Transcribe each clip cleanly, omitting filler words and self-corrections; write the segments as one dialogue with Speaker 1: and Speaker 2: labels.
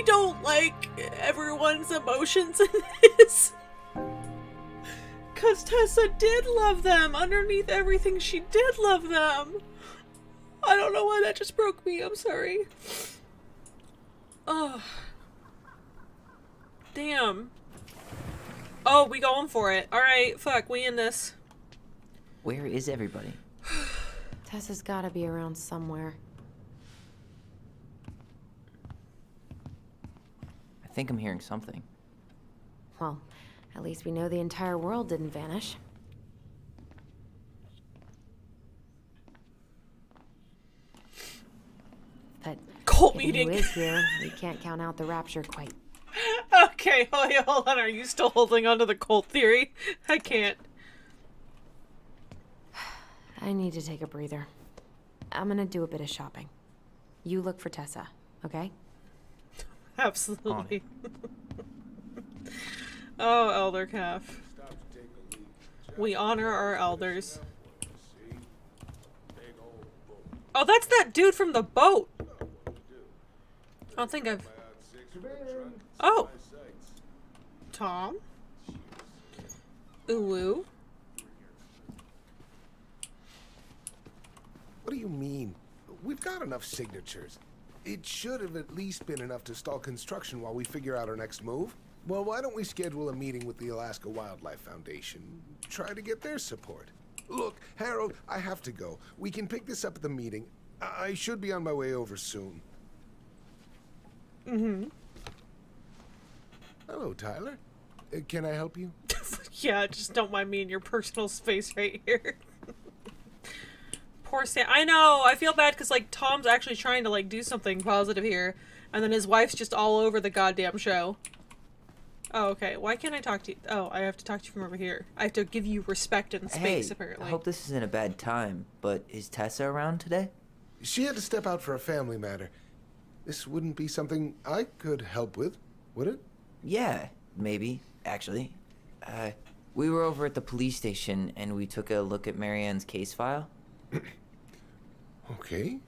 Speaker 1: I don't like everyone's emotions in this. Because Tessa did love them. Underneath everything, she did love them. I don't know why that just broke me. I'm sorry. Oh. Damn. Oh, we going for it. Alright, fuck, we in this.
Speaker 2: Where is everybody?
Speaker 3: Tessa's gotta be around somewhere.
Speaker 2: I think I'm hearing something.
Speaker 3: Well, at least we know the entire world didn't vanish. But
Speaker 1: Cult
Speaker 3: given
Speaker 1: meeting.
Speaker 3: who is here, we can't count out the rapture quite.
Speaker 1: Okay, hold on. Are you still holding on to the cult theory? I can't.
Speaker 3: I need to take a breather. I'm gonna do a bit of shopping. You look for Tessa, okay?
Speaker 1: Absolutely. Oh, elder calf. We honor our elders. Oh, that's that dude from the boat. I don't think I've... Oh. Tom. Ooh.
Speaker 4: What do you mean? We've got enough signatures. It should have at least been enough to stall construction while we figure out our next move. Well, why don't we schedule a meeting with the Alaska Wildlife Foundation? Try to get their support. Look, Harold, I have to go. We can pick this up at the meeting. I should be on my way over soon.
Speaker 1: Mm-hmm.
Speaker 4: Hello, Tyler. Can I help you?
Speaker 1: Yeah, just don't mind me in your personal space right here. Poor Sam. I know. I feel bad because, like, Tom's actually trying to, like, do something positive here. And then his wife's just all over the goddamn show. Oh, okay. Why can't I talk to you? Oh, I have to talk to you from over here. I have to give you respect and space,
Speaker 2: Hey,
Speaker 1: apparently.
Speaker 2: I hope this isn't a bad time, but is Tessa around today?
Speaker 4: She had to step out for a family matter. This wouldn't be something I could help with, would it?
Speaker 2: Yeah, maybe, actually. We were over at the police station and we took a look at Marianne's case file.
Speaker 4: Okay.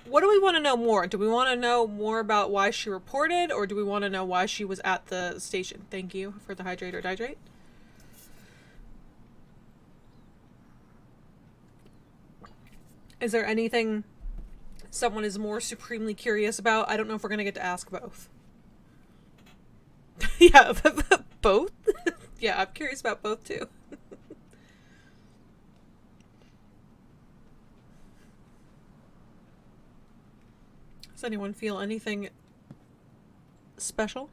Speaker 1: What do we want to know more? Do we want to know more about why she reported, or do we want to know why she was at the station? Thank you for the hydrate or dihydrate. Is there anything someone is more supremely curious about? I don't know if we're going to get to ask both. Yeah, both? Yeah, I'm curious about both too. Does anyone feel anything special?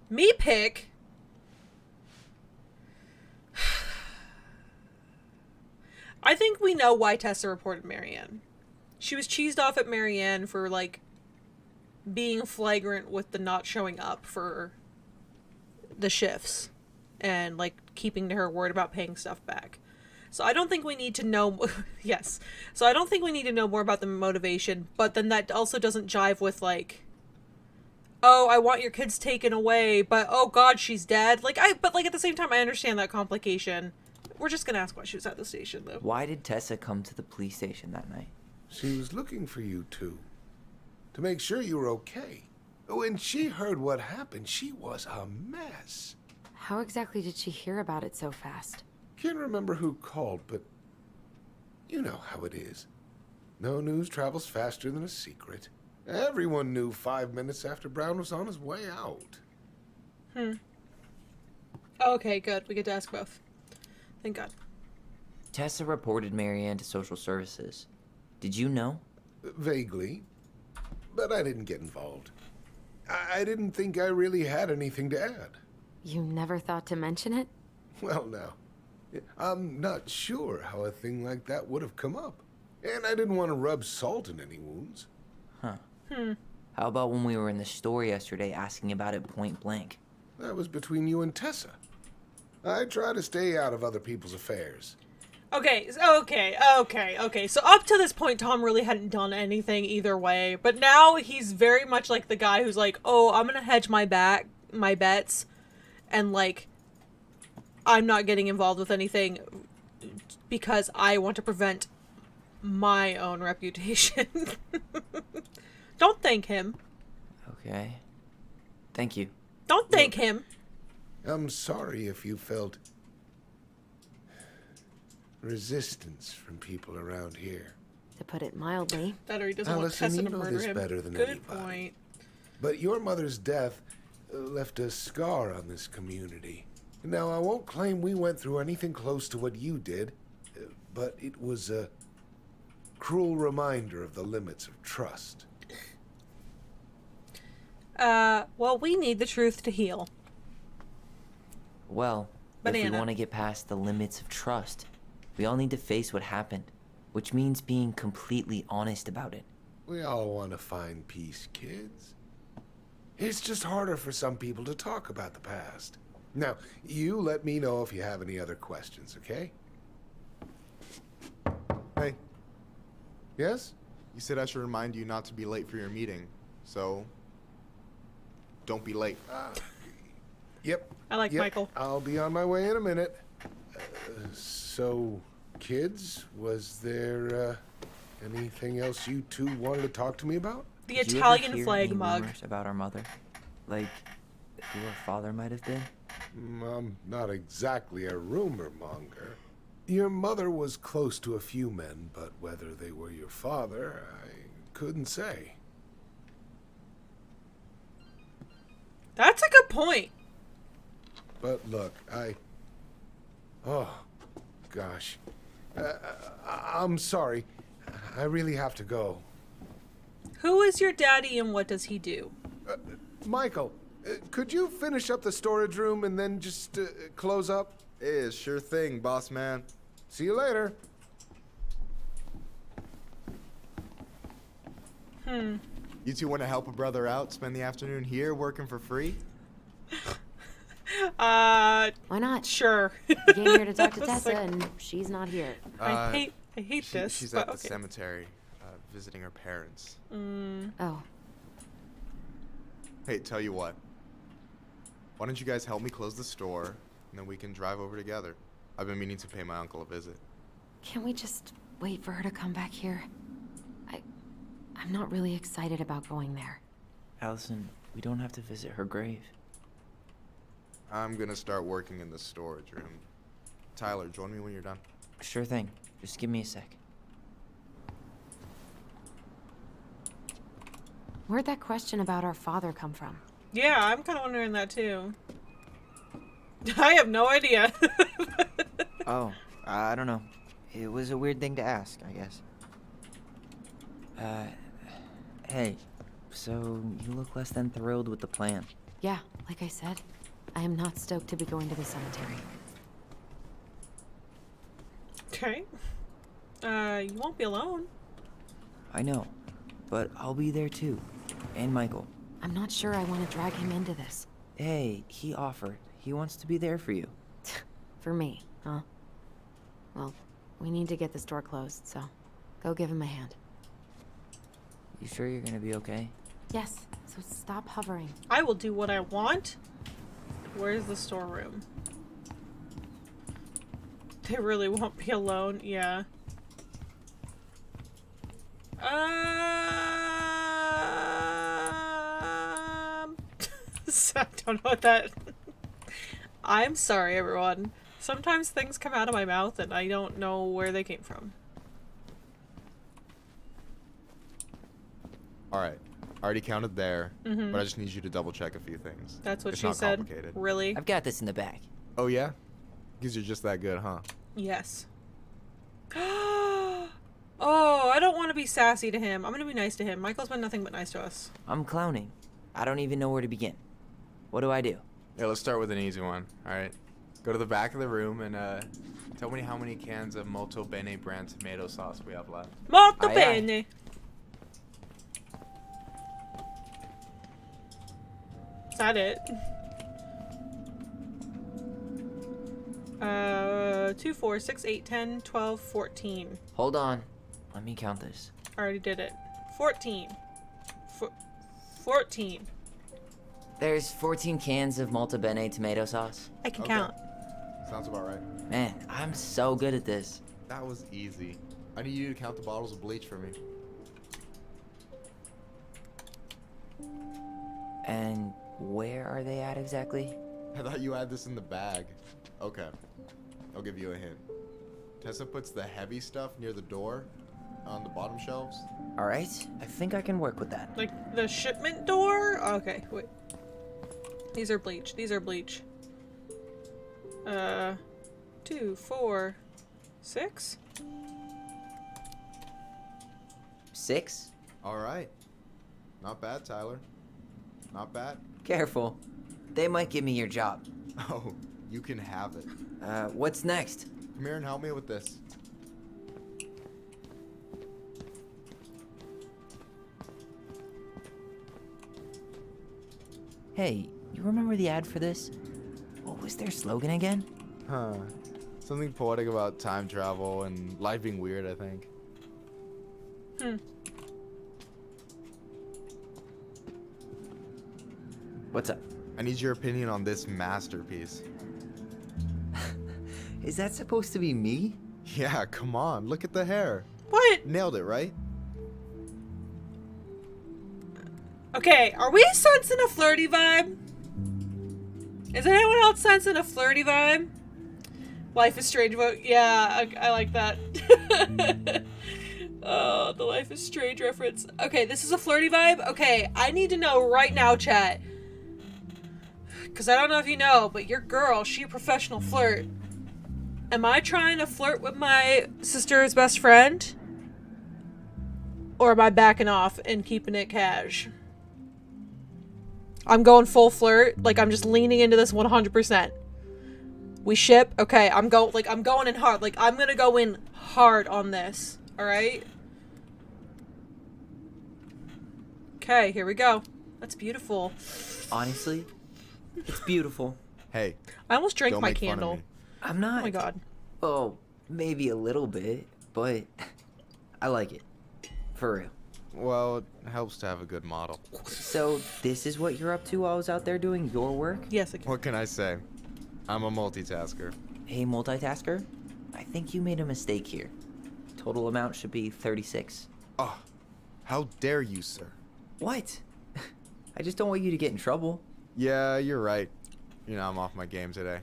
Speaker 1: Me pick? I think we know why Tessa reported Marianne. She was cheesed off at Marianne for, like, being flagrant with the not showing up for the shifts and, like, keeping to her word about paying stuff back. So I don't think we need to know... Yes. So I don't think we need to know more about the motivation, but then that also doesn't jive with, like, oh, I want your kids taken away, but oh god, she's dead. But at the same time, I understand that complication. We're just gonna ask why she was at the station, though.
Speaker 2: Why did Tessa come to the police station that night?
Speaker 4: She was looking for you two. To make sure you were okay. When she heard what happened, she was a mess.
Speaker 3: How exactly did she hear about it so fast?
Speaker 4: Can't remember who called, but you know how it is. No news travels faster than a secret. Everyone knew 5 minutes after Brown was on his way out.
Speaker 1: Okay, good. We get to ask both. Thank God.
Speaker 2: Tessa reported Marianne to social services. Did you know?
Speaker 4: Vaguely. But I didn't get involved. I didn't think I really had anything to add.
Speaker 3: You never thought to mention it?
Speaker 4: Well, now, I'm not sure how a thing like that would have come up. And I didn't want to rub salt in any wounds.
Speaker 2: Huh. How about when we were in the store yesterday asking about it point blank?
Speaker 4: That was between you and Tessa. I try to stay out of other people's affairs.
Speaker 1: Okay. So up to this point, Tom really hadn't done anything either way. But now he's very much like the guy who's like, oh, I'm gonna hedge my bets. And, like, I'm not getting involved with anything because I want to prevent my own reputation. Don't thank him.
Speaker 2: Okay. Thank you.
Speaker 1: Don't thank him.
Speaker 4: I'm sorry if you felt resistance from people around here.
Speaker 3: To put it mildly.
Speaker 1: That or he doesn't want
Speaker 4: Allison,
Speaker 1: Tessa
Speaker 4: you
Speaker 1: to
Speaker 4: know
Speaker 1: murder
Speaker 4: this
Speaker 1: him.
Speaker 4: better than
Speaker 1: Good
Speaker 4: anybody.
Speaker 1: point.
Speaker 4: But your mother's death left a scar on this community. Now, I won't claim we went through anything close to what you did, but it was a cruel reminder of the limits of trust.
Speaker 1: Well, we need the truth to heal.
Speaker 2: Well, if
Speaker 1: Banana.
Speaker 2: we want to get past the limits of trust, we all need to face what happened, which means being completely honest about it.
Speaker 4: We all want to find peace, kids. It's just harder for some people to talk about the past. Now, you let me know if you have any other questions, okay?
Speaker 5: Hey,
Speaker 4: Yes?
Speaker 5: you said I should remind you not to be late for your meeting, so don't be late.
Speaker 4: Yep.
Speaker 1: I like
Speaker 4: Yep.
Speaker 1: Michael.
Speaker 4: I'll be on my way in a minute. So, kids, was there anything else you two wanted to talk to me about?
Speaker 1: The
Speaker 2: Did you ever
Speaker 1: Italian
Speaker 2: hear
Speaker 1: flag
Speaker 2: any
Speaker 1: mug.
Speaker 2: rumors about our mother? Like, who our father might have been?
Speaker 4: I'm not exactly a rumor monger. Your mother was close to a few men, but whether they were your father, I couldn't say.
Speaker 1: That's a good point.
Speaker 4: But look, oh, gosh. I'm sorry. I really have to go.
Speaker 1: Who is your daddy and what does he do?
Speaker 4: Michael, could you finish up the storage room and then just close up?
Speaker 5: Yeah, sure thing, boss man.
Speaker 4: See you later.
Speaker 5: You two want to help a brother out, spend the afternoon here working for free?
Speaker 3: Why not?
Speaker 1: Sure.
Speaker 3: You came here to talk to
Speaker 1: It's
Speaker 3: Tessa,
Speaker 1: like-
Speaker 3: and she's not here.
Speaker 1: I hate this.
Speaker 5: She's
Speaker 1: but
Speaker 5: at the
Speaker 1: okay.
Speaker 5: cemetery, visiting her parents.
Speaker 3: Oh,
Speaker 5: Hey, tell you what. Why don't you guys help me close the store, and then we can drive over together? I've been meaning to pay my uncle a visit.
Speaker 3: can't we just wait for her to come back here? I'm not really excited about going there.
Speaker 2: Allison, we don't have to visit her grave.
Speaker 5: I'm gonna start working in the storage room. Tyler, join me when you're done.
Speaker 2: Sure thing. Just give me a sec.
Speaker 3: Where'd that question about our father come from?
Speaker 1: Yeah, I'm kind of wondering that too. I have no idea.
Speaker 2: Oh, I don't know. It was a weird thing to ask, I guess. Hey, so you look less than thrilled with the plan.
Speaker 3: Yeah, like I said, I am not stoked to be going to the cemetery.
Speaker 1: Okay. You won't be alone.
Speaker 2: I know, but I'll be there too. And Michael.
Speaker 3: I'm not sure I want to drag him into this.
Speaker 2: Hey, he offered. He wants to be there for you.
Speaker 3: For me, huh? Well, we need to get the store closed, so go give him a hand.
Speaker 2: You sure you're gonna be okay?
Speaker 3: Yes, so stop hovering.
Speaker 1: I will do what I want. Where's the storeroom? They really won't be alone. Yeah. I don't know what that. I'm sorry, everyone. Sometimes things come out of my mouth and I don't know where they came from.
Speaker 5: Alright, I already counted there, but I just need you to double check a few things.
Speaker 1: That's what
Speaker 5: It's
Speaker 1: she
Speaker 5: not
Speaker 1: said.
Speaker 5: complicated.
Speaker 1: Really?
Speaker 2: I've got this in the bag.
Speaker 5: Oh yeah? Because you're just that good, huh?
Speaker 1: Yes. Oh, I don't want to be sassy to him. I'm going to be nice to him. Michael's been nothing but nice to us.
Speaker 2: I'm clowning. I don't even know where to begin. What do I do?
Speaker 5: Yeah, let's start with an easy one, alright? Go to the back of the room and tell me how many cans of Molto Bene brand tomato sauce we have left.
Speaker 1: Molto
Speaker 2: Aye,
Speaker 1: bene. Is that it? 2, 4, 6, 8, 10, 12, 14.
Speaker 2: Hold on. Let me count this.
Speaker 1: I already did it. 14. 14.
Speaker 2: There's 14 cans of Molto Bene tomato sauce.
Speaker 1: I can
Speaker 5: Okay.
Speaker 1: count.
Speaker 5: Sounds about right.
Speaker 2: Man, I'm so good at this.
Speaker 5: That was easy. I need you to count the bottles of bleach for me.
Speaker 2: And where are they at exactly?
Speaker 5: I thought you had this in the bag. Okay. I'll give you a hint. Tessa puts the heavy stuff near the door on the bottom shelves.
Speaker 2: All right, I think I can work with that.
Speaker 1: Like the shipment door? Okay, wait. These are bleach. These are bleach. 2, 4, 6?
Speaker 2: 6?
Speaker 5: All right. Not bad, Tyler. Not bad.
Speaker 2: Careful. They might give me your job.
Speaker 5: Oh, you can have it.
Speaker 2: What's next?
Speaker 5: Come here and help me with this.
Speaker 2: Hey, you remember the ad for this? What was their slogan again?
Speaker 5: Huh. Something poetic about time travel and life being weird, I think.
Speaker 2: What's up?
Speaker 5: I need your opinion on this masterpiece.
Speaker 2: Is that supposed to be me?
Speaker 5: Yeah, come on. Look at the hair.
Speaker 1: What?
Speaker 5: Nailed it, right?
Speaker 1: Okay, are we sensing a flirty vibe? Is anyone else sensing a flirty vibe? Life is Strange vote. Yeah, I like that. Oh, the Life is Strange reference. Okay, this is a flirty vibe. Okay, I need to know right now, chat. Because I don't know if you know, but your girl, she a professional flirt. Am I trying to flirt with my sister's best friend? Or am I backing off and keeping it cash? I'm going full flirt. Like, I'm just leaning into this 100%. We ship. Okay, I'm going in hard. Like, I'm gonna go in hard on this. Alright? Okay, here we go. That's beautiful.
Speaker 2: Honestly, it's beautiful.
Speaker 5: Hey,
Speaker 1: I almost drank
Speaker 5: don't
Speaker 1: my
Speaker 5: make fun of
Speaker 1: candle.
Speaker 5: me.
Speaker 2: I'm not.
Speaker 1: Oh my god.
Speaker 2: Oh, maybe a little bit, but I like it. For real.
Speaker 5: Well, it helps to have a good model.
Speaker 2: So, this is what you're up to while I was out there doing your work?
Speaker 1: Yes, I can.
Speaker 5: What can I say? I'm a multitasker.
Speaker 2: Hey, multitasker? I think you made a mistake here. Total amount should be 36.
Speaker 5: Oh, how dare you, sir?
Speaker 2: What? I just don't want you to get in trouble.
Speaker 5: Yeah, you're right. You know, I'm off my game today.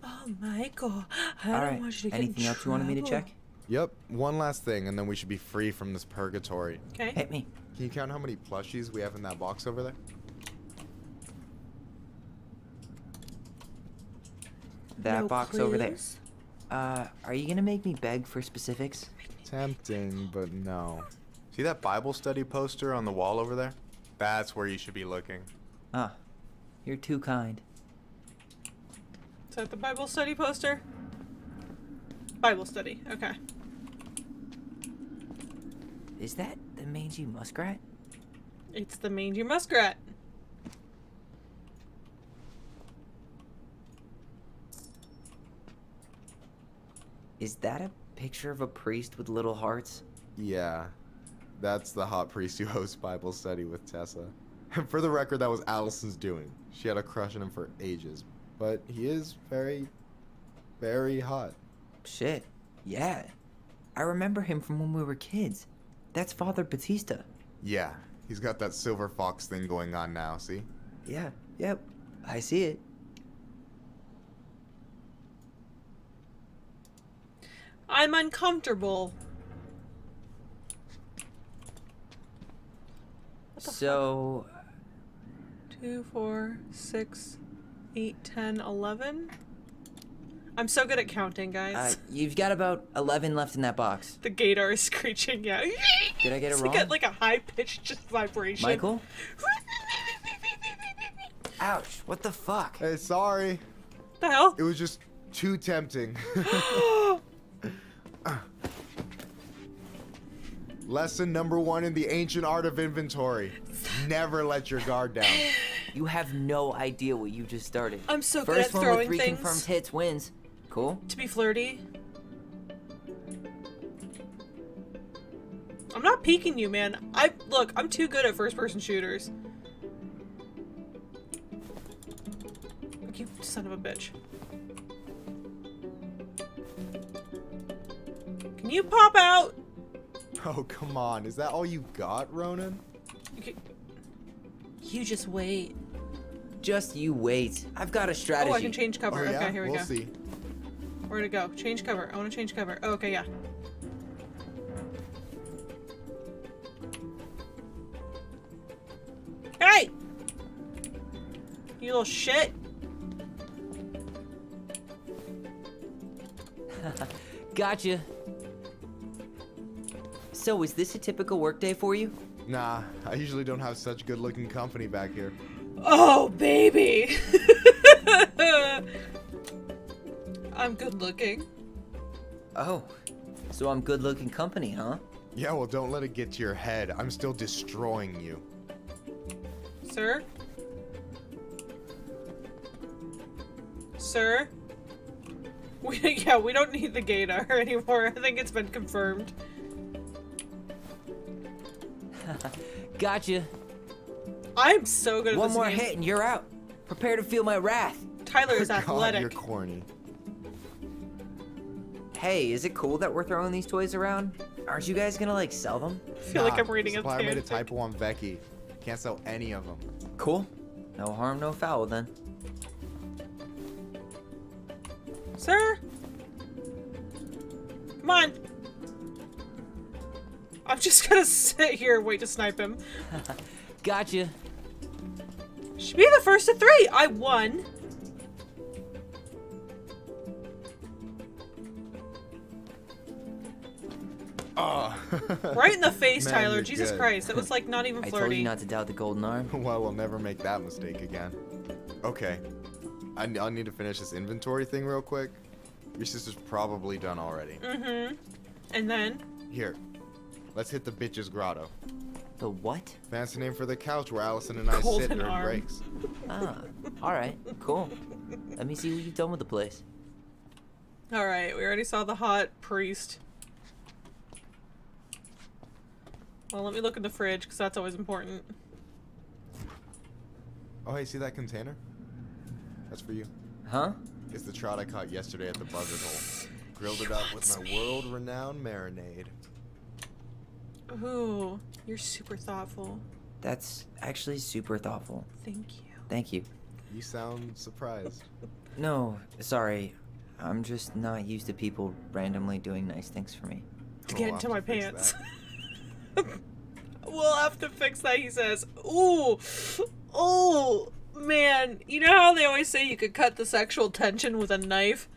Speaker 1: Oh, Michael. I
Speaker 2: All
Speaker 1: don't
Speaker 2: right.
Speaker 1: want you to get
Speaker 2: Anything
Speaker 1: in
Speaker 2: else you wanted me to
Speaker 1: trouble.
Speaker 2: check?
Speaker 5: Yep, one last thing, and then we should be free from this purgatory.
Speaker 1: Okay.
Speaker 2: Hit me.
Speaker 5: Can you count how many plushies we have in that box over there?
Speaker 2: That
Speaker 1: No
Speaker 2: box over there.
Speaker 1: clues?
Speaker 2: Are you gonna make me beg for specifics?
Speaker 5: Tempting, but no. See that Bible study poster on the wall over there? That's where you should be looking.
Speaker 2: Ah, you're too kind.
Speaker 1: Is that the Bible study poster? Bible study. Okay.
Speaker 2: Is that the mangy muskrat?
Speaker 1: It's the mangy muskrat.
Speaker 2: Is that a picture of a priest with little hearts?
Speaker 5: Yeah, that's the hot priest who hosts Bible study with Tessa. For the record, that was Allison's doing. She had a crush on him for ages. But he is very, very hot.
Speaker 2: Shit. Yeah. I remember him from when we were kids. That's Father Batista.
Speaker 5: Yeah, he's got that silver fox thing going on now, see?
Speaker 2: Yeah. Yep. I see it.
Speaker 1: I'm uncomfortable. What the
Speaker 2: So,
Speaker 1: 2, 4, 6, 8, 10, 11. I'm so good at counting, guys.
Speaker 2: you've got about 11 left in that box.
Speaker 1: The gator is screeching, yeah.
Speaker 2: Did I get it
Speaker 1: It's
Speaker 2: wrong?
Speaker 1: like a high-pitched just vibration.
Speaker 2: Michael? Ouch. What the fuck?
Speaker 5: Hey, sorry.
Speaker 1: The hell?
Speaker 5: It was just too tempting. Lesson number 1 in the ancient art of inventory. Never let your guard down.
Speaker 2: You have no idea what you just started.
Speaker 1: I'm so
Speaker 2: First
Speaker 1: good at
Speaker 2: one
Speaker 1: throwing
Speaker 2: with 3
Speaker 1: things.
Speaker 2: confirmed hits wins. Cool.
Speaker 1: To be flirty. I'm not peeking you, man. Look, I'm too good at first-person shooters. You son of a bitch. you pop out?
Speaker 5: Oh, come on. Is that all you got, Ronan?
Speaker 1: Okay. You just wait.
Speaker 2: Just you wait. I've got a strategy.
Speaker 1: Oh, I can change cover.
Speaker 5: Oh, yeah?
Speaker 1: Okay, here we
Speaker 5: we'll
Speaker 1: go.
Speaker 5: see.
Speaker 1: Where'd it go? Change cover. I want to change cover. Oh, okay, yeah. Hey! You little shit.
Speaker 2: Gotcha. So, is this a typical workday for you?
Speaker 5: Nah, I usually don't have such good-looking company back here.
Speaker 1: Oh, baby! I'm good looking.
Speaker 2: Oh, so I'm good-looking company, huh?
Speaker 5: Yeah, well, don't let it get to your head. I'm still destroying you.
Speaker 1: Sir? Sir? Yeah, we don't need the gaydar anymore. I think it's been confirmed.
Speaker 2: Gotcha.
Speaker 1: I'm so good at
Speaker 2: One
Speaker 1: this
Speaker 2: more
Speaker 1: game.
Speaker 2: hit and you're out. Prepare to feel my wrath.
Speaker 1: Tyler is
Speaker 5: God,
Speaker 1: athletic.
Speaker 5: you're corny.
Speaker 2: Hey, is it cool that we're throwing these toys around? Aren't you guys gonna, like, sell them?
Speaker 1: I feel like I'm reading a
Speaker 5: supplier made a
Speaker 1: fanfic.
Speaker 5: typo on Becky. Can't sell any of them.
Speaker 2: Cool. No harm, no foul then.
Speaker 1: Sir? Come on. I'm just gonna sit here and wait to snipe him.
Speaker 2: Gotcha.
Speaker 1: Should be the first of 3. I won.
Speaker 5: Oh.
Speaker 1: Right in the face,
Speaker 5: Man,
Speaker 1: Tyler.
Speaker 5: you're
Speaker 1: Jesus
Speaker 5: good.
Speaker 1: Christ. That was like not even
Speaker 2: I
Speaker 1: flirty.
Speaker 2: told you not to doubt the golden arm.
Speaker 5: Well, we'll never make that mistake again. Okay. I'll need to finish this inventory thing real quick. Your sister's probably done already.
Speaker 1: Mm-hmm. And then?
Speaker 5: Here. Let's hit the bitch's grotto.
Speaker 2: The what?
Speaker 5: Fancy name for the couch where Allison and I sit
Speaker 1: Golden
Speaker 5: during
Speaker 1: arm.
Speaker 5: breaks.
Speaker 2: Ah, alright, cool. Let me see what you've done with the place.
Speaker 1: Alright, we already saw the hot priest. Well, let me look in the fridge, because that's always important.
Speaker 5: Oh, hey, see that container? That's for you.
Speaker 2: Huh?
Speaker 5: It's the trout I caught yesterday at the buzzard hole. Grilled it up with my world-renowned marinade.
Speaker 1: Ooh, you're super thoughtful.
Speaker 2: That's actually super thoughtful.
Speaker 1: Thank you.
Speaker 2: Thank you.
Speaker 5: You sound surprised.
Speaker 2: No, sorry. I'm just not used to people randomly doing nice things for me.
Speaker 1: To
Speaker 5: Oh,
Speaker 1: get
Speaker 5: I'll
Speaker 1: into
Speaker 5: have
Speaker 1: my
Speaker 5: to fix
Speaker 1: pants.
Speaker 5: that.
Speaker 1: We'll have to fix that, he says. Ooh. Oh, man. You know how they always say you could cut the sexual tension with a knife?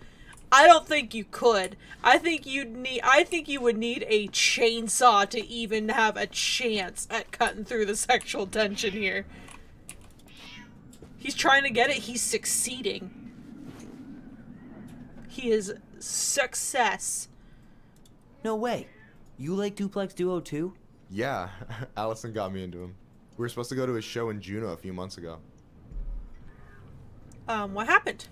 Speaker 1: I don't think you could. I think you would need a chainsaw to even have a chance at cutting through the sexual tension here. He's trying to get it. He's succeeding. He is success.
Speaker 2: No way. You like Duplex Duo too?
Speaker 5: Yeah, Allison got me into him. We were supposed to go to a show in Juneau a few months ago.
Speaker 1: What happened?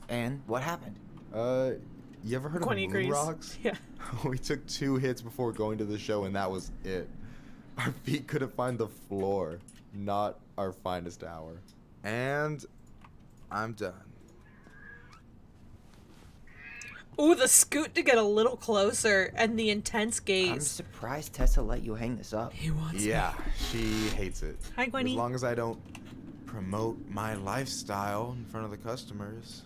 Speaker 2: And what happened?
Speaker 5: You ever heard
Speaker 1: Gwen
Speaker 5: of moon
Speaker 1: agrees.
Speaker 5: rocks?
Speaker 1: Yeah.
Speaker 5: We took 2 hits before going to the show, and that was it. Our feet couldn't find the floor. Not our finest hour. And I'm done.
Speaker 1: Ooh, the scoot to get a little closer and the intense
Speaker 2: I'm
Speaker 1: gaze.
Speaker 2: surprised Tessa let you hang this up.
Speaker 1: He wants
Speaker 5: Yeah, she hates it.
Speaker 1: Hi,
Speaker 5: As
Speaker 1: Gwenny.
Speaker 5: long as I don't promote my lifestyle in front of the customers.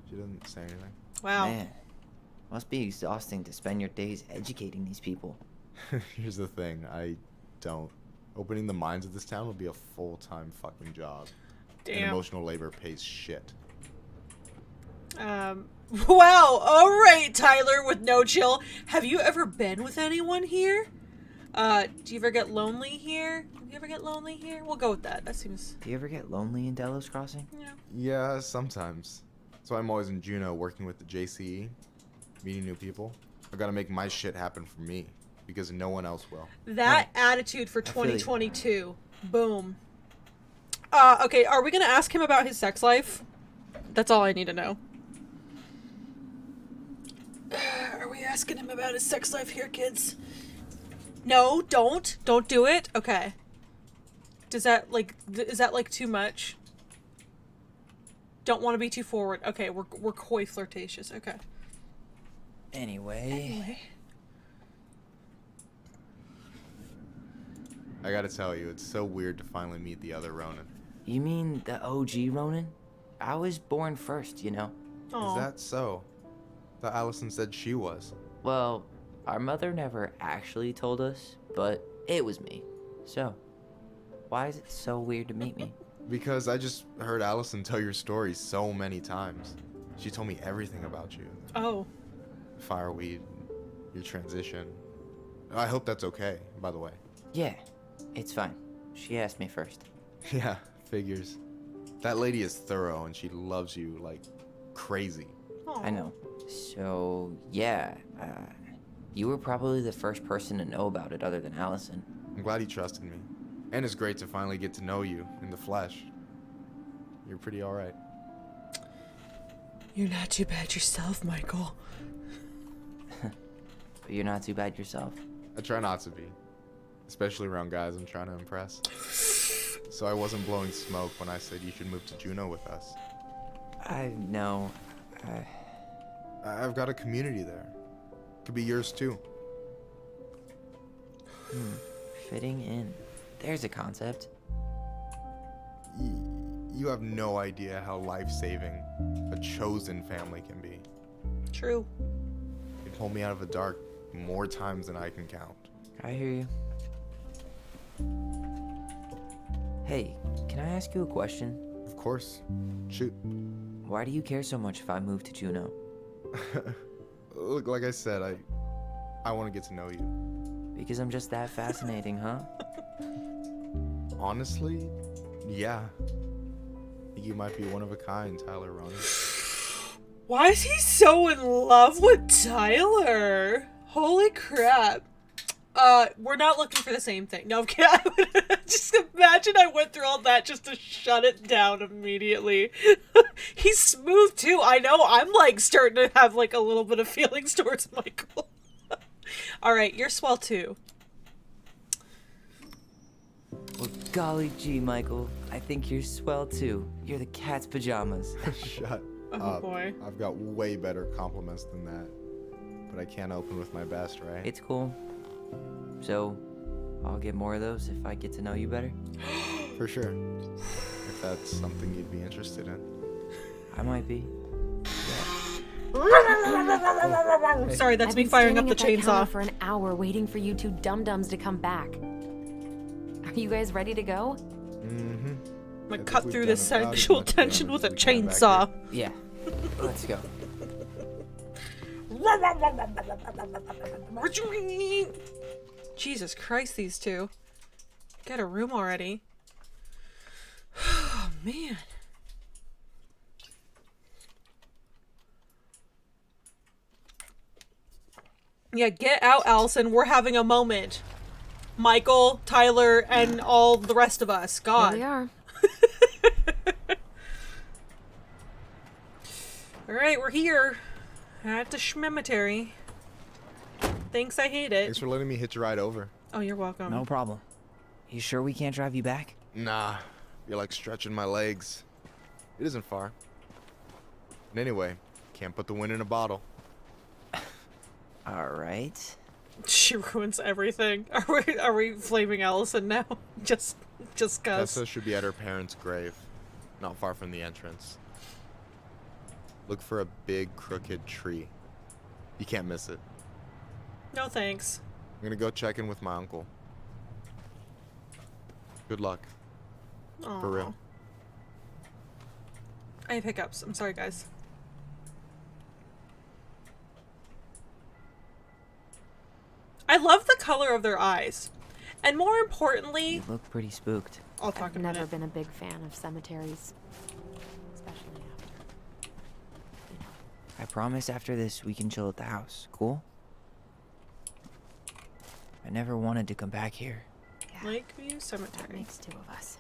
Speaker 5: She doesn't say anything.
Speaker 1: Wow.
Speaker 2: Man, must be exhausting to spend your days educating these people.
Speaker 5: Here's the thing, I don't. Opening the mines of this town would be a full-time fucking job. And
Speaker 1: Damn.
Speaker 5: emotional labor pays shit.
Speaker 1: Wow. All right, Tyler with no chill. Have you ever been with anyone here? Do you ever get lonely here? Do you ever get lonely here? We'll go with that. That seems,
Speaker 2: Do you ever get lonely in Delos Crossing?
Speaker 1: yeah.
Speaker 5: Yeah, sometimes. So I'm always in Juneau working with the JCE, meeting new people. I gotta make my shit happen for me, because no one else will.
Speaker 1: That attitude for
Speaker 2: feel you.
Speaker 1: 2022. Boom. Okay, are we gonna ask him about his sex life? That's all I need to know. Are we asking him about his sex life here, kids? No, don't. Don't do it. Okay. Is that like too much? Don't want to be too forward. Okay, we're coy flirtatious. Okay.
Speaker 2: Anyway.
Speaker 5: I gotta tell you, it's so weird to finally meet the other Ronin.
Speaker 2: You mean the OG Ronin? I was born first, you know.
Speaker 1: Aw.
Speaker 5: Is that so? Thought Allison said she was.
Speaker 2: Well, our mother never actually told us, but it was me. So, why is it so weird to meet me?
Speaker 5: Because I just heard Allison tell your story so many times. She told me everything about you.
Speaker 1: Oh.
Speaker 5: Fireweed, your transition. I hope that's okay, by the way.
Speaker 2: Yeah, it's fine. She asked me first.
Speaker 5: Yeah, figures. That lady is thorough and she loves you like crazy.
Speaker 1: Aw.
Speaker 2: I know. So, yeah, you were probably the first person to know about it other than Allison.
Speaker 5: I'm glad he trusted me. And it's great to finally get to know you in the flesh. You're pretty alright.
Speaker 1: You're not too bad yourself, Michael.
Speaker 2: But you're not too bad yourself.
Speaker 5: I try not to be. Especially around guys I'm trying to impress. So I wasn't blowing smoke when I said you should move to Juneau with us.
Speaker 2: I know.
Speaker 5: I've got a community there. Could be yours too.
Speaker 2: Fitting in. There's a concept.
Speaker 5: You have no idea how life-saving a chosen family can be.
Speaker 1: True.
Speaker 5: It pulled me out of the dark more times than I can count.
Speaker 2: I hear you. Hey, can I ask you a question?
Speaker 5: Of course. Shoot.
Speaker 2: Why do you care so much if I move to Juneau?
Speaker 5: Look, like I said, I want to get to know you.
Speaker 2: Because I'm just that fascinating, huh?
Speaker 5: Honestly, yeah. I think you might be one of a kind, Tyler Ronin.
Speaker 1: Why is he so in love with Tyler? Holy crap. We're not looking for the same thing. No, I'm kidding. Just imagine I went through all that just to shut it down immediately. He's smooth too. I know. I'm like starting to have like a little bit of feelings towards Michael. Alright, you're swell too.
Speaker 2: Well, golly gee, Michael. I think you're swell too. You're the cat's pajamas.
Speaker 5: Shut
Speaker 1: Oh,
Speaker 5: up.
Speaker 1: boy.
Speaker 5: I've got way better compliments than that. But I can't open with my best, right?
Speaker 2: It's cool. So, I'll get more of those if I get to know you better.
Speaker 5: For sure. If that's something you'd be interested in.
Speaker 2: I might be.
Speaker 1: Sorry, that's
Speaker 3: I've
Speaker 1: me
Speaker 3: been
Speaker 1: firing up
Speaker 3: standing
Speaker 1: the
Speaker 3: at that counter
Speaker 1: chainsaw.
Speaker 3: for an hour waiting for you two dum-dums to come back. Are you guys ready to go?
Speaker 5: Mm-hmm.
Speaker 1: I'm gonna
Speaker 5: think
Speaker 1: cut
Speaker 5: we've
Speaker 1: through
Speaker 5: done
Speaker 1: this
Speaker 5: about as
Speaker 1: sexual
Speaker 5: much
Speaker 1: tension
Speaker 5: damage
Speaker 1: with a
Speaker 5: as we can back
Speaker 1: chainsaw.
Speaker 2: Yeah. Let's go.
Speaker 1: Jesus Christ, these two. Get a room already. Oh, man. Yeah, get out, Allison. We're having a moment. Michael, Tyler, and all the rest of us. God.
Speaker 3: Here we are.
Speaker 1: Alright, we're here. At the Schmemetery. Thanks, I hate it.
Speaker 5: Thanks for letting me hitch a ride over.
Speaker 1: Oh, you're welcome.
Speaker 2: No problem. You sure we can't drive you back?
Speaker 5: Nah, you're like stretching my legs. It isn't far. And anyway, can't put the wind in a bottle.
Speaker 2: Alright.
Speaker 1: She ruins everything. Are we flaming Allison now? just cuz.
Speaker 5: Tessa should be at her parents' grave, not far from the entrance. Look for a big crooked tree. You can't miss it.
Speaker 1: No thanks.
Speaker 5: I'm gonna go check in with my uncle. Good luck.
Speaker 1: Aww.
Speaker 5: For real.
Speaker 1: I have hiccups. I'm sorry, guys. I love the color of their eyes. And more importantly,
Speaker 2: You look pretty spooked.
Speaker 1: I'll talk
Speaker 3: I've
Speaker 1: in a
Speaker 3: never
Speaker 1: minute.
Speaker 3: been a big fan of cemeteries. Especially after.
Speaker 2: I promise after this we can chill at the house. Cool? I never wanted to come back here.
Speaker 3: Yeah,
Speaker 1: Lakeview
Speaker 3: that
Speaker 1: Cemetery.
Speaker 3: makes two of us.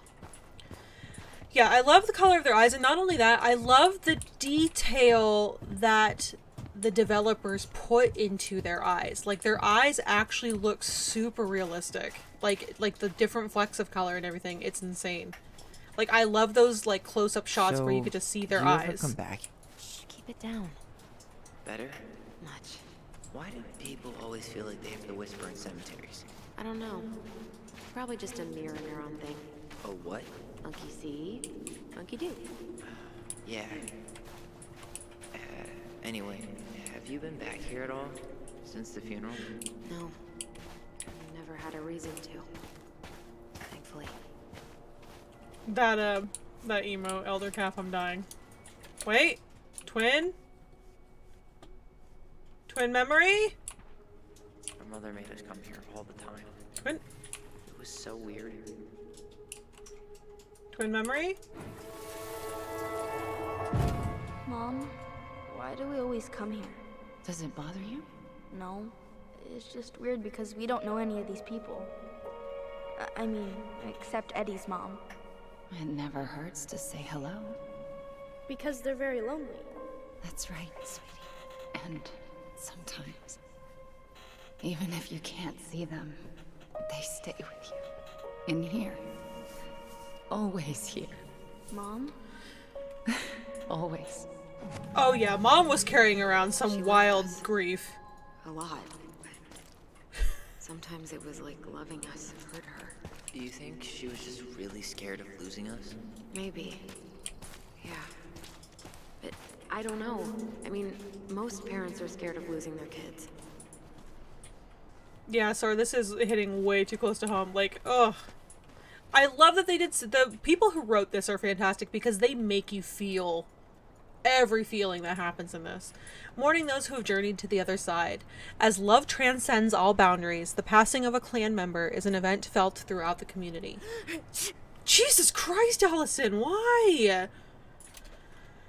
Speaker 1: Yeah, I love the color of their eyes, and not only that, I love the detail that the developers put into their eyes. Like, their eyes actually look super realistic. Like the different flecks of color and everything. It's insane. Like, I love those, like, close-up shots where you
Speaker 2: So,
Speaker 1: get to see
Speaker 2: do
Speaker 1: their
Speaker 2: you ever
Speaker 1: eyes.
Speaker 2: come back?
Speaker 3: Shh, keep it down.
Speaker 2: Better?
Speaker 3: Much.
Speaker 2: Why do people always feel like they have to whisper in cemeteries?
Speaker 3: I don't know. Probably just a mirror neuron thing.
Speaker 2: Oh, what?
Speaker 3: Monkey see, monkey do.
Speaker 2: Yeah. Anyway, have you been back here at all? Since the funeral?
Speaker 3: No. I've never had a reason to. Thankfully.
Speaker 1: That emo, Elder Calf, I'm dying. Wait! Twin? Twin memory?
Speaker 2: Our mother made us come here all the time.
Speaker 1: Twin?
Speaker 2: It was so weird.
Speaker 1: Twin memory?
Speaker 6: Mom, why do we always come here?
Speaker 7: Does it bother you?
Speaker 6: No. It's just weird because we don't know any of these people. I mean, except Eddie's mom.
Speaker 7: It never hurts to say hello.
Speaker 6: Because they're very lonely.
Speaker 7: That's right, sweetie. And sometimes, even if you can't see them, they stay with you. In here. Always here.
Speaker 6: Mom?
Speaker 7: Always.
Speaker 1: Oh yeah, Mom was carrying around some wild grief.
Speaker 3: A lot. Sometimes it was like loving us hurt her.
Speaker 2: Do you think she was just really scared of losing us?
Speaker 3: Maybe. Yeah. But I don't know. I mean, most parents are scared of losing their kids.
Speaker 1: Yeah, sorry, this is hitting way too close to home. Like, ugh. I love that they did. The people who wrote this are fantastic because they make you feel every feeling that happens in this. Mourning those who have journeyed to the other side. As love transcends all boundaries, the passing of a clan member is an event felt throughout the community. Jesus Christ, Allison, why?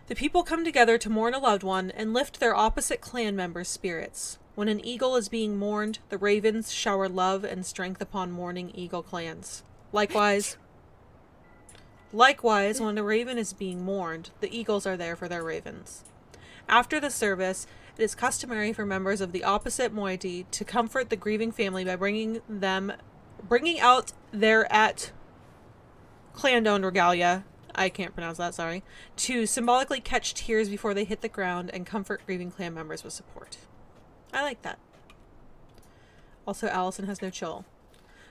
Speaker 1: The people come together to mourn a loved one and lift their opposite clan members' spirits. When an eagle is being mourned, the ravens shower love and strength upon mourning eagle clans. Likewise, when a raven is being mourned, the eagles are there for their ravens. After the service, it is customary for members of the opposite moiety to comfort the grieving family by bringing out their clan-owned regalia, I can't pronounce that, sorry, to symbolically catch tears before they hit the ground and comfort grieving clan members with support. I like that. Also, Allison has no chill.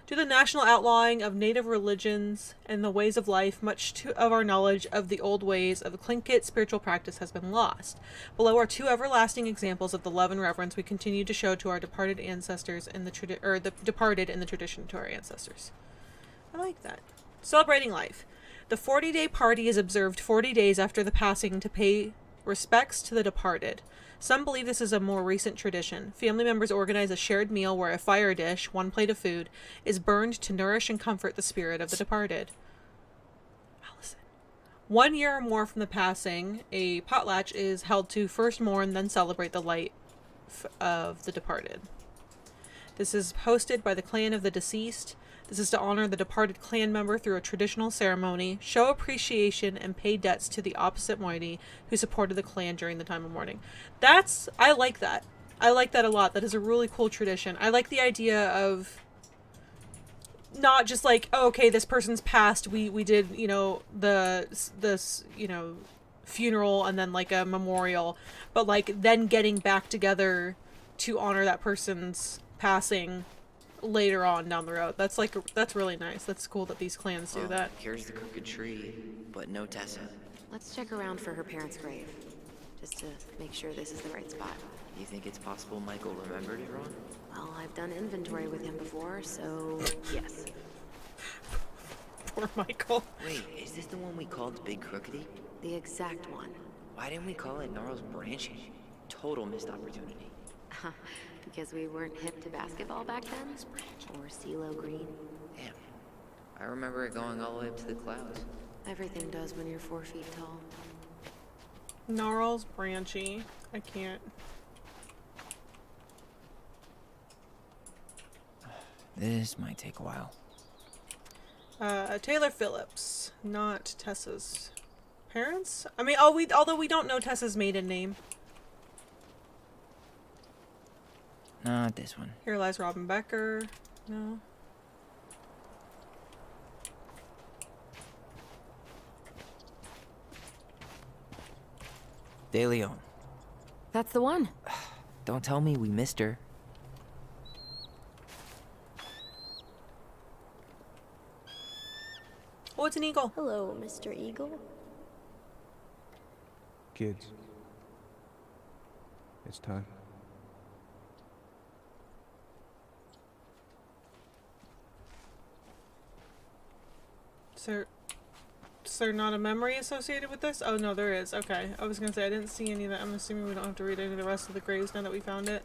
Speaker 1: Due to the national outlawing of native religions and the ways of life, much of our knowledge of the old ways of Tlingit spiritual practice has been lost. Below are two everlasting examples of the love and reverence we continue to show to our departed ancestors in the departed in the tradition to our ancestors. I like that. Celebrating life. The 40-day party is observed 40 days after the passing to pay respects to the departed. Some believe this is a more recent tradition. Family members organize a shared meal where a fire dish, one plate of food, is burned to nourish and comfort the spirit of the departed. Allison. 1 year or more from the passing, a potlatch is held to first mourn, then celebrate the life of the departed. This is hosted by the clan of the deceased. This is to honor the departed clan member through a traditional ceremony, show appreciation, and pay debts to the opposite moiety who supported the clan during the time of mourning. I like that. I like that a lot. That is a really cool tradition. I like the idea of not just like, oh, okay, this person's passed. We did, this funeral and then like a memorial, but like then getting back together to honor that person's passing later on down the road. That's really nice. That's cool that these clans do that.
Speaker 2: Here's the crooked tree, but no Tessa.
Speaker 3: Let's check around for her parents' grave, just to make sure this is the right spot.
Speaker 2: You think it's possible Michael remembered it wrong?
Speaker 3: Well, I've done inventory with him before, so yes.
Speaker 1: Poor Michael.
Speaker 2: Wait, is this the one we called Big Crookedy?
Speaker 3: The exact one.
Speaker 2: Why didn't we call it Gnarl's Branching? Total missed opportunity.
Speaker 3: Because we weren't hip to basketball back then? Or CeeLo Green?
Speaker 2: Damn. I remember it going all the way up to the clouds.
Speaker 3: Everything does when you're 4 feet tall.
Speaker 1: Gnarl's Branchy. I can't.
Speaker 2: This might take a while.
Speaker 1: Taylor Phillips, not Tessa's parents. I mean, although we don't know Tessa's maiden name.
Speaker 2: Not this one.
Speaker 1: Here lies Robin Becker. No.
Speaker 2: De Leon.
Speaker 3: That's the one.
Speaker 2: Don't tell me we missed her.
Speaker 1: Oh, it's an eagle.
Speaker 6: Hello, Mr. Eagle.
Speaker 8: Kids. It's time.
Speaker 1: Is there not a memory associated with this? Oh no, there is. Okay. I was gonna say I didn't see any of that. I'm assuming we don't have to read any of the rest of the graves now that we found it.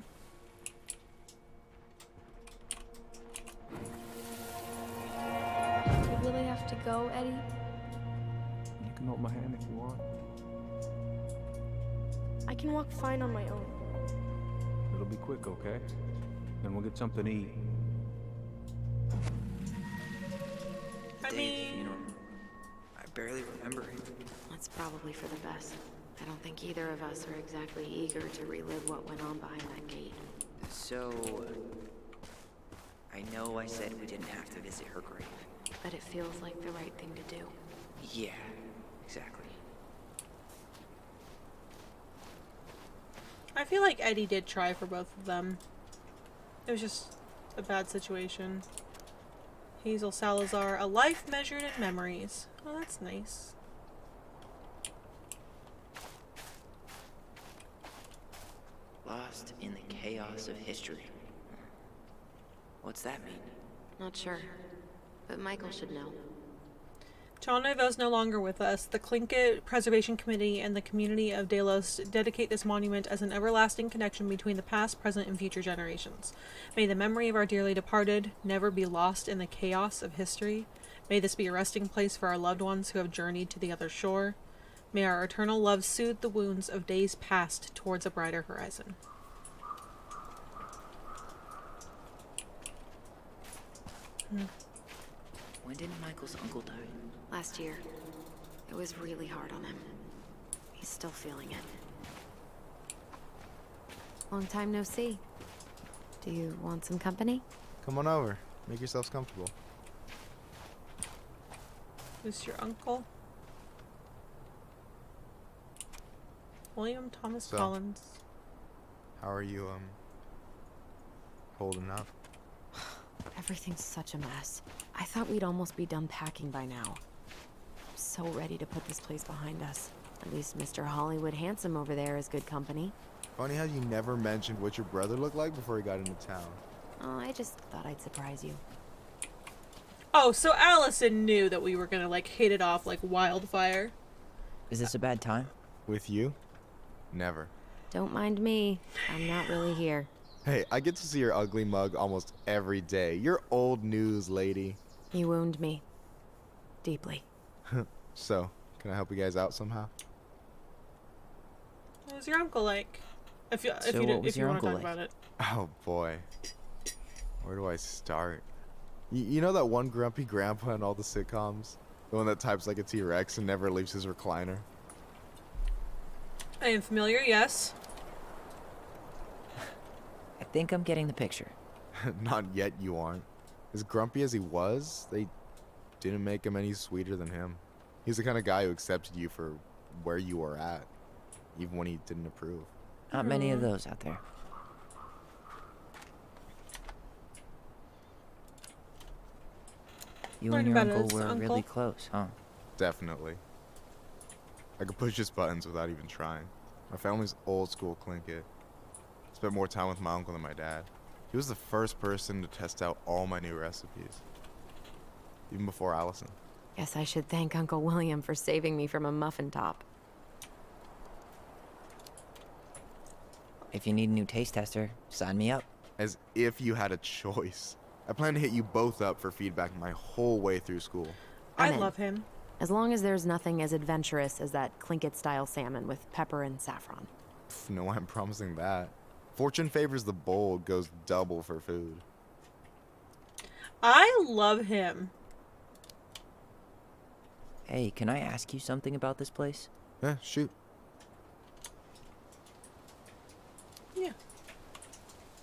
Speaker 6: You really have to go, Eddie?
Speaker 8: You can hold my hand if you want.
Speaker 6: I can walk fine on my own.
Speaker 8: It'll be quick, okay? Then we'll get something to eat.
Speaker 1: I mean,
Speaker 2: I barely remember it.
Speaker 3: That's probably for the best. I don't think either of us are exactly eager to relive what went on behind that gate.
Speaker 2: So, I know I said we didn't have to visit her grave.
Speaker 3: But it feels like the right thing to do.
Speaker 2: Yeah, exactly.
Speaker 1: I feel like Eddie did try for both of them. It was just a bad situation. Hazel Salazar, a life measured in memories. Oh, that's nice.
Speaker 2: Lost in the chaos of history. What's that mean?
Speaker 3: Not sure. But Michael should know.
Speaker 1: John Novo's no longer with us. The Tlingit Preservation Committee and the community of Delos dedicate this monument as an everlasting connection between the past, present, and future generations. May the memory of our dearly departed never be lost in the chaos of history. May this be a resting place for our loved ones who have journeyed to the other shore. May our eternal love soothe the wounds of days past towards a brighter horizon.
Speaker 2: When did Michael's uncle die?
Speaker 3: Last year. It was really hard on him. He's still feeling it. Long time no see. Do you want some company?
Speaker 5: Come on over. Make yourselves comfortable.
Speaker 1: Who's your uncle? William Thomas
Speaker 5: So,
Speaker 1: Collins.
Speaker 5: How are you, holding up?
Speaker 3: Everything's such a mess. I thought we'd almost be done packing by now. I'm so ready to put this place behind us. At least Mr. Hollywood Handsome over there is good company.
Speaker 5: Funny how you never mentioned what your brother looked like before he got into town.
Speaker 3: Oh, I just thought I'd surprise you.
Speaker 1: Oh, so Allison knew that we were gonna, like, hit it off like wildfire.
Speaker 2: Is this a bad time?
Speaker 5: With you? Never.
Speaker 3: Don't mind me. I'm not really here.
Speaker 5: Hey, I get to see your ugly mug almost every day. You're old news, lady.
Speaker 3: You wound me. Deeply.
Speaker 5: So, can I help you guys out somehow?
Speaker 1: What was your uncle like? If you
Speaker 2: what was
Speaker 1: want
Speaker 2: your
Speaker 1: to
Speaker 2: uncle
Speaker 1: talk
Speaker 2: like?
Speaker 1: about it.
Speaker 5: Oh boy. Where do I start? You know that one grumpy grandpa in all the sitcoms? The one that types like a T-Rex and never leaves his recliner?
Speaker 1: I am familiar, yes.
Speaker 2: I think I'm getting the picture.
Speaker 5: Not yet, you aren't. As grumpy as he was, they didn't make him any sweeter than him. He's the kind of guy who accepted you for where you were at, even when he didn't approve.
Speaker 2: Not many of those out there. You and
Speaker 1: Learned
Speaker 2: your
Speaker 1: about
Speaker 2: uncle
Speaker 1: his
Speaker 2: were
Speaker 1: uncle.
Speaker 2: really close, huh?
Speaker 5: Definitely. I could push his buttons without even trying. My family's old school Tlingit. Spent more time with my uncle than my dad. He was the first person to test out all my new recipes. Even before Allison.
Speaker 3: Guess I should thank Uncle William for saving me from a muffin top.
Speaker 2: If you need a new taste tester, sign me up.
Speaker 5: As if you had a choice. I plan to hit you both up for feedback my whole way through school.
Speaker 1: I
Speaker 3: I'm in.
Speaker 1: love him.
Speaker 3: As long as there's nothing as adventurous as that Tlingit-style salmon with pepper and saffron.
Speaker 5: Pff, no, I'm promising that. Fortune favors the bold goes double for food.
Speaker 1: I love him.
Speaker 2: Hey, can I ask you something about this place?
Speaker 5: Yeah, shoot.
Speaker 1: Yeah.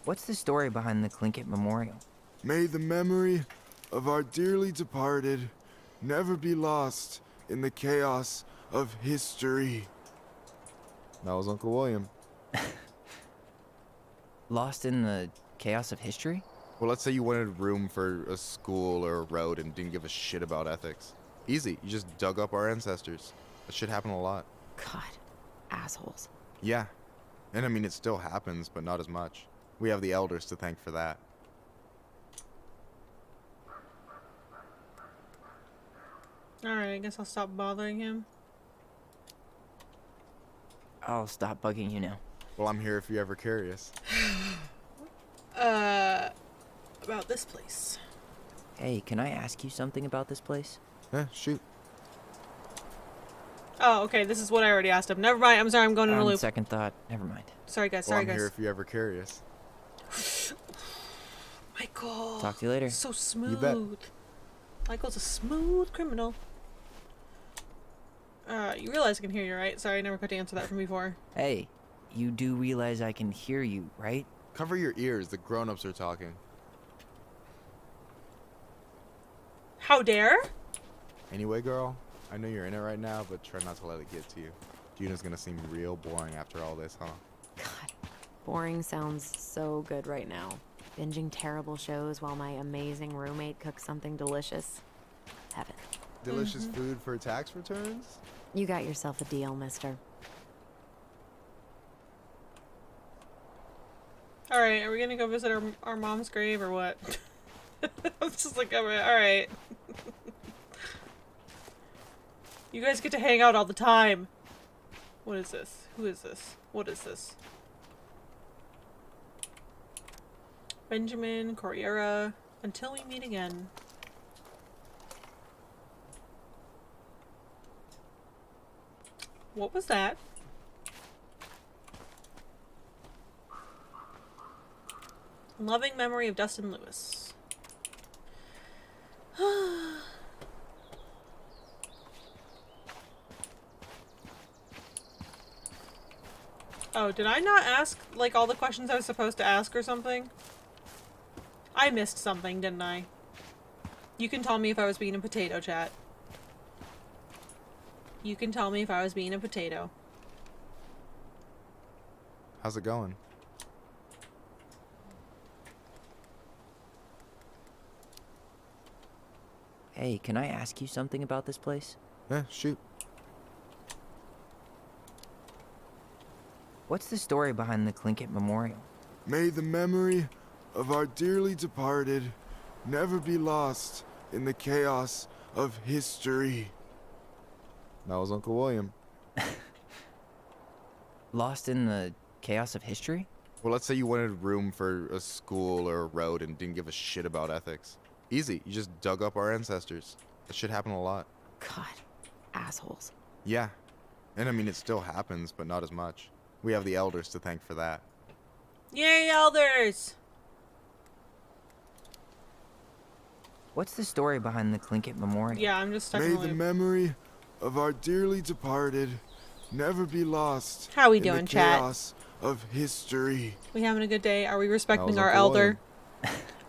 Speaker 2: What's the story behind the Tlingit Memorial?
Speaker 5: May the memory of our dearly departed never be lost in the chaos of history. That was Uncle William.
Speaker 2: Lost in the chaos of history?
Speaker 5: Well, let's say you wanted room for a school or a road and didn't give a shit about ethics. Easy. You just dug up our ancestors. That shit happened a lot.
Speaker 3: God, assholes.
Speaker 5: Yeah. And I mean, it still happens, but not as much. We have the elders to thank for that.
Speaker 1: Alright, I guess I'll stop bothering him.
Speaker 2: I'll stop bugging you now.
Speaker 5: Well, I'm here if you're ever curious.
Speaker 1: About this place.
Speaker 2: Hey, can I ask you something about this place?
Speaker 5: Shoot.
Speaker 1: Oh, okay, this is what I already asked him. Never mind, I'm sorry, I'm going in a
Speaker 2: On
Speaker 1: loop.
Speaker 2: second thought, never mind.
Speaker 1: Sorry guys,
Speaker 5: Well,
Speaker 1: sorry
Speaker 5: I'm
Speaker 1: guys.
Speaker 5: here if you're ever curious.
Speaker 1: Michael.
Speaker 2: Talk to you later.
Speaker 1: So smooth.
Speaker 5: You bet.
Speaker 1: Michael's a smooth criminal. You realize I can hear you, right? Sorry, I never got to answer that from before.
Speaker 2: Hey, you do realize I can hear you, right?
Speaker 5: Cover your ears. The grown-ups are talking.
Speaker 1: How dare?
Speaker 5: Anyway, girl, I know you're in it right now, but try not to let it get to you. Juna's gonna seem real boring after all this, huh?
Speaker 3: God, boring sounds so good right now. Binging terrible shows while my amazing roommate cooks something delicious. Heaven.
Speaker 5: Delicious food for tax returns?
Speaker 3: You got yourself a deal, mister.
Speaker 1: Alright, are we gonna go visit our mom's grave or what? I'm just like, alright. You guys get to hang out all the time. What is this? Who is this? What is this? Benjamin, Corriera. Until we meet again. What was that? Loving memory of Dustin Lewis. Oh, did I not ask, like, all the questions I was supposed to ask or something? I missed something, didn't I? You can tell me if I was being a potato, chat. You can tell me if I was being a potato.
Speaker 5: How's it going?
Speaker 2: Hey, can I ask you something about this place?
Speaker 5: Shoot.
Speaker 2: What's the story behind the Clinkett Memorial?
Speaker 9: May the memory of our dearly departed never be lost in the chaos of history.
Speaker 5: That was Uncle William.
Speaker 2: Lost in the chaos of history?
Speaker 5: Well, let's say you wanted room for a school or a road and didn't give a shit about ethics. Easy. You just dug up our ancestors. That shit happened a lot.
Speaker 3: God, assholes.
Speaker 5: Yeah. And I mean, it still happens, but not as much. We have the elders to thank for that.
Speaker 1: Yay, elders!
Speaker 2: What's the story behind the Clinkett Memorial?
Speaker 1: Yeah, I'm just stuck in
Speaker 9: May
Speaker 1: the
Speaker 9: the
Speaker 1: loop.
Speaker 9: memory of our dearly departed never be lost
Speaker 1: How we
Speaker 9: in
Speaker 1: doing,
Speaker 9: the
Speaker 1: chat?
Speaker 9: chaos of history.
Speaker 1: We having a good day? Are we respecting
Speaker 5: was
Speaker 1: our
Speaker 5: Uncle
Speaker 1: elder?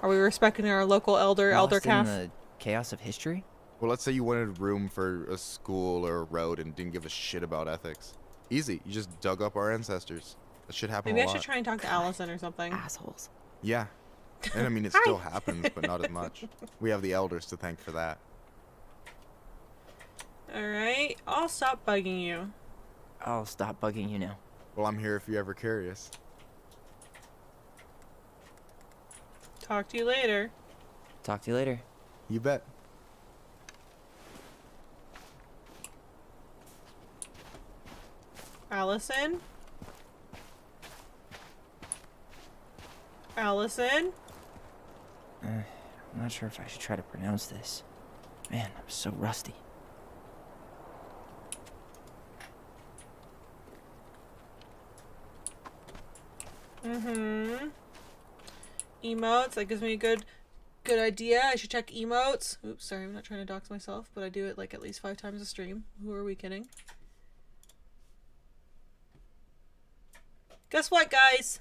Speaker 1: Are we respecting our local elder, Elder
Speaker 2: Lost in
Speaker 1: Calf?
Speaker 2: the chaos of history?
Speaker 5: Well, let's say you wanted room for a school or a road and didn't give a shit about ethics. Easy. You just dug up our ancestors. That shit happened
Speaker 1: Maybe
Speaker 5: a
Speaker 1: I
Speaker 5: lot.
Speaker 1: should try and talk to Allison or something.
Speaker 3: Assholes.
Speaker 5: Yeah. And I mean, it still happens, but not as much. We have the elders to thank for that.
Speaker 1: Alright, I'll stop bugging you.
Speaker 2: I'll stop bugging you now.
Speaker 5: Well, I'm here if you're ever curious.
Speaker 1: Talk to you later.
Speaker 2: Talk to you later.
Speaker 5: You bet.
Speaker 1: Allison? Allison?
Speaker 2: I'm not sure if I should try to pronounce this. Man, I'm so rusty.
Speaker 1: Mm-hmm. Emotes, that gives me a good idea. I should check emotes. Oops, sorry, I'm not trying to dox myself, but I do it like at least 5 times a stream. Who are we kidding? Guess what, guys?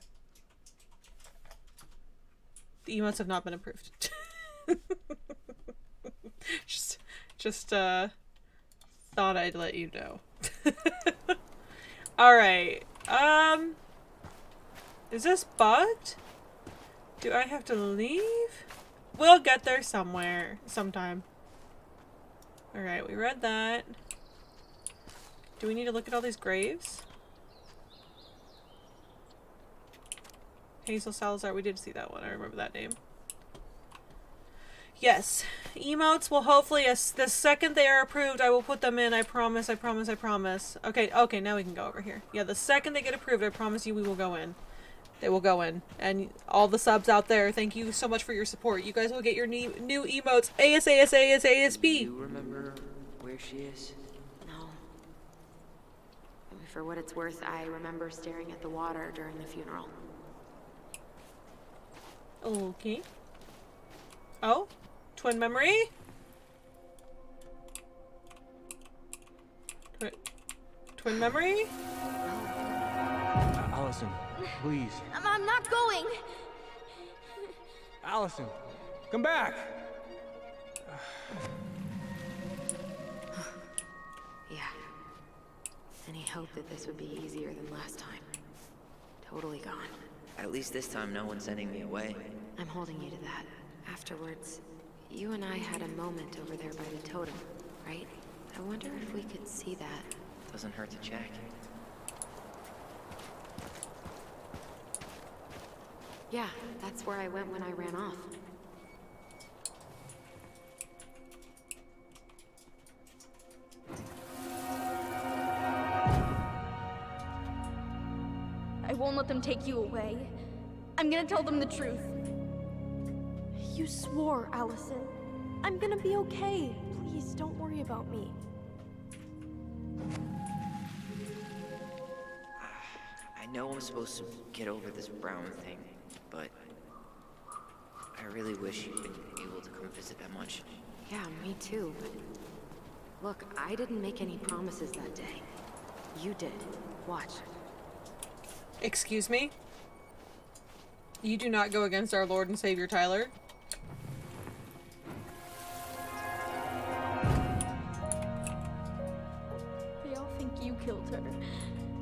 Speaker 1: The emotes have not been approved. just thought I'd let you know. Alright. Is this bugged? Do I have to leave? We'll get there somewhere. Sometime. Alright, we read that. Do we need to look at all these graves? Hazel Salazar, we did see that one. I remember that name. Yes. Emotes will hopefully, the second they are approved, I will put them in. I promise, I promise, I promise. Okay, okay, now we can go over here. Yeah, the second they get approved, I promise you we will go in. They will go in. And all the subs out there, thank you so much for your support. You guys will get your new emotes ASASASASP.
Speaker 2: Do you remember where she is?
Speaker 3: No. For what it's worth, I remember staring at the water during the funeral.
Speaker 1: Okay. Oh? Twin memory? Twin memory?
Speaker 8: Allison, please.
Speaker 6: I'm not going.
Speaker 8: Allison, come back.
Speaker 3: Yeah. Any hope that this would be easier than last time? Totally gone.
Speaker 2: At least this time no one's sending me away.
Speaker 3: I'm holding you to that. Afterwards, you and I had a moment over there by the totem, right? I wonder if we could see that.
Speaker 2: Doesn't hurt to check.
Speaker 3: Yeah, that's where I went when I ran off.
Speaker 6: I won't let them take you away. I'm gonna tell them the truth. You swore, Allison. I'm gonna be okay. Please, don't worry about me.
Speaker 2: I know I'm supposed to get over this Brown thing, but I really wish you'd been able to come visit that much.
Speaker 3: Yeah, me too, but... Look, I didn't make any promises that day. You did. Watch.
Speaker 1: Excuse me? You do not go against our Lord and Savior Tyler.
Speaker 6: They all think you killed her.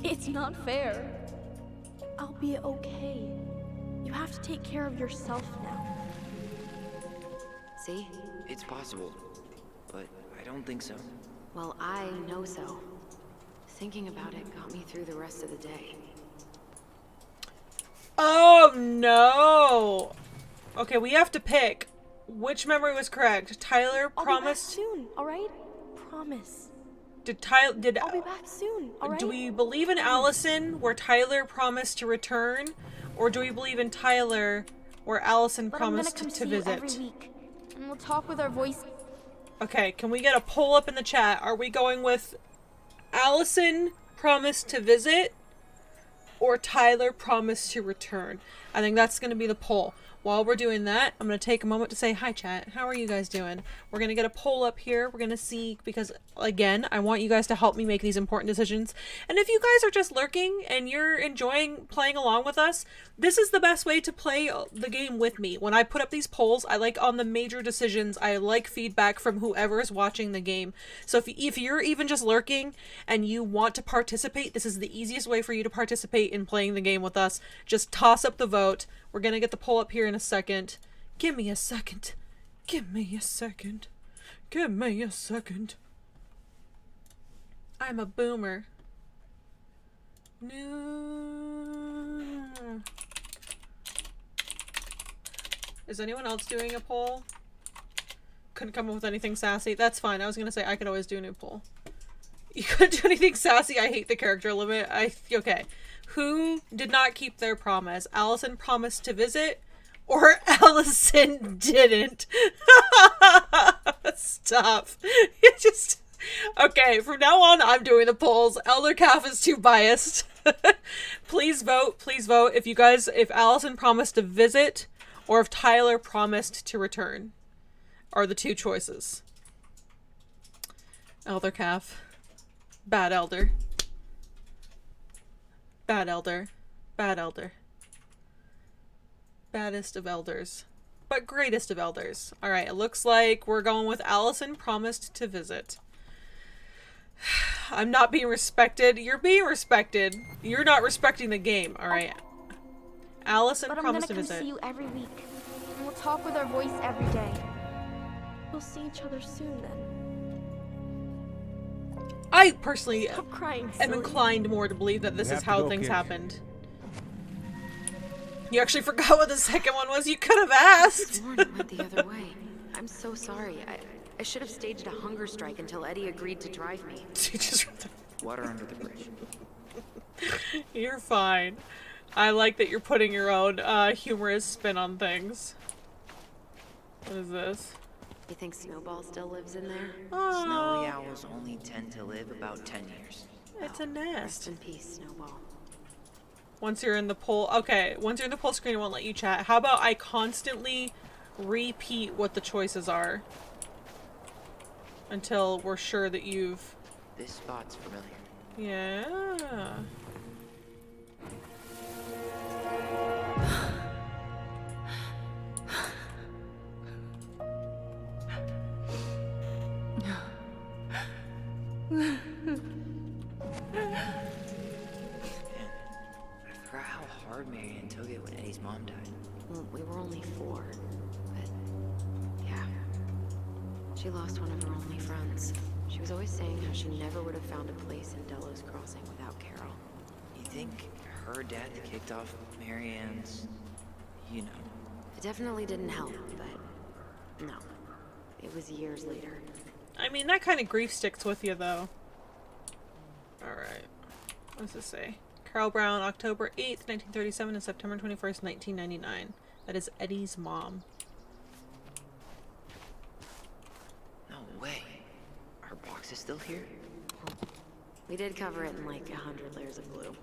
Speaker 6: It's not fair. I'll be okay. You have to take care of yourself now.
Speaker 3: See?
Speaker 2: It's possible, but I don't think so.
Speaker 3: Well, I know so. Thinking about it got me through the rest of the day.
Speaker 1: Oh no! Okay, we have to pick. Which memory was correct? Tyler
Speaker 6: I'll
Speaker 1: promised.
Speaker 6: be back soon, alright? Promise.
Speaker 1: I'll
Speaker 6: be back soon, alright?
Speaker 1: Do we believe in Allison where Tyler promised to return? Or do we believe in Tyler where Allison promised to
Speaker 6: see
Speaker 1: visit?
Speaker 6: You every week, and we'll talk with our voice.
Speaker 1: Okay, can we get a poll up in the chat? Are we going with Allison promised to visit or Tyler promised to return? I think that's going to be the poll. While we're doing that, I'm going to take a moment to say hi, chat. How are you guys doing? We're going to get a poll up here. We're going to see, because, again, I want you guys to help me make these important decisions. And if you guys are just lurking and you're enjoying playing along with us, this is the best way to play the game with me. When I put up these polls, I like on the major decisions, I like feedback from whoever is watching the game. So if you're even just lurking and you want to participate, this is the easiest way for you to participate in playing the game with us. Just toss up the vote. We're gonna get the poll up here in a second. Give me a second. Give me a second. Give me a second. I'm a boomer. No. Is anyone else doing a poll? Couldn't come up with anything sassy. That's fine. I was gonna say I could always do a new poll. You couldn't do anything sassy. I hate the character limit. Okay. Who did not keep their promise? Allison promised to visit, or Allison didn't? Stop. You just... Okay, from now on, I'm doing the polls. Elder Calf is too biased. Please vote. Please vote. If Allison promised to visit, or if Tyler promised to return, are the two choices. Elder Calf. Bad Elder. Bad Elder. Bad Elder. Baddest of elders. But greatest of elders. Alright, it looks like we're going with Allison promised to visit. I'm not being respected. You're being respected. You're not respecting the game. Alright. Allison
Speaker 6: But I'm
Speaker 1: promised
Speaker 6: gonna
Speaker 1: to
Speaker 6: come
Speaker 1: visit.
Speaker 6: see you every week. And we'll talk with our voice every day. We'll see each other soon then.
Speaker 1: I personally
Speaker 6: Stop crying,
Speaker 1: am
Speaker 6: silly.
Speaker 1: inclined more to believe that this
Speaker 8: We
Speaker 1: is
Speaker 8: have to
Speaker 1: how
Speaker 8: go,
Speaker 1: things
Speaker 8: kid.
Speaker 1: happened. You actually forgot what the second one was? You could have asked!
Speaker 3: Sworn it went the other way. I'm so sorry. I should have staged a hunger strike until Eddie agreed to drive me.
Speaker 1: She just...
Speaker 2: Water under the bridge.
Speaker 1: You're fine. I like that you're putting your own humorous spin on things. What is this?
Speaker 3: You think Snowball still lives in there?
Speaker 2: Snowy owls only tend to live about 10 years.
Speaker 1: It's a
Speaker 3: Rest
Speaker 1: nest.
Speaker 3: in peace, Snowball.
Speaker 1: Once you're in the poll... Okay, once you're in the poll screen, it won't let you chat. How about I constantly repeat what the choices are? Until we're sure that you've...
Speaker 2: This spot's familiar.
Speaker 1: Yeah.
Speaker 2: I forgot how hard Marianne took it when Eddie's mom died.
Speaker 3: Well, we were only 4, but yeah. She lost one of her only friends. She was always saying how she never would have found a place in Delos Crossing without Carol.
Speaker 2: You think her death kicked off Marianne's, you know?
Speaker 3: It definitely didn't help, but no. It was years later.
Speaker 1: I mean, that kind of grief sticks with you, though. Alright. What does this say? Carol Brown, October 8th, 1937 and September 21st, 1999. That is Eddie's mom.
Speaker 2: No way. Her box is still here?
Speaker 3: We did cover it in like 100 layers of glue.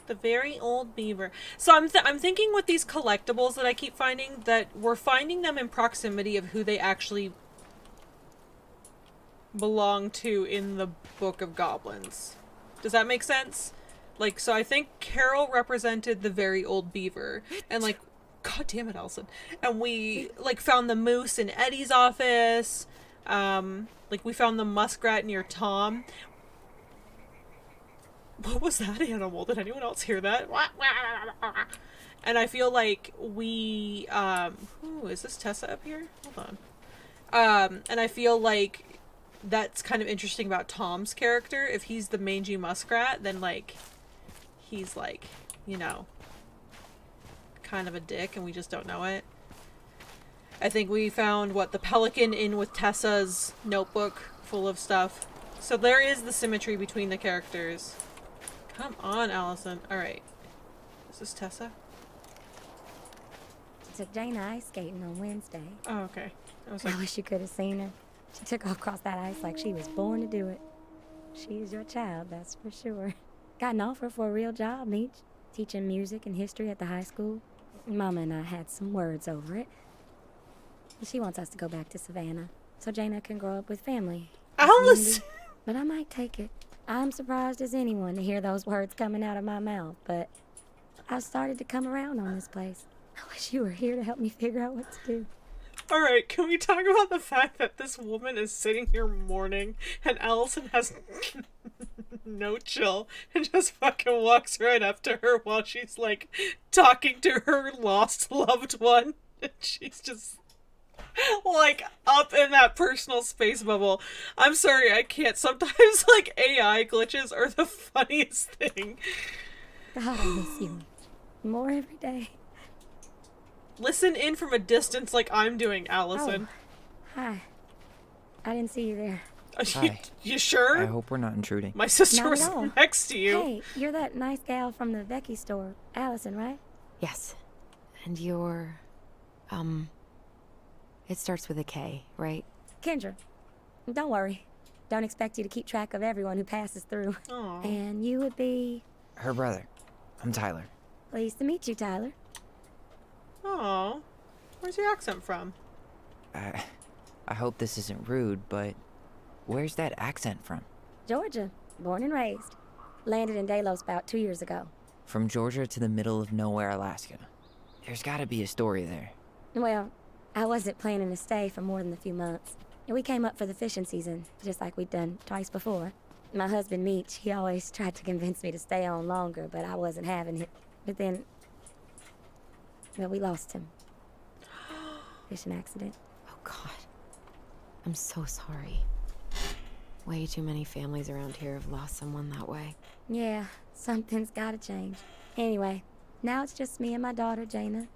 Speaker 1: The very old beaver. So I'm thinking with these collectibles that I keep finding that we're finding them in proximity of who they actually belong to in the Book of Goblins. Does that make sense? Like, so I think Carol represented the very old beaver, and like, god damn it, Elson. And we like found the moose in Eddie's office. Like we found the muskrat near Tom. What was that animal? Did anyone else hear that? And I feel like we, ooh, is this Tessa up here? Hold on. And I feel like that's kind of interesting about Tom's character. If he's the mangy muskrat, then like, he's like, you know, kind of a dick and we just don't know it. I think we found, what, the pelican in with Tessa's notebook full of stuff. So there is the symmetry between the characters. Come on, Allison. Alright. Is this Tessa?
Speaker 10: Took Jaina ice skating on Wednesday.
Speaker 1: Oh, okay. I was
Speaker 10: I
Speaker 1: like,
Speaker 10: wish you could have seen her. She took off across that ice like she was born to do it. She's your child, that's for sure. Got an offer for a real job, Meech. Teaching music and history at the high school. Mama and I had some words over it. She wants us to go back to Savannah, so Jaina can grow up with family.
Speaker 1: Alice!
Speaker 10: But I might take it. I'm surprised as anyone to hear those words coming out of my mouth, but I've started to come around on this place. I wish you were here to help me figure out what to do.
Speaker 1: Alright, can we talk about the fact that this woman is sitting here mourning and Allison has no chill and just fucking walks right up to her while she's like talking to her lost loved one, and she's just like up in that personal space bubble. I'm sorry, I can't. Sometimes like AI glitches are the funniest thing.
Speaker 10: God, I miss you. More every day.
Speaker 1: Listen in from a distance like I'm doing, Allison.
Speaker 10: Oh, hi. I didn't see you there.
Speaker 2: Hi.
Speaker 1: You sure?
Speaker 2: I hope we're not intruding.
Speaker 1: My sister
Speaker 10: Not
Speaker 1: was
Speaker 10: at all.
Speaker 1: next to you.
Speaker 10: Hey, you're that nice gal from the Becky store. Allison, right?
Speaker 3: Yes. And you're... It starts with a K, right?
Speaker 10: Kendra. Don't worry. Don't expect you to keep track of everyone who passes through.
Speaker 1: Aw.
Speaker 10: And you would be...
Speaker 2: Her brother. I'm Tyler.
Speaker 10: Pleased to meet you, Tyler.
Speaker 1: Aw. Where's your accent from?
Speaker 2: I hope this isn't rude, but where's that accent from?
Speaker 10: Georgia. Born and raised. Landed in Delos about 2 years ago.
Speaker 2: From Georgia to the middle of nowhere, Alaska. There's gotta be a story there.
Speaker 10: Well, I wasn't planning to stay for more than a few months. We came up for the fishing season, just like we'd done twice before. My husband, Meech, he always tried to convince me to stay on longer, but I wasn't having it. But then, well, we lost him. Fishing accident.
Speaker 3: Oh, God. I'm so sorry. Way too many families around here have lost someone that way.
Speaker 10: Yeah, something's gotta change. Anyway, now it's just me and my daughter, Jaina.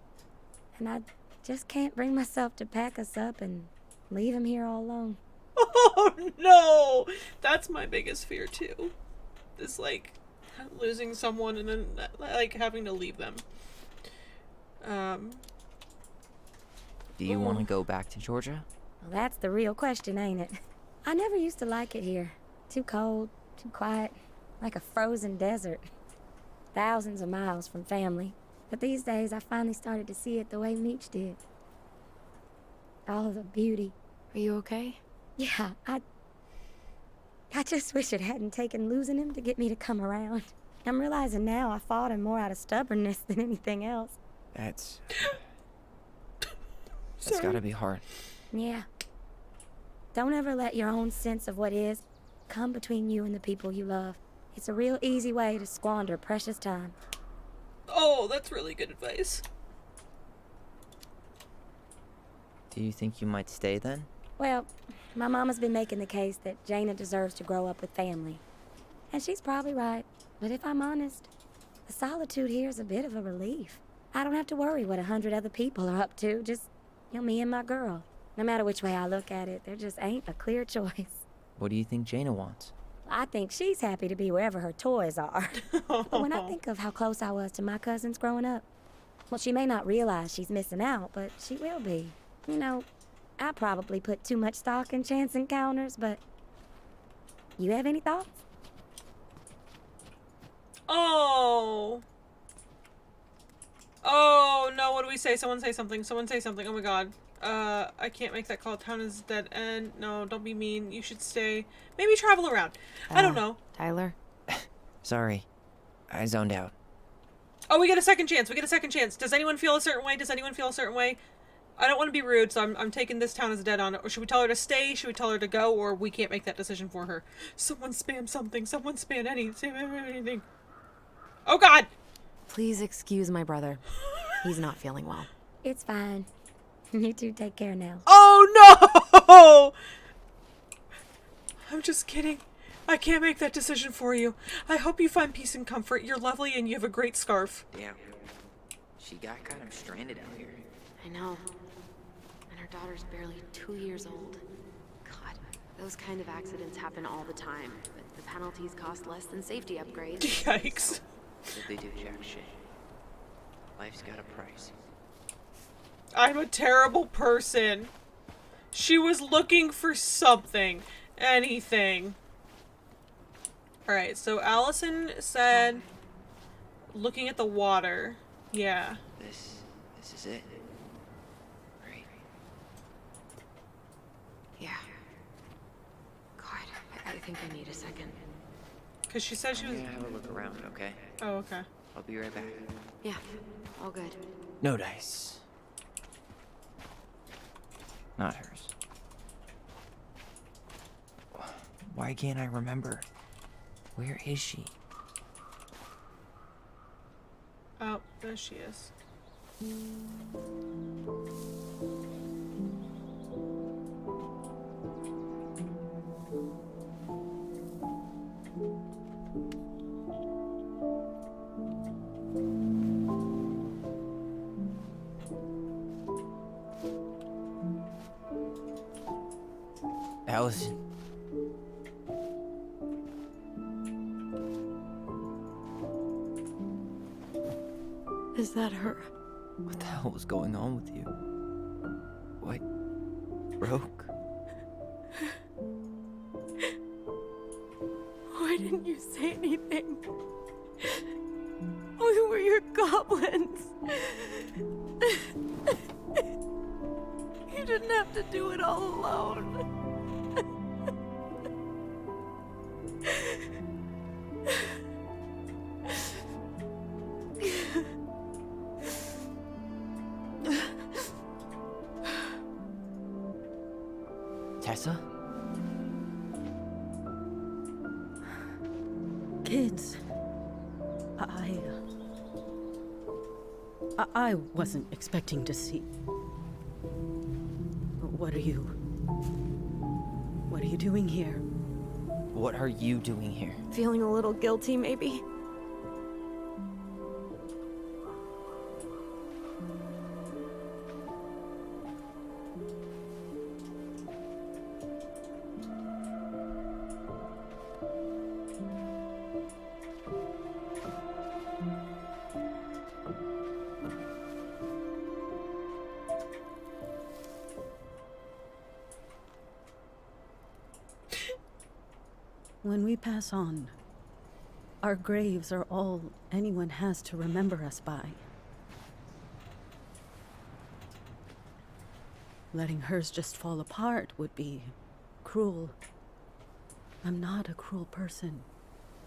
Speaker 10: And I just can't bring myself to pack us up and leave him here all alone.
Speaker 1: Oh no! That's my biggest fear too. Is like losing someone and then like having to leave them.
Speaker 2: Do you want to go back to Georgia?
Speaker 10: Well, that's the real question, ain't it? I never used to like it here. Too cold, too quiet, like a frozen desert. Thousands of miles from family. But these days I finally started to see it the way Meech did. All of the beauty.
Speaker 3: Are you okay?
Speaker 10: Yeah, I just wish it hadn't taken losing him to get me to come around. I'm realizing now I fought him more out of stubbornness than anything else.
Speaker 2: That's gotta be hard.
Speaker 10: Yeah. Don't ever let your own sense of what is come between you and the people you love. It's a real easy way to squander precious time.
Speaker 1: Oh, that's really good advice.
Speaker 2: Do you think you might stay then?
Speaker 10: Well, my mama's been making the case that Jaina deserves to grow up with family. And she's probably right. But if I'm honest, the solitude here is a bit of a relief. I don't have to worry what 100 other people are up to, just, me and my girl. No matter which way I look at it, there just ain't a clear choice.
Speaker 2: What do you think Jaina wants?
Speaker 10: I think she's happy to be wherever her toys are. But when I think of how close I was to my cousins growing up, well, she may not realize she's missing out, but she will be. I probably put too much stock in chance encounters, but you have any thoughts?
Speaker 1: Oh. Oh, no, what do we say? Someone say something. Someone say something. Oh my god. I can't make that call. Town is dead end. No, don't be mean. You should stay. Maybe travel around. I don't know.
Speaker 3: Tyler?
Speaker 2: Sorry. I zoned out.
Speaker 1: Oh, we get a second chance. We get a second chance. Does anyone feel a certain way? Does anyone feel a certain way? I don't want to be rude, so I'm taking this town as dead on. Or should we tell her to stay? Should we tell her to go? Or we can't make that decision for her. Someone spam something. Someone spam anything. Oh, God!
Speaker 3: Please excuse my brother. He's not feeling well.
Speaker 10: It's fine. You two take care now.
Speaker 1: Oh, no! I'm just kidding. I can't make that decision for you. I hope you find peace and comfort. You're lovely and you have a great scarf.
Speaker 2: Damn. She got kind of stranded out here.
Speaker 3: I know. And her daughter's barely 2 years old. God, those kind of accidents happen all the time, but the penalties cost less than safety upgrades.
Speaker 1: Yikes.
Speaker 2: So they do jack shit. Life's got a price.
Speaker 1: I'm a terrible person. She was looking for something. Anything. Alright, so Allison said looking at the water. Yeah.
Speaker 2: This is it. Right?
Speaker 3: Yeah. God, I think I need a second.
Speaker 1: Because she said she was...
Speaker 2: I'm gonna have a look around, okay?
Speaker 1: Oh, okay.
Speaker 2: I'll be right back.
Speaker 3: Yeah, all good.
Speaker 2: No dice. Not hers. Why can't I remember? Where is she?
Speaker 1: Oh, there she is.
Speaker 2: Allison.
Speaker 3: Is that her?
Speaker 2: What the hell was going on with you? What broke?
Speaker 3: Why didn't you say anything? We were your goblins. You didn't have to do it all alone.
Speaker 2: Tessa?
Speaker 11: Kids, I wasn't expecting to see. What are you doing here?
Speaker 2: What are you doing here?
Speaker 3: Feeling a little guilty, maybe?
Speaker 11: When we pass on, our graves are all anyone has to remember us by. Letting hers just fall apart would be cruel. I'm not a cruel person.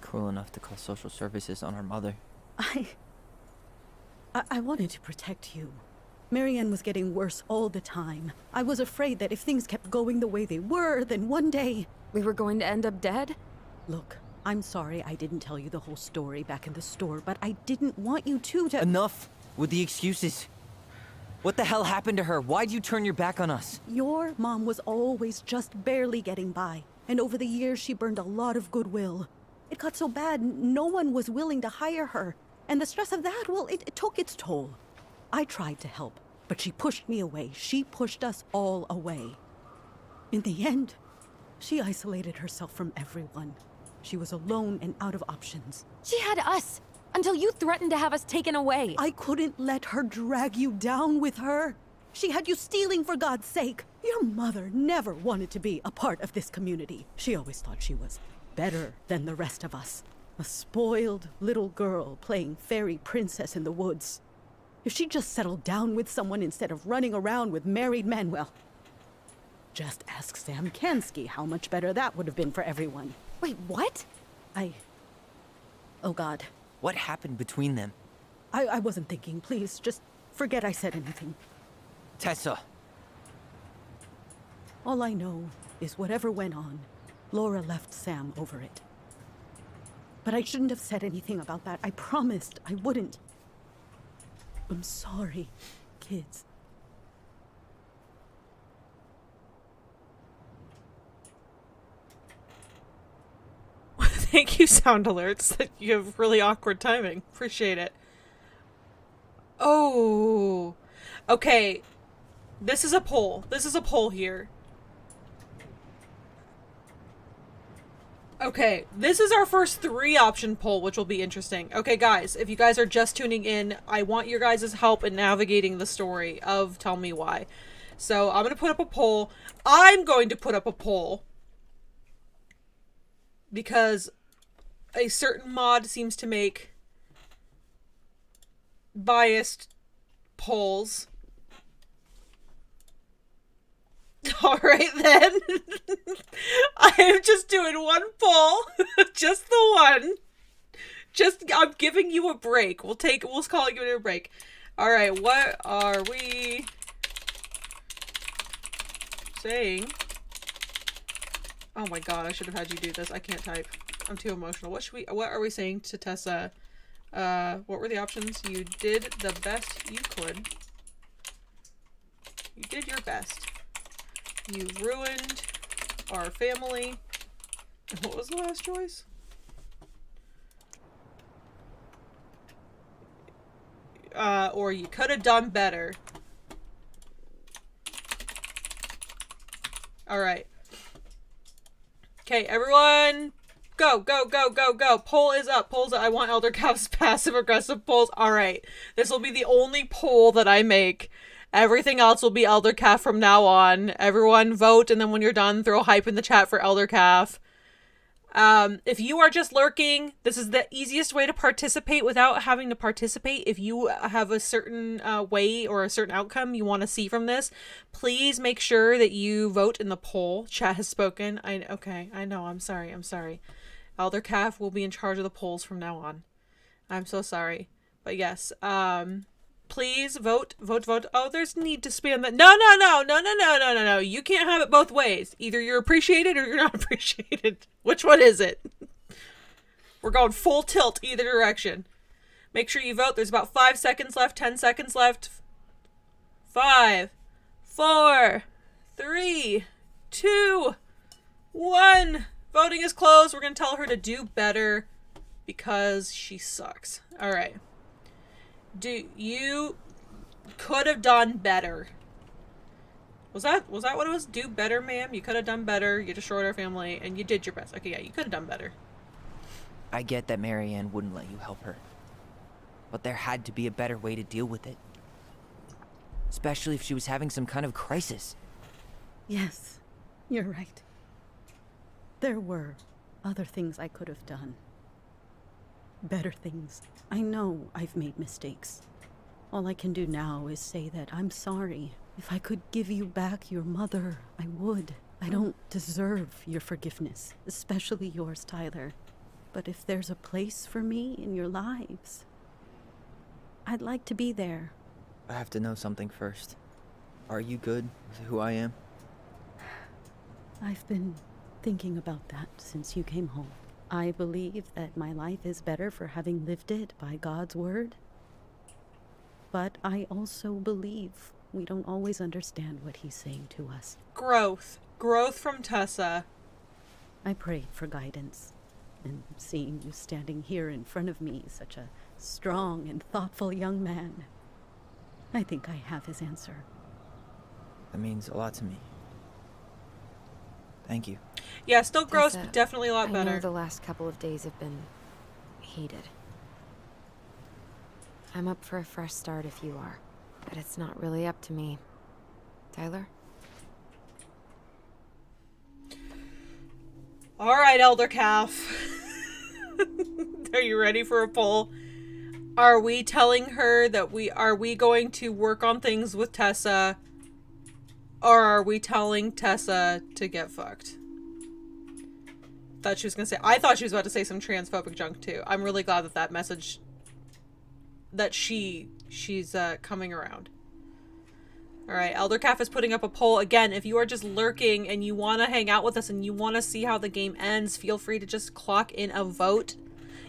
Speaker 2: Cruel enough to call social services on our mother.
Speaker 11: I wanted to protect you. Marianne was getting worse all the time. I was afraid that if things kept going the way they were, then one day...
Speaker 3: We were going to end up dead?
Speaker 11: Look, I'm sorry I didn't tell you the whole story back in the store, but I didn't want you to...
Speaker 2: Enough with the excuses. What the hell happened to her? Why'd you turn your back on us?
Speaker 11: Your mom was always just barely getting by, and over the years she burned a lot of goodwill. It got so bad, no one was willing to hire her, and the stress of that, well, it took its toll. I tried to help, but she pushed me away. She pushed us all away. In the end, she isolated herself from everyone. She was alone and out of options.
Speaker 3: She had us, until you threatened to have us taken away.
Speaker 11: I couldn't let her drag you down with her. She had you stealing for God's sake. Your mother never wanted to be a part of this community. She always thought she was better than the rest of us. A spoiled little girl playing fairy princess in the woods. If she just settled down with someone instead of running around with married men, well, just ask Sam Kansky how much better that would have been for everyone.
Speaker 3: Wait, what?
Speaker 11: Oh God.
Speaker 2: What happened between them?
Speaker 11: I wasn't thinking. Please, just forget I said anything.
Speaker 2: Tessa!
Speaker 11: All I know is whatever went on, Laura left Sam over it. But I shouldn't have said anything about that. I promised I wouldn't. I'm sorry, kids.
Speaker 1: Thank you, sound alerts. That you have really awkward timing. Appreciate it. Oh. Okay. This is a poll. This is a poll here. Okay, this is our first 3-option poll, which will be interesting. Okay, guys, if you guys are just tuning in, I want your guys' help in navigating the story of Tell Me Why. So, I'm going to put up a poll. I'm going to put up a poll. Because a certain mod seems to make biased polls. Alright then. I am just doing one poll. Just the one. I'm giving you a break. We'll call it giving it a break. Alright, what are we saying? Oh my god, I should have had you do this. I can't type. I'm too emotional. What are we saying to Tessa? What were the options? You did the best you could. You did your best. You ruined our family. What was the last choice? Or you could have done better. Alright. Okay, everyone, go, go, go, go, go. Poll is up. Polls up. I want Elder Calf's passive-aggressive polls. Alright. This will be the only poll that I make. Everything else will be Elder Calf from now on. Everyone vote, and then when you're done, throw hype in the chat for Elder Calf. If you are just lurking, this is the easiest way to participate without having to participate. If you have a certain way or a certain outcome you want to see from this, please make sure that you vote in the poll. Chat has spoken. Okay, I know. I'm sorry. Elder Calf will be in charge of the polls from now on. I'm so sorry. But yes, please vote. Oh, there's need to spam that. No. You can't have it both ways. Either you're appreciated or you're not appreciated. Which one is it? We're going full tilt either direction. Make sure you vote. There's about 5 seconds left, 10 seconds left. 5, 4, 3, 2, 1. Voting is closed. We're going to tell her to do better because she sucks. All right. You could have done better. Was that what it was? Do better, ma'am? You could have done better. You destroyed our family, and you did your best. Okay, yeah, you could have done better.
Speaker 2: I get that Marianne wouldn't let you help her. But there had to be a better way to deal with it. Especially if she was having some kind of crisis.
Speaker 11: Yes, you're right. There were other things I could have done. Better things. I know I've made mistakes. All I can do now is say that I'm sorry. If I could give you back your mother, I would. I don't deserve your forgiveness, especially yours, Tyler. But if there's a place for me in your lives, I'd like to be there.
Speaker 2: I have to know something first. Are you good with who I am?
Speaker 11: I've been thinking about that since you came home. I believe that my life is better for having lived it by God's word. But I also believe we don't always understand what he's saying to us.
Speaker 1: Growth. Growth from Tessa.
Speaker 11: I prayed for guidance. And seeing you standing here in front of me, such a strong and thoughtful young man, I think I have his answer.
Speaker 2: That means a lot to me. Thank you.
Speaker 1: Yeah, still gross,
Speaker 3: Tessa,
Speaker 1: but definitely a lot better.
Speaker 3: I know the last couple of days have been heated. I'm up for a fresh start if you are, but it's not really up to me. Tyler?
Speaker 1: All right, Elder Calf. Are you ready for a poll? Are we telling her that are we going to work on things with Tessa? Or are we telling Tessa to get fucked? Thought she was gonna say. I thought she was about to say some transphobic junk too. I'm really glad that that message. That she's coming around. All right, Elder Calf is putting up a poll again. If you are just lurking and you want to hang out with us and you want to see how the game ends, feel free to just clock in a vote.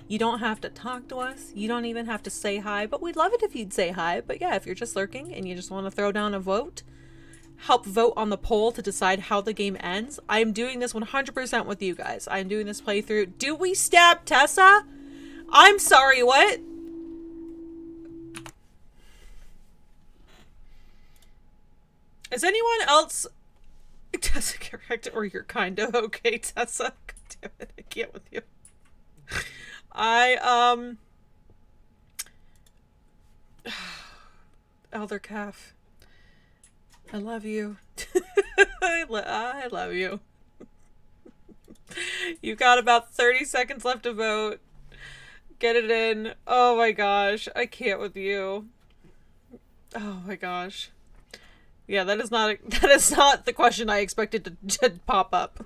Speaker 1: You don't have to talk to us. You don't even have to say hi, but we'd love it if you'd say hi. But yeah, if you're just lurking and you just want to throw down a vote, help vote on the poll to decide how the game ends. I am doing this 100% with you guys. I am doing this playthrough. Do we stab Tessa? I'm sorry, what? Is anyone else Tessa correct, or you're kind of okay, Tessa? God damn it, I can't with you. Elder Calf, I love you. I love you. You got about 30 seconds left to vote. Get it in. Oh my gosh, I can't with you. Oh my gosh. Yeah, that is not the question I expected to pop up.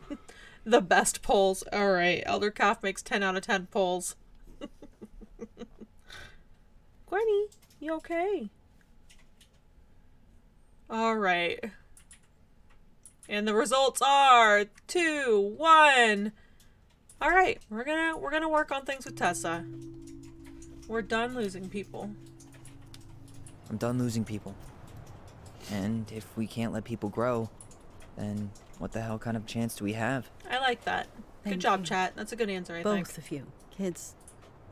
Speaker 1: The best polls. Alright, Elder Calf makes 10 out of 10 polls. Gwenny, you okay? Alright. And the results are 2, 1. Alright, we're gonna work on things with Tessa. We're done losing people.
Speaker 2: I'm done losing people. And if we can't let people grow, then what the hell kind of chance do we have?
Speaker 1: I like that. Good job, chat. That's a good answer, I think.
Speaker 11: Both of you. Kids,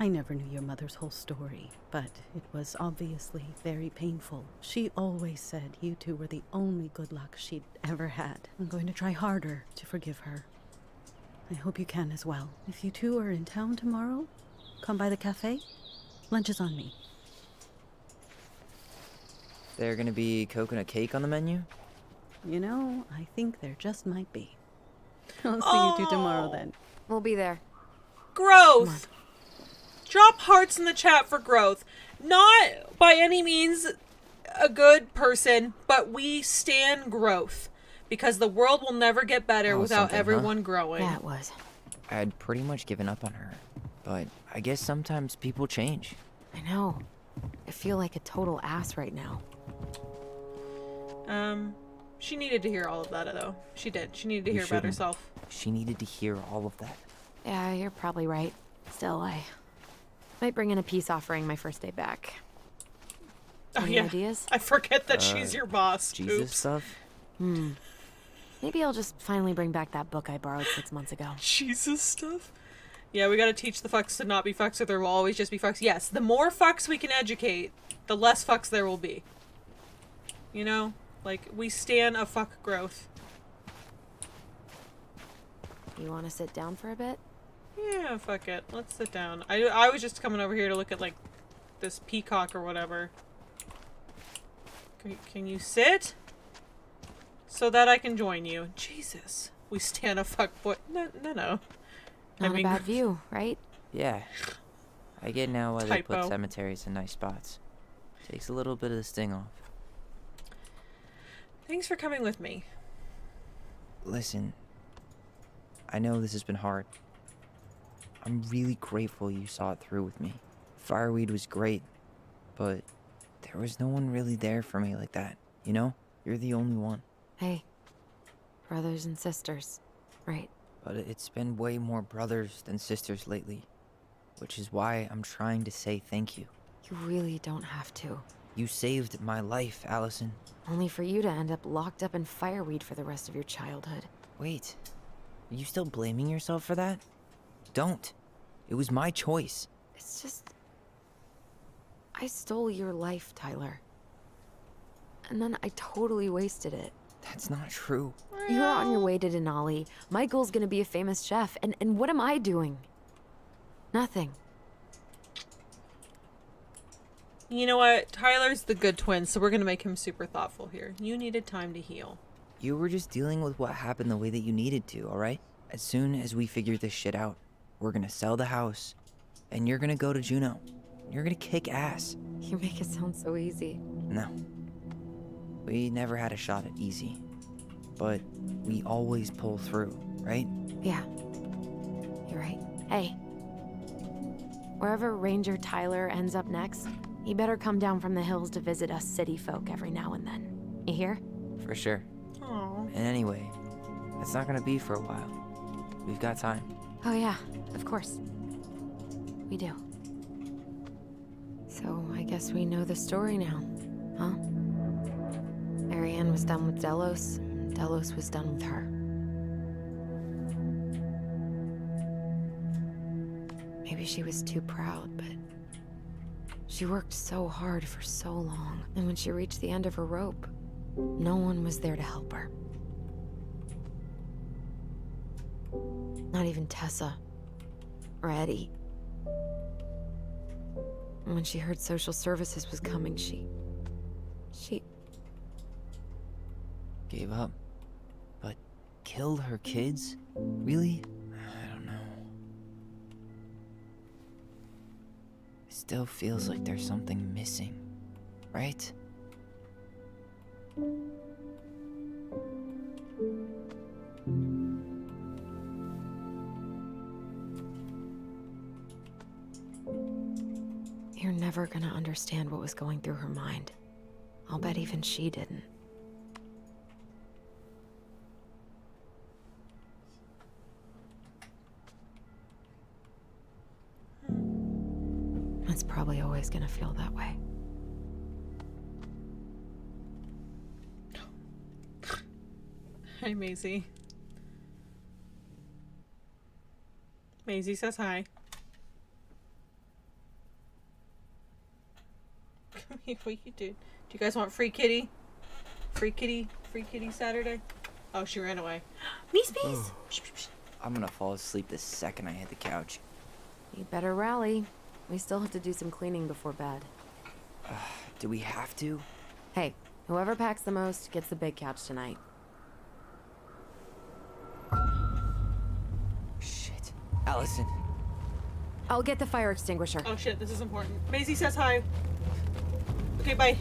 Speaker 11: I never knew your mother's whole story, but it was obviously very painful. She always said you two were the only good luck she'd ever had. I'm going to try harder to forgive her. I hope you can as well. If you two are in town tomorrow, come by the cafe. Lunch is on me.
Speaker 2: There gonna be coconut cake on the menu?
Speaker 11: You know, I think there just might be. I'll see you two tomorrow then.
Speaker 3: We'll be there.
Speaker 1: Growth! Drop hearts in the chat for growth. Not by any means a good person, but we stand growth. Because the world will never get better without everyone growing.
Speaker 3: Yeah, it was.
Speaker 2: I had pretty much given up on her. But I guess sometimes people change.
Speaker 3: I know. I feel like a total ass right now.
Speaker 1: She needed to hear all of that, though. She did. She needed to hear about herself.
Speaker 2: She needed to hear all of that.
Speaker 3: Yeah, you're probably right. Still, I might bring in a peace offering my first day back.
Speaker 1: Oh,
Speaker 3: Any
Speaker 1: yeah.
Speaker 3: ideas?
Speaker 1: I forget that she's your boss.
Speaker 2: Jesus
Speaker 1: Oops.
Speaker 2: stuff?
Speaker 3: Maybe I'll just finally bring back that book I borrowed 6 months ago.
Speaker 1: Jesus stuff? Yeah, we gotta teach the fucks to not be fucks, or there will always just be fucks. Yes, the more fucks we can educate, the less fucks there will be. You know? Like, we stand a fuck growth.
Speaker 3: You want to sit down for a bit?
Speaker 1: Yeah, fuck it. Let's sit down. I was just coming over here to look at, like, this peacock or whatever. Can you sit? So that I can join you. Jesus. We stand a fuck boy. No.
Speaker 3: Not a bad view, right?
Speaker 2: Yeah. I get now why they put
Speaker 1: Typo.
Speaker 2: cemeteries in nice spots. Takes a little bit of the sting off.
Speaker 1: Thanks for coming with me.
Speaker 2: Listen, I know this has been hard. I'm really grateful you saw it through with me. Fireweed was great, but there was no one really there for me like that, you know? You're the only one.
Speaker 3: Hey, brothers and sisters, right?
Speaker 2: But it's been way more brothers than sisters lately, which is why I'm trying to say thank you.
Speaker 3: You really don't have to.
Speaker 2: You saved my life, Allison.
Speaker 3: Only for you to end up locked up in fireweed for the rest of your childhood.
Speaker 2: Wait, are you still blaming yourself for that? Don't. It was my choice.
Speaker 3: It's just... I stole your life, Tyler. And then I totally wasted it.
Speaker 2: That's not true.
Speaker 3: You're on your way to Denali. Michael's gonna be a famous chef, and what am I doing? Nothing.
Speaker 1: You know what? Tyler's the good twin, so we're gonna make him super thoughtful here. You needed time to heal.
Speaker 2: You were just dealing with what happened the way that you needed to, alright? As soon as we figure this shit out, we're gonna sell the house, and you're gonna go to Juneau. You're gonna kick ass.
Speaker 3: You make it sound so easy.
Speaker 2: No. We never had a shot at easy. But we always pull through, right?
Speaker 3: Yeah. You're right. Hey. Wherever Ranger Tyler ends up next, he better come down from the hills to visit us city folk every now and then. You hear?
Speaker 2: For sure.
Speaker 1: Aww.
Speaker 2: And anyway, that's not gonna be for a while. We've got time.
Speaker 3: Oh yeah, of course. We do. So I guess we know the story now, huh? Marianne was done with Delos, and Delos was done with her. Maybe she was too proud, but she worked so hard for so long, and when she reached the end of her rope, no one was there to help her. Not even Tessa or Eddie. And when she heard social services was coming, she
Speaker 2: Gave up. But killed her kids? Really? I don't know. It still feels like there's something missing, right?
Speaker 3: You're never gonna understand what was going through her mind. I'll bet even she didn't. It's probably always gonna feel that way.
Speaker 1: Hi, Maisie. Maisie says hi. What you did? Do you guys want free kitty? Free kitty Saturday? Oh, she ran away. Meese, meese.
Speaker 2: I'm gonna fall asleep the second I hit the couch.
Speaker 3: You better rally. We still have to do some cleaning before bed.
Speaker 2: Do we have to?
Speaker 3: Hey, whoever packs the most gets the big couch tonight.
Speaker 2: Shit. Allison.
Speaker 3: I'll get the fire extinguisher.
Speaker 1: Oh shit, this is important. Maisie says hi. Okay, bye.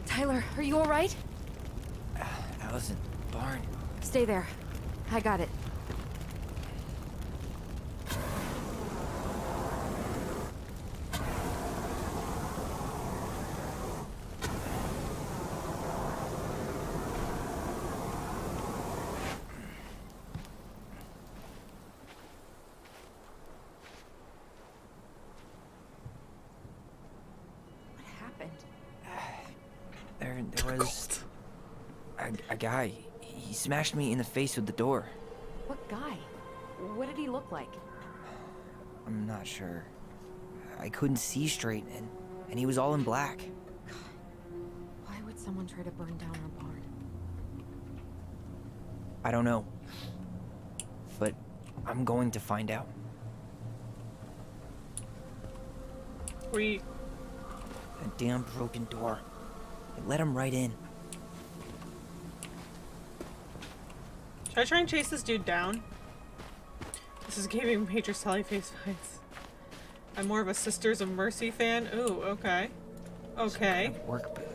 Speaker 3: Tyler, are you all right?
Speaker 2: Allison, barn.
Speaker 3: Stay there. I got it.
Speaker 2: There was a guy. He smashed me in the face with the door.
Speaker 3: What guy? What did he look like?
Speaker 2: I'm not sure. I couldn't see straight, and he was all in black.
Speaker 3: Why would someone try to burn down our barn?
Speaker 2: I don't know. But I'm going to find out.
Speaker 1: A
Speaker 2: damn broken door. It let him right in.
Speaker 1: Should I try and chase this dude down? This is giving major Sally face vibes. I'm more of a Sisters of Mercy fan. Ooh, okay. Okay.
Speaker 2: Some kind of work boot.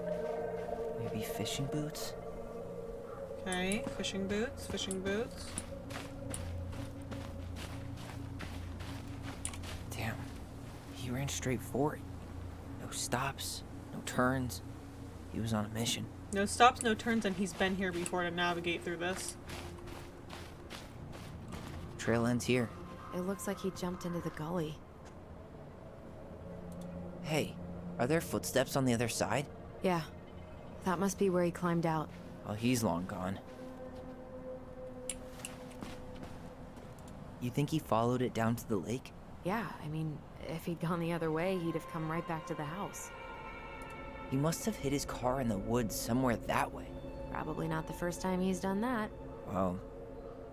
Speaker 2: Maybe fishing boots?
Speaker 1: Okay, fishing boots, fishing boots.
Speaker 2: Damn. He ran straight for it. No stops, no turns. He was on a mission.
Speaker 1: No stops, no turns, and he's been here before to navigate through this.
Speaker 2: Trail ends here.
Speaker 3: It looks like he jumped into the gully.
Speaker 2: Hey, are there footsteps on the other side?
Speaker 3: Yeah. That must be where he climbed out.
Speaker 2: Well, he's long gone. You think he followed it down to the lake?
Speaker 3: Yeah, I mean, if he'd gone the other way, he'd have come right back to the house.
Speaker 2: He must have hid his car in the woods somewhere that way.
Speaker 3: Probably not the first time he's done that.
Speaker 2: Well,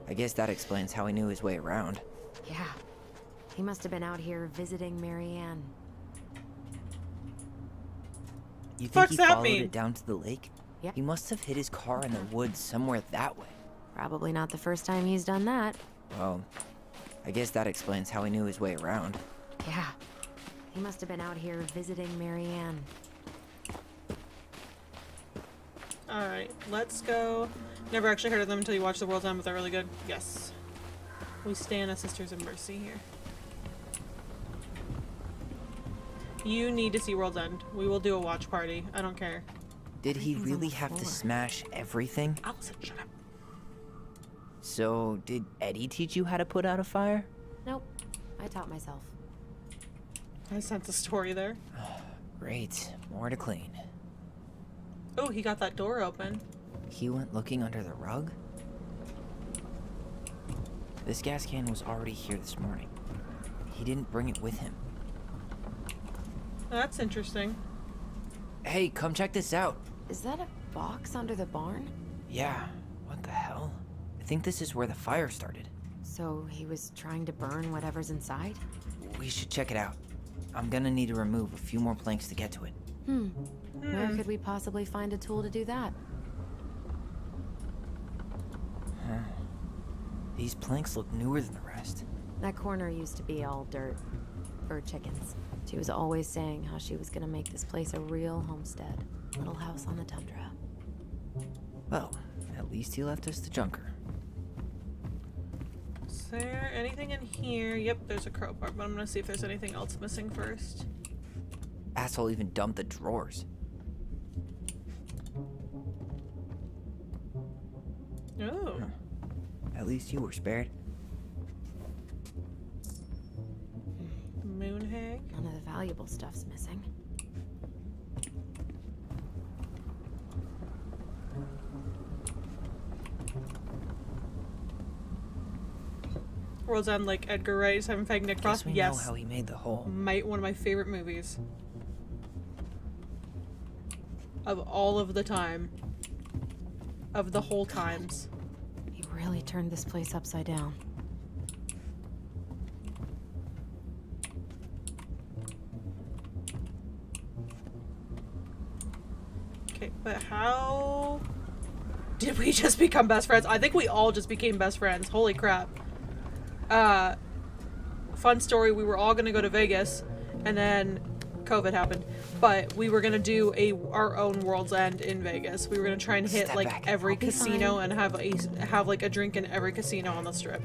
Speaker 2: I guess that explains how he knew his way around.
Speaker 3: Yeah. He must have been out here visiting Marianne.
Speaker 2: You think he followed
Speaker 1: mean?
Speaker 2: it down to the lake?
Speaker 3: Yeah.
Speaker 2: He must have hid his car in the woods somewhere that way.
Speaker 3: Probably not the first time he's done that.
Speaker 2: Well, I guess that explains how he knew his way around.
Speaker 3: Yeah. He must have been out here visiting Marianne.
Speaker 1: Alright, let's go. Never actually heard of them until you watch The World's End, but they're really good. Yes. We stand as Sisters of Mercy here. You need to see World's End. We will do a watch party. I don't care.
Speaker 2: Did he really have to smash everything?
Speaker 1: Allison, shut up.
Speaker 2: So, did Eddie teach you how to put out a fire?
Speaker 3: Nope. I taught myself.
Speaker 1: I sense a story there.
Speaker 2: Great. More to clean.
Speaker 1: Oh, he got that door open.
Speaker 2: He went looking under the rug? This gas can was already here this morning. He didn't bring it with him.
Speaker 1: That's interesting.
Speaker 2: Hey, come check this out.
Speaker 3: Is that a box under the barn?
Speaker 2: Yeah. What the hell? I think this is where the fire started.
Speaker 3: So he was trying to burn whatever's inside?
Speaker 2: We should check it out. I'm gonna need to remove a few more planks to get to it.
Speaker 3: Where could we possibly find a tool to do that?
Speaker 2: These planks look newer than the rest.
Speaker 3: That corner used to be all dirt. For chickens. She was always saying how she was gonna make this place a real homestead. Little house on the tundra.
Speaker 2: Well, at least he left us the junker.
Speaker 1: Is there anything in here? Yep, there's a crowbar, but I'm gonna see if there's anything else missing first.
Speaker 2: Asshole even dumped the drawers.
Speaker 1: Oh.
Speaker 2: At least you were spared.
Speaker 1: Moonhag.
Speaker 3: None of the valuable stuff's missing.
Speaker 1: World's End, like Edgar Wright, Simon Pegg, Nick Frost.
Speaker 2: Guess we know how he made the hole.
Speaker 1: One of my favorite movies. Of all of the time. Of the whole times.
Speaker 3: He really turned this place upside down.
Speaker 1: Okay, but how did we just become best friends? I think we all just became best friends. Holy crap. Fun story, we were all gonna go to Vegas, and then COVID happened, but we were gonna do our own World's End in Vegas. We were gonna try and hit
Speaker 2: Step
Speaker 1: like
Speaker 2: back.
Speaker 1: every
Speaker 3: I'll be
Speaker 1: casino
Speaker 3: fine.
Speaker 1: and have like a drink in every casino on the strip.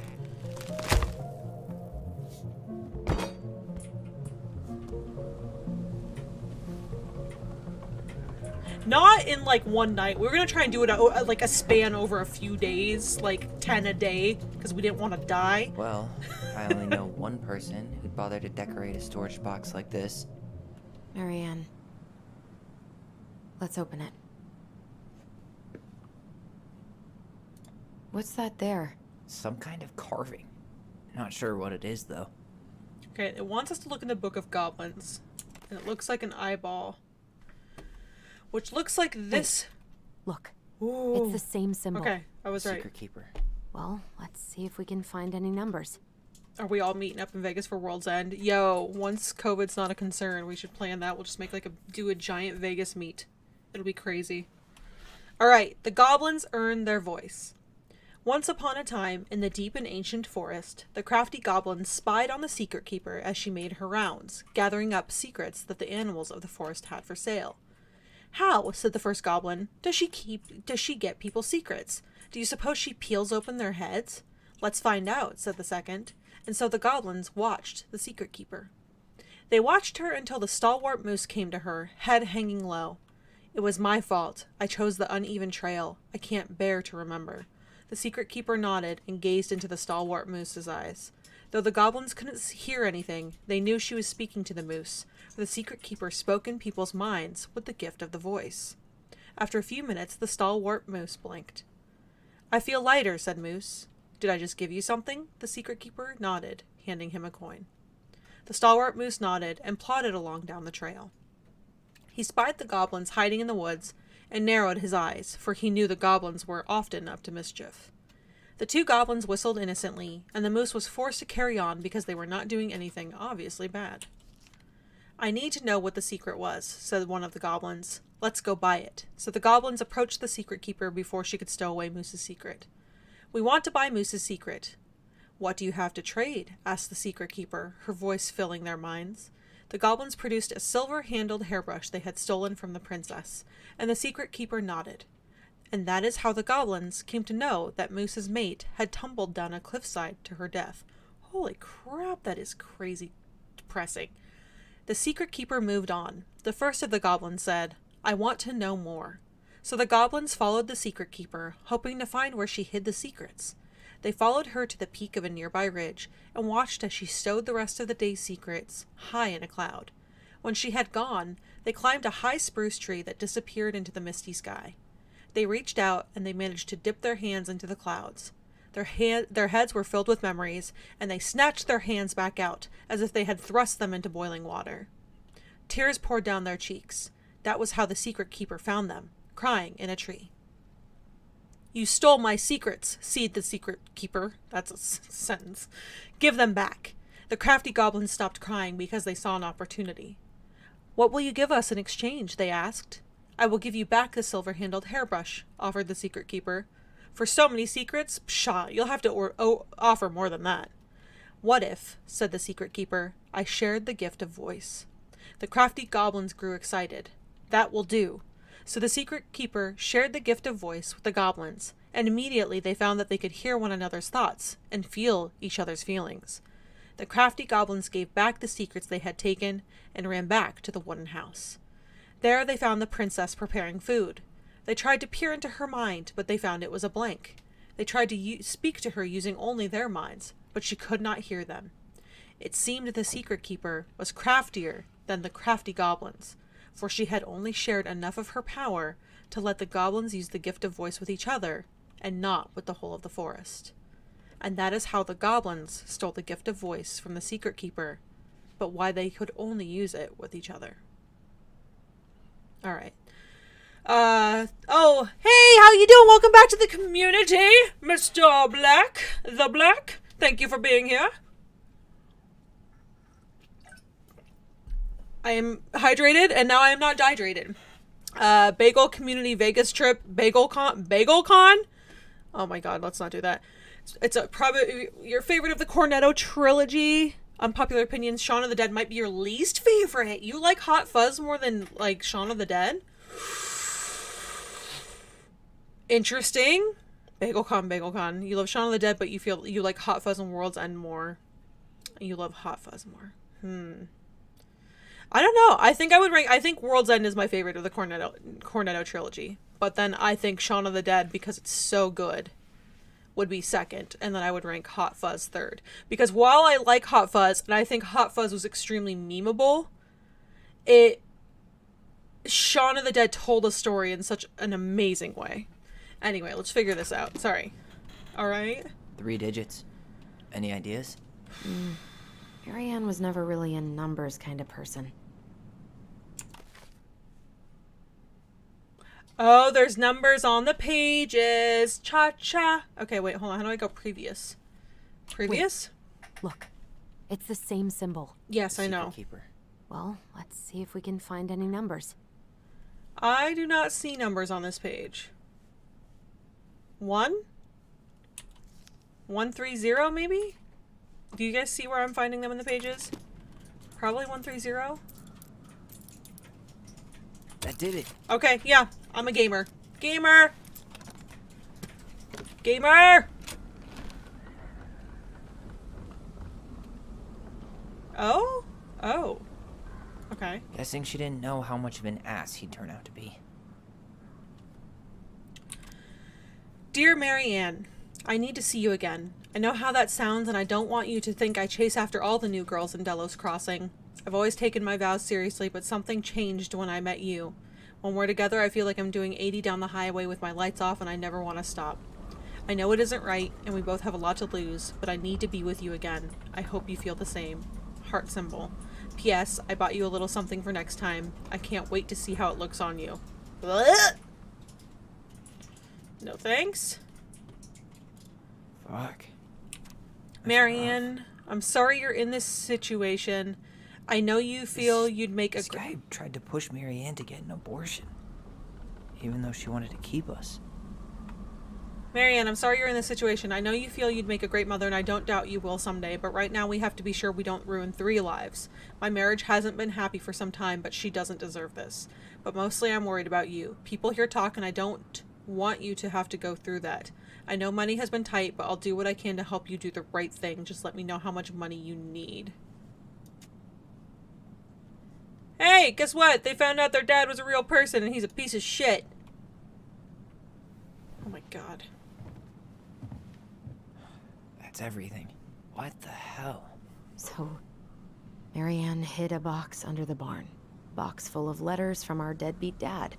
Speaker 1: Not in like one night. We were gonna try and do it like a span over a few days, like 10 a day, because we didn't want to die.
Speaker 2: Well, I only know one person who'd bother to decorate a storage box like this.
Speaker 3: Marianne. Let's open it. What's that there?
Speaker 2: Some kind of carving. Not sure what it is, though.
Speaker 1: Okay, it wants us to look in the Book of Goblins. And it looks like an eyeball. Which looks like this.
Speaker 3: Look.
Speaker 1: Ooh.
Speaker 3: It's the same symbol.
Speaker 1: Okay, I was right.
Speaker 2: Secret Keeper.
Speaker 3: Well, let's see if we can find any numbers.
Speaker 1: Are we all meeting up in Vegas for World's End? Yo, once COVID's not a concern, we should plan that. We'll just make do a giant Vegas meet. It'll be crazy. Alright, the goblins earn their voice. Once upon a time, in the deep and ancient forest, the crafty goblin spied on the Secret Keeper as she made her rounds, gathering up secrets that the animals of the forest had for sale. How, said the first goblin, does she get people's secrets? Do you suppose she peels open their heads? Let's find out, said the second, and so the goblins watched the Secret Keeper. They watched her until the stalwart moose came to her, head hanging low. It was my fault. I chose the uneven trail. I can't bear to remember. The Secret Keeper nodded and gazed into the stalwart moose's eyes. Though the goblins couldn't hear anything, they knew she was speaking to the moose, for the Secret Keeper spoke in people's minds with the gift of the voice. After a few minutes, the stalwart moose blinked. I feel lighter, said Moose. Did I just give you something? The Secret Keeper nodded, handing him a coin. The stalwart moose nodded and plodded along down the trail. He spied the goblins hiding in the woods and narrowed his eyes, for he knew the goblins were often up to mischief. The two goblins whistled innocently, and the moose was forced to carry on because they were not doing anything obviously bad. I need to know what the secret was, said one of the goblins. Let's go buy it. So the goblins approached the Secret Keeper before she could stow away Moose's secret. We want to buy Moose's secret. What do you have to trade? Asked the Secret Keeper, her voice filling their minds. The goblins produced a silver-handled hairbrush they had stolen from the princess, and the Secret Keeper nodded. And that is how the goblins came to know that Moose's mate had tumbled down a cliffside to her death. Holy crap, that is crazy depressing. The Secret Keeper moved on. The first of the goblins said, I want to know more. So the goblins followed the Secret Keeper, hoping to find where she hid the secrets. They followed her to the peak of a nearby ridge and watched as she stowed the rest of the day's secrets high in a cloud. When she had gone, they climbed a high spruce tree that disappeared into the misty sky. They reached out and they managed to dip their hands into the clouds. Their heads were filled with memories, and they snatched their hands back out as if they had thrust them into boiling water. Tears poured down their cheeks. That was how the Secret Keeper found them, crying in a tree. You stole my secrets, seethed the Secret Keeper. That's a sentence. Give them back. The crafty goblins stopped crying because they saw an opportunity. What will you give us in exchange? They asked. I will give you back the silver-handled hairbrush, offered the Secret Keeper. For so many secrets? Pshaw, you'll have to offer more than that. What if, said the Secret Keeper, I shared the gift of voice? The crafty goblins grew excited. That will do. So the Secret Keeper shared the gift of voice with the goblins, and immediately they found that they could hear one another's thoughts and feel each other's feelings. The crafty goblins gave back the secrets they had taken and ran back to the wooden house. There they found the princess preparing food. They tried to peer into her mind, but they found it was a blank. They tried to speak to her using only their minds, but she could not hear them. It seemed the Secret Keeper was craftier than the crafty goblins, for she had only shared enough of her power to let the goblins use the gift of voice with each other, and not with the whole of the forest. And that is how the goblins stole the gift of voice from the Secret Keeper, but why they could only use it with each other. Alright. Oh, hey, how you doing? Welcome back to the community, Mr. Black, the Black. Thank you for being here. I am hydrated, and now I am not dehydrated. Bagel Community Vegas trip, BagelCon? Oh my god, let's not do that. It's probably your favorite of the Cornetto trilogy. Unpopular opinions, Shaun of the Dead might be your least favorite. You like Hot Fuzz more than, like, Shaun of the Dead? Interesting. BagelCon, BagelCon. You love Shaun of the Dead, but you like Hot Fuzz and World's End more. You love Hot Fuzz more. I don't know. I think World's End is my favorite of the Cornetto trilogy. But then I think Shaun of the Dead, because it's so good, would be second. And then I would rank Hot Fuzz third. Because while I like Hot Fuzz, and I think Hot Fuzz was extremely memeable, Shaun of the Dead told a story in such an amazing way. Anyway, let's figure this out. Sorry. Alright?
Speaker 2: 3 digits. Any ideas?
Speaker 3: Marianne was never really a numbers kind of person.
Speaker 1: Oh, there's numbers on the pages. Cha-cha. Okay, wait, hold on. How do I go previous? Previous?
Speaker 3: Wait. Look. It's the same symbol.
Speaker 1: Yes, I know.
Speaker 2: Keeper.
Speaker 3: Well, let's see if we can find any numbers.
Speaker 1: I do not see numbers on this page. 1? 130 maybe? Do you guys see where I'm finding them in the pages? Probably 130.
Speaker 2: That did it.
Speaker 1: Okay, yeah. I'm a gamer. Gamer! Gamer! Oh? Oh. Okay.
Speaker 2: Guessing she didn't know how much of an ass he'd turn out to be.
Speaker 1: Dear Marianne, I need to see you again. I know how that sounds, and I don't want you to think I chase after all the new girls in Delos Crossing. I've always taken my vows seriously, but something changed when I met you. When we're together, I feel like I'm doing 80 down the highway with my lights off, and I never want to stop. I know it isn't right, and we both have a lot to lose, but I need to be with you again. I hope you feel the same. Heart symbol. P.S. I bought you a little something for next time. I can't wait to see how it looks on you. Blech! No thanks.
Speaker 2: Fuck.
Speaker 1: Marianne, I'm sorry you're in this situation. I know you feel you'd make a...
Speaker 2: This guy tried to push Marianne to get an abortion. Even though she wanted to keep us.
Speaker 1: Marianne, I'm sorry you're in this situation. I know you feel you'd make a great mother, and I don't doubt you will someday, but right now we have to be sure we don't ruin 3 lives. My marriage hasn't been happy for some time, but she doesn't deserve this. But mostly I'm worried about you. People here talk, and I don't want you to have to go through that. I know money has been tight, but I'll do what I can to help you do the right thing. Just let me know how much money you need. Hey, guess what? They found out their dad was a real person, and he's a piece of shit. Oh my god.
Speaker 2: That's everything. What the hell?
Speaker 3: So, Marianne hid a box under the barn. Box full of letters from our deadbeat dad.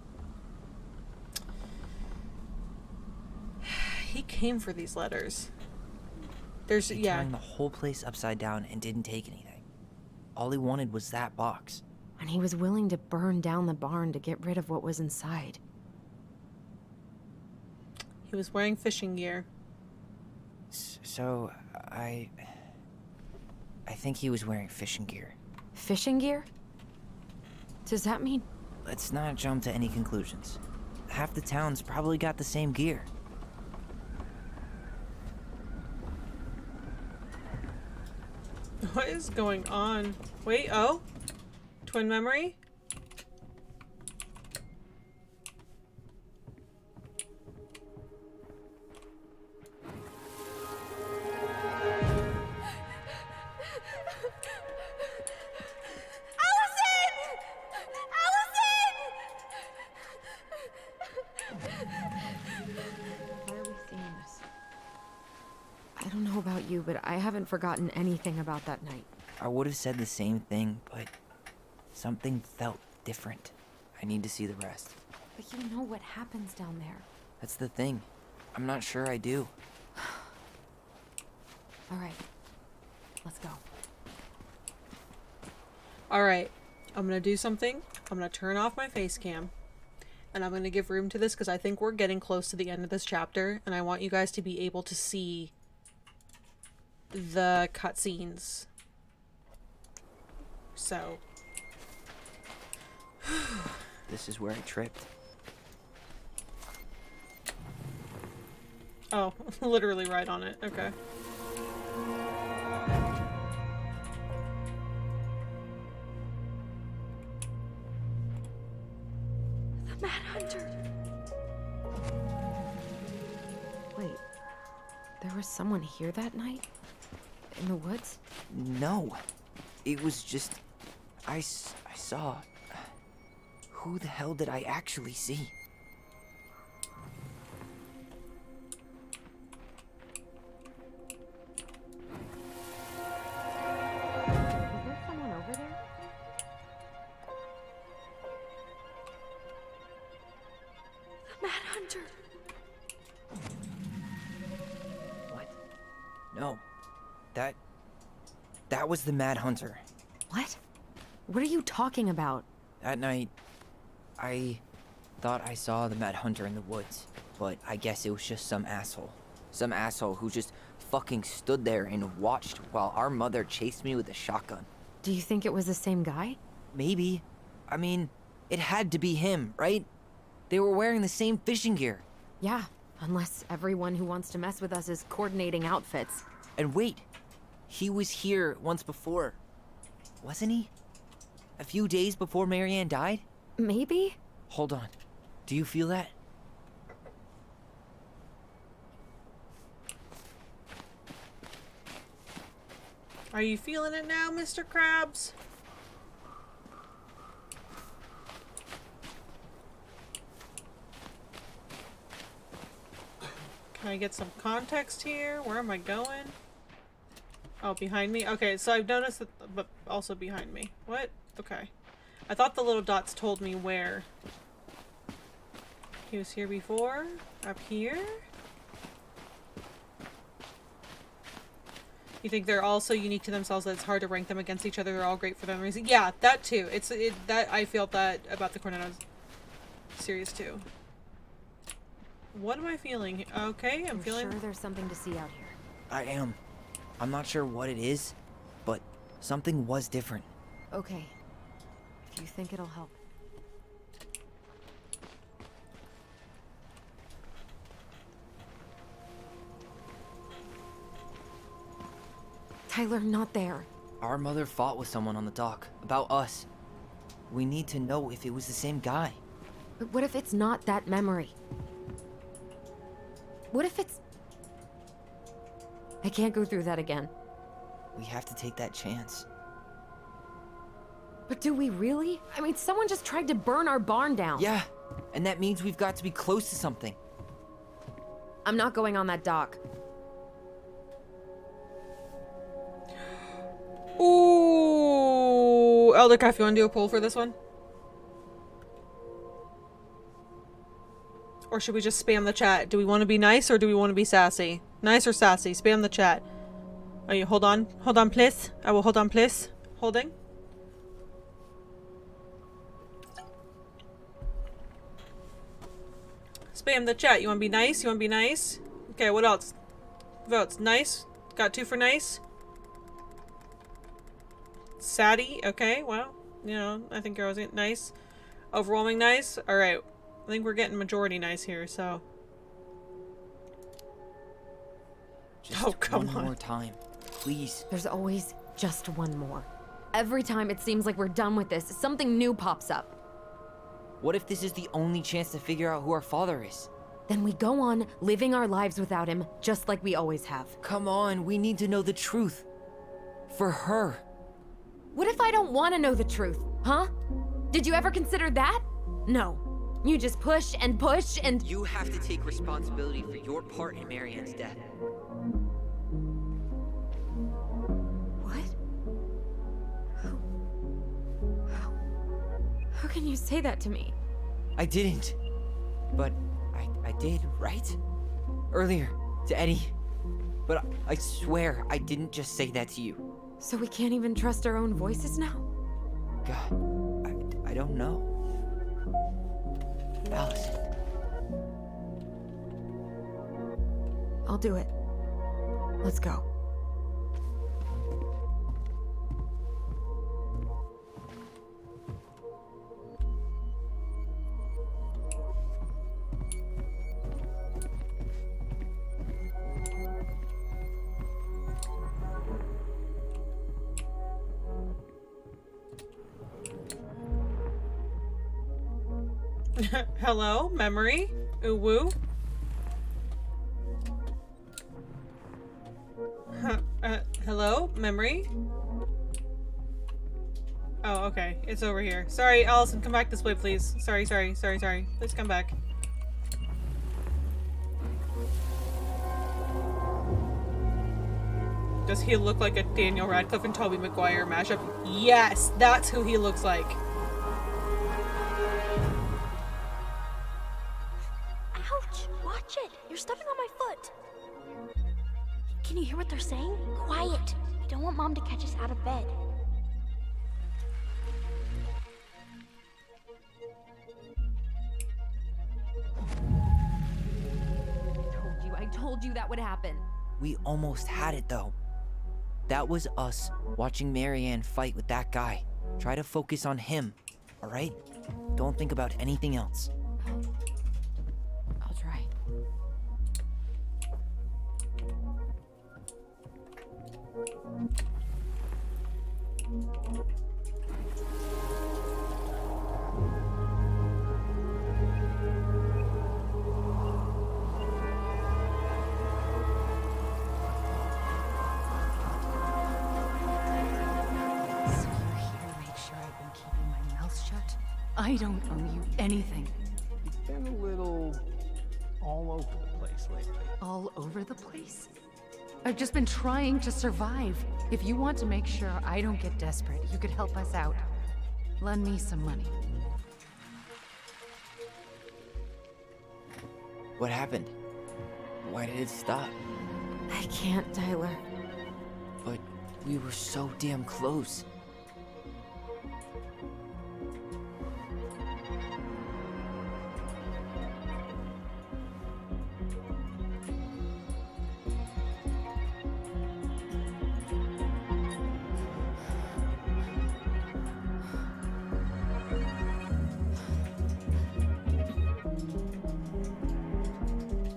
Speaker 1: He came for these letters.
Speaker 2: He turned the whole place upside down and didn't take anything. All he wanted was that box.
Speaker 3: And he was willing to burn down the barn to get rid of what was inside.
Speaker 1: He was wearing fishing gear.
Speaker 2: So, I think he was wearing fishing gear.
Speaker 3: Fishing gear? Does that mean...
Speaker 2: Let's not jump to any conclusions. Half the town's probably got the same gear.
Speaker 1: What is going on? Wait, oh? Twin memory?
Speaker 3: I don't know about you, but I haven't forgotten anything about that night.
Speaker 2: I would have said the same thing, but something felt different. I need to see the rest.
Speaker 3: But you know what happens down there.
Speaker 2: That's the thing. I'm not sure I do.
Speaker 3: All right, let's go.
Speaker 1: All right, I'm gonna do something. I'm gonna turn off my face cam, and I'm gonna give room to this because I think we're getting close to the end of this chapter, and I want you guys to be able to see the cutscenes. So.
Speaker 2: This is where I tripped.
Speaker 1: Oh, literally right on it. Okay.
Speaker 6: Mad Hunter.
Speaker 3: Wait, there was someone here that night? In the woods?
Speaker 2: No. It was just... I saw... Who the hell did I actually see?
Speaker 3: Is there someone over there?
Speaker 6: The Mad Hunter.
Speaker 2: What? No. That was the Mad Hunter.
Speaker 3: What? What are you talking about?
Speaker 2: That night, I thought I saw the Mad Hunter in the woods, but I guess it was just some asshole. Some asshole who just fucking stood there and watched while our mother chased me with a shotgun.
Speaker 3: Do you think it was the same guy?
Speaker 2: Maybe. I mean, it had to be him, right? They were wearing the same fishing gear.
Speaker 3: Yeah, unless everyone who wants to mess with us is coordinating outfits.
Speaker 2: And wait, he was here once before, wasn't he? A few days before Marianne died?
Speaker 3: Maybe?
Speaker 2: Hold on. Do you feel that?
Speaker 1: Are you feeling it now, Mr. Krabs? Can I get some context here? Where am I going? Oh, behind me? Okay, so I've noticed that, but also behind me. What? Okay. I thought the little dots told me where. He was here before? Up here? You think they're all so unique to themselves that it's hard to rank them against each other? They're all great for their own reason. Yeah, that too. That I felt that about the Cornetto series too. What am I feeling? Okay, I'm feeling.
Speaker 3: Sure there's something to see out here.
Speaker 2: I am. I'm not sure what it is, but something was different.
Speaker 3: Okay. If you think it'll help. Tyler, not there.
Speaker 2: Our mother fought with someone on the dock about us. We need to know if it was the same guy.
Speaker 3: But what if it's not that memory? What if it's... I can't go through that again.
Speaker 2: We have to take that chance.
Speaker 3: But do we really? I mean, someone just tried to burn our barn down.
Speaker 2: Yeah, and that means we've got to be close to something.
Speaker 3: I'm not going on that dock.
Speaker 1: Ooh, Eldercraft, you want to do a poll for this one? Or should we just spam the chat? Do we want to be nice or do we want to be sassy? Nice or sassy? Spam the chat. Oh, you hold on. Hold on, please. I will hold on, please. Holding. Spam the chat. You want to be nice? You want to be nice? Okay, what else? Votes. Nice. Got 2 for nice. Saddy. Okay, well, you know, I think you're always nice. Overwhelming nice. Alright. I think we're getting majority nice here, so.
Speaker 2: Just
Speaker 1: oh, come
Speaker 2: one
Speaker 1: on.
Speaker 2: more time. Please.
Speaker 3: There's always just one more. Every time it seems like we're done with this, something new pops up.
Speaker 2: What if this is the only chance to figure out who our father is?
Speaker 3: Then we go on living our lives without him, just like we always have.
Speaker 2: Come on, we need to know the truth. For her.
Speaker 3: What if I don't want to know the truth, huh? Did you ever consider that? No. You just push and push and...
Speaker 2: You have to take responsibility for your part in Marianne's death.
Speaker 3: What? How can you say that to me?
Speaker 2: I didn't. But I did, right? Earlier, to Eddie. But I swear I didn't just say that to you.
Speaker 3: So we can't even trust our own voices now?
Speaker 2: God, I don't know. Allison.
Speaker 3: I'll do it. Let's go.
Speaker 1: Hello, memory? Ooh woo? Hello, memory? Oh, okay. It's over here. Sorry, Allison, come back this way, please. Sorry. Please come back. Does he look like a Daniel Radcliffe and Tobey Maguire mashup? Yes, that's who he looks like.
Speaker 6: Ouch! Watch it! You're stepping on my foot! Can you hear what they're saying? Quiet! We don't want Mom to catch us out of bed.
Speaker 3: I told you that would happen.
Speaker 2: We almost had it, though. That was us watching Marianne fight with that guy. Try to focus on him, all right? Don't think about anything else.
Speaker 3: I'll try.
Speaker 7: I don't owe you anything.
Speaker 8: You've been a little all over the place lately.
Speaker 7: All over the place? I've just been trying to survive. If you want to make sure I don't get desperate, you could help us out. Lend me some money.
Speaker 2: What happened? Why did it stop?
Speaker 3: I can't, Tyler.
Speaker 2: But we were so damn close.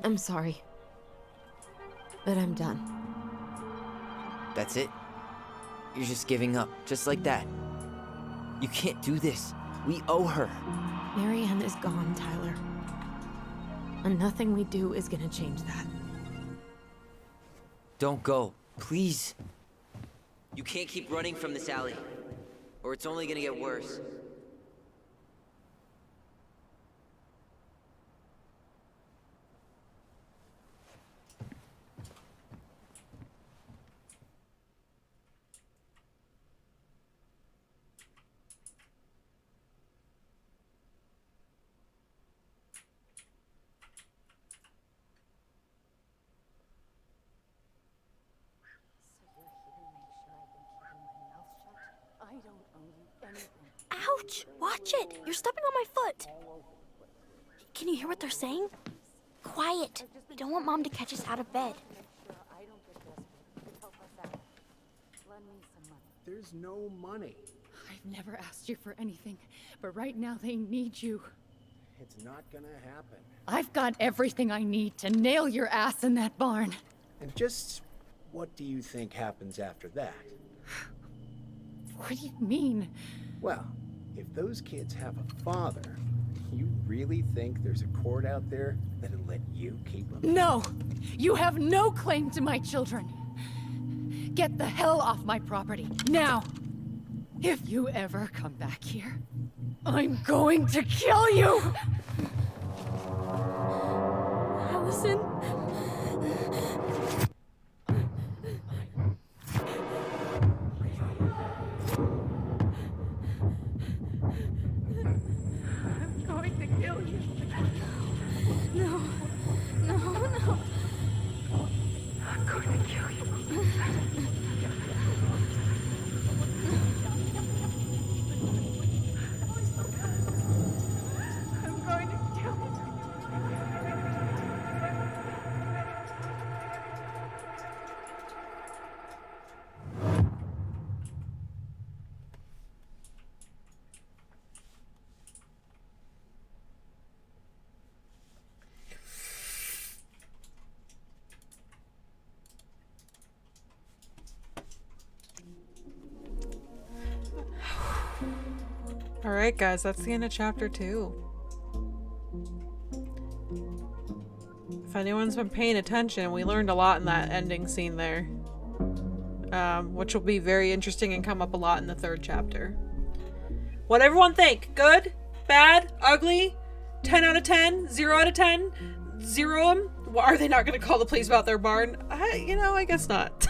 Speaker 3: I'm sorry. But I'm done.
Speaker 2: That's it? You're just giving up, just like that. You can't do this. We owe her.
Speaker 3: Marianne is gone, Tyler. And nothing we do is gonna change that.
Speaker 2: Don't go, please. You can't keep running from this alley, or it's only gonna get worse.
Speaker 7: I don't owe you anything.
Speaker 6: Ouch! Watch it! You're stepping on my foot! Can you hear what they're saying? Quiet! We don't want Mom to catch us out of bed.
Speaker 12: There's no money.
Speaker 7: I've never asked you for anything, but right now they need you.
Speaker 12: It's not gonna happen.
Speaker 7: I've got everything I need to nail your ass in that barn.
Speaker 12: And just what do you think happens after that?
Speaker 7: What do you mean?
Speaker 12: Well, if those kids have a father, you really think there's a court out there that'll let you keep them?
Speaker 7: No! You have no claim to my children. Get the hell off my property, now! If you ever come back here, I'm going to kill you!
Speaker 6: Allison?
Speaker 7: I'm going to kill you.
Speaker 6: No.
Speaker 7: I'm going to kill you. I'm going to kill you.
Speaker 1: Alright guys, that's the end of chapter 2. If anyone's been paying attention, we learned a lot in that ending scene there. Which will be very interesting and come up a lot in the 3rd chapter. What'd everyone think? Good? Bad? Ugly? 10 out of 10? 0 out of 10? 0 'em? Well, are they not going to call the police about their barn? I guess not.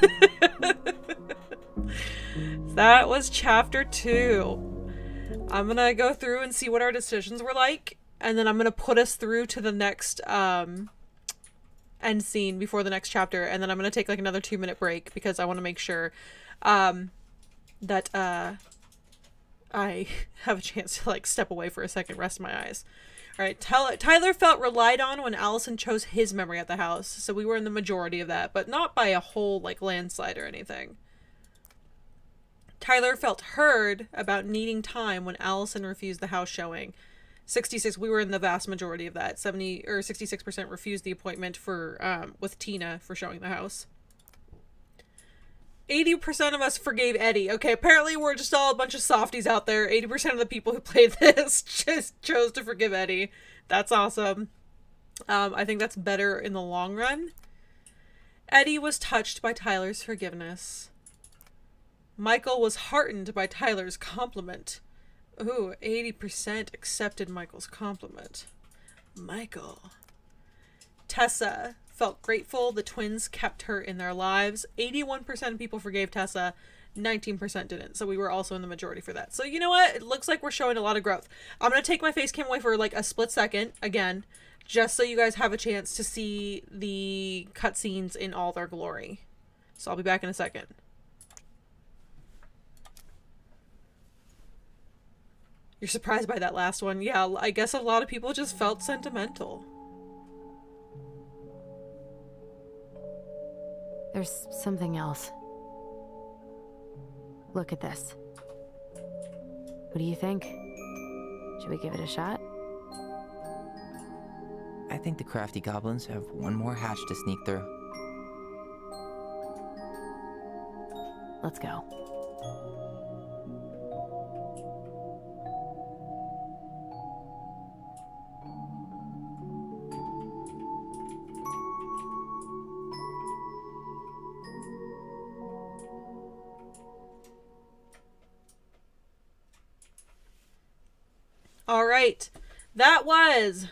Speaker 1: That was chapter 2. I'm going to go through and see what our decisions were like, and then I'm going to put us through to the next end scene before the next chapter, and then I'm going to take like another 2-minute break because I want to make sure that I have a chance to like step away for a second, rest my eyes. All right, Tyler felt relied on when Allison chose his memory at the house, so we were in the majority of that, but not by a whole like landslide or anything. Tyler felt heard about needing time when Allison refused the house showing. 66, we were in the vast majority of that. 66% refused the appointment for with Tina for showing the house. 80% of us forgave Eddie. Okay, apparently we're just all a bunch of softies out there. 80% of the people who played this just chose to forgive Eddie. That's awesome. I think that's better in the long run. Eddie was touched by Tyler's forgiveness. Michael was heartened by Tyler's compliment. Ooh, 80% accepted Michael's compliment. Michael. Tessa felt grateful the twins kept her in their lives. 81% of people forgave Tessa. 19% didn't. So we were also in the majority for that. So you know what? It looks like we're showing a lot of growth. I'm going to take my face cam away for like a split second again, just so you guys have a chance to see the cutscenes in all their glory. So I'll be back in a second. You're surprised by that last one. Yeah, I guess a lot of people just felt sentimental.
Speaker 3: There's something else. Look at this. What do you think? Should we give it a shot?
Speaker 2: I think the crafty goblins have one more hatch to sneak through.
Speaker 3: Let's go.
Speaker 1: All right, that was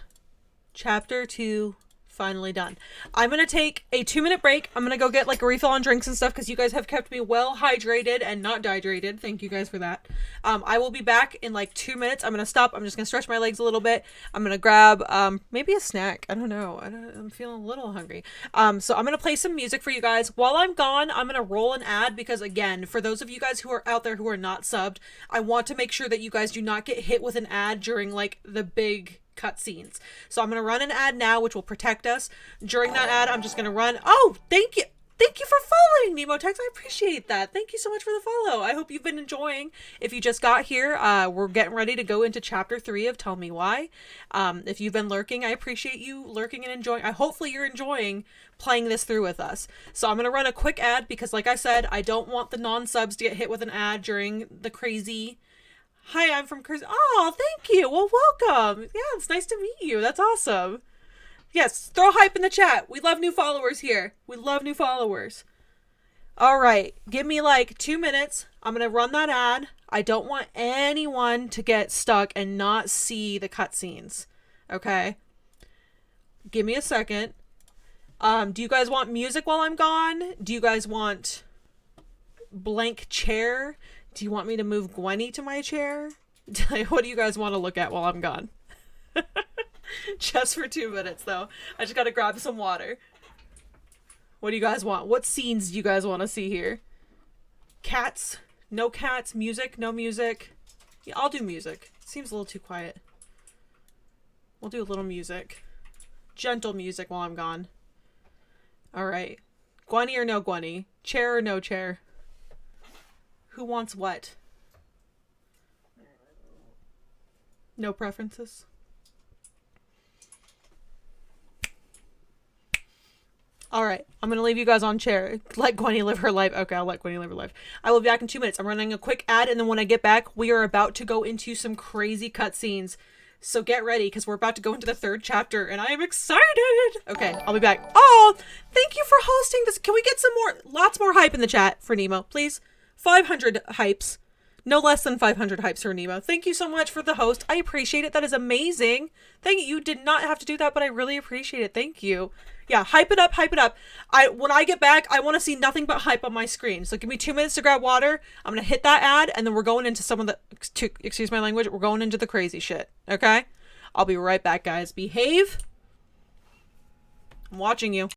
Speaker 1: chapter 2 finally done. I'm going to take a 2-minute break. I'm going to go get like a refill on drinks and stuff because you guys have kept me well hydrated and not dehydrated. Thank you guys for that. I will be back in like 2 minutes. I'm going to stop. I'm just going to stretch my legs a little bit. I'm going to grab maybe a snack. I don't know. I'm feeling a little hungry. So I'm going to play some music for you guys. While I'm gone, I'm going to roll an ad because again, for those of you guys who are out there who are not subbed, I want to make sure that you guys do not get hit with an ad during like the big cutscenes. So I'm going to run an ad now, which will protect us. During that ad, I'm just going to run. Oh, thank you. Thank you for following, Nemotex. I appreciate that. Thank you so much for the follow. I hope you've been enjoying. If you just got here, we're getting ready to go into chapter 3 of Tell Me Why. If you've been lurking, I appreciate you lurking and enjoying. Hopefully you're enjoying playing this through with us. So I'm going to run a quick ad because like I said, I don't want the non-subs to get hit with an ad during the crazy... Hi, I'm from Crazy... Oh, thank you. Well, welcome. Yeah, it's nice to meet you. That's awesome. Yes, throw hype in the chat. We love new followers here. We love new followers. All right, give me like 2 minutes. I'm going to run that ad. I don't want anyone to get stuck and not see the cutscenes. Okay? Give me a second. Do you guys want music while I'm gone? Do you guys want blank chair? Do you want me to move Gwenny to my chair? What do you guys want to look at while I'm gone? Just for 2 minutes, though. I just gotta grab some water. What do you guys want? What scenes do you guys want to see here? Cats? No cats? Music? No music? Yeah, I'll do music. Seems a little too quiet. We'll do a little music. Gentle music while I'm gone. Alright. Gwenny or no Gwenny? Chair or no chair? Who wants what? No preferences? Alright, I'm gonna leave you guys on chair. Let Gwenny live her life. Okay, I'll let Gwenny live her life. I will be back in 2 minutes. I'm running a quick ad, and then when I get back, we are about to go into some crazy cutscenes. So get ready, because we're about to go into the 3rd chapter, and I am excited! Okay, I'll be back. Oh, thank you for hosting this. Can we get some more, lots more hype in the chat for Nemo, please? 500 hypes. No less than 500 hypes for Nemo. Thank you so much for the host. I appreciate it. That is amazing. Thank you. You did not have to do that, but I really appreciate it. Thank you. Yeah, hype it up, hype it up. When I get back, I want to see nothing but hype on my screen. So give me 2 minutes to grab water. I'm going to hit that ad, and then we're going into some of the, excuse my language, we're going into the crazy shit. Okay? I'll be right back, guys. Behave. I'm watching you.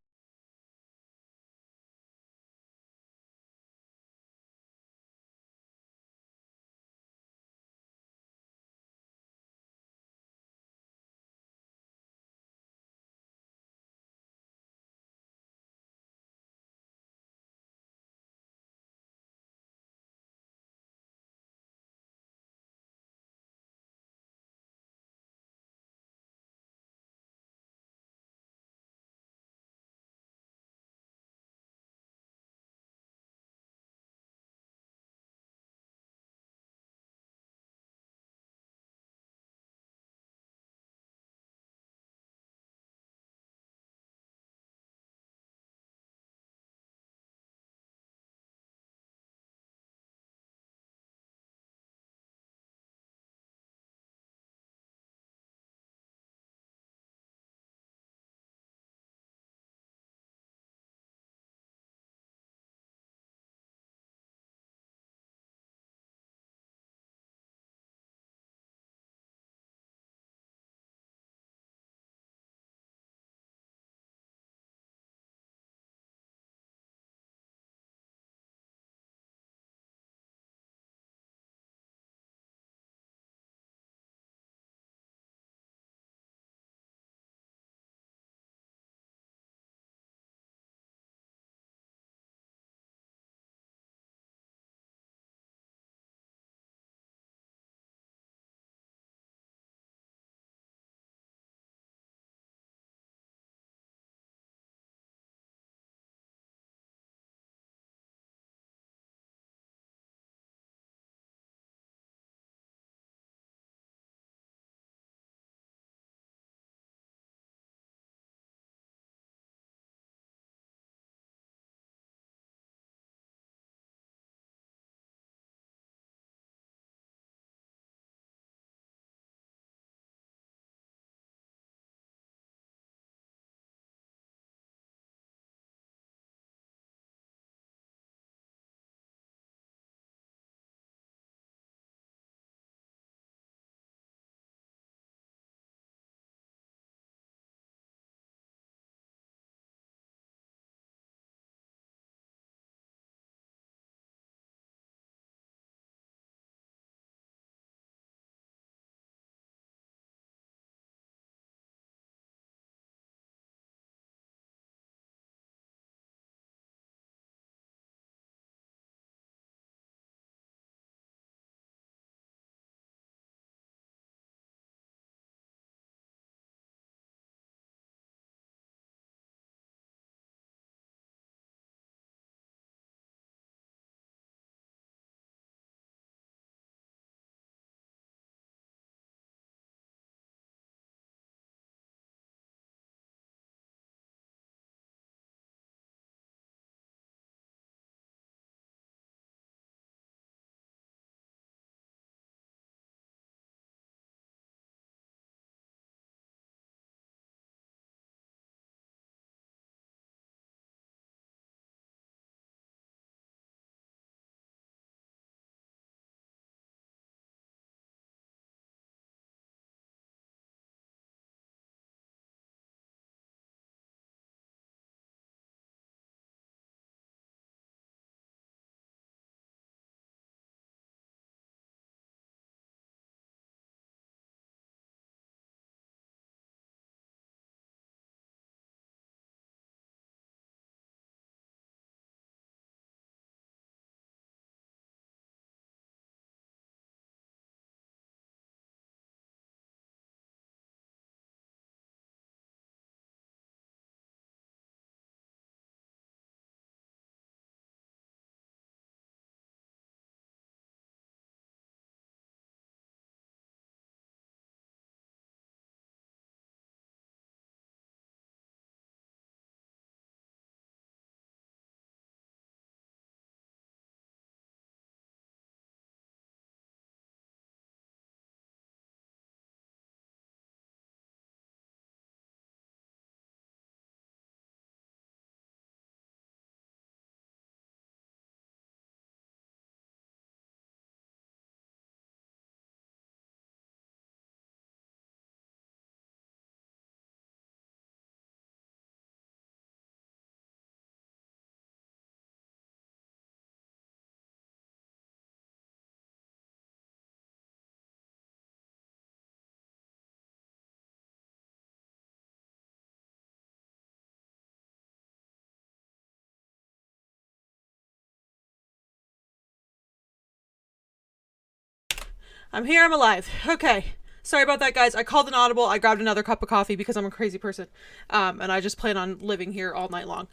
Speaker 1: I'm here, I'm alive. Okay. Sorry about that, guys. I called an audible. I grabbed another cup of coffee because I'm a crazy person. And I just plan on living here all night long.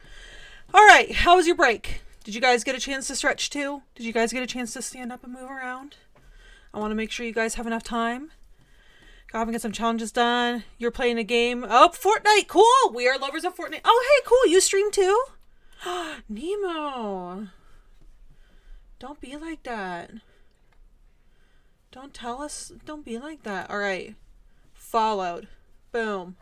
Speaker 1: All right. How was your break? Did you guys get a chance to stretch too? Did you guys get a chance to stand up and move around? I want to make sure you guys have enough time. Go and get some challenges done. You're playing a game. Oh, Fortnite. Cool. We are lovers of Fortnite. Oh, hey, cool. You stream too? Nemo. Don't be like that. Don't tell us. Don't be like that. All right. Followed. Boom.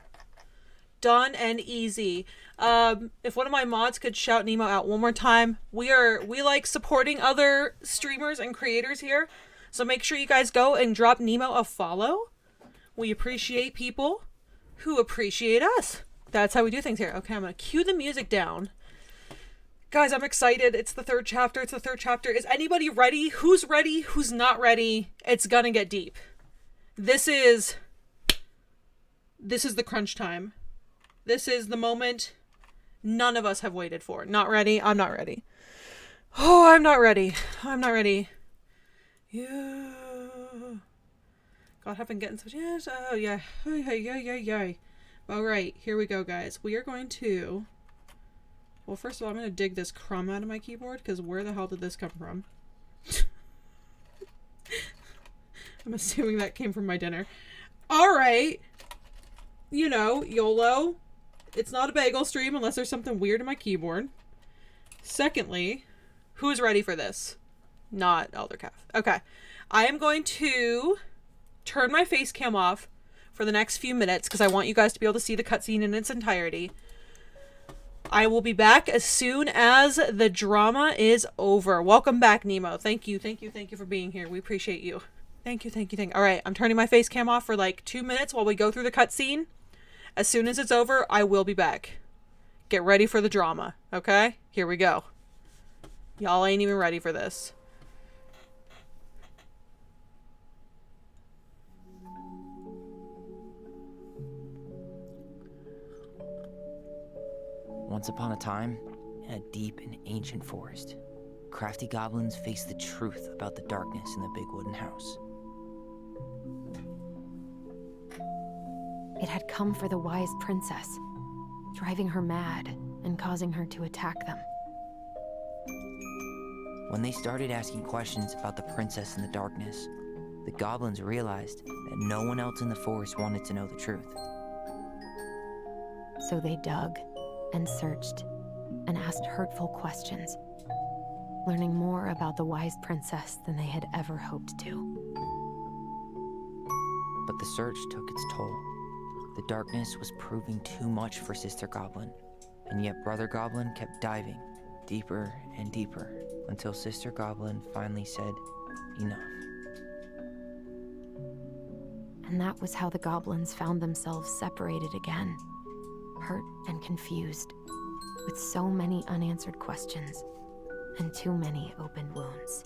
Speaker 1: Done and easy. If one of my mods could shout Nemo out one more time. We like supporting other streamers and creators here. So make sure you guys go and drop Nemo a follow. We appreciate people who appreciate us. That's how we do things here. Okay, I'm going to cue the music down. Guys, I'm excited. It's the third chapter. It's the third chapter. Is anybody ready? Who's ready? Who's not ready? It's going to get deep. This is the crunch time. This is the moment none of us have waited for. Not ready? I'm not ready. Oh, I'm not ready. I'm not ready. Yeah. God, have been getting such... Yes, oh, yeah. Yeah. All right, here we go, guys. We are going to... Well, first of all, I'm going to dig this crumb out of my keyboard, because where the hell did this come from? I'm assuming that came from my dinner. All right. You know, YOLO. It's not a bagel stream unless there's something weird in my keyboard. Secondly, who's ready for this? Not Elder Calf. Okay. I am going to turn my face cam off for the next few minutes because I want you guys to be able to see the cutscene in its entirety. I will be back as soon as the drama is over. Welcome back, Nemo. Thank you for being here. We appreciate you. Thank you. All right, I'm turning my face cam off for like 2 minutes while we go through the cutscene. As soon as it's over, I will be back. Get ready for the drama, okay? Here we go. Y'all ain't even ready for this.
Speaker 2: Once upon a time, in a deep and ancient forest, crafty goblins faced the truth about the darkness in the big wooden house.
Speaker 3: It had come for the wise princess, driving her mad and causing her to attack them.
Speaker 2: When they started asking questions about the princess in the darkness, the goblins realized that no one else in the forest wanted to know the truth.
Speaker 3: So they dug and searched and asked hurtful questions, learning more about the wise princess than they had ever hoped to.
Speaker 2: But the search took its toll. The darkness was proving too much for Sister Goblin, and yet Brother Goblin kept diving deeper and deeper until Sister Goblin finally said, enough.
Speaker 3: And that was how the goblins found themselves separated again, hurt and confused, with so many unanswered questions and too many open wounds.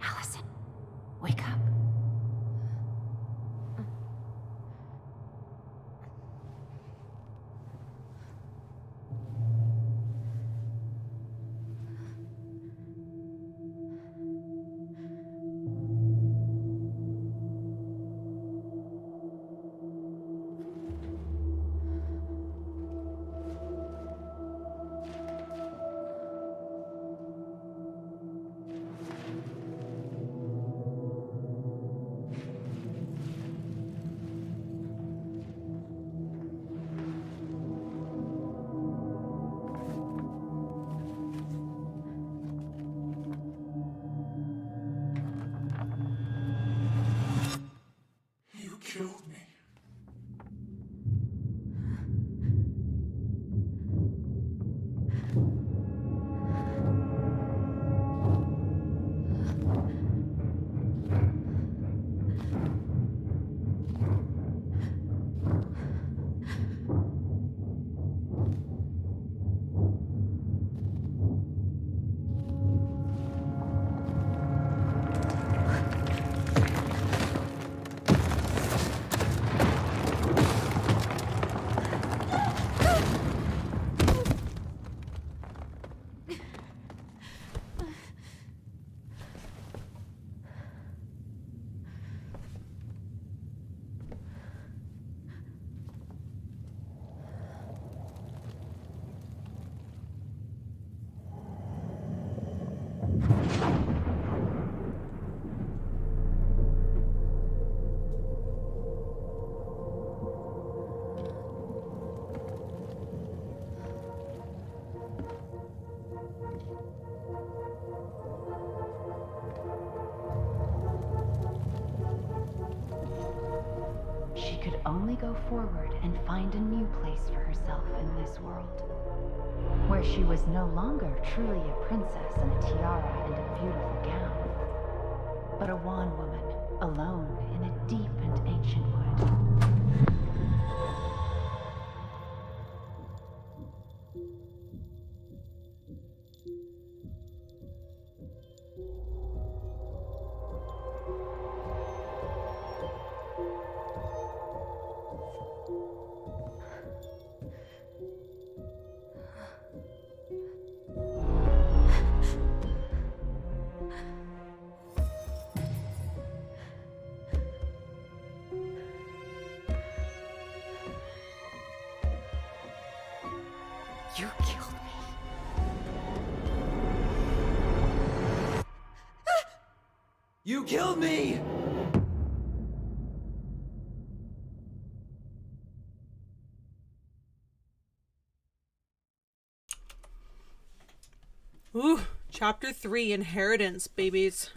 Speaker 10: Allison, wake up.
Speaker 7: could only go forward and find a new place for herself in this world, where she was no longer truly a princess in a tiara and a beautiful gown, but a wan woman alone in a deep and ancient wood.
Speaker 3: You killed me.
Speaker 2: You killed me!
Speaker 1: Ooh, chapter 3, Inheritance, babies.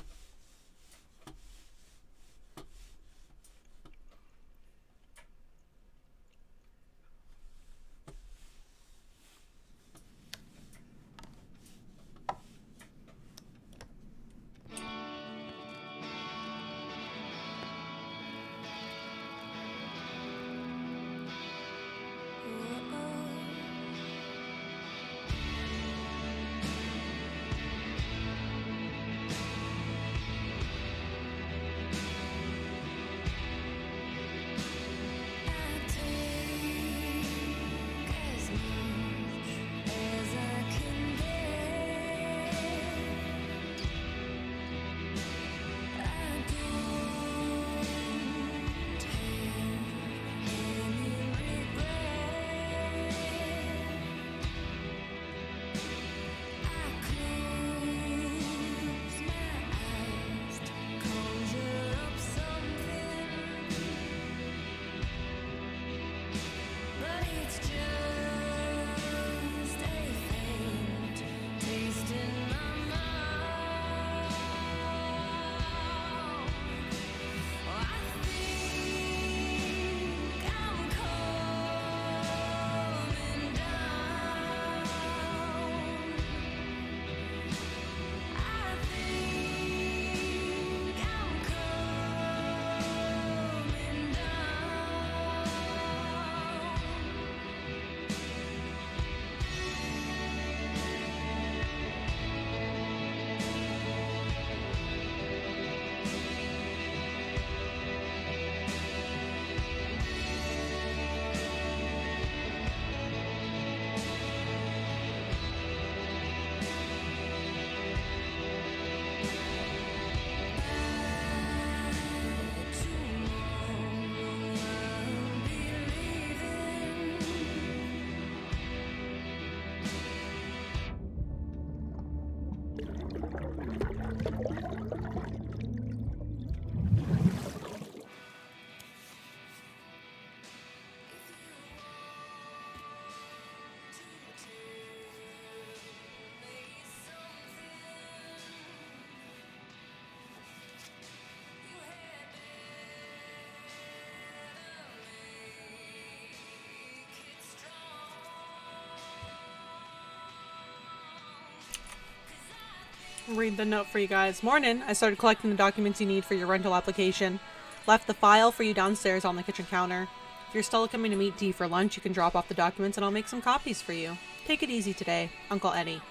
Speaker 1: Read the note for you guys. Morning. I started collecting the documents you need for your rental application. Left the file for you downstairs on the kitchen counter. If you're still coming to meet Dee for lunch, you can drop off the documents and I'll make some copies for you. Take it easy today. Uncle Eddie.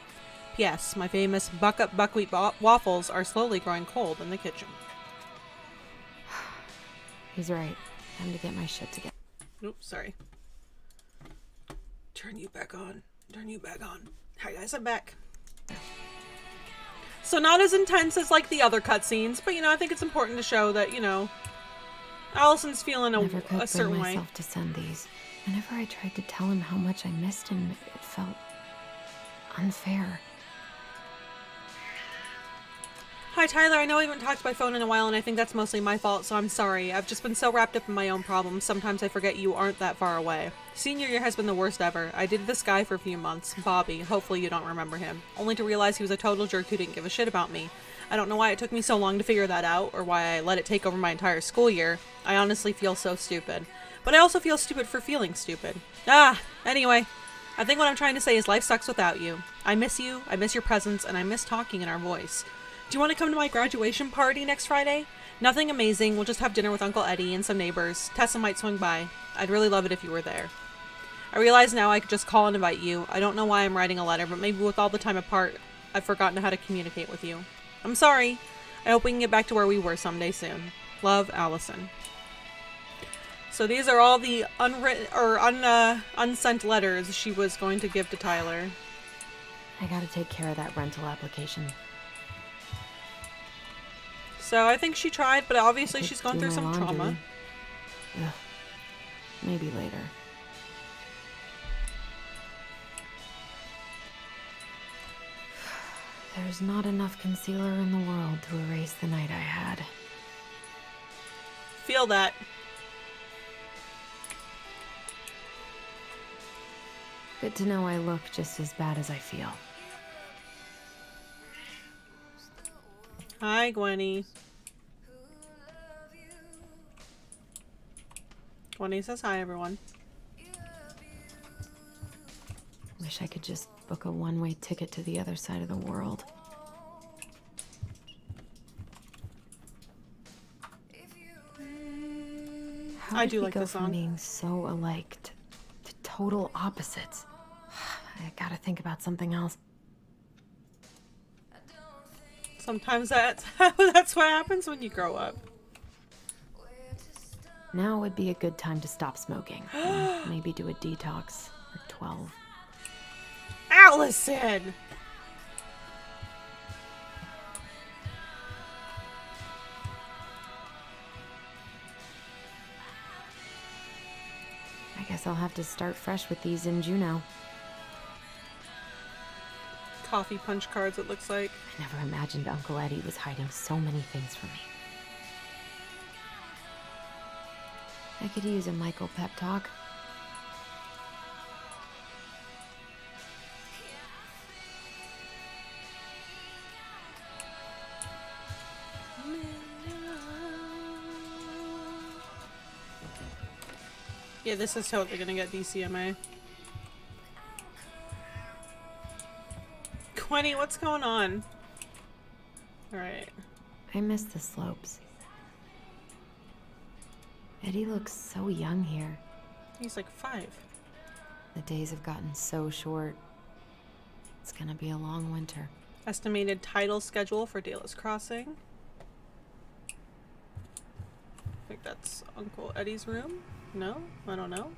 Speaker 1: P.S. My famous buck-up buckwheat waffles are slowly growing cold in the kitchen.
Speaker 3: He's right. Time to get my shit together.
Speaker 1: Oops, sorry. Turn you back on. Turn you back on. Hi guys, I'm back. So not as intense as like the other cutscenes, but you know, I think it's important to show that, you know, Allison's feeling a certain way.
Speaker 3: Never myself to send these. Whenever I tried to tell him how much I missed him, it felt unfair.
Speaker 1: Hi Tyler, I know we haven't talked by phone in a while and I think that's mostly my fault, so I'm sorry. I've just been so wrapped up in my own problems, sometimes I forget you aren't that far away. Senior year has been the worst ever. I dated this guy for a few months, Bobby, hopefully you don't remember him, only to realize he was a total jerk who didn't give a shit about me. I don't know why it took me so long to figure that out, or why I let it take over my entire school year. I honestly feel so stupid. But I also feel stupid for feeling stupid. Anyway. I think what I'm trying to say is life sucks without you. I miss you, I miss your presence, and I miss talking in our voice. Do you want to come to my graduation party next Friday? Nothing amazing, we'll just have dinner with Uncle Eddie and some neighbors. Tessa might swing by. I'd really love it if you were there. I realize now I could just call and invite you. I don't know why I'm writing a letter, but maybe with all the time apart, I've forgotten how to communicate with you. I'm sorry. I hope we can get back to where we were someday soon. Love, Allison. So these are all the unwritten or unsent letters she was going to give to Tyler.
Speaker 3: I gotta take care of that rental application.
Speaker 1: So I think she tried, but obviously she's gone through some trauma.
Speaker 3: Ugh. Maybe later. There's not enough concealer in the world to erase the night I had.
Speaker 1: Feel that.
Speaker 3: Good to know I look just as bad as I feel.
Speaker 1: Hi, Gwenny. Gwenny says hi, everyone.
Speaker 3: Wish I could just book a one-way ticket to the other side of the world.
Speaker 1: I do like this song.
Speaker 3: From being so alike to total opposites. I gotta think about something else.
Speaker 1: Sometimes that's what happens when you grow up.
Speaker 3: Now would be a good time to stop smoking. And maybe do a detox for 12.
Speaker 1: Allison!
Speaker 3: I guess I'll have to start fresh with these in Juneau.
Speaker 1: Coffee punch cards, it looks like.
Speaker 3: I never imagined Uncle Eddie was hiding so many things from me. I could use a Michael pep talk.
Speaker 1: Yeah, this is totally gonna get DCMA. Gwenny, what's going on? Alright.
Speaker 3: I miss the slopes. Eddie looks so young here.
Speaker 1: He's like 5.
Speaker 3: The days have gotten so short. It's gonna be a long winter.
Speaker 1: Estimated title schedule for Dallas Crossing. I think that's Uncle Eddie's room. No? I don't know.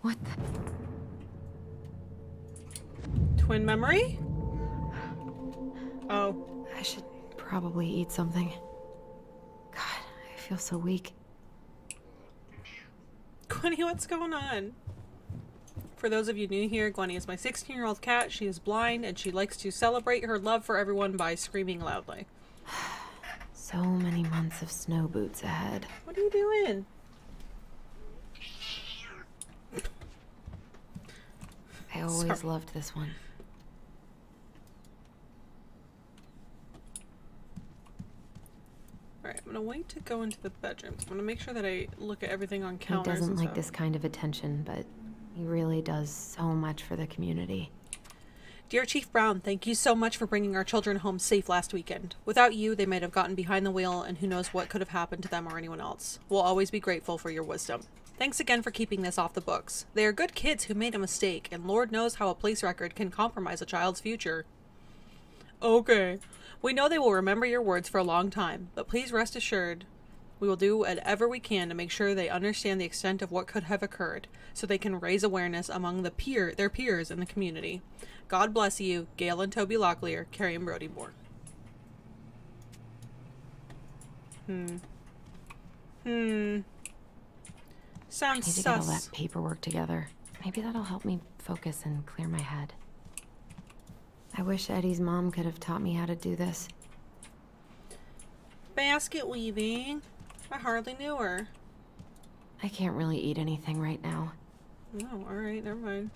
Speaker 3: What the?
Speaker 1: Twin memory? Oh.
Speaker 3: I should probably eat something. God, I feel so weak.
Speaker 1: Gwenny, what's going on? For those of you new here, Gwenny is my 16-year-old cat. She is blind and she likes to celebrate her love for everyone by screaming loudly.
Speaker 3: So many months of snow boots ahead.
Speaker 1: What are you doing?
Speaker 3: I always loved this one.
Speaker 1: Alright, I'm gonna wait to go into the bedrooms. I'm gonna make sure that I look at everything on counters.
Speaker 3: He doesn't
Speaker 1: and
Speaker 3: like
Speaker 1: stuff.
Speaker 3: this kind of attention, but he really does so much for the community.
Speaker 1: Dear Chief Brown, thank you so much for bringing our children home safe last weekend. Without you, they might have gotten behind the wheel, and who knows what could have happened to them or anyone else. We'll always be grateful for your wisdom. Thanks again for keeping this off the books. They are good kids who made a mistake, and Lord knows how a police record can compromise a child's future. Okay. We know they will remember your words for a long time, but please rest assured we will do whatever we can to make sure they understand the extent of what could have occurred, so they can raise awareness among their peers in the community. God bless you, Gail and Toby Locklear, Carrie and Brody Moore. Sounds
Speaker 3: I need to
Speaker 1: sus.
Speaker 3: get all that paperwork together. Maybe that'll help me focus and clear my head. I wish Eddie's mom could have taught me how to do this.
Speaker 1: Basket weaving. I hardly knew her.
Speaker 3: I can't really eat anything right now.
Speaker 1: Oh, alright, never mind.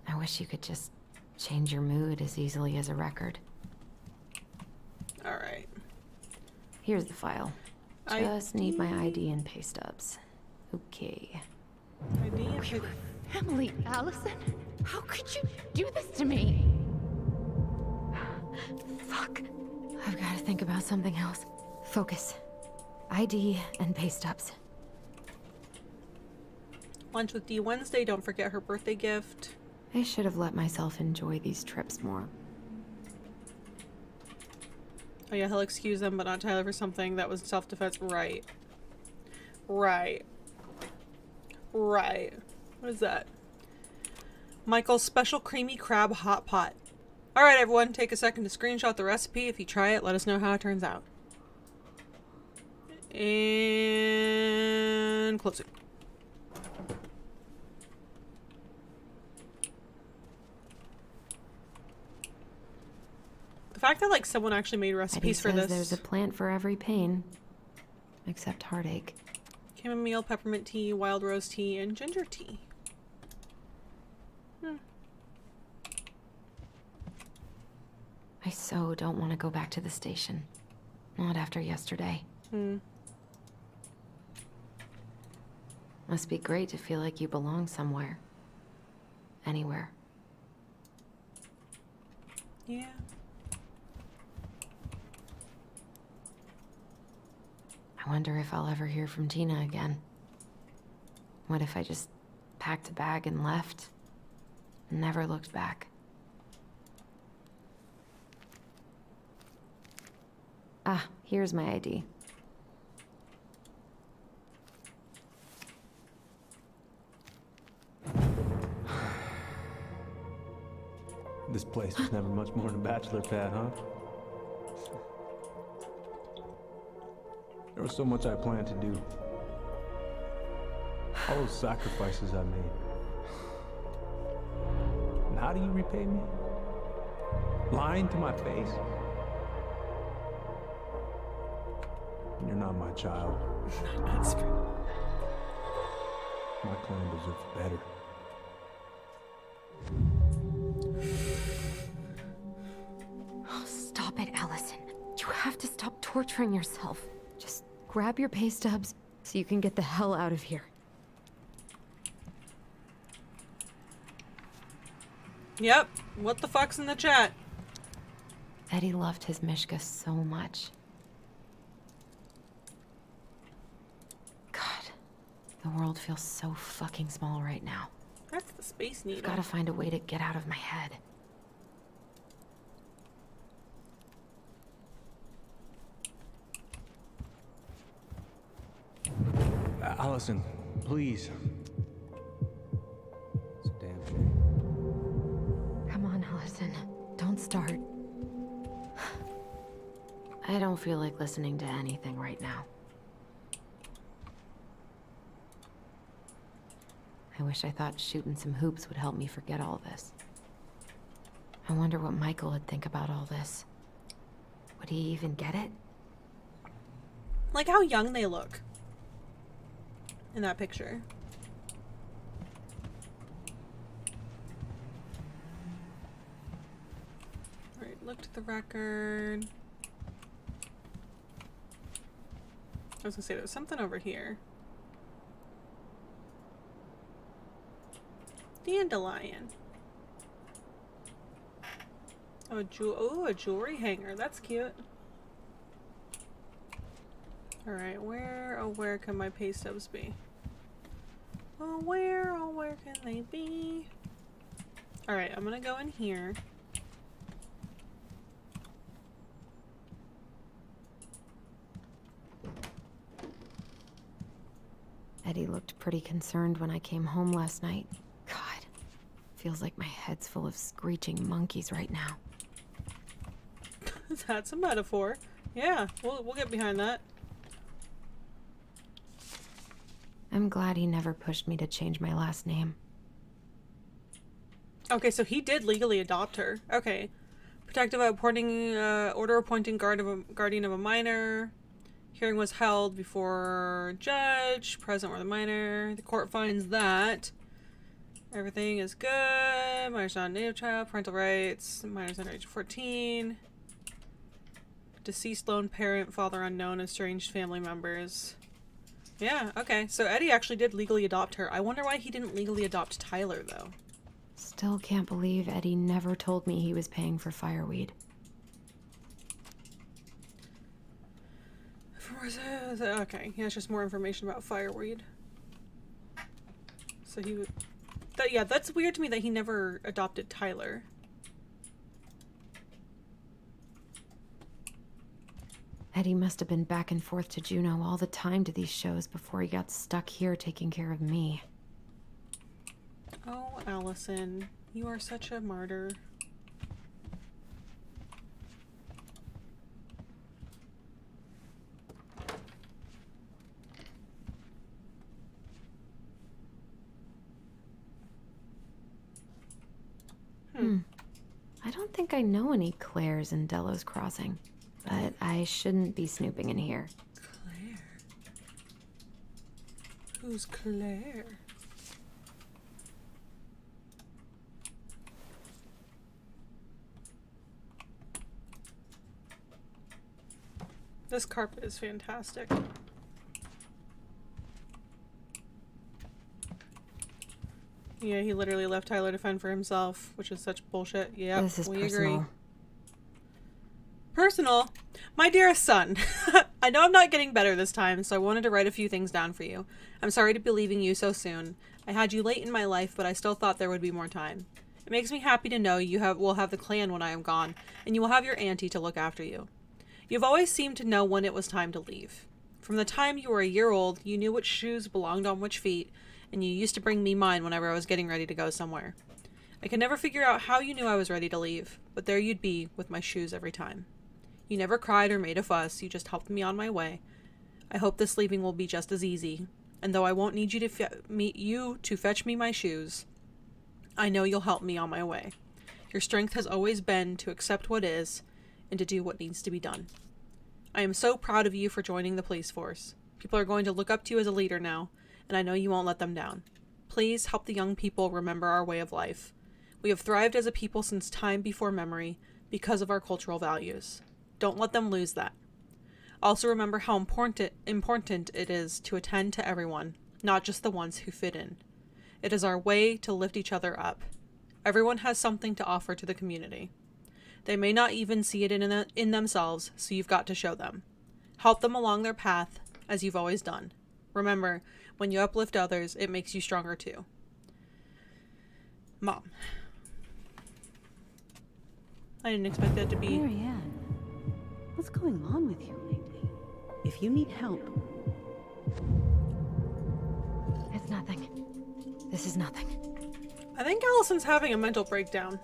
Speaker 3: I wish you could just change your mood as easily as a record.
Speaker 1: Alright.
Speaker 3: Here's the file. Just need my ID and pay stubs. Okay.
Speaker 1: ID and pay...
Speaker 7: Family, Allison? How could you do this to me?
Speaker 3: Fuck. I've got to think about something else. Focus. ID and pay stubs.
Speaker 1: Lunch with D Wednesday. Don't forget her birthday gift.
Speaker 3: I should have let myself enjoy these trips more.
Speaker 1: Oh yeah, he'll excuse them, but not Tyler for something that was self-defense. Right. Right. Right. What is that? Michael's special creamy crab hot pot. Alright everyone, take a second to screenshot the recipe. If you try it, let us know how it turns out. And close it. The fact that like someone actually made recipes for this.
Speaker 3: There's a plant for every pain, except heartache.
Speaker 1: Chamomile, peppermint tea, wild rose tea, and ginger tea.
Speaker 3: I so don't want to go back to the station. Not after yesterday. Must be great to feel like you belong somewhere. Anywhere.
Speaker 1: Yeah.
Speaker 3: I wonder if I'll ever hear from Tina again. What if I just packed a bag and left? And never looked back? Ah, here's my ID.
Speaker 8: This place was never much more than a bachelor pad, huh? There was so much I planned to do. All those sacrifices I made. And how do you repay me? Lying to my face. You're not my child. My clan deserves better.
Speaker 3: Oh, stop it, Allison. You have to stop torturing yourself. Just grab your pay stubs so you can get the hell out of here.
Speaker 1: Yep. What the fuck's in the chat?
Speaker 3: Eddie loved his Mishka so much. God, the world feels so fucking small right now.
Speaker 1: That's the Space Needle.
Speaker 3: I've got to find a way to get out of my head.
Speaker 8: Allison, please. It's a damn shame.
Speaker 3: Come on, Allison. Don't start. I don't feel like listening to anything right now. I wish I thought shooting some hoops would help me forget all this. I wonder what Michael would think about all this. Would he even get it?
Speaker 1: Like how young they look in that picture. Alright, looked at the record. I was gonna say there was something over here. Dandelion. Oh, a jewelry hanger. That's cute. Alright, where can my pay stubs be? Oh, where can they be? Alright, I'm gonna go in here.
Speaker 3: Eddie looked pretty concerned when I came home last night. God, feels like my head's full of screeching monkeys right now.
Speaker 1: That's a metaphor. Yeah, we'll get behind that.
Speaker 3: I'm glad he never pushed me to change my last name.
Speaker 1: Okay, so he did legally adopt her. Okay. Protective appointing, order appointing guardian of a minor. Hearing was held before judge. Present were the minor. The court finds that everything is good. Minor's not a native child. Parental rights. Minor's under age of 14. Deceased lone parent, father unknown, estranged family members. Yeah, okay. So Eddie actually did legally adopt her. I wonder why he didn't legally adopt Tyler, though.
Speaker 3: Still can't believe Eddie never told me he was paying for fireweed.
Speaker 1: Okay, yeah, it's just more information about fireweed. So he would... yeah, that's weird to me that he never adopted Tyler.
Speaker 3: Eddie must have been back and forth to Juneau all the time to these shows before he got stuck here taking care of me.
Speaker 1: Oh, Allison, you are such a martyr.
Speaker 3: I don't think I know any Claires in Delos Crossing, but I shouldn't be snooping in here.
Speaker 1: Claire? Who's Claire? This carpet is fantastic. Yeah, he literally left Tyler to fend for himself, which is such bullshit. Yeah, we agree. Personal? My dearest son, I know I'm not getting better this time, so I wanted to write a few things down for you. I'm sorry to be leaving you so soon. I had you late in my life, but I still thought there would be more time. It makes me happy to know will have the clan when I am gone, and you will have your auntie to look after you. You've always seemed to know when it was time to leave. From the time you were a year old, you knew which shoes belonged on which feet, and you used to bring me mine whenever I was getting ready to go somewhere. I could never figure out how you knew I was ready to leave, but there you'd be with my shoes every time. You never cried or made a fuss, you just helped me on my way. I hope this leaving will be just as easy, and though I won't need you to fetch me my shoes, I know you'll help me on my way. Your strength has always been to accept what is, and to do what needs to be done. I am so proud of you for joining the police force. People are going to look up to you as a leader now, and I know you won't let them down. Please help the young people remember our way of life. We have thrived as a people since time before memory because of our cultural values. Don't let them lose that. Also remember how important it is to attend to everyone, not just the ones who fit in. It is our way to lift each other up. Everyone has something to offer to the community. They may not even see it in themselves, so you've got to show them. Help them along their path, as you've always done. Remember, when you uplift others, it makes you stronger too. Mom. I didn't expect that to be...
Speaker 11: Marianne, what's going on with you lately? If you need help...
Speaker 3: It's nothing. This is nothing.
Speaker 1: I think Allison's having a mental breakdown.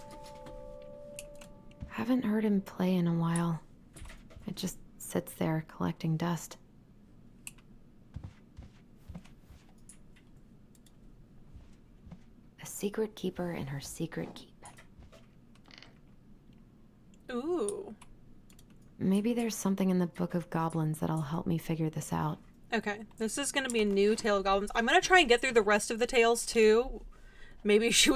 Speaker 3: Haven't heard him play in a while. It just sits there collecting dust. A secret keeper and her secret keep.
Speaker 1: Ooh.
Speaker 3: Maybe there's something in the Book of Goblins that'll help me figure this out.
Speaker 1: Okay, this is going to be a new Tale of Goblins. I'm going to try and get through the rest of the tales too. Maybe she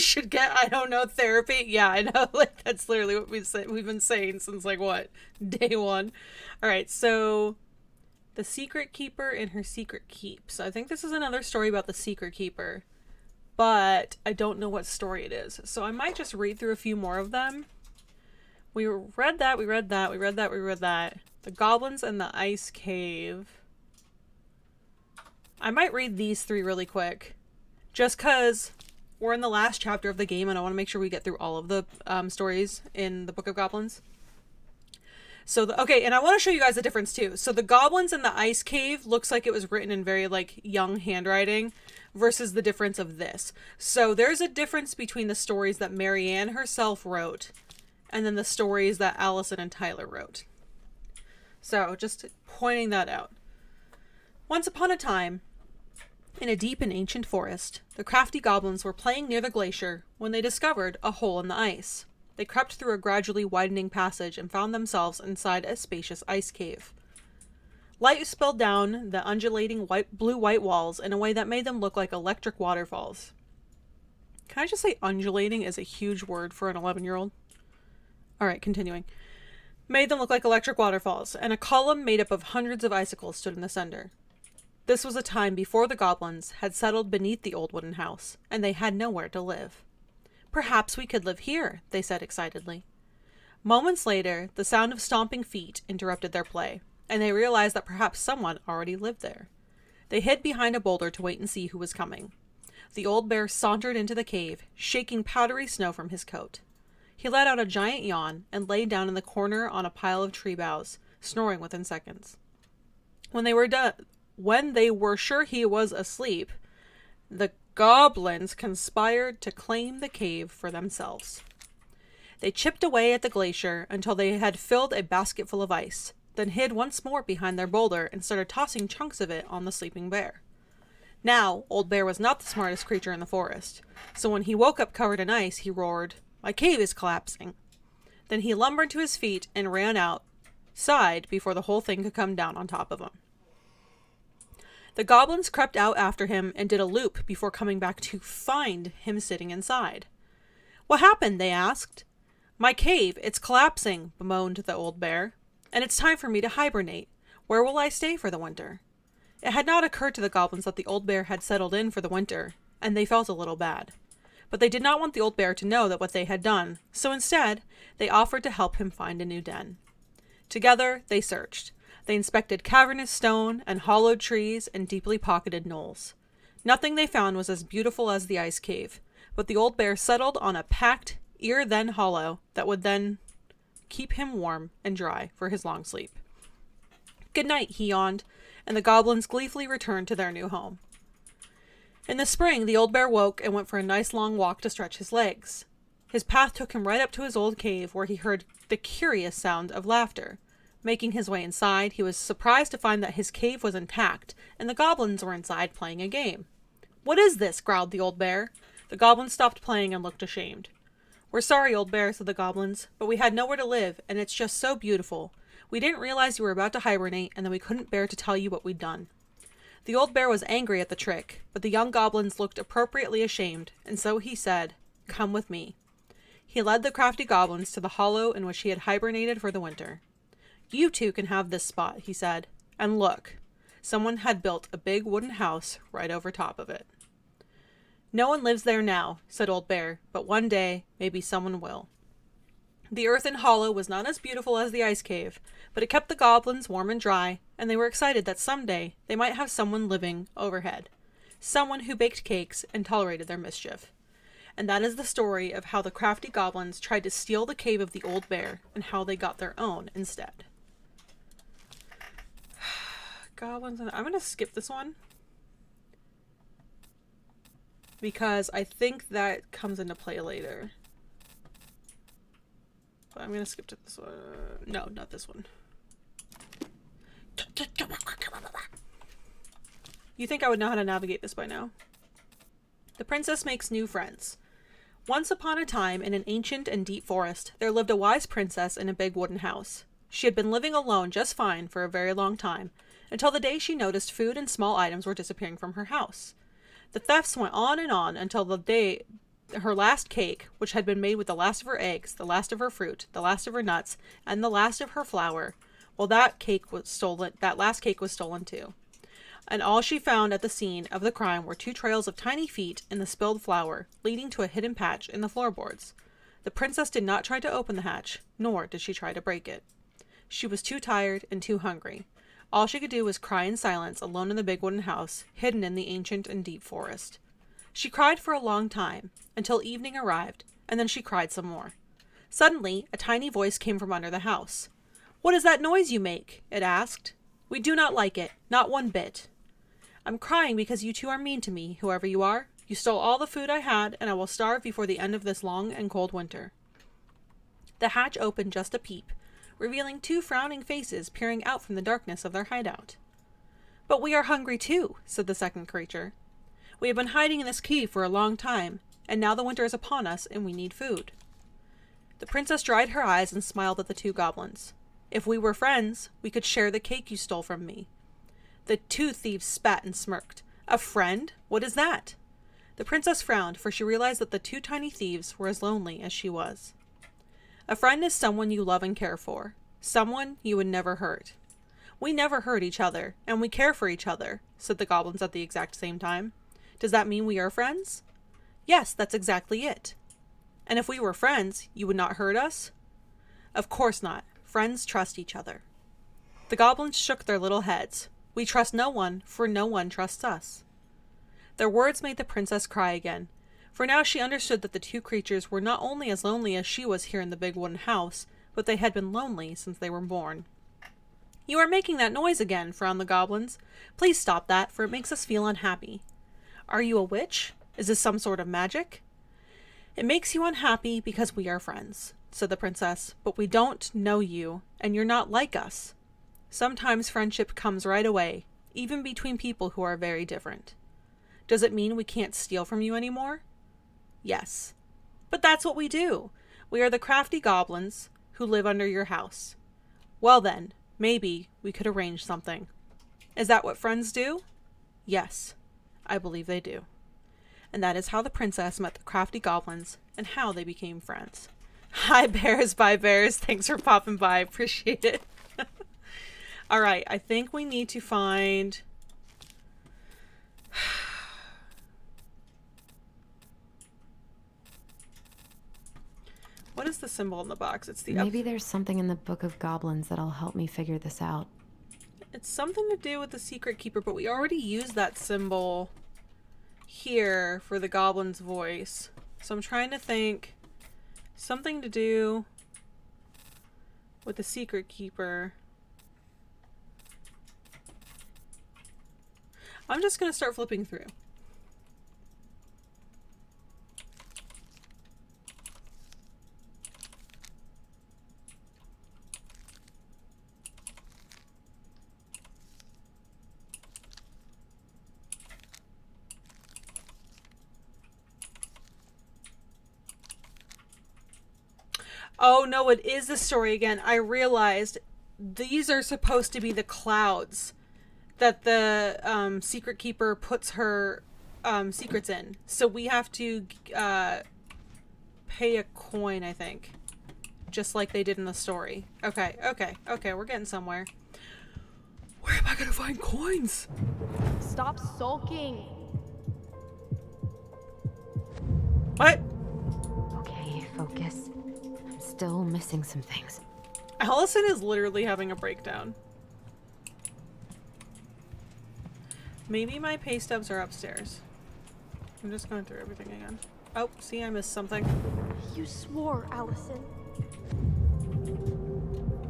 Speaker 1: should get, I don't know, therapy. Yeah, I know. Like, that's literally what we've been saying since, like, what? Day one. All right, so the secret keeper and her secret keep. So I think this is another story about the secret keeper, but I don't know what story it is. So I might just read through a few more of them. We read that, we read that, we read that, we read that. The Goblins and the Ice Cave. I might read these three really quick. Just because we're in the last chapter of the game and I want to make sure we get through all of the stories in the Book of Goblins. So, okay, and I want to show you guys the difference too. So the Goblins in the Ice Cave looks like it was written in very, like, young handwriting versus the difference of this. So there's a difference between the stories that Marianne herself wrote and then the stories that Allison and Tyler wrote. So, just pointing that out. Once upon a time, in a deep and ancient forest, the crafty goblins were playing near the glacier when they discovered a hole in the ice. They crept through a gradually widening passage and found themselves inside a spacious ice cave. Light spilled down the undulating blue-white walls in a way that made them look like electric waterfalls. Can I just say undulating is a huge word for an 11-year-old? Alright, continuing. made them look like electric waterfalls, and a column made up of hundreds of icicles stood in the center. This was a time before the goblins had settled beneath the old wooden house, and they had nowhere to live. "Perhaps we could live here," they said excitedly. Moments later, the sound of stomping feet interrupted their play, and they realized that perhaps someone already lived there. They hid behind a boulder to wait and see who was coming. The old bear sauntered into the cave, shaking powdery snow from his coat. He let out a giant yawn and lay down in the corner on a pile of tree boughs, snoring within seconds. When they were sure he was asleep, the goblins conspired to claim the cave for themselves. They chipped away at the glacier until they had filled a basket full of ice, then hid once more behind their boulder and started tossing chunks of it on the sleeping bear. Now, Old Bear was not the smartest creature in the forest, so when he woke up covered in ice, he roared, "My cave is collapsing." Then he lumbered to his feet and ran outside before the whole thing could come down on top of him. The goblins crept out after him and did a loop before coming back to find him sitting inside. "What happened?" they asked. "My cave, it's collapsing," bemoaned the old bear. "And it's time for me to hibernate. Where will I stay for the winter?" It had not occurred to the goblins that the old bear had settled in for the winter, and they felt a little bad. But they did not want the old bear to know that what they had done, so instead, they offered to help him find a new den. Together, they searched. They inspected cavernous stone and hollowed trees and deeply pocketed knolls. Nothing they found was as beautiful as the ice cave, but the old bear settled on a packed, ear-then hollow that would then keep him warm and dry for his long sleep. "Good night," he yawned, and the goblins gleefully returned to their new home. In the spring, the old bear woke and went for a nice long walk to stretch his legs. His path took him right up to his old cave, where he heard the curious sound of laughter. Making his way inside, he was surprised to find that his cave was intact, and the goblins were inside playing a game. "What is this?" growled the old bear. The goblins stopped playing and looked ashamed. "We're sorry, old bear," said the goblins, "but we had nowhere to live, and it's just so beautiful. We didn't realize you were about to hibernate, and then we couldn't bear to tell you what we'd done." The old bear was angry at the trick, but the young goblins looked appropriately ashamed, and so he said, "Come with me." He led the crafty goblins to the hollow in which he had hibernated for the winter. "You two can have this spot," he said, "and look, someone had built a big wooden house right over top of it." "No one lives there now," said Old Bear, "but one day, maybe someone will." The earthen hollow was not as beautiful as the ice cave, but it kept the goblins warm and dry, and they were excited that someday they might have someone living overhead, someone who baked cakes and tolerated their mischief. And that is the story of how the crafty goblins tried to steal the cave of the old bear and how they got their own instead. Goblins, I'm going to skip this one because I think that comes into play later. But I'm going to skip to this one. No, not this one. You think I would know how to navigate this by now. The princess makes new friends. Once upon a time, in an ancient and deep forest, there lived a wise princess in a big wooden house. She had been living alone just fine for a very long time, until the day she noticed food and small items were disappearing from her house. The thefts went on and on until the day her last cake, which had been made with the last of her eggs, the last of her fruit, the last of her nuts, and the last of her flour, well, that last cake was stolen too. And all she found at the scene of the crime were 2 trails of tiny feet in the spilled flour, leading to a hidden patch in the floorboards. The princess did not try to open the hatch, nor did she try to break it. She was too tired and too hungry. All she could do was cry in silence alone in the big wooden house, hidden in the ancient and deep forest. She cried for a long time, until evening arrived, and then she cried some more. Suddenly, a tiny voice came from under the house. "What is that noise you make?" it asked. "We do not like it, not one bit." "I'm crying because you two are mean to me, whoever you are. You stole all the food I had, and I will starve before the end of this long and cold winter." The hatch opened just a peep, revealing 2 frowning faces peering out from the darkness of their hideout. "But we are hungry too," said the second creature. "We have been hiding in this cave for a long time, and now the winter is upon us and we need food." The princess dried her eyes and smiled at the 2 goblins. "If we were friends, we could share the cake you stole from me." The 2 thieves spat and smirked. "A friend? What is that?" The princess frowned, for she realized that the 2 tiny thieves were as lonely as she was. "A friend is someone you love and care for. Someone you would never hurt. We never hurt each other, and we care for each other, said the goblins at the exact same time. Does that mean we are friends? Yes, that's exactly it. And if we were friends, you would not hurt us? Of course not. Friends trust each other. The goblins shook their little heads. We trust no one, for no one trusts us. Their words made the princess cry again, for now she understood that the two creatures were not only as lonely as she was here in the big wooden house, but they had been lonely since they were born. You are making that noise again, frowned the goblins. Please stop that, for it makes us feel unhappy. Are you a witch? Is this some sort of magic? It makes you unhappy because we are friends, said the princess, but we don't know you, and you're not like us. Sometimes friendship comes right away, even between people who are very different. Does it mean we can't steal from you anymore? Yes. But that's what we do. We are the crafty goblins who live under your house. Well then, maybe we could arrange something. Is that what friends do? Yes, I believe they do. And that is how the princess met the crafty goblins and how they became friends. Hi bears, bye bears. Thanks for popping by. Appreciate it. Alright, I think we need to find... What is the symbol in the box? It's the
Speaker 3: Maybe there's something in the Book of Goblins that'll help me figure this out.
Speaker 1: It's something to do with the secret keeper, but we already used that symbol here for the goblin's voice. So I'm trying to think something to do with the secret keeper. I'm just going to start flipping through. Oh no, it is the story again. I realized these are supposed to be the clouds that the secret keeper puts her secrets in. So we have to pay a coin, I think. Just like they did in the story. Okay, we're getting somewhere. Where am I gonna find coins?
Speaker 6: Stop sulking.
Speaker 1: What?
Speaker 3: Okay, focus. I'm still missing some things.
Speaker 1: Allison is literally having a breakdown. Maybe my pay stubs are upstairs. I'm just going through everything again. Oh, see, I missed something.
Speaker 6: You swore, Allison.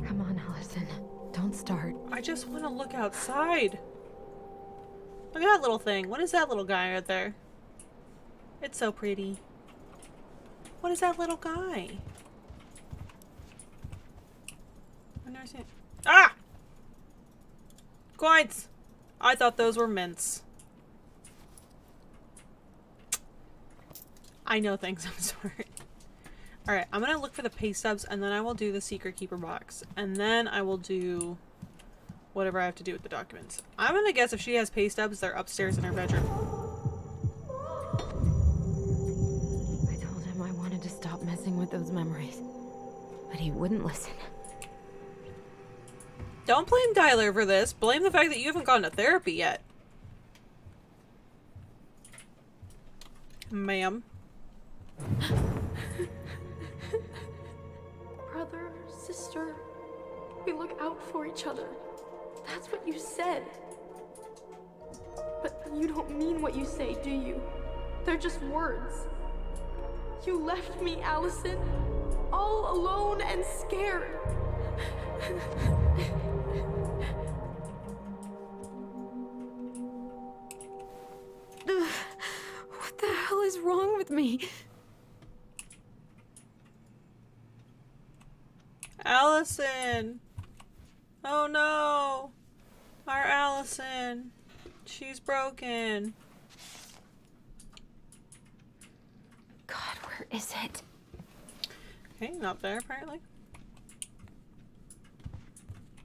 Speaker 3: Come on, Allison. Don't start.
Speaker 1: I just want to look outside. Look at that little thing. What is that little guy right there? It's so pretty. What is that little guy? I've never seen it. Ah! Coins! I thought those were mints. I know things, I'm sorry. Alright, I'm gonna look for the pay stubs and then I will do the secret keeper box. And then I will do whatever I have to do with the documents. I'm gonna guess if she has pay stubs, they're upstairs in her bedroom.
Speaker 3: I told him I wanted to stop messing with those memories, but he wouldn't listen.
Speaker 1: Don't blame Tyler for this. Blame the fact that you haven't gone to therapy yet. Ma'am.
Speaker 6: Brother, sister, we look out for each other. That's what you said. But you don't mean what you say, do you? They're just words. You left me, Allison, all alone and scared.
Speaker 3: What the hell is wrong with me?
Speaker 1: Allison! Oh no! Our Allison! She's broken.
Speaker 3: God, where is it?
Speaker 1: Okay, not there apparently.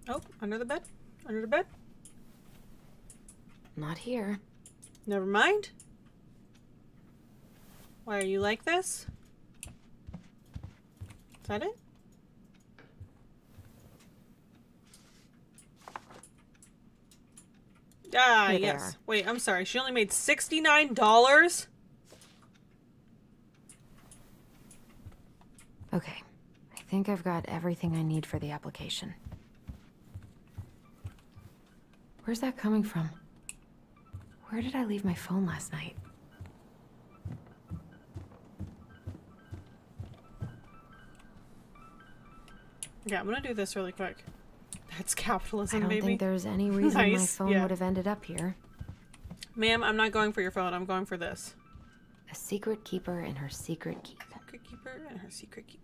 Speaker 1: Oh, under the bed? Under the bed?
Speaker 3: Not here.
Speaker 1: Never mind. Why are you like this? Is that it? Ah,
Speaker 10: Here they
Speaker 1: yes.
Speaker 10: are.
Speaker 1: Wait, I'm sorry. She only made $69?
Speaker 3: Okay, I think I've got everything I need for the application. Where's that coming from? Where did I leave my phone last night?
Speaker 1: Yeah, I'm gonna do this really quick. That's
Speaker 3: I
Speaker 1: capitalism,
Speaker 3: don't
Speaker 1: baby.
Speaker 3: think there's any reason my
Speaker 1: Nice,
Speaker 3: phone
Speaker 1: yeah.
Speaker 3: would have ended up here.
Speaker 1: Ma'am, I'm not going for your phone. I'm going for this.
Speaker 3: A secret keeper and her secret keep.
Speaker 1: Secret keeper and her secret keep.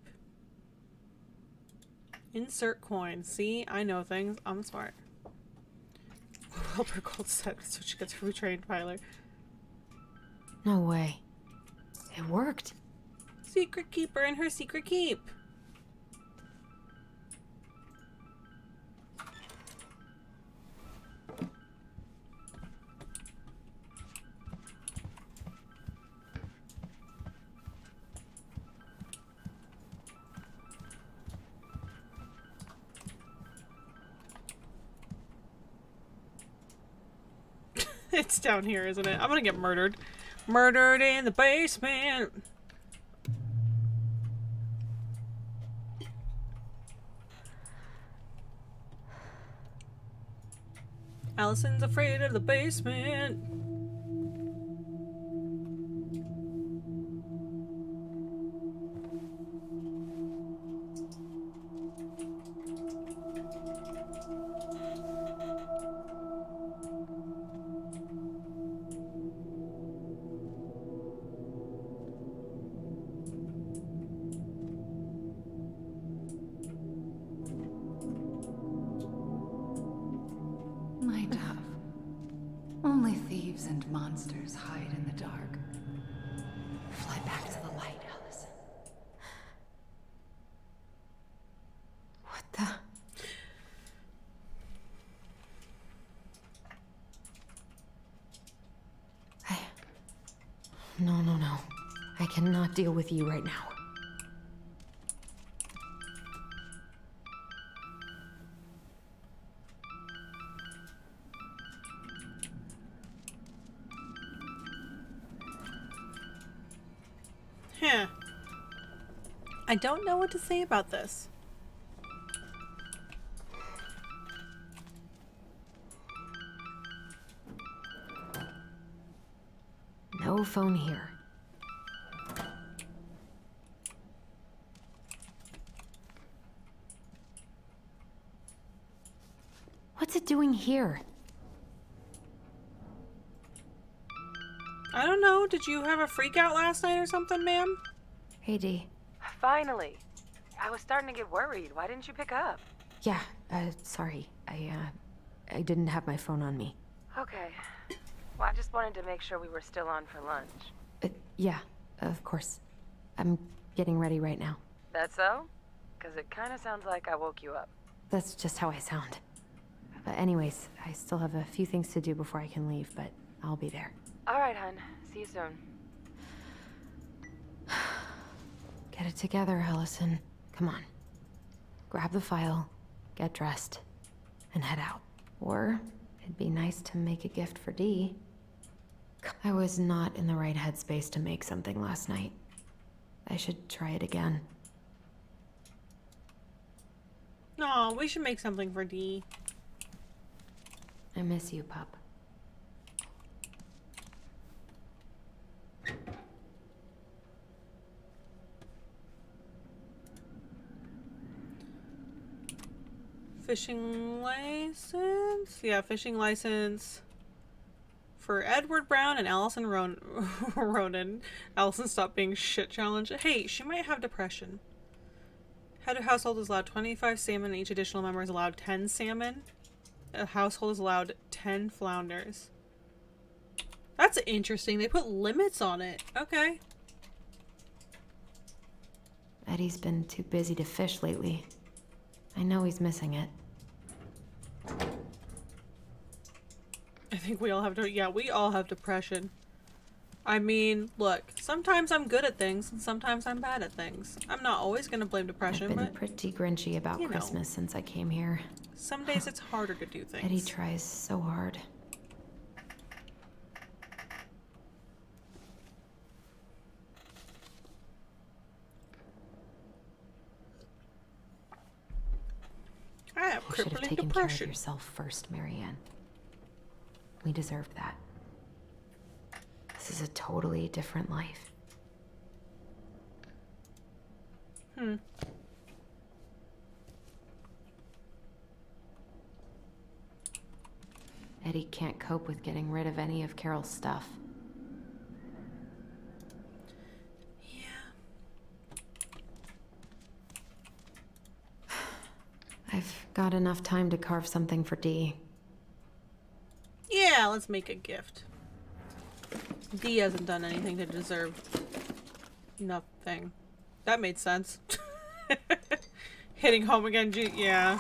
Speaker 1: Insert coin. See, I know things. I'm smart. Wilbur Gold said so she gets her retrained pilot.
Speaker 3: No way. It worked.
Speaker 1: Secret keeper and her secret keep. It's down here, isn't it? I'm gonna get murdered. Murdered in the basement. Allison's afraid of the basement.
Speaker 7: My dove. Only thieves and monsters hide in the dark. Fly back to the light, Allison.
Speaker 3: What the? No, no, no. I cannot deal with you right now.
Speaker 1: Huh. I don't know what to say about this.
Speaker 3: No phone here. What's it doing here?
Speaker 1: I don't know. Did you have a freak out last night or something, ma'am?
Speaker 3: Hey, Dee.
Speaker 13: Finally. I was starting to get worried. Why didn't you pick up?
Speaker 3: Yeah, sorry. I didn't have my phone on me.
Speaker 13: Okay. Well, I just wanted to make sure we were still on for lunch.
Speaker 3: Yeah, of course. I'm getting ready right now.
Speaker 13: That so? Because it kind of sounds like I woke you up.
Speaker 3: That's just how I sound. But anyways, I still have a few things to do before I can leave, but I'll be there.
Speaker 13: All right, hun. See you soon.
Speaker 3: Get it together, Allison. Come on. Grab the file, get dressed, and head out. Or it'd be nice to make a gift for Dee. I was not in the right headspace to make something last night. I should try it again.
Speaker 1: No, we should make something for Dee.
Speaker 3: I miss you, pup.
Speaker 1: Fishing license? Yeah, fishing license for Edward Brown and Allison Ronan. Allison stopped being shit challenged. Hey, she might have depression. Head of household is allowed 25 salmon. Each additional member is allowed 10 salmon. A household is allowed 10 flounders. That's interesting. They put limits on it. Okay.
Speaker 3: Eddie's been too busy to fish lately. I know he's missing it.
Speaker 1: I think we all have we all have depression. I mean, look, sometimes I'm good at things and sometimes I'm bad at things. I'm not always gonna blame depression,
Speaker 3: I've been
Speaker 1: but
Speaker 3: pretty grinchy about Christmas since I came here.
Speaker 1: some days it's harder to do things.
Speaker 3: Eddie tries so hard. You should have
Speaker 1: crippling
Speaker 3: taken care of
Speaker 1: depression.
Speaker 3: yourself first, Marianne. We deserved that. This is a totally different life. Eddie can't cope with getting rid of any of Carol's stuff. I've got enough time to carve something for Dee.
Speaker 1: Yeah, let's make a gift. Dee hasn't done anything to deserve nothing. That made sense. Hitting home again, yeah.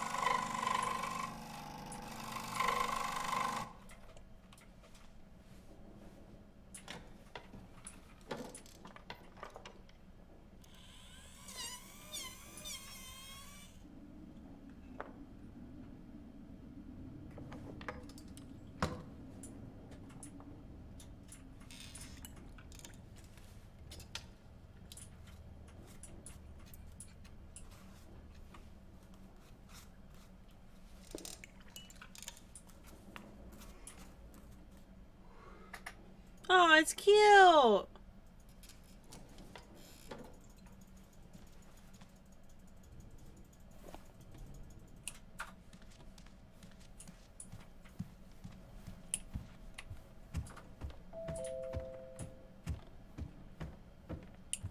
Speaker 1: Oh, it's cute.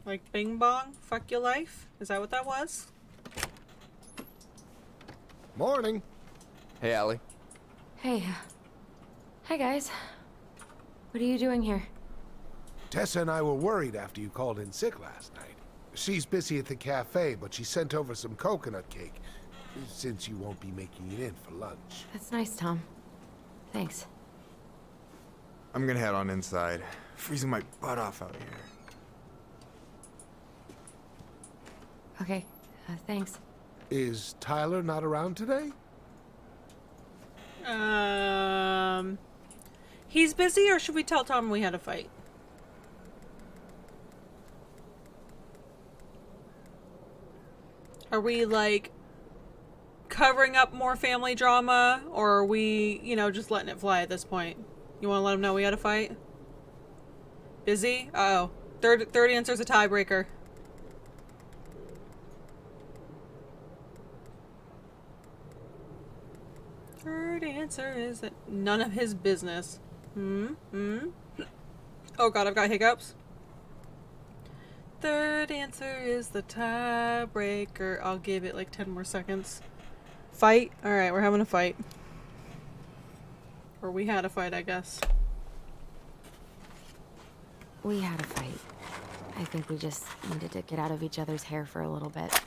Speaker 1: Like Bing Bong, fuck your life? Is that what that was?
Speaker 4: Morning.
Speaker 5: Hey, Allie.
Speaker 3: Hey. Hi, guys. What are you doing here?
Speaker 4: Tessa and I were worried after you called in sick last night. She's busy at the cafe, but she sent over some coconut cake, since you won't be making it in for lunch.
Speaker 3: That's nice, Tom. Thanks.
Speaker 9: I'm gonna head on inside. Freezing my butt off out here.
Speaker 3: Okay, thanks.
Speaker 4: Is Tyler not around today?
Speaker 1: He's busy, or should we tell Tom we had a fight? Are we, like, covering up more family drama, or are we, you know, just letting it fly at this point? You want to let him know we had a fight? Busy? Uh-oh. Third answer's a tiebreaker. Third answer is that none of his business. Oh god, I've got hiccups. Third answer is the tiebreaker. I'll give it like 10 more seconds. Fight? Alright, we're having a fight. Or we had a fight, I guess.
Speaker 3: We had a fight. I think we just needed to get out of each other's hair for a little bit.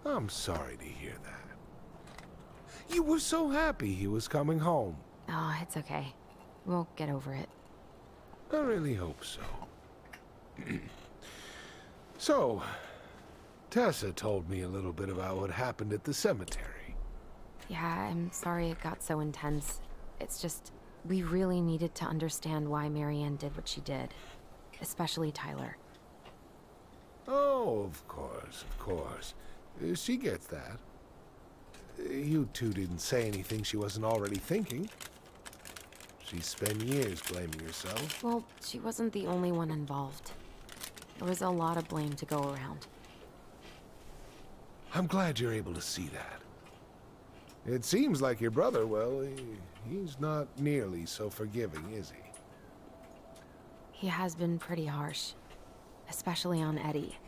Speaker 4: I'm sorry to hear that. You were so happy he was coming home.
Speaker 3: Oh, it's okay. We'll get over it.
Speaker 4: I really hope so. So, Tessa told me a little bit about what happened at the cemetery.
Speaker 3: Yeah, I'm sorry it got so intense. It's just, we really needed to understand why Marianne did what she did. Especially Tyler.
Speaker 4: Oh, of course, of course. She gets that. You two didn't say anything she wasn't already thinking. She spent years blaming herself.
Speaker 3: Well, she wasn't the only one involved. There was a lot of blame to go around.
Speaker 4: I'm glad you're able to see that. It seems like your brother, well, he's not nearly so forgiving, is he?
Speaker 3: He has been pretty harsh. Especially on Eddie.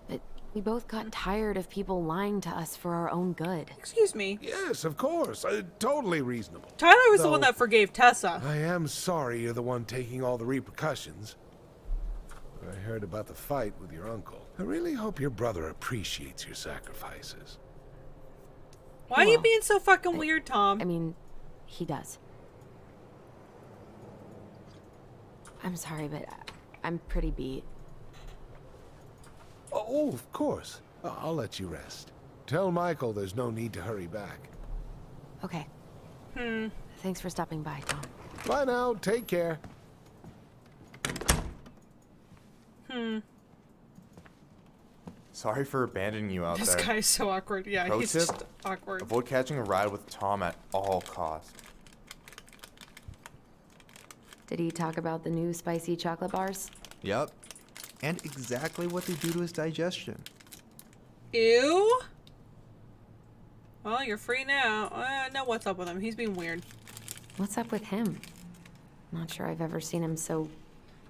Speaker 3: But we both got tired of people lying to us for our own good.
Speaker 1: Excuse me.
Speaker 4: Yes, of course. Totally reasonable.
Speaker 1: Tyler was the one that forgave Tessa.
Speaker 4: I am sorry you're the one taking all the repercussions. I heard about the fight with your uncle. I really hope your brother appreciates your sacrifices.
Speaker 1: Why are you being so fucking weird, Tom?
Speaker 3: I mean, he does. I'm sorry, but I'm pretty beat.
Speaker 4: Oh, of course. I'll let you rest. Tell Michael there's no need to hurry back.
Speaker 3: Okay. Thanks for stopping by, Tom.
Speaker 4: Bye now. Take care.
Speaker 5: Sorry for abandoning you out
Speaker 1: This
Speaker 5: there.
Speaker 1: guy's so awkward. Yeah,
Speaker 5: Pro
Speaker 1: he's
Speaker 5: tip,
Speaker 1: just awkward.
Speaker 5: avoid catching a ride with Tom at all costs.
Speaker 3: Did he talk about the new spicy chocolate bars?
Speaker 5: Yep. And exactly what they do to his digestion.
Speaker 1: Ew. Well, you're free now. Know what's up with him. He's being weird.
Speaker 3: What's up with him? Not sure I've ever seen him so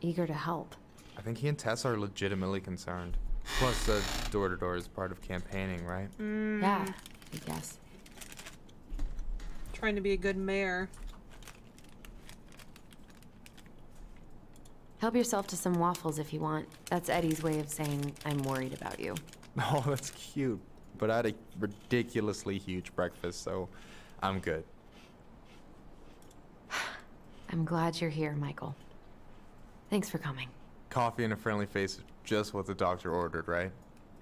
Speaker 3: eager to help.
Speaker 5: I think he and Tess are legitimately concerned. Plus, the door-to-door is part of campaigning, right?
Speaker 3: Yeah, I guess.
Speaker 1: Trying to be a good mayor.
Speaker 3: Help yourself to some waffles if you want. That's Eddie's way of saying I'm worried about you.
Speaker 5: Oh, that's cute. But I had a ridiculously huge breakfast, so I'm good.
Speaker 3: I'm glad you're here, Michael. Thanks for coming.
Speaker 5: Coffee and a friendly face is just what the doctor ordered, right?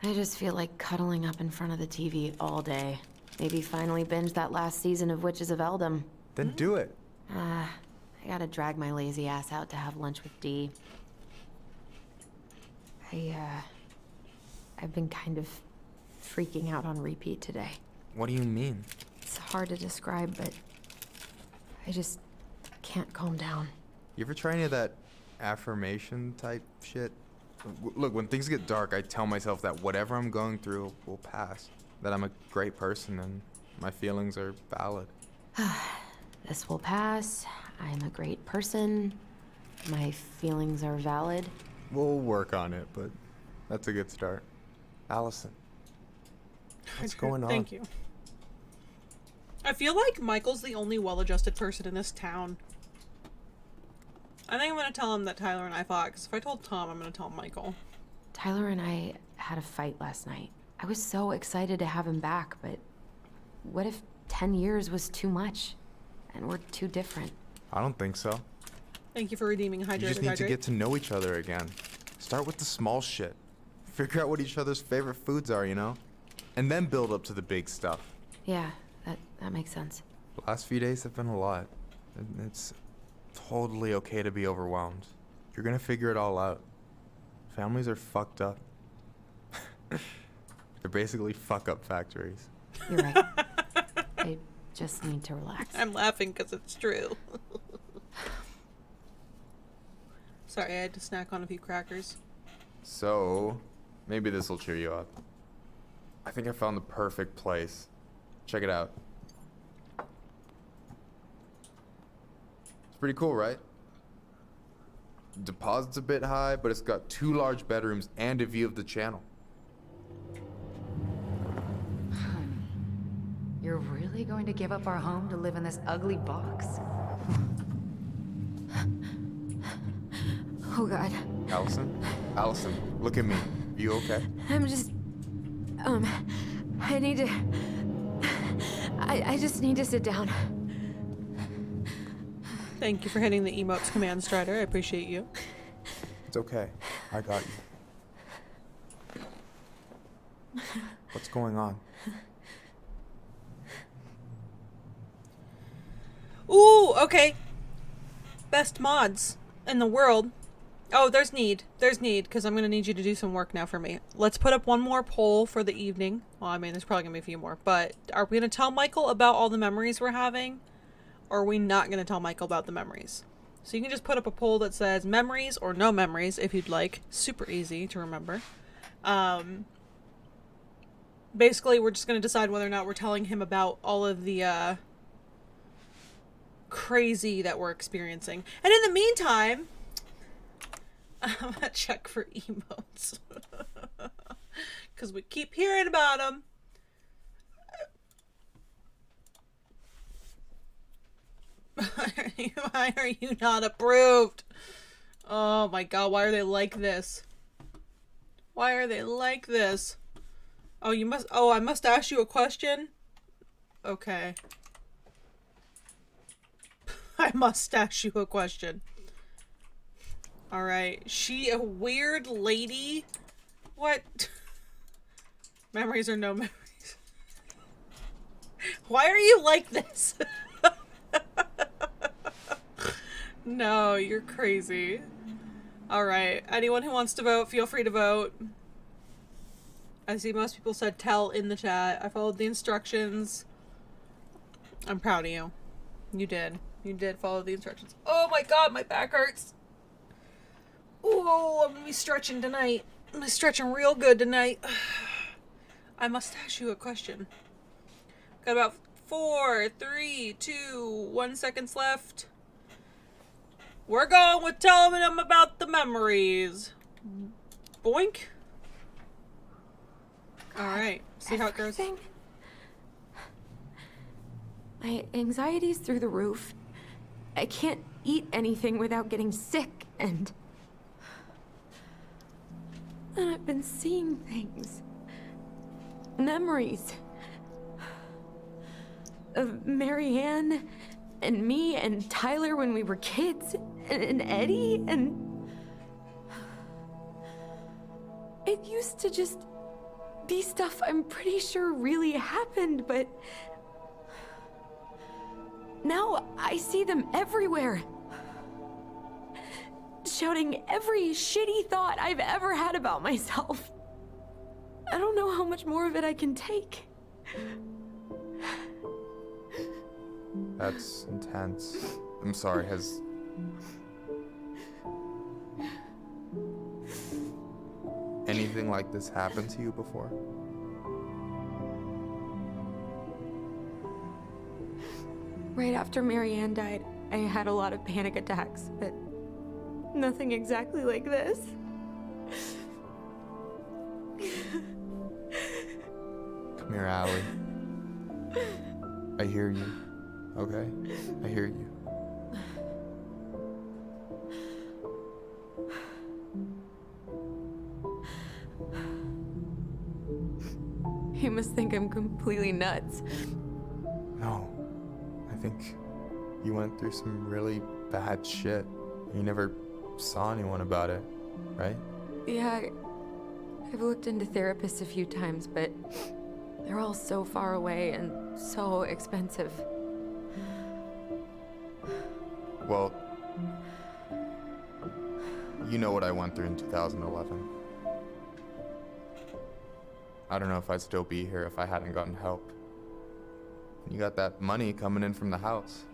Speaker 3: I just feel like cuddling up in front of the TV all day. Maybe finally binge that last season of Witches of Eldom.
Speaker 5: Then do it.
Speaker 3: I gotta drag my lazy ass out to have lunch with Dee. I've been kind of freaking out on repeat today.
Speaker 5: What do you mean?
Speaker 3: It's hard to describe, but I just can't calm down.
Speaker 5: You ever try any of that affirmation type shit? Look, when things get dark, I tell myself that whatever I'm going through will pass. That I'm a great person and my feelings are valid.
Speaker 3: This will pass. I'm a great person. My feelings are valid.
Speaker 5: We'll work on it, but that's a good start. Allison, what's going on?
Speaker 1: Thank you. I feel like Michael's the only well-adjusted person in this town. I think I'm going to tell him that Tyler and I fought, because if I told Tom, I'm going to tell Michael.
Speaker 3: Tyler and I had a fight last night. I was so excited to have him back, but what if 10 years was too much? And we're too different?
Speaker 5: I don't think so.
Speaker 1: Thank you for redeeming Hydrated.
Speaker 5: You just need to get to know each other again. Start with the small shit. Figure out what each other's favorite foods are, you know? And then build up to the big stuff.
Speaker 3: Yeah, that makes sense.
Speaker 5: The last few days have been a lot. It's totally okay to be overwhelmed. You're gonna figure it all out. Families are fucked up. They're basically fuck-up factories.
Speaker 3: You're right. I just need to relax.
Speaker 1: I'm laughing because it's true. Sorry, I had to snack on a few crackers.
Speaker 5: So, maybe this will cheer you up. I think I found the perfect place. Check it out. It's pretty cool, right? Deposit's a bit high, but it's got 2 large bedrooms and a view of the channel.
Speaker 7: You're really going to give up our home to live in this ugly box?
Speaker 3: Oh God.
Speaker 5: Allison, look at me. You okay?
Speaker 3: I'm just... I need to... I just need to sit down.
Speaker 1: Thank you for hitting the emotes command, Strider. I appreciate you.
Speaker 5: It's okay. I got you. What's going on?
Speaker 1: Ooh, okay. Best mods in the world. Oh, there's need, because I'm going to need you to do some work now for me. Let's put up one more poll for the evening. Well, I mean, there's probably going to be a few more, but are we going to tell Michael about all the memories we're having? Or are we not going to tell Michael about the memories? So you can just put up a poll that says memories or no memories if you'd like. Super easy to remember. Basically, we're just going to decide whether or not we're telling him about all of the crazy that we're experiencing. And in the meantime, I'm gonna check for emotes. Because we keep hearing about them. Why are you not approved? Oh my god, why are they like this? Why are they like this? Oh, I must ask you a question? Okay. I must ask you a question. Alright. She a weird lady? What? Memories or no memories? Why are you like this? No, you're crazy. Alright. Anyone who wants to vote, feel free to vote. I see most people said tell in the chat. I followed the instructions. I'm proud of you. You did. You did follow the instructions. Oh my god, my back hurts. Oh, I'm gonna be stretching tonight. I'm gonna be stretching real good tonight. I must ask you a question. Got about 4, 3, 2, 1 seconds left. We're going with telling them about the memories. Boink. Alright, see how it goes.
Speaker 3: My anxiety's through the roof. I can't eat anything without getting sick, and I've been seeing things. Memories. Of Marianne, and me, and Tyler when we were kids, and Eddie, and it used to just be stuff I'm pretty sure really happened, but now I see them everywhere. Shouting every shitty thought I've ever had about myself. I don't know how much more of it I can take.
Speaker 5: That's intense. I'm sorry, has... anything like this happened to you before?
Speaker 3: Right after Marianne died, I had a lot of panic attacks, but nothing exactly like this.
Speaker 5: Come here, Allie. I hear you. Okay? I hear you.
Speaker 3: You must think I'm completely nuts.
Speaker 5: No. I think you went through some really bad shit. You never saw anyone about it, right?
Speaker 3: Yeah, I've looked into therapists a few times, but they're all so far away and so expensive.
Speaker 5: Well, you know what I went through in 2011. I don't know if I'd still be here if I hadn't gotten help. You got that money coming in from the house.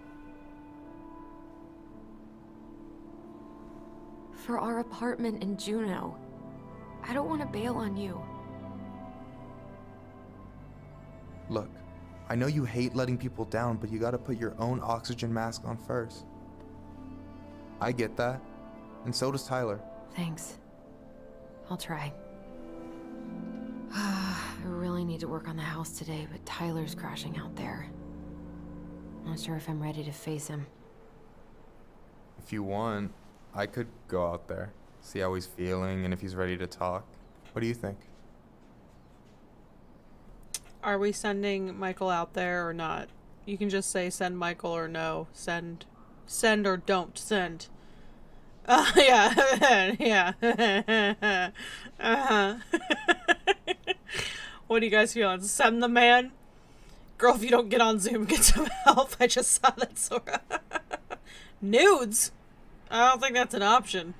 Speaker 3: For our apartment in Juneau. I don't want to bail on you.
Speaker 5: Look, I know you hate letting people down, but you gotta put your own oxygen mask on first. I get that, and so does Tyler.
Speaker 3: Thanks. I'll try. I really need to work on the house today, but Tyler's crashing out there. Not sure if I'm ready to face him.
Speaker 5: If you want, I could go out there, see how he's feeling, and if he's ready to talk. What do you think?
Speaker 1: Are we sending Michael out there or not? You can just say send Michael or no. Send or don't send. Yeah. Yeah. Uh-huh. What do you guys feeling? Send the man? Girl, if you don't get on Zoom, get some help. I just saw that Sora. Nudes? I don't think that's an option.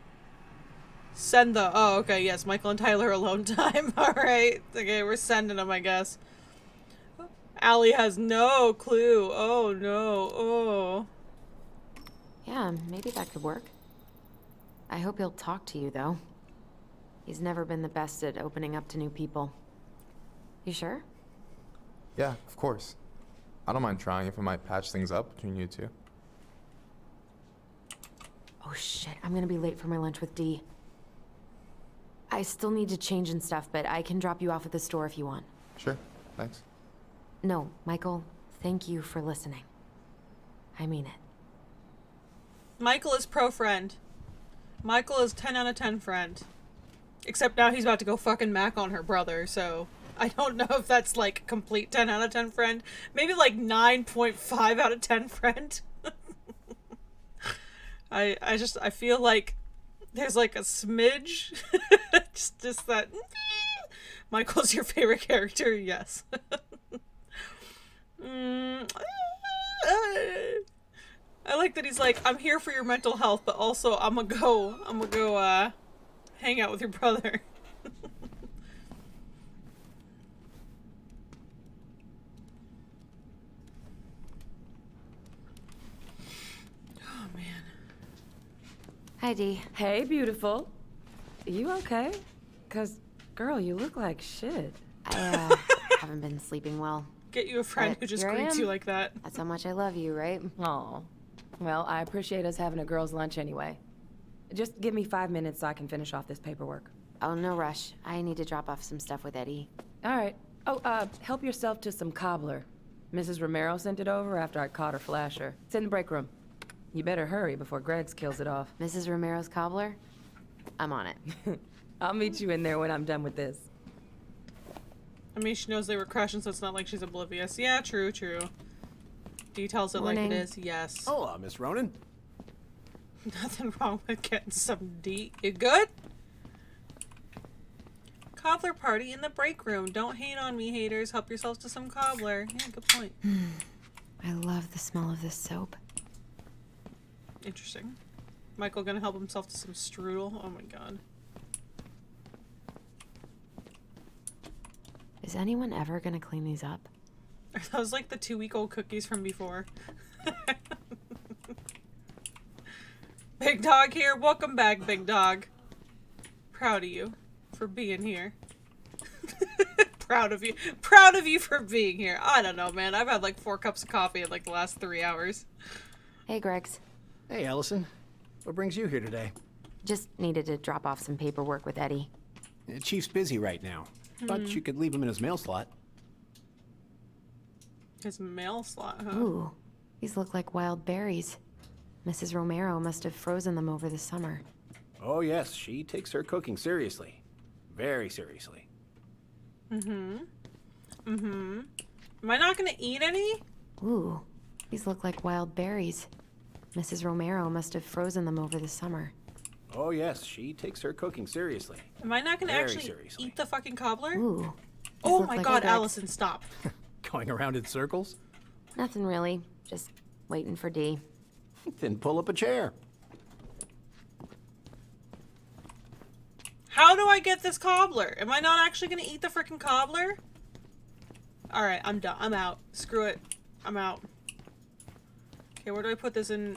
Speaker 1: Send the... Oh, okay, yes. Michael and Tyler alone time. Alright. Okay, we're sending them, I guess. Allie has no clue. Oh, no. Oh.
Speaker 3: Yeah, maybe that could work. I hope he'll talk to you, though. He's never been the best at opening up to new people. You sure?
Speaker 5: Yeah, of course. I don't mind trying if it might patch things up between you two.
Speaker 3: Oh shit, I'm gonna be late for my lunch with Dee. I still need to change and stuff, but I can drop you off at the store if you want.
Speaker 5: Sure, thanks.
Speaker 3: No, Michael, thank you for listening. I mean it.
Speaker 1: Michael is pro friend. Michael is 10 out of 10 friend. Except now he's about to go fucking Mac on her brother, so... I don't know if that's like complete 10 out of 10 friend. Maybe like 9.5 out of 10 friend. I feel like there's like a smidge. just that. Michael's your favorite character? Yes. I like that he's like, I'm here for your mental health, but also I'm gonna go hang out with your brother.
Speaker 3: Hi, Dee.
Speaker 13: Hey, beautiful. You okay? 'Cause, girl, you look like shit.
Speaker 3: I haven't been sleeping well.
Speaker 1: Get you a friend
Speaker 3: But
Speaker 1: who just
Speaker 3: here I
Speaker 1: greets
Speaker 3: am.
Speaker 1: you like that.
Speaker 3: That's how much I love you, right?
Speaker 13: Aw. Well, I appreciate us having a girls' lunch anyway. Just give me 5 minutes so I can finish off this paperwork.
Speaker 3: Oh, no rush. I need to drop off some stuff with Eddie.
Speaker 13: All right. Oh, help yourself to some cobbler. Mrs. Romero sent it over after I caught her flasher. It's in the break room. You better hurry before Greggs kills it off.
Speaker 3: Mrs. Romero's cobbler? I'm on it.
Speaker 13: I'll meet you in there when I'm done with this.
Speaker 1: I mean, she knows they were crashing, so it's not like she's oblivious. Yeah, true. Dee tells it like it is. Yes.
Speaker 12: Hola, Miss Ronan.
Speaker 1: Nothing wrong with getting some D. You good? Cobbler party in the break room. Don't hate on me, haters. Help yourselves to some cobbler. Yeah, good point.
Speaker 3: I love the smell of this soap.
Speaker 1: Interesting. Michael gonna help himself to some strudel. Oh my god.
Speaker 3: Is anyone ever gonna clean these up?
Speaker 1: Are those like the 2-week-old cookies from before? Big Dog here. Welcome back, Big Dog. Proud of you for being here. Proud of you. Proud of you for being here. I don't know, man. I've had like 4 cups of coffee in like the last 3 hours.
Speaker 3: Hey, Greggs.
Speaker 12: Hey, Allison. What brings you here today?
Speaker 3: Just needed to drop off some paperwork with Eddie.
Speaker 12: The Chief's busy right now, but you could leave him in his mail slot.
Speaker 1: His mail slot, huh?
Speaker 3: Ooh, these look like wild berries. Mrs. Romero must have frozen them over the summer.
Speaker 12: Oh, yes, she takes her cooking seriously. Very seriously.
Speaker 1: Am I not gonna eat any?
Speaker 3: Ooh, these look like wild berries. Mrs. Romero must have frozen them over the summer.
Speaker 12: Oh, yes, she takes her cooking seriously.
Speaker 1: Am I not gonna
Speaker 12: Very
Speaker 1: actually
Speaker 12: seriously.
Speaker 1: eat the fucking cobbler?
Speaker 3: Ooh.
Speaker 1: Oh
Speaker 3: look
Speaker 1: my
Speaker 3: like
Speaker 1: god,
Speaker 3: eggs.
Speaker 1: Allison, stop.
Speaker 12: Going around in circles?
Speaker 3: Nothing really. Just waiting for Dee.
Speaker 12: Then pull up a chair.
Speaker 1: How do I get this cobbler? Am I not actually gonna eat the freaking cobbler? Alright, I'm done. I'm out. Screw it. I'm out. Okay, where do I put this in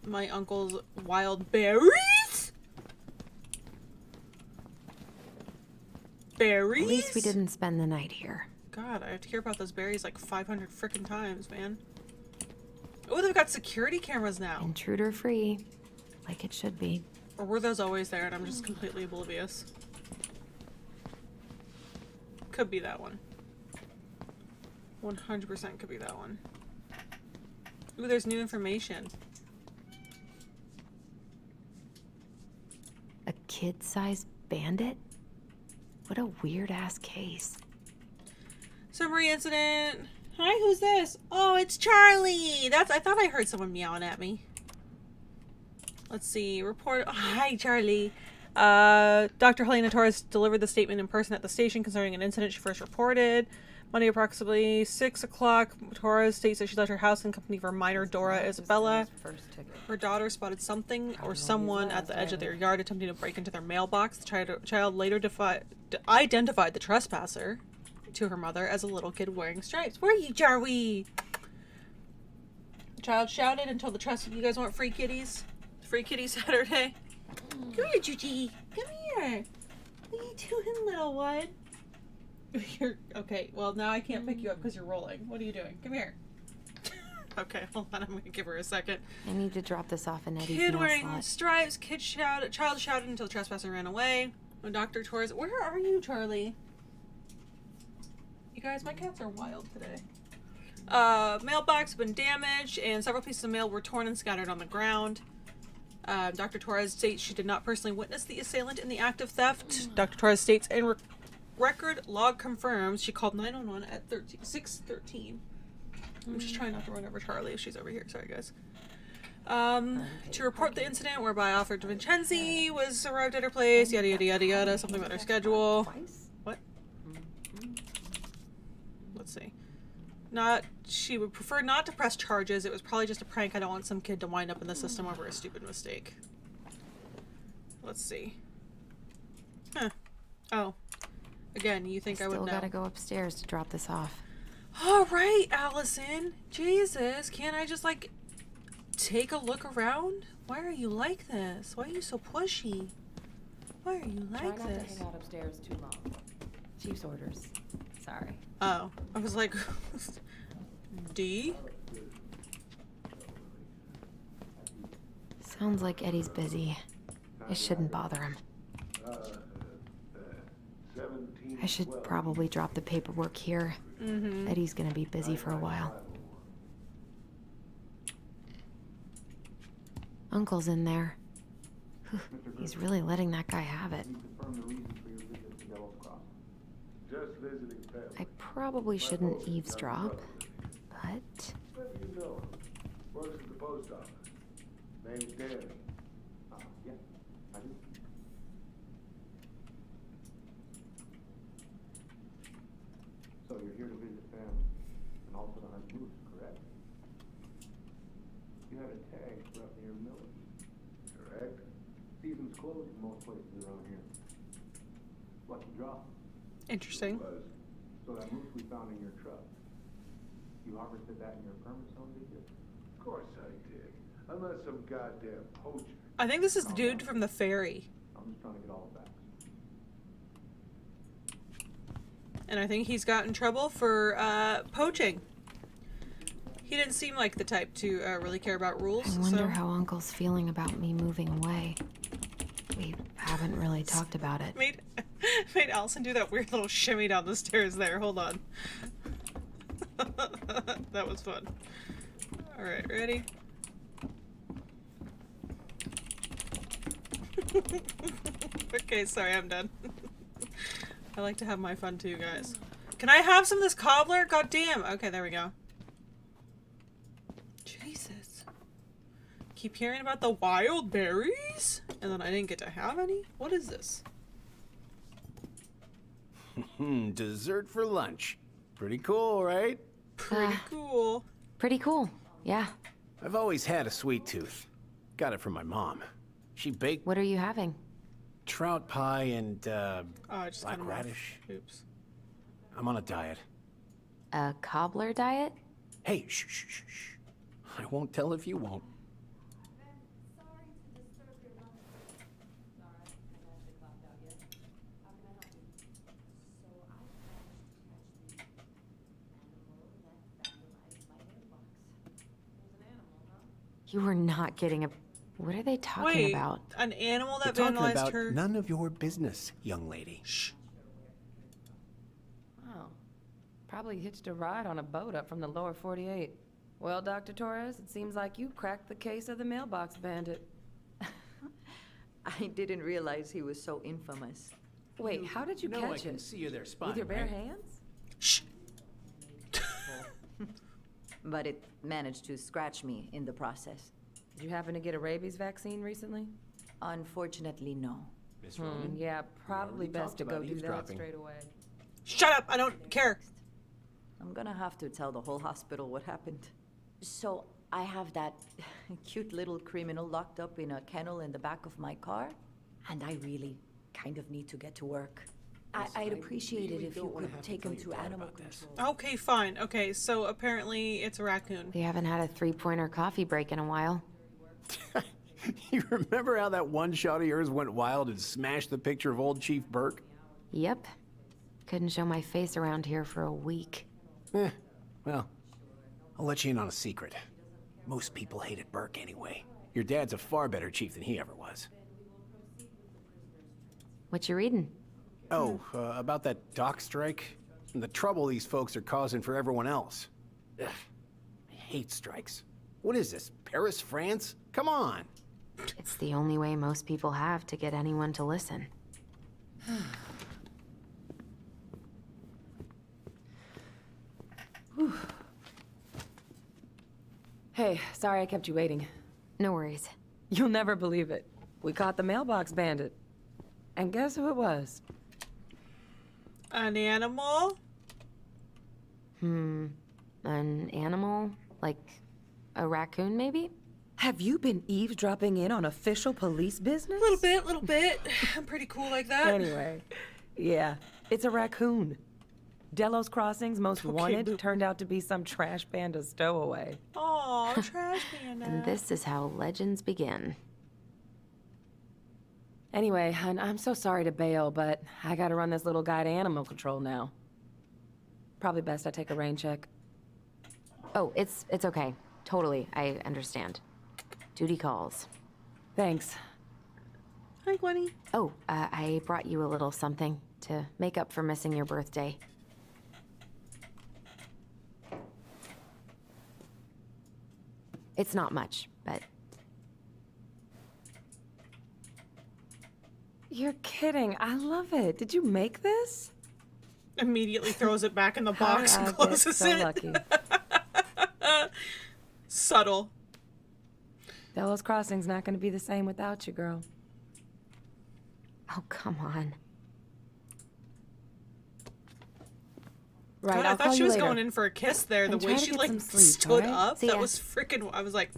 Speaker 1: my uncle's wild berries? Berries?
Speaker 3: At least we didn't spend the night here.
Speaker 1: God, I have to hear about those berries like 500 freaking times, man. Oh, they've got security cameras now.
Speaker 3: Intruder free. Like it should be.
Speaker 1: Or were those always there and I'm just completely oblivious? Could be that one. 100% could be that one. Ooh, there's new information.
Speaker 3: A kid-sized bandit? What a weird-ass case.
Speaker 1: Summary incident. Hi, who's this? Oh, it's Charlie! I thought I heard someone meowing at me. Let's see. Report. Oh, hi, Charlie. Dr. Helena Torres delivered the statement in person at the station concerning an incident she first reported. Monday, approximately 6 o'clock, Torres states that she left her house in company of her minor Dora Isabella. Her daughter spotted something or someone at the edge of their yard attempting to break into their mailbox. The child later identified the trespasser to her mother as a little kid wearing stripes. Where are you, Charlie? The child shouted and told the trespasser, "You guys want free kitties? Free kitty Saturday." Come here, Gigi. Come here. What are you doing, little one? You're okay. Well, now I can't pick you up because you're rolling. What are you doing? Come here. Okay, hold on. I'm gonna give her a second.
Speaker 3: I need to drop this off in Eddie's
Speaker 1: Kid
Speaker 3: mail
Speaker 1: wearing
Speaker 3: slot.
Speaker 1: stripes. Child shouted until the trespasser ran away. When Dr. Torres, where are you, Charlie? You guys, my cats are wild today. Mailbox been damaged, and several pieces of mail were torn and scattered on the ground. Dr. Torres states she did not personally witness the assailant in the act of theft. Dr. Torres states in record log confirms she called 911 at 6:13. I'm just trying not to run over Charlie if she's over here. Sorry, guys. To report the incident whereby Officer Vincenzi was arrived at her place, yada yada yada yada, something about her schedule. What? Let's see. She would prefer not to press charges. It was probably just a prank. I don't want some kid to wind up in the system over a stupid mistake. Let's see. Huh. Oh. Again, you think I would know.
Speaker 3: Still gotta go upstairs to drop this off.
Speaker 1: All right, Allison. Jesus, can't I just like take a look around? Why are you like this? Why are you so pushy? Why are you like
Speaker 13: Try not
Speaker 1: this?
Speaker 13: to hang out upstairs too long. Chief's orders. Sorry.
Speaker 1: Oh, I was like, D?
Speaker 3: Sounds like Eddie's busy. I shouldn't bother him. I should probably drop the paperwork here. Eddie's gonna be busy for a while. Uncle's in there. He's really letting that guy have it. I probably shouldn't eavesdrop, but...
Speaker 14: Works at the post office. Name's Danny. Yeah, I do. So you're here to visit family and also to hunt moose, correct? You had a tag for up near Miller. Correct. Season's closed in most places around here. Lucky draw.
Speaker 1: Interesting.
Speaker 14: So that moose we found in your truck, you harvested that in your permit zone, did you? Of course I did. Unless some goddamn poacher.
Speaker 1: I think this is the dude from the ferry.
Speaker 14: I'm just trying to get all the facts.
Speaker 1: And I think he's got in trouble for poaching. He didn't seem like the type to really care about rules.
Speaker 3: I wonder how Uncle's feeling about me moving away. We haven't really talked about it.
Speaker 1: Made Allison do that weird little shimmy down the stairs there. Hold on. That was fun. Alright, ready? Okay, sorry, I'm done. I like to have my fun too, guys. Can I have some of this cobbler? God damn. Okay, there we go. Jesus. Keep hearing about the wild berries? And then I didn't get to have any? What is this?
Speaker 12: Dessert for lunch. Pretty cool, right?
Speaker 1: Pretty cool.
Speaker 3: Pretty cool, yeah.
Speaker 12: I've always had a sweet tooth. Got it from my mom. She baked...
Speaker 3: What are you having?
Speaker 12: Trout pie and,
Speaker 1: just
Speaker 12: black radish.
Speaker 1: Oops.
Speaker 12: I'm on a diet.
Speaker 3: A cobbler diet?
Speaker 12: Hey, shh, shh, shh, shh. I won't tell if you won't.
Speaker 3: You were not getting a... What are they talking about?
Speaker 1: An animal that
Speaker 12: We're talking
Speaker 1: vandalized
Speaker 12: about
Speaker 1: her...
Speaker 12: none of your business, young lady.
Speaker 1: Shh.
Speaker 13: Oh. Probably hitched a ride on a boat up from the lower 48. Well, Dr. Torres, it seems like you cracked the case of the mailbox bandit.
Speaker 15: I didn't realize he was so infamous.
Speaker 13: Wait, how did you catch
Speaker 12: I
Speaker 13: it?
Speaker 12: can see you there spying,
Speaker 13: With your bare
Speaker 12: right?
Speaker 13: hands?
Speaker 1: Shh.
Speaker 15: But it managed to scratch me in the process.
Speaker 13: Did you happen to get a rabies vaccine recently?
Speaker 15: Unfortunately, no.
Speaker 12: Miss Roman?
Speaker 13: Yeah, probably
Speaker 12: already
Speaker 13: best to
Speaker 12: talked
Speaker 13: go
Speaker 12: about
Speaker 13: do that
Speaker 12: eavesdropping.
Speaker 13: straight away.
Speaker 1: Shut up! I don't care.
Speaker 15: I'm gonna have to tell the whole hospital what happened. So, I have that cute little criminal locked up in a kennel in the back of my car, and I really kind of need to get to work. I'd appreciate it if you could take him to animal control.
Speaker 1: Okay, fine. Okay, so apparently it's a raccoon.
Speaker 3: We haven't had a three-pointer coffee break in a while.
Speaker 12: You remember how that one shot of yours went wild and smashed the picture of old Chief Burke?
Speaker 3: Yep. Couldn't show my face around here for a week.
Speaker 12: Well, I'll let you in on a secret. Most people hated Burke anyway. Your dad's a far better chief than he ever was.
Speaker 3: What you reading?
Speaker 12: Oh, about that dock strike? And the trouble these folks are causing for everyone else. Ugh, I hate strikes. What is this, Paris, France? Come on!
Speaker 3: It's the only way most people have to get anyone to listen.
Speaker 13: Hey, sorry I kept you waiting.
Speaker 3: No worries.
Speaker 13: You'll never believe it. We caught the mailbox bandit. And guess who it was?
Speaker 1: An animal?
Speaker 3: An animal? Like a raccoon, maybe?
Speaker 13: Have you been eavesdropping in on official police business?
Speaker 1: Little bit. I'm pretty cool like that.
Speaker 13: Anyway, yeah, it's a raccoon. Delos Crossing's most
Speaker 1: Okay,
Speaker 13: wanted
Speaker 1: boo.
Speaker 13: turned out to be some trash panda stowaway.
Speaker 1: Aw, trash panda.
Speaker 3: And this is how legends begin.
Speaker 13: Anyway, hun, I'm so sorry to bail, but I gotta run this little guy to animal control now. Probably best I take a rain check.
Speaker 3: Oh, it's okay. Totally, I understand. Duty calls.
Speaker 13: Thanks.
Speaker 1: Hi, Gwenny.
Speaker 3: Oh, I brought you a little something to make up for missing your birthday. It's not much, but...
Speaker 13: You're kidding. I love it. Did you make this?
Speaker 1: Immediately throws it back in the box and closes
Speaker 13: so
Speaker 1: it.
Speaker 13: lucky.
Speaker 1: Subtle.
Speaker 13: Delos Crossing's not gonna be the same without you, girl.
Speaker 3: Oh, come on.
Speaker 13: Right,
Speaker 1: God,
Speaker 13: I'll
Speaker 1: I thought
Speaker 13: call
Speaker 1: she
Speaker 13: you
Speaker 1: was
Speaker 13: later.
Speaker 1: going in for a kiss there. The
Speaker 13: And
Speaker 1: way
Speaker 13: try to
Speaker 1: she
Speaker 13: get
Speaker 1: like
Speaker 13: some sleep,
Speaker 1: stood
Speaker 13: alright?
Speaker 1: up,
Speaker 3: See
Speaker 1: that
Speaker 3: ya.
Speaker 1: was freaking. I was like,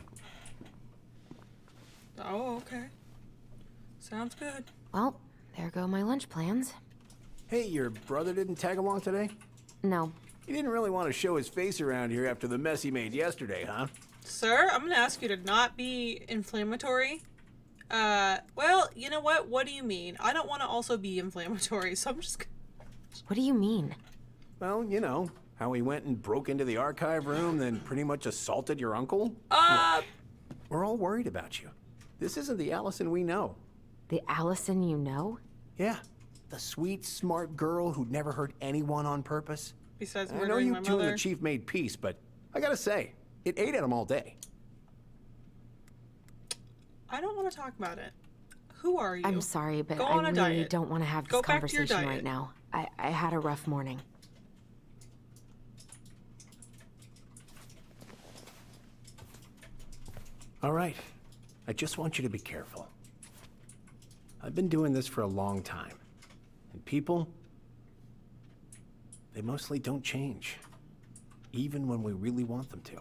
Speaker 1: oh, okay. Sounds good.
Speaker 3: Well, there go my lunch plans.
Speaker 12: Hey, your brother didn't tag along today?
Speaker 3: No.
Speaker 12: He didn't really want to show his face around here after the mess he made yesterday, huh?
Speaker 1: Sir, I'm gonna ask you to not be inflammatory. Well, you know what? What do you mean? I don't want to also be inflammatory, so I'm just.
Speaker 3: What do you mean?
Speaker 12: Well, you know, how he went and broke into the archive room, then pretty much assaulted your uncle? We're all worried about you. This isn't the Allison we know.
Speaker 3: The Allison you know?
Speaker 12: Yeah. The sweet, smart girl who'd never hurt anyone on purpose.
Speaker 1: Besides
Speaker 12: I know
Speaker 1: murdering
Speaker 12: you
Speaker 1: my
Speaker 12: two and
Speaker 1: mother.
Speaker 12: the chief made peace, but I gotta say, it ate at him all day.
Speaker 1: I don't want to talk about it. Who are you?
Speaker 3: I'm sorry, but
Speaker 1: Go
Speaker 3: I
Speaker 1: on a
Speaker 3: really
Speaker 1: diet.
Speaker 3: don't want to have
Speaker 1: Go
Speaker 3: this
Speaker 1: back to your
Speaker 3: conversation
Speaker 1: diet.
Speaker 3: right now. I had a rough morning.
Speaker 12: All right. I just want you to be careful. I've been doing this for a long time. And people, they mostly don't change. Even when we really want them to.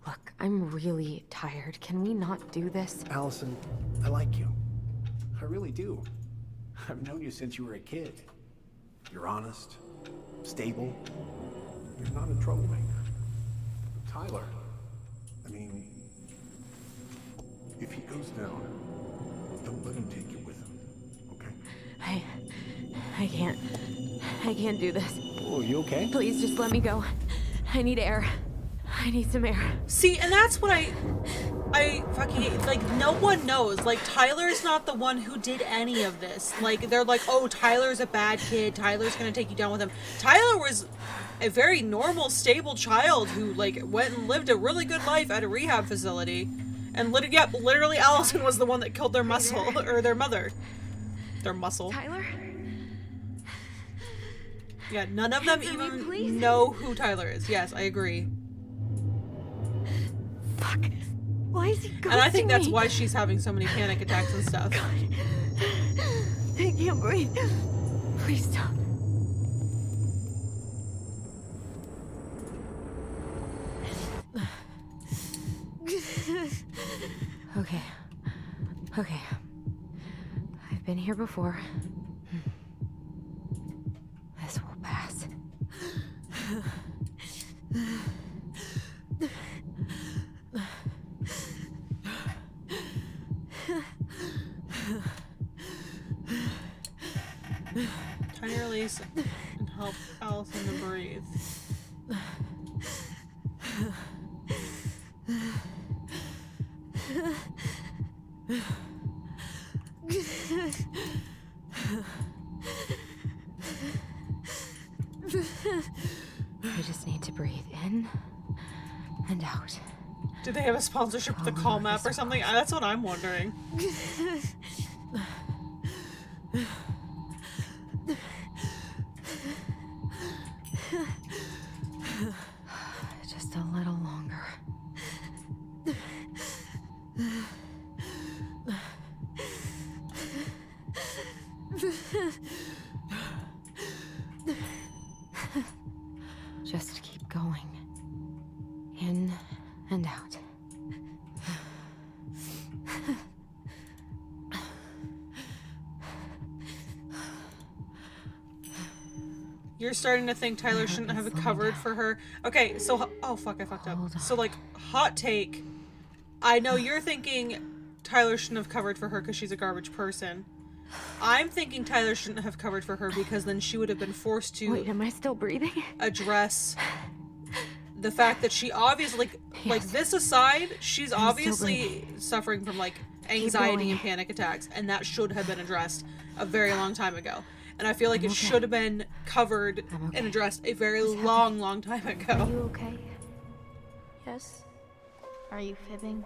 Speaker 3: Look, I'm really tired. Can we not do this?
Speaker 12: Allison, I like you. I really do. I've known you since you were a kid. You're honest, stable. You're not a troublemaker. Tyler, I mean, if he goes down, don't let him take you with him, okay?
Speaker 3: I can't do this.
Speaker 12: Oh, you okay?
Speaker 3: Please just let me go. I need air. I need some air.
Speaker 1: See, and that's what I fucking, like, no one knows. Like, Tyler's not the one who did any of this. Like, they're like, oh, Tyler's a bad kid. Tyler's gonna take you down with him. Tyler was a very normal, stable child who, like, went and lived a really good life at a rehab facility. And literally Allison was the one that killed their muscle, or their mother. Their muscle.
Speaker 6: Tyler?
Speaker 1: Yeah, none of them even know who Tyler is. Yes, I agree.
Speaker 6: Fuck. Why is he ghosting
Speaker 1: And I think that's
Speaker 6: me?
Speaker 1: why she's having so many panic attacks and stuff.
Speaker 6: I can't breathe. Please stop.
Speaker 3: Okay. Okay. I've been here before. This will pass.
Speaker 1: Try to release and help Allison to breathe.
Speaker 3: You just need to breathe in and out.
Speaker 1: Do they have a sponsorship with the Calm app or something? That's what I'm wondering.
Speaker 3: Just a little longer. Just keep going. In and out.
Speaker 1: You're you're starting to think Tyler shouldn't have covered for her. Okay, so oh fuck, I fucked up. So like, hot take. I know you're thinking Tyler shouldn't have covered for her because she's a garbage person. I'm thinking Tyler shouldn't have covered for her because then she would have been forced to.
Speaker 3: Wait, am I still breathing?
Speaker 1: Address the fact that she obviously like this aside, she's obviously suffering from like anxiety and panic attacks, and that should have been addressed a very long time ago. And I feel like it should have been covered and addressed a very long time ago.
Speaker 6: Are you okay? Yes? Are you fibbing?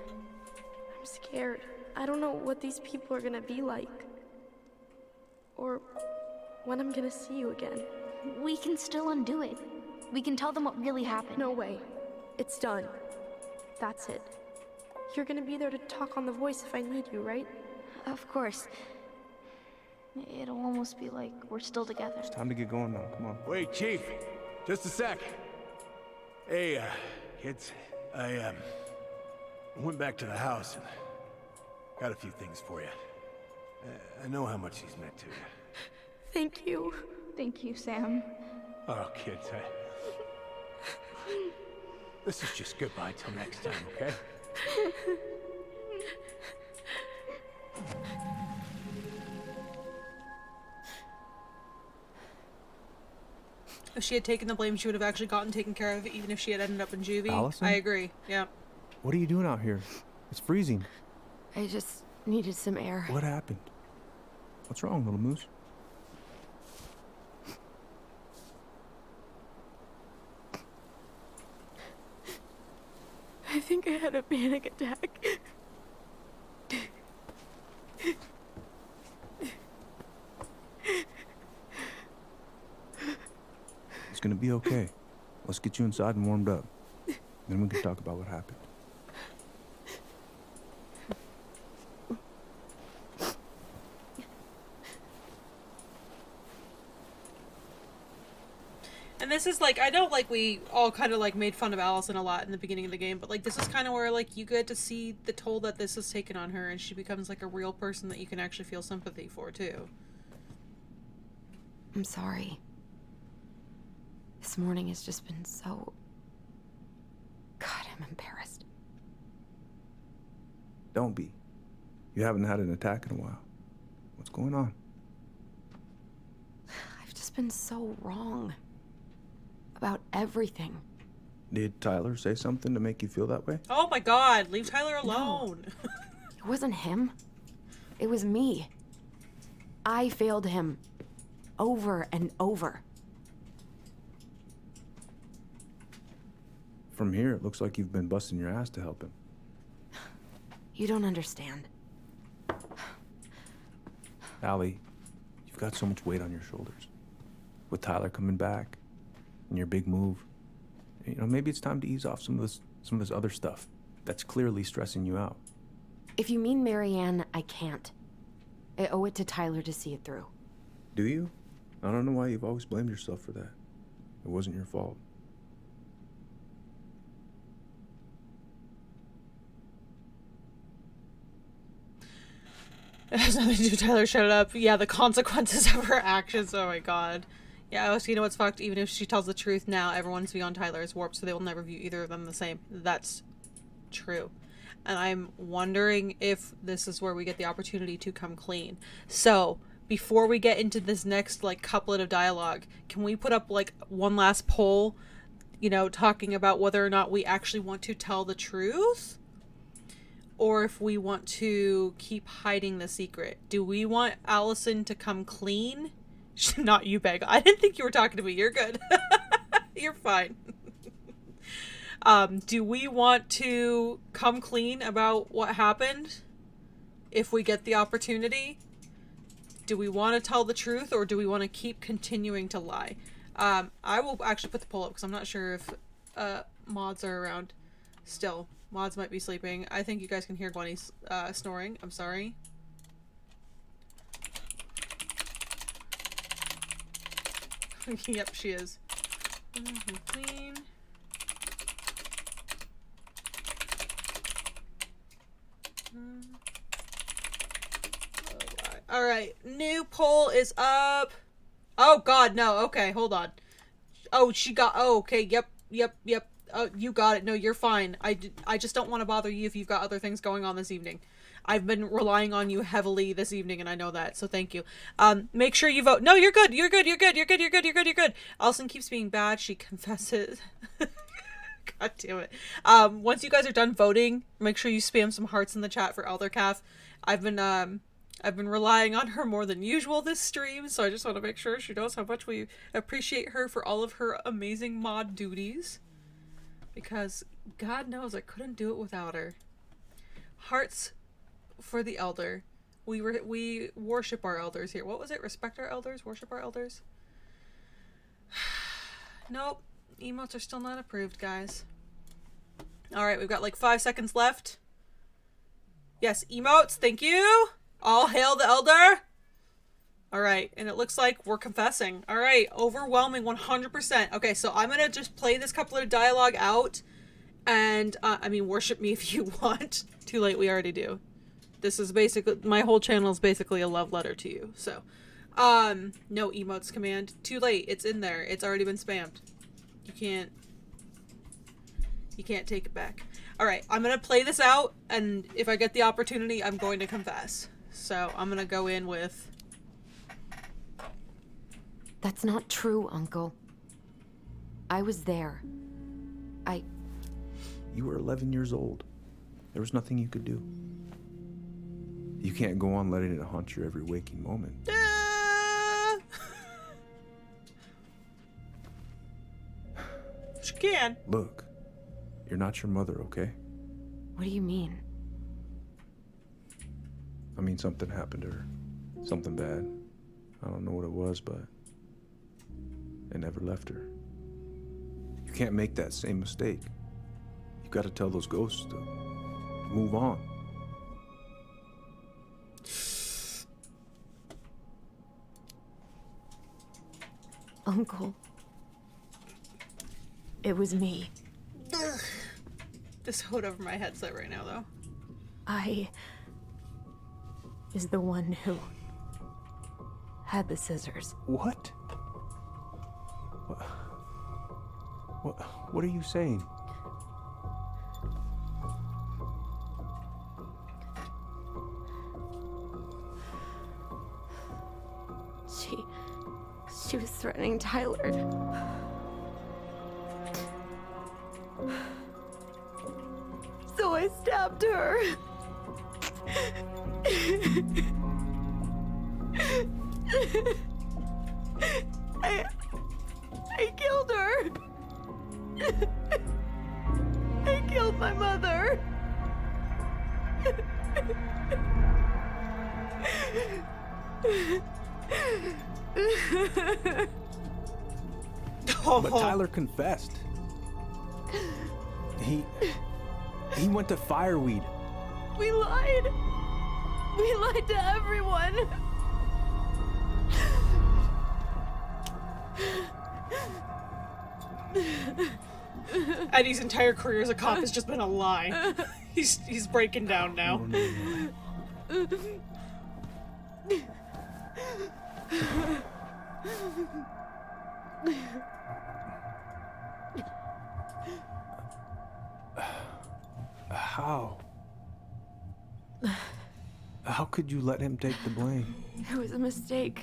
Speaker 6: I'm scared. I don't know what these people are gonna be like. Or when I'm gonna see you again.
Speaker 16: We can still undo it. We can tell them what really happened.
Speaker 6: No way. It's done. That's it. You're gonna be there to talk on the voice if I need you, right?
Speaker 16: Of course. It'll almost be like we're still together.
Speaker 8: It's time to get going now. Come on.
Speaker 12: Wait, Chief. Just a sec. Hey, kids. I went back to the house and got a few things for you. I know how much he's meant to you.
Speaker 6: Thank you.
Speaker 16: Thank you, Sam.
Speaker 12: Oh, kids, this is just goodbye till next time, okay?
Speaker 1: If she had taken the blame, she would have actually gotten taken care of, even if she had ended up in juvie.
Speaker 8: Allison?
Speaker 1: I agree. Yeah.
Speaker 8: What are you doing out here? It's freezing.
Speaker 3: I just needed some air.
Speaker 8: What happened? What's wrong, little moose?
Speaker 6: I think I had a panic attack.
Speaker 8: It's gonna be okay. Let's get you inside and warmed up. Then we can talk about what happened.
Speaker 1: And this is like, I know like we all kind of like made fun of Allison a lot in the beginning of the game, but like this is kind of where like you get to see the toll that this has taken on her, and she becomes like a real person that you can actually feel sympathy for too.
Speaker 3: I'm sorry. This morning has just been so... God, I'm embarrassed.
Speaker 8: Don't be. You haven't had an attack in a while. What's going on?
Speaker 3: I've just been so wrong. About everything.
Speaker 8: Did Tyler say something to make you feel that way?
Speaker 1: Oh my god, leave Tyler alone.
Speaker 3: No. It wasn't him. It was me. I failed him. Over and over.
Speaker 8: From here, it looks like you've been busting your ass to help him.
Speaker 3: You don't understand.
Speaker 8: Allie, you've got so much weight on your shoulders. With Tyler coming back, and your big move, you know, maybe it's time to ease off some of this other stuff that's clearly stressing you out.
Speaker 3: If you mean Marianne, I can't. I owe it to Tyler to see it through.
Speaker 8: Do you? I don't know why you've always blamed yourself for that. It wasn't your fault.
Speaker 1: It has nothing to do with Tyler showed up. Yeah, the consequences of her actions. Oh my god. Yeah, you know what's fucked? Even if she tells the truth now, everyone's beyond Tyler is warped, so they will never view either of them the same. That's true. And I'm wondering if this is where we get the opportunity to come clean. So, before we get into this next, like, couplet of dialogue, can we put up, like, one last poll, you know, talking about whether or not we actually want to tell the truth? Or if we want to keep hiding the secret? Do we want Allison to come clean? Not you, Bagel. I didn't think you were talking to me. You're good. You're fine. Do we want to come clean about what happened? If we get the opportunity? Do we want to tell the truth, or do we want to keep continuing to lie? I will actually put the poll up because I'm not sure if mods are around still. Mods might be sleeping. I think you guys can hear Gwenny snoring. I'm sorry. Yep, she is. Clean. Alright, new poll is up. Oh god, no. Okay, hold on. Oh, she got... Oh, okay, yep. You got it. No, you're fine. I just don't want to bother you if you've got other things going on this evening. I've been relying on you heavily this evening, and I know that, so thank you. Make sure you vote. No, you're good. You're good. Allison keeps being bad. She confesses. God damn it. Once you guys are done voting, make sure you spam some hearts in the chat for Elder Calf. I've been relying on her more than usual this stream, so I just want to make sure she knows how much we appreciate her for all of her amazing mod duties. Because God knows I couldn't do it without her. Hearts for the elder. We worship our elders here. What was it? Respect our elders? Worship our elders? Nope. Emotes are still not approved, guys. Alright, we've got like 5 seconds left. Yes, emotes, thank you! All hail the elder! Alright, and it looks like we're confessing. Alright, overwhelming 100%. Okay, so I'm gonna just play this couplet of dialogue out. And, I mean, worship me if you want. Too late, we already do. This is basically, my whole channel is basically a love letter to you, so. No emotes command. Too late, it's in there. It's already been spammed. You can't take it back. Alright, I'm gonna play this out, and if I get the opportunity, I'm going to confess. So, I'm gonna go in with...
Speaker 3: That's not true, Uncle. I was there.
Speaker 8: You were 11 years old. There was nothing you could do. You can't go on letting it haunt your every waking moment.
Speaker 1: She can.
Speaker 8: Look, you're not your mother, okay?
Speaker 3: What do you mean?
Speaker 8: I mean, something happened to her. Something bad. I don't know what it was, but it never left her. You can't make that same mistake. You gotta tell those ghosts to move on.
Speaker 3: Uncle. It was me.
Speaker 1: This hood over my headset right now, though.
Speaker 3: I is the one who had the scissors.
Speaker 8: What? What are you saying?
Speaker 6: She was threatening Tyler. So I stabbed her. I killed her. I killed my mother.
Speaker 8: But Tyler confessed. He went to Fireweed.
Speaker 6: We lied. We lied to everyone.
Speaker 1: Eddie's entire career as a cop has just been a lie. He's breaking down now.
Speaker 8: How could you let him take the blame?
Speaker 6: It was a mistake.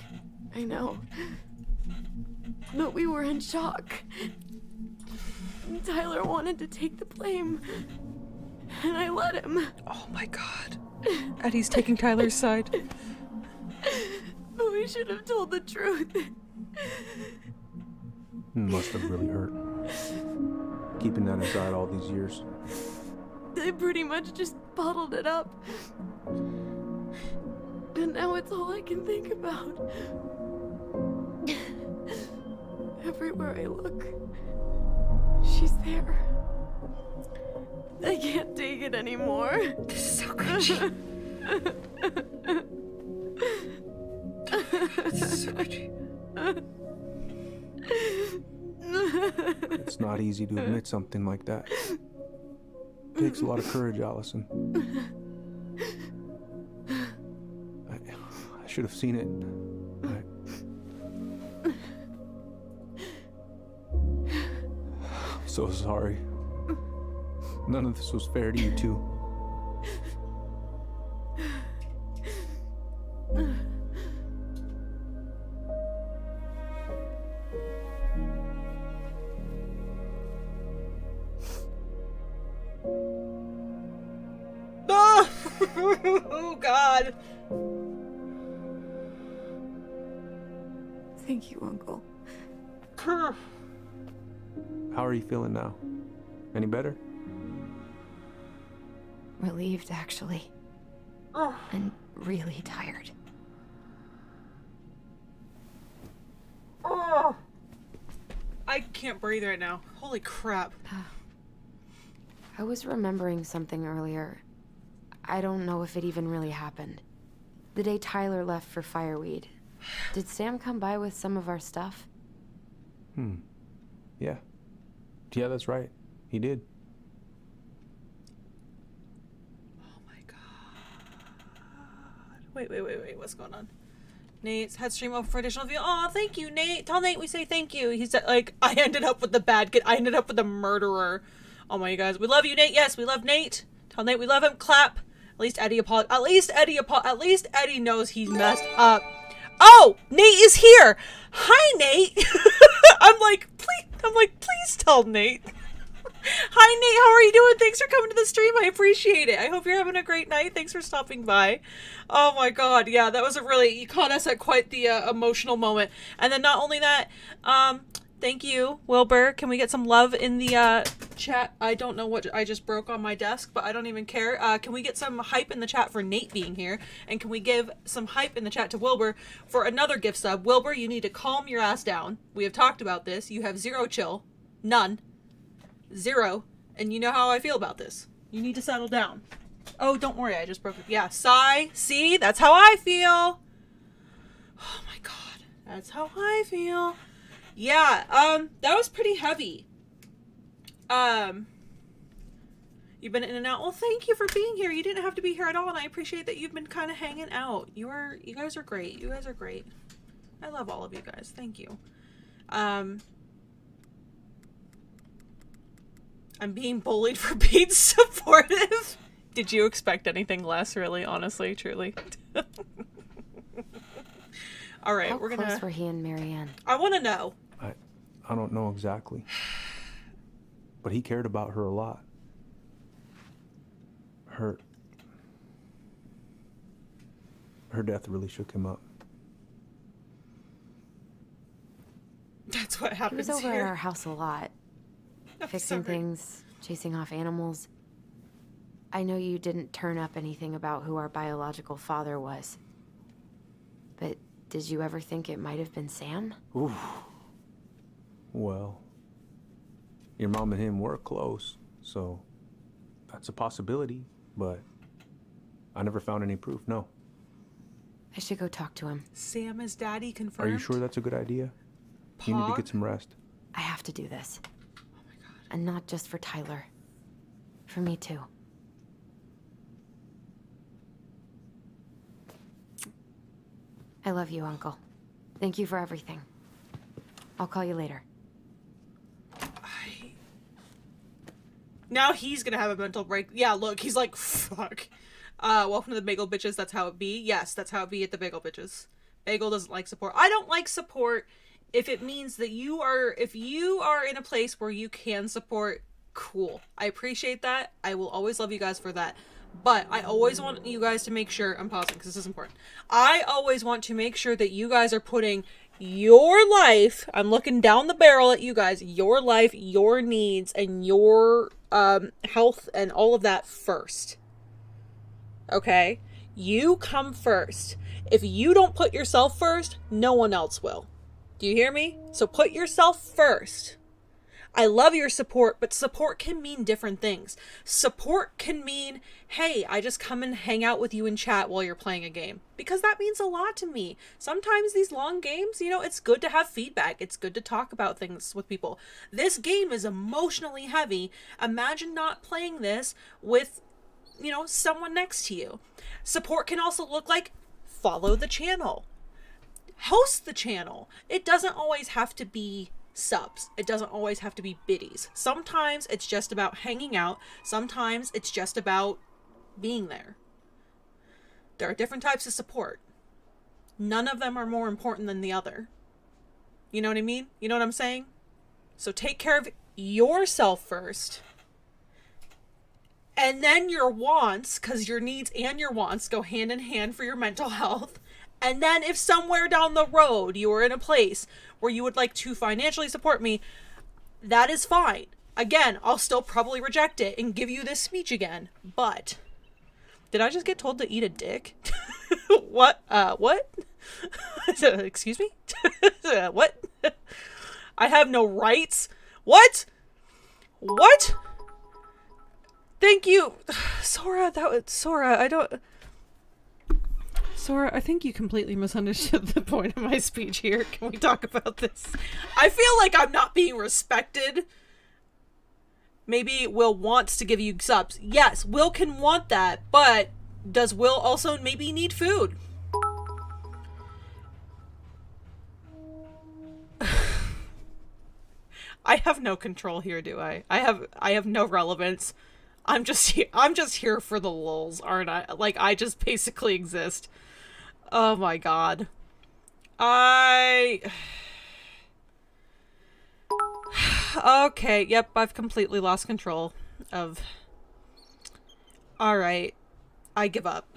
Speaker 6: I know. But we were in shock. Tyler wanted to take the blame. And I let him.
Speaker 1: Oh my god. Eddie's taking Tyler's side.
Speaker 6: But we should have told the truth.
Speaker 8: Must have really hurt. Keeping that inside all these years.
Speaker 6: I pretty much just bottled it up. And now it's all I can think about. Everywhere I look, she's there. I can't take it anymore.
Speaker 1: This is so cringy. This is so cringy.
Speaker 8: It's not easy to admit something like that. It takes a lot of courage, Allison. I should have seen it. so sorry. None of this was fair to you two.
Speaker 1: Oh, God.
Speaker 3: Thank you, Uncle.
Speaker 8: How are you feeling now? Any better?
Speaker 3: Relieved, actually. And really tired.
Speaker 1: Oh, I can't breathe right now. Holy crap.
Speaker 3: I was remembering something earlier. I don't know if it even really happened. The day Tyler left for Fireweed, did Sam come by with some of our stuff?
Speaker 8: Yeah. Yeah, that's right. He did.
Speaker 1: Oh my God. Wait. What's going on? Nate's had stream open for additional view. Oh, thank you, Nate. Tell Nate we say thank you. He's like, I ended up with the bad kid. I ended up with the murderer. Oh my guys. We love you, Nate. Yes, we love Nate. Tell Nate we love him. Clap. At least Eddie knows he's messed up. Oh, Nate is here. Hi, Nate. I'm like, please tell Nate. Hi, Nate. How are you doing? Thanks for coming to the stream. I appreciate it. I hope you're having a great night. Thanks for stopping by. Oh my God. Yeah, that was you caught us at quite the emotional moment. And then not only that, thank you, Wilbur. Can we get some love in the chat? I don't know what I just broke on my desk, but I don't even care. Can we get some hype in the chat for Nate being here? And can we give some hype in the chat to Wilbur for another gift sub? Wilbur, you need to calm your ass down. We have talked about this. You have zero chill. None. Zero. And you know how I feel about this. You need to settle down. Oh, don't worry. I just broke it. Yeah, sigh. See? That's how I feel. Oh my God. That's how I feel. Yeah, that was pretty heavy. You've been in and out. Well, thank you for being here. You didn't have to be here at all, and I appreciate that you've been kind of hanging out. You guys are great. You guys are great. I love all of you guys. Thank you. I'm being bullied for being supportive. Did you expect anything less, really? Honestly, truly. All right,
Speaker 3: How
Speaker 1: we're gonna.
Speaker 3: How close were he and Marianne?
Speaker 1: I want to know.
Speaker 8: I don't know exactly. But he cared about her a lot. Her death really shook him up.
Speaker 1: That's what happens
Speaker 3: He was over
Speaker 1: here.
Speaker 3: at our house a lot. Fixing things, chasing off animals. I know you didn't turn up anything about who our biological father was. But did you ever think it might have been Sam?
Speaker 8: Oof. Well, your mom and him were close, so that's a possibility, but I never found any proof, no.
Speaker 3: I should go talk to him.
Speaker 1: Sam is daddy confirmed.
Speaker 8: Are you sure that's a good idea? You need to get some rest.
Speaker 3: I have to do this. Oh my God. And not just for Tyler. For me too. I love you, Uncle. Thank you for everything. I'll call you later.
Speaker 1: Now he's gonna have a mental break. Yeah, look, he's like, fuck. Welcome to the Bagel Bitches. That's how it be. Yes, that's how it be at the Bagel Bitches. Bagel doesn't like support. I don't like support if it means that if you are in a place where you can support, cool. I appreciate that. I will always love you guys for that. But I always want you guys to make sure, I'm pausing because this is important. I always want to make sure that you guys are putting your life, I'm looking down the barrel at you guys, your life, your needs, and your health and all of that first. Okay? You come first. If you don't put yourself first, no one else will. Do you hear me? So put yourself first. I love your support, but support can mean different things. Support can mean, hey, I just come and hang out with you and chat while you're playing a game. Because that means a lot to me. Sometimes these long games, it's good to have feedback. It's good to talk about things with people. This game is emotionally heavy. Imagine not playing this with, someone next to you. Support can also look like follow the channel. Host the channel. It doesn't always have to be subs. It doesn't always have to be biddies. Sometimes it's just about hanging out. Sometimes it's just about being there. There are different types of support. None of them are more important than the other. You know what I mean? You know what I'm saying? So take care of yourself first. And then your wants, because your needs and your wants go hand in hand for your mental health. And then if somewhere down the road you are in a place where you would like to financially support me, that is fine. Again, I'll still probably reject it and give you this speech again. But did I just get told to eat a dick? What? What? Excuse me? What? I have no rights? What? What? Thank you. Sora, Sora, I think you completely misunderstood the point of my speech here. Can we talk about this? I feel like I'm not being respected. Maybe Will wants to give you subs. Yes, Will can want that, but does Will also maybe need food? I have no control here, do I? I have no relevance. I'm just here for the lulz, aren't I? Like, I just basically exist. Oh my god. Okay, yep, I've completely lost control of... Alright. I give up.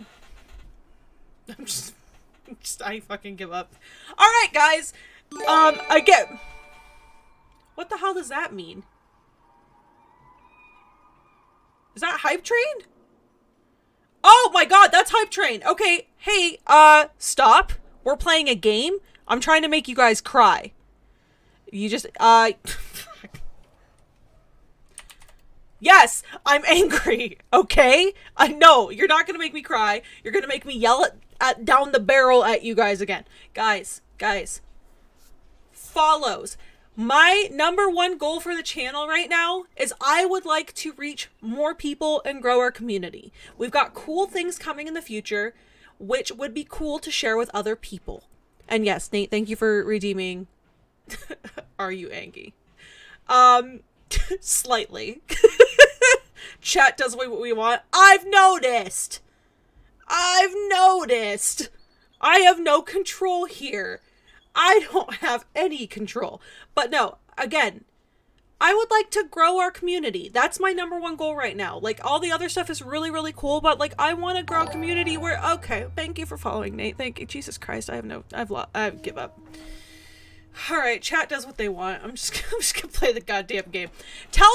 Speaker 1: I fucking give up. Alright, guys! I get... What the hell does that mean? Is that Hype Train? Oh my god, that's Hype Train! Okay, hey, stop. We're playing a game. I'm trying to make you guys cry. You just, Yes, I'm angry, okay? I know, you're not gonna make me cry. You're gonna make me yell at down the barrel at you guys again. Guys. Follows. My #1 goal for the channel right now is I would like to reach more people and grow our community. We've got cool things coming in the future, which would be cool to share with other people. And yes, Nate, thank you for redeeming. Are you angry? Slightly. Chat does what we want. I've noticed. I have no control here. I don't have any control. But no, again, I would like to grow our community. That's my #1 goal right now. Like, all the other stuff is really, really cool, but like, I want to grow a community where, okay, thank you for following, Nate. Thank you. Jesus Christ, I give up. Alright, chat does what they want. I'm just gonna play the goddamn game. Tell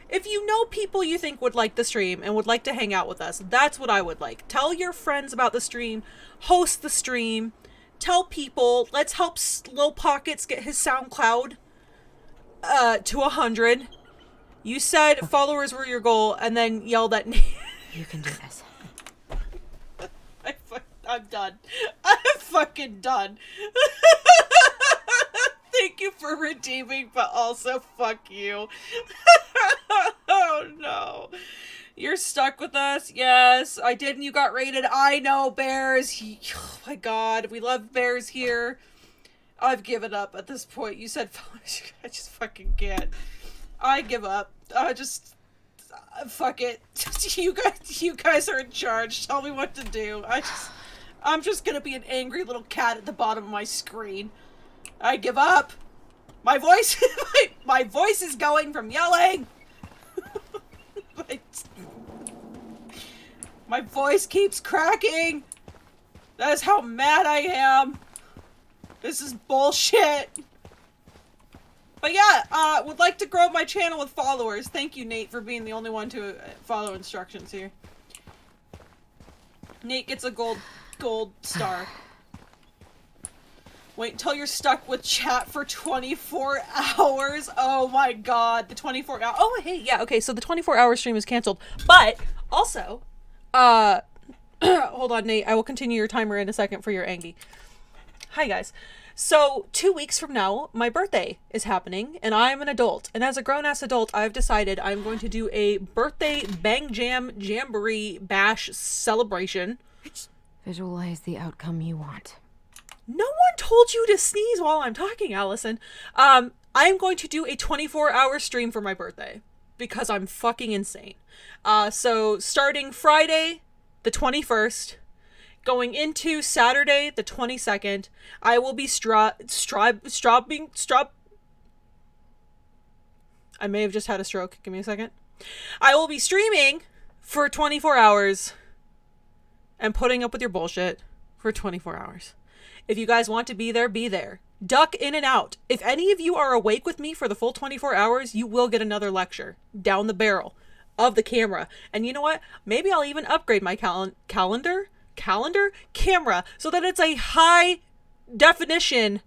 Speaker 1: if you know people you think would like the stream and would like to hang out with us. That's what I would like. Tell your friends about the stream. Host the stream. Tell people. Let's help Lil Pockets get his SoundCloud to 100. You said followers were your goal and then yelled at me.
Speaker 3: You can do this.
Speaker 1: I'm done. I'm fucking done. Thank you for redeeming, but also fuck you. Oh no. You're stuck with us? Yes, I did and you got raided. I know, bears. Oh my god, we love bears here. I've given up at this point. You said I just fucking can't. I give up. Fuck it. You guys are in charge. Tell me what to do. I'm just gonna be an angry little cat at the bottom of my screen. I give up. My voice, my voice is going from yelling. My voice keeps cracking. That is how mad I am. This is bullshit. But yeah, would like to grow my channel with followers. Thank you, Nate, for being the only one to follow instructions here. Nate gets a gold star. Wait until you're stuck with chat for 24 hours. Oh my god, the 24 hour. Oh, hey, yeah, okay, so the 24-hour stream is canceled. But also, hold on, Nate. I will continue your timer in a second for your Angie. Hi, guys. So 2 weeks from now, my birthday is happening, and I'm an adult. And as a grown-ass adult, I've decided I'm going to do a birthday bang jam jamboree bash celebration.
Speaker 3: Visualize the outcome you want.
Speaker 1: No one told you to sneeze while I'm talking, Allison. I'm going to do a 24-hour stream for my birthday because I'm fucking insane. So starting Friday, the 21st, going into Saturday, the 22nd, I will be I may have just had a stroke. Give me a second. I will be streaming for 24 hours and putting up with your bullshit for 24 hours. If you guys want to be there, be there. Duck in and out. If any of you are awake with me for the full 24 hours, you will get another lecture down the barrel of the camera. And you know what? Maybe I'll even upgrade my camera so that it's a high definition,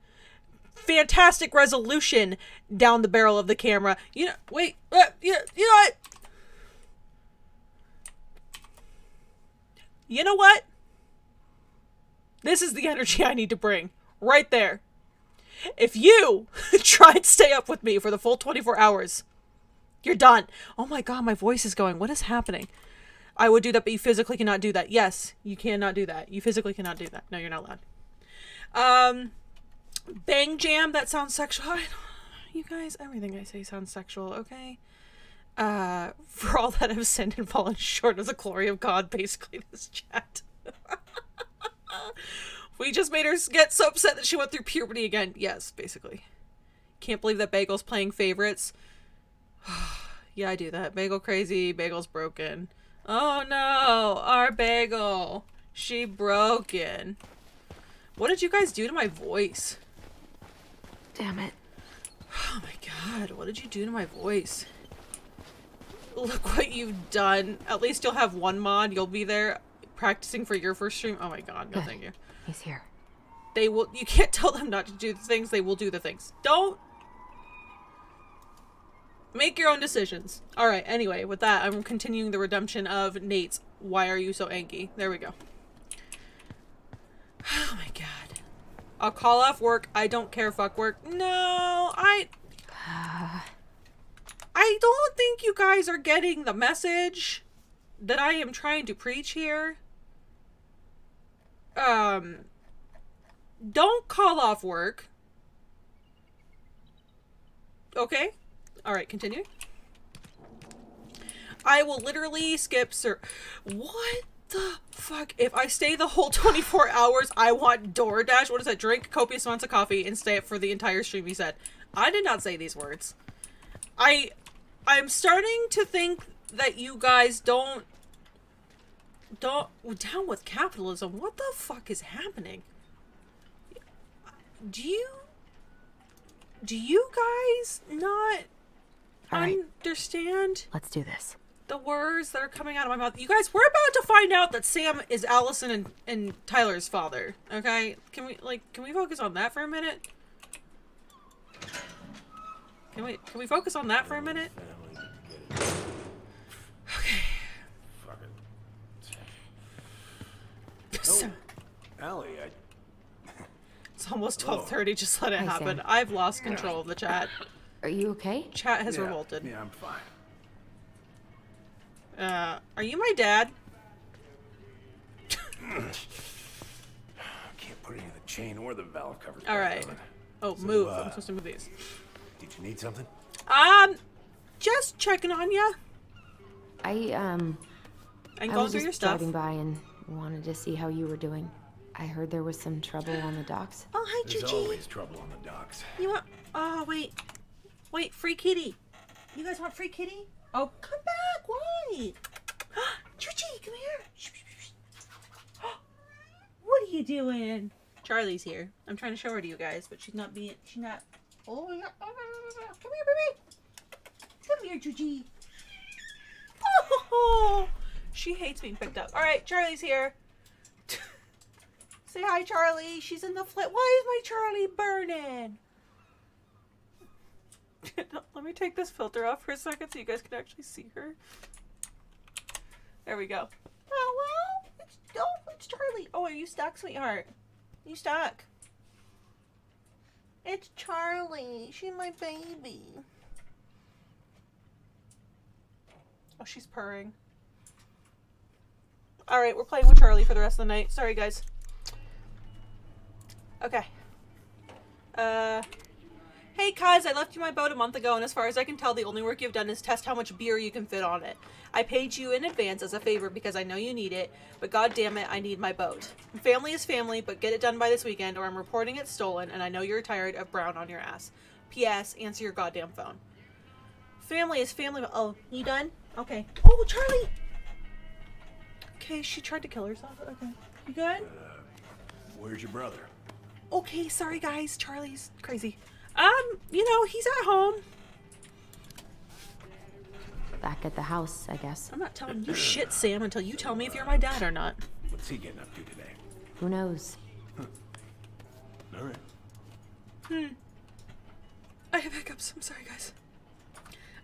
Speaker 1: fantastic resolution down the barrel of the camera. You know, wait, you know what? You know what? This is the energy I need to bring. Right there. If you try and stay up with me for the full 24 hours, you're done. Oh my god, my voice is going. What is happening? I would do that, but you physically cannot do that. Yes, you cannot do that. You physically cannot do that. No, you're not allowed. Bang jam, that sounds sexual. You guys, everything I say sounds sexual, okay? For all that I've sinned and fallen short of the glory of God, basically this chat. We just made her get so upset that she went through puberty again. Yes, basically. Can't believe that Bagel's playing favorites. Yeah, I do that. Bagel crazy. Bagel's broken. Oh no, our Bagel. She broken. What did you guys do to my voice?
Speaker 3: Damn it.
Speaker 1: Oh my god, what did you do to my voice? Look what you've done. At least you'll have one mod. You'll be there practicing for your first stream. Oh my god, no thank you.
Speaker 3: He's here.
Speaker 1: They will. You can't tell them not to do the things. They will do the things. Don't make your own decisions. Alright, anyway, with that, I'm continuing the redemption of Nate's "Why are you so angry?" There we go. Oh my god. I'll call off work. I don't care, fuck work. No, I don't think you guys are getting the message that I am trying to preach here. Don't call off work. Okay? Alright, continue. I will literally skip What the fuck? If I stay the whole 24 hours, I want DoorDash. What is that? Drink copious amounts of coffee and stay up for the entire stream, he said. I did not say these words. I'm starting to think that you guys don't down with capitalism. What the fuck is happening? Do you guys not understand?
Speaker 3: Let's do this.
Speaker 1: The words that are coming out of my mouth. You guys, we're about to find out that Sam is Allison and Tyler's father. Okay? Can we focus on that for a minute? Can we focus on that for a minute? Okay.
Speaker 12: Oh, Allie,
Speaker 1: It's almost 12:30. Just let it happen.
Speaker 3: Sam.
Speaker 1: I've lost control of the chat.
Speaker 3: Are you okay?
Speaker 1: Chat has revolted.
Speaker 12: Yeah, I'm fine.
Speaker 1: Are you my dad?
Speaker 12: Can't put any of the chain or the valve covers.
Speaker 1: Alright. Oh,
Speaker 12: So,
Speaker 1: move. I'm supposed to move these.
Speaker 12: Did you need something?
Speaker 1: Just checking on ya.
Speaker 3: And
Speaker 1: going
Speaker 3: was
Speaker 1: through
Speaker 3: just
Speaker 1: your stuff.
Speaker 3: driving by and wanted to see how you were doing. I heard there was some trouble on the docks.
Speaker 1: Oh, hi,
Speaker 12: There's
Speaker 1: Gigi.
Speaker 12: always trouble on the docks.
Speaker 1: You want... Oh, wait. Wait, free kitty. You guys want free kitty? Oh, come back. Why? Gigi, come here. What are you doing? Charlie's here. I'm trying to show her to you guys, but she's not... Oh, yeah. Come here, baby. Come here, Gigi. Oh, she hates being picked up. All right, Charlie's here. Say hi, Charlie. She's in the flip. Why is my Charlie burning? Let me take this filter off for a second so you guys can actually see her. There we go. Oh, well, it's Charlie. Oh, are you stuck, sweetheart? You stuck? It's Charlie. She's my baby. Oh, she's purring. Alright, we're playing with Charlie for the rest of the night. Sorry, guys. Okay. Hey, cuz, I left you my boat a month ago, and as far as I can tell, the only work you've done is test how much beer you can fit on it. I paid you in advance as a favor because I know you need it, but god damn it, I need my boat. Family is family, but get it done by this weekend, or I'm reporting it stolen, and I know you're tired of brown on your ass. P.S. Answer your goddamn phone. Family is family. Oh, you done? Okay. Oh, Charlie! Okay, she tried to kill herself. Okay. You good?
Speaker 12: Where's your brother?
Speaker 1: Okay, sorry guys. Charlie's crazy. You know, he's at home.
Speaker 3: Back at the house, I guess.
Speaker 1: I'm not telling you shit, Sam, until you tell me if you're my dad or not.
Speaker 12: What's he getting up to today?
Speaker 3: Who knows?
Speaker 12: All right.
Speaker 1: I have hiccups. I'm sorry, guys.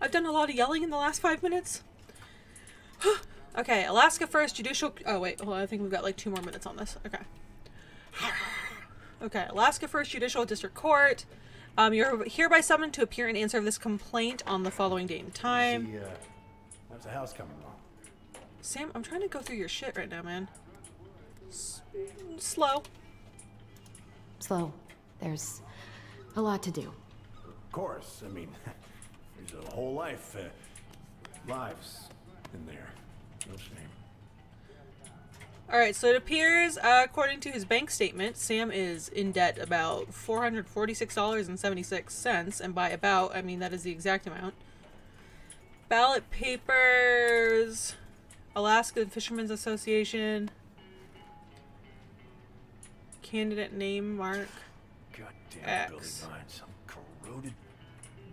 Speaker 1: I've done a lot of yelling in the last 5 minutes. Okay, Alaska First Judicial... Oh, wait. Hold on. I think we've got like 2 more minutes on this. Okay. Okay, Alaska First Judicial District Court. You're hereby summoned to appear and answer this complaint on the following date and time.
Speaker 12: How's the house coming along?
Speaker 1: Sam, I'm trying to go through your shit right now, man. Slow.
Speaker 3: Slow. There's a lot to do.
Speaker 12: Of course. I mean, there's a whole lives in there. No shame.
Speaker 1: Alright, so it appears, according to his bank statement, Sam is in debt about $446.76, and by about, I mean that is the exact amount. Ballot papers, Alaska Fishermen's Association, candidate name mark,
Speaker 12: Goddamn Billy
Speaker 1: X.
Speaker 12: Vine, some corroded,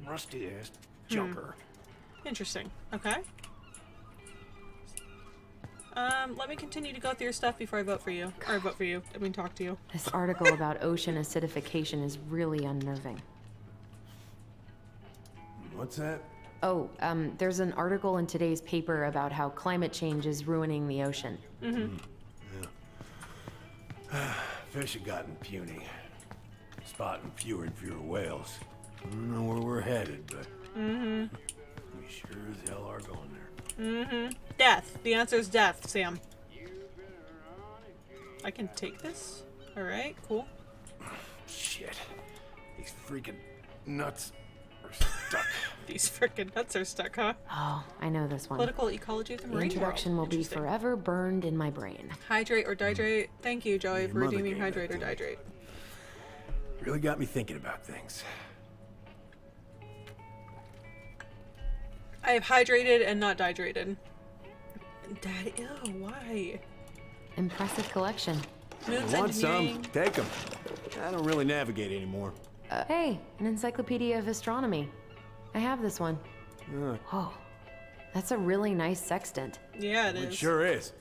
Speaker 12: rusty-ass junker.
Speaker 1: Interesting. Okay. Let me continue to go through your stuff before I vote for you. Or vote for you. I mean, talk to you.
Speaker 3: This article about ocean acidification is really unnerving.
Speaker 12: What's that?
Speaker 3: Oh, there's an article in today's paper about how climate change is ruining the ocean.
Speaker 1: Mm-hmm.
Speaker 12: Yeah. Fish have gotten puny. Spotting fewer and fewer whales. I don't know where we're headed, but we sure as hell are going there.
Speaker 1: Death. The answer is death, Sam. I can take this? Alright, cool.
Speaker 12: Shit. These freaking nuts are stuck.
Speaker 1: These freaking nuts are stuck, huh?
Speaker 3: Oh, I know this one.
Speaker 1: Political ecology of the
Speaker 3: The
Speaker 1: marine
Speaker 3: introduction
Speaker 1: world.
Speaker 3: will be forever burned in my brain.
Speaker 1: Hydrate or dihydrate. Thank you, Joey, for
Speaker 12: mother
Speaker 1: redeeming
Speaker 12: gave
Speaker 1: hydrate
Speaker 12: that
Speaker 1: or
Speaker 12: to me.
Speaker 1: dihydrate.
Speaker 12: Really got me thinking about things.
Speaker 1: I have hydrated and not dihydrated. Dad, ew, why?
Speaker 3: Impressive collection.
Speaker 1: Moods
Speaker 12: Want
Speaker 1: engineering.
Speaker 12: some? Take them. I don't really navigate anymore.
Speaker 3: Hey, an encyclopedia of astronomy. I have this one. Oh, that's a really nice sextant.
Speaker 1: Yeah, it
Speaker 12: It
Speaker 1: is.
Speaker 12: sure is.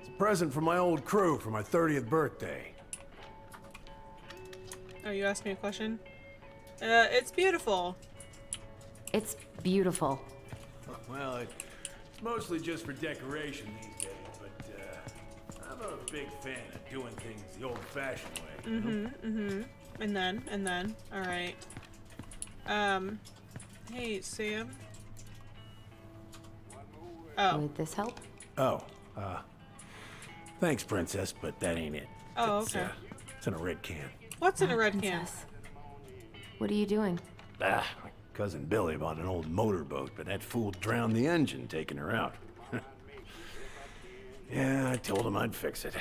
Speaker 12: It's a present from my old crew for my 30th birthday.
Speaker 1: Are you asking me a question? It's beautiful.
Speaker 3: It's beautiful.
Speaker 12: Well, it's mostly just for decoration these days, but I'm a big fan of doing things the old-fashioned way. You know?
Speaker 1: And then. Alright. Hey, Sam. Oh.
Speaker 3: Would this help?
Speaker 12: Oh, thanks, Princess, but that ain't it.
Speaker 1: Oh,
Speaker 12: It's,
Speaker 1: okay.
Speaker 12: It's in a red can.
Speaker 1: What's in a red can?
Speaker 3: Princess. What are you doing?
Speaker 12: My cousin Billy bought an old motorboat, but that fool drowned the engine taking her out. Yeah, I told him I'd fix it.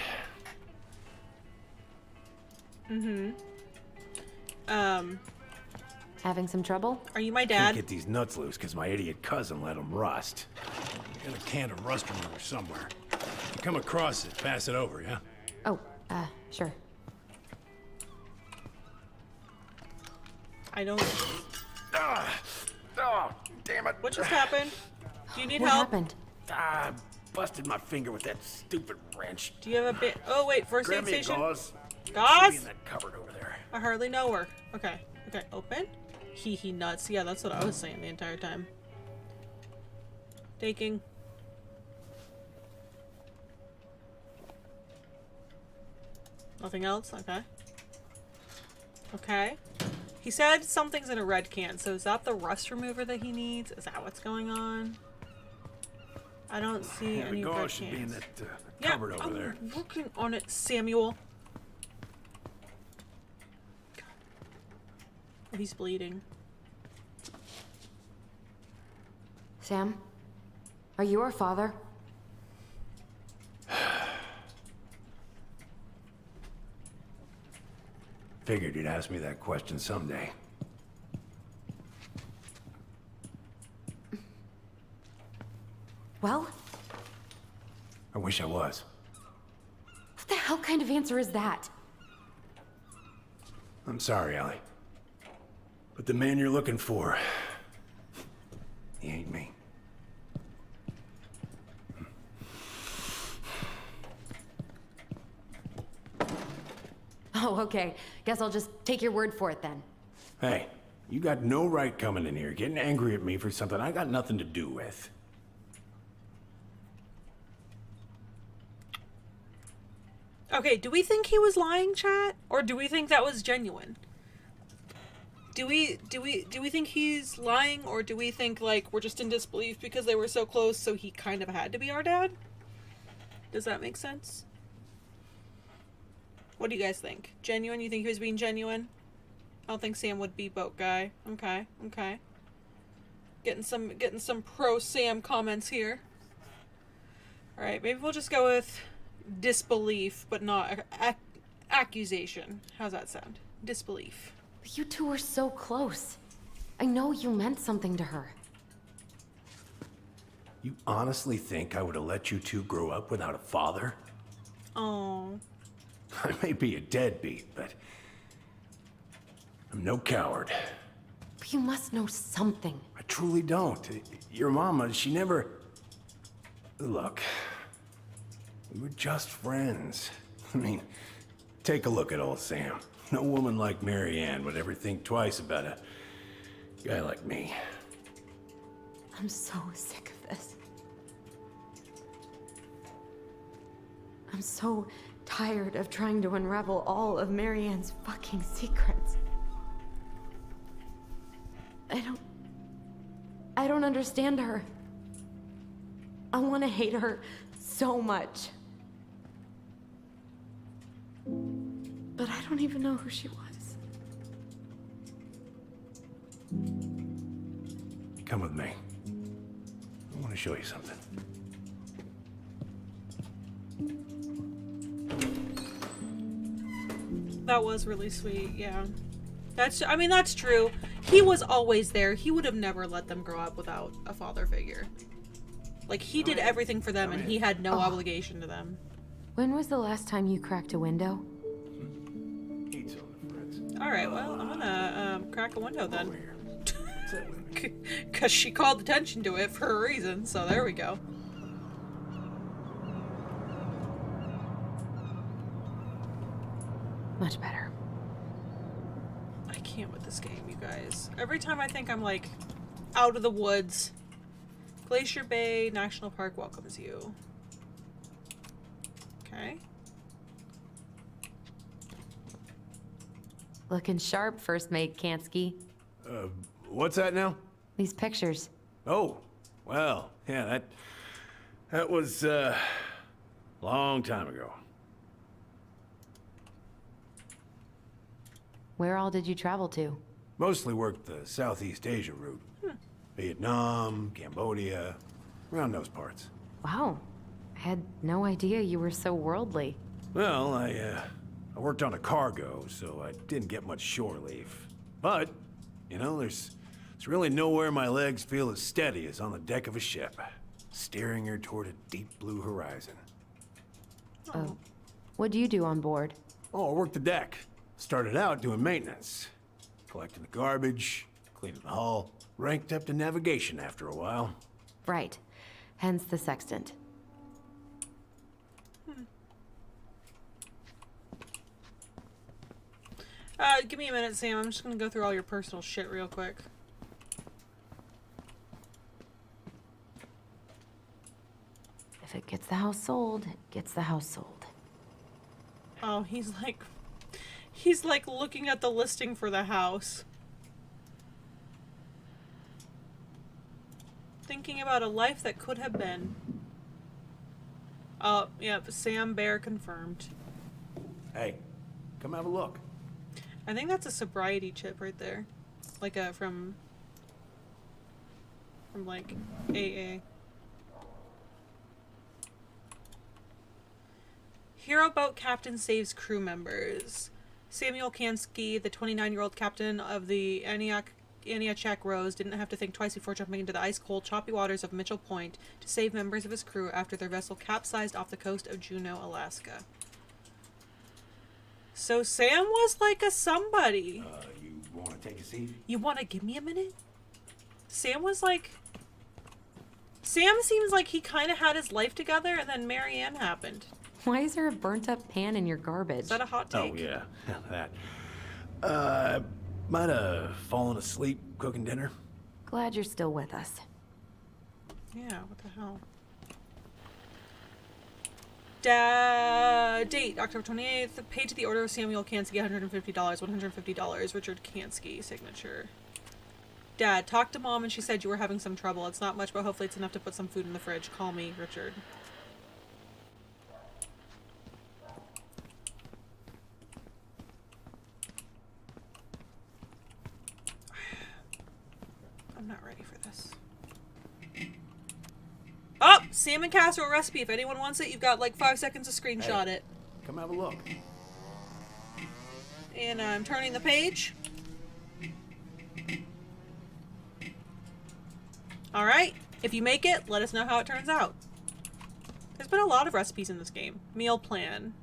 Speaker 3: Having some trouble?
Speaker 1: Are you my
Speaker 12: Can't
Speaker 1: dad?
Speaker 12: get these nuts loose because my idiot cousin let them rust. Got a can of rust remover somewhere. If you come across it, pass it over, yeah?
Speaker 3: Oh, sure.
Speaker 1: I don't.
Speaker 12: Oh, damn it.
Speaker 1: What just happened? Do you need
Speaker 3: What
Speaker 1: help?
Speaker 3: happened?
Speaker 12: I busted my finger with that stupid wrench.
Speaker 1: Do you have a bit? Oh wait, first
Speaker 12: Grab
Speaker 1: aid
Speaker 12: me a
Speaker 1: station.
Speaker 12: gauze. Should be
Speaker 1: Gauze?
Speaker 12: in that cupboard over there.
Speaker 1: I hardly know her. Okay. Okay. Open. Hee nuts. Yeah, that's what I was saying the entire time. Taking. Nothing else? Okay. Okay. He said something's in a red can, so is that the rust remover that he needs? Is that what's going on? I don't see
Speaker 12: Yeah, the
Speaker 1: any red
Speaker 12: gauze should be in
Speaker 1: cans.
Speaker 12: that cupboard over there.
Speaker 1: I'm working on it, Samuel. Oh, he's bleeding.
Speaker 3: Sam? Are you our father?
Speaker 12: Figured you'd ask me that question someday.
Speaker 3: Well?
Speaker 12: I wish I was.
Speaker 3: What the hell kind of answer is that?
Speaker 12: I'm sorry, Allie. But the man you're looking for, he ain't me.
Speaker 3: Oh, okay. Guess I'll just take your word for it then.
Speaker 12: Hey, you got no right coming in here getting angry at me for something I got nothing to do with.
Speaker 1: Okay, do we think he was lying, chat? Or do we think that was genuine? Do we think he's lying, or do we think, like, we're just in disbelief because they were so close, so he kind of had to be our dad? Does that make sense? What do you guys think? Genuine? You think he was being genuine? I don't think Sam would be boat guy. Okay, okay. Getting some pro Sam comments here. Alright, maybe we'll just go with disbelief, but not accusation. How's that sound? Disbelief.
Speaker 3: But you two were so close. I know you meant something to her.
Speaker 12: You honestly think I would have let you two grow up without a father?
Speaker 1: Oh.
Speaker 12: I may be a deadbeat, but I'm no coward.
Speaker 3: But you must know something.
Speaker 12: I truly don't. Your mama, she never... Look, we were just friends. I mean, take a look at old Sam. No woman like Mary Ann would ever think twice about a guy like me.
Speaker 3: I'm so sick of this. I'm so tired of trying to unravel all of Mary Ann's fucking secrets. I don't understand her. I want to hate her so much. But I don't even know who she was.
Speaker 12: Come with me. I want to show you something.
Speaker 1: That was really sweet, yeah. I mean, that's true. He was always there. He would have never let them grow up without a father figure. Like, he did everything for them, and he had no obligation to them.
Speaker 3: When was the last time you cracked a window?
Speaker 1: Alright, well, I'm gonna crack a window then. Because she called attention to it for a reason, so there we go.
Speaker 3: Much better.
Speaker 1: I can't with this game, you guys. Every time I think I'm, like, out of the woods, Glacier Bay National Park welcomes you. Okay.
Speaker 3: Looking sharp, First Mate Kansky.
Speaker 12: What's that now?
Speaker 3: These pictures.
Speaker 12: Oh, well, yeah, that was, long time ago.
Speaker 3: Where all did you travel to?
Speaker 12: Mostly worked the Southeast Asia route. Vietnam, Cambodia, around those parts.
Speaker 3: Wow. I had no idea you were so worldly.
Speaker 12: Well, I worked on a cargo, so I didn't get much shore leave. But, you know, there's really nowhere my legs feel as steady as on the deck of a ship, steering her toward a deep blue horizon.
Speaker 3: Oh. What do you do on board?
Speaker 12: Oh, I worked the deck. Started out doing maintenance. Collecting the garbage, cleaning the hull. Ranked up to navigation after a while.
Speaker 3: Right. Hence the sextant.
Speaker 1: Give me a minute, Sam. I'm just gonna go through all your personal shit real quick.
Speaker 3: If it gets the house sold, it gets the house sold.
Speaker 1: Oh, he's like looking at the listing for the house. Thinking about a life that could have been. Oh, yep, Sam Bear confirmed.
Speaker 12: Hey, come have a look.
Speaker 1: I think that's a sobriety chip right there. like from like AA. Hero boat captain saves crew members. Samuel Kansky, the 29-year-old captain of the Aniachak Rose, didn't have to think twice before jumping into the ice-cold, choppy waters of Mitchell Point to save members of his crew after their vessel capsized off the coast of Juneau, Alaska. So Sam was like a somebody.
Speaker 12: You want to take a seat?
Speaker 1: You want to give me a minute? Sam was like... Sam seems like he kind of had his life together, and then Marianne happened.
Speaker 13: Why is there a burnt-up pan in your garbage?
Speaker 1: Is that a hot take?
Speaker 12: Oh, yeah. That. Might have fallen asleep cooking dinner.
Speaker 13: Glad you're still with us.
Speaker 1: Yeah, what the hell? Date, October 28th. Paid to the order of Samuel Kansky, $150. $150. Richard Kansky, signature. Dad, talked to Mom and she said you were having some trouble. It's not much, but hopefully it's enough to put some food in the fridge. Call me, Richard. I'm not ready for this. Oh! Salmon casserole recipe. If anyone wants it, you've got like 5 seconds to screenshot it.
Speaker 12: Come have a look.
Speaker 1: And I'm turning the page. Alright. If you make it, let us know how it turns out. There's been a lot of recipes in this game. Meal plan.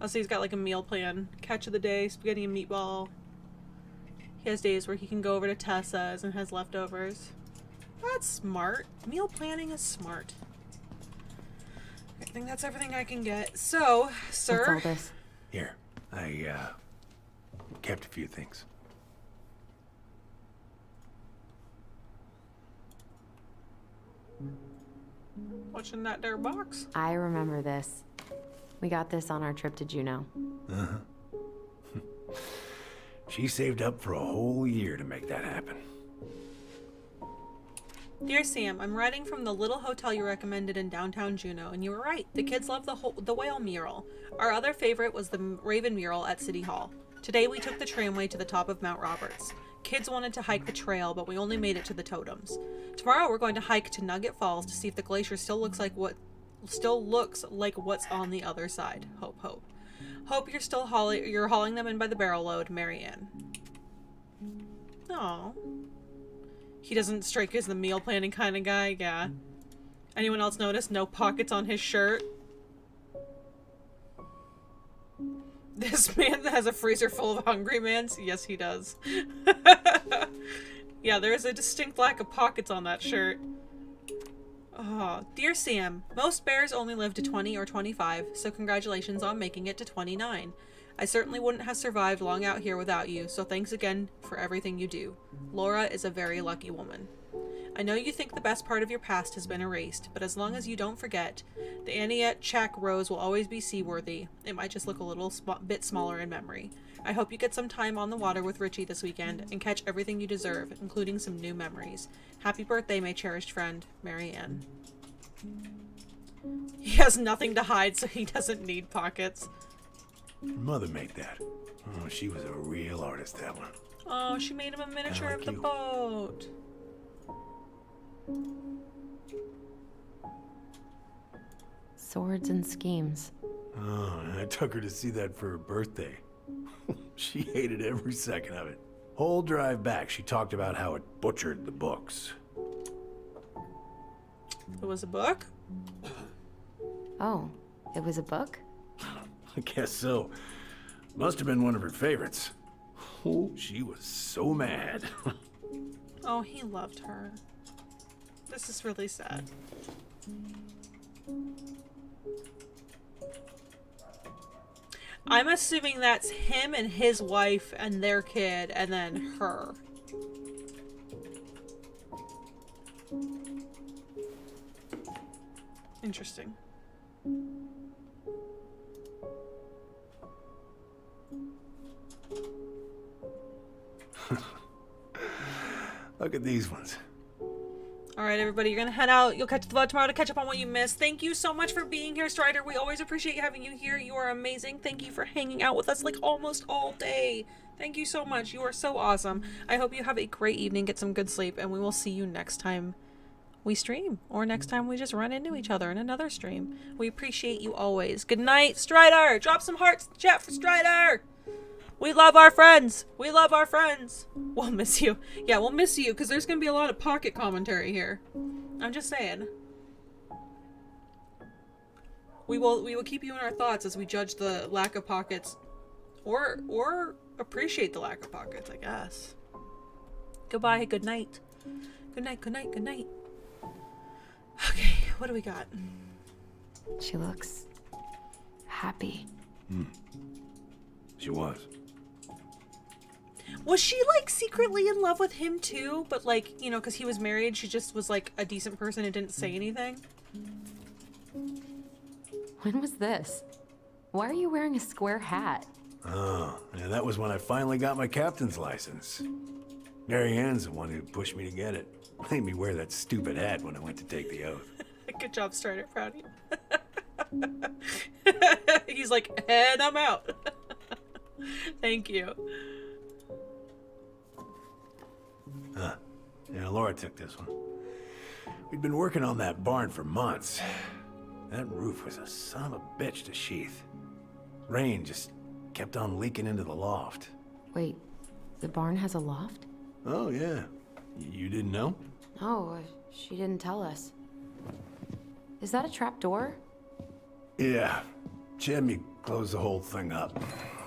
Speaker 1: I'll see he's got like a meal plan. Catch of the day, spaghetti and meatball. He has days where he can go over to Tessa's and has leftovers. That's smart. Meal planning is smart. I think that's everything I can get. So, sir.
Speaker 13: What's all this?
Speaker 12: Here, I kept a few things.
Speaker 1: What's in that there box?
Speaker 13: I remember this. We got this on our trip to Juneau.
Speaker 12: Uh-huh. She saved up for a whole year to make that happen.
Speaker 1: Dear Sam, I'm writing from the little hotel you recommended in downtown Juneau, and you were right. The kids love the whale mural. Our other favorite was the Raven mural at City Hall. Today we took the tramway to the top of Mount Roberts. Kids wanted to hike the trail, but we only made it to the totems. Tomorrow we're going to hike to Nugget Falls to see if the glacier still looks like what's on the other side. Hope, hope. Hope you're hauling them in by the barrel load, Marianne. Aww. He doesn't strike as the meal planning kind of guy, yeah. Anyone else notice no pockets on his shirt? This man has a freezer full of Hungry Mans? Yes, he does. Yeah, there is a distinct lack of pockets on that shirt. Oh, dear Sam, most bears only live to 20 or 25, so congratulations on making it to 29. I certainly wouldn't have survived long out here without you, so thanks again for everything you do. Laura is a very lucky woman. I know you think the best part of your past has been erased, but as long as you don't forget, the Aniachak Rose will always be seaworthy. It might just look a little bit smaller in memory. I hope you get some time on the water with Richie this weekend and catch everything you deserve, including some new memories. Happy birthday, my cherished friend, Marianne. He has nothing to hide, so he doesn't need pockets.
Speaker 12: Your mother made that. Oh, she was a real artist, that one.
Speaker 1: Oh, she made him a miniature
Speaker 12: like
Speaker 1: of the
Speaker 12: you.
Speaker 1: boat.
Speaker 13: Swords and schemes.
Speaker 12: Oh, and I took her to see that for her birthday. She hated every second of it. Whole drive back, she talked about how it butchered the books.
Speaker 1: It was a book?
Speaker 13: Oh, it was a book?
Speaker 12: I guess so. Must have been one of her favorites. Oh, she was so mad.
Speaker 1: Oh, he loved her. This is really sad. I'm assuming that's him and his wife and their kid, and then her. Interesting.
Speaker 12: Look at these ones.
Speaker 1: All Alright, everybody, you're gonna head out. You'll catch the VOD tomorrow to catch up on what you missed. Thank you so much for being here, Strider. We always appreciate having you here. You are amazing. Thank you for hanging out with us like almost all day. Thank you so much. You are so awesome. I hope you have a great evening, get some good sleep, and we will see you next time we stream. Or next time we just run into each other in another stream. We appreciate you always. Good night, Strider! Drop some hearts in the chat for Strider! We love our friends! We love our friends! We'll miss you. Yeah, we'll miss you, because there's going to be a lot of pocket commentary here. I'm just saying. We will keep you in our thoughts as we judge the lack of pockets. Or appreciate the lack of pockets, I guess. Goodbye, good night. Good night, good night, good night. Okay, what do we got?
Speaker 3: She looks happy.
Speaker 12: She was.
Speaker 1: Was she, like, secretly in love with him, too? But, like, you know, because he was married, she just was, like, a decent person and didn't say anything?
Speaker 13: When was this? Why are you wearing a square hat?
Speaker 12: Oh, yeah, that was when I finally got my captain's license. Mary Ann's the one who pushed me to get it. Made me wear that stupid hat when I went to take the oath.
Speaker 1: Good job, Strider. Proud of you. He's like, and I'm out. Thank you.
Speaker 12: Yeah, Laura took this one. We'd been working on that barn for months. That roof was a son of a bitch to sheath. Rain just kept on leaking into the loft.
Speaker 3: Wait, the barn has a loft?
Speaker 12: Oh, yeah. You didn't know?
Speaker 3: No, she didn't tell us. Is that a trap door?
Speaker 12: Yeah. She had me close the whole thing up.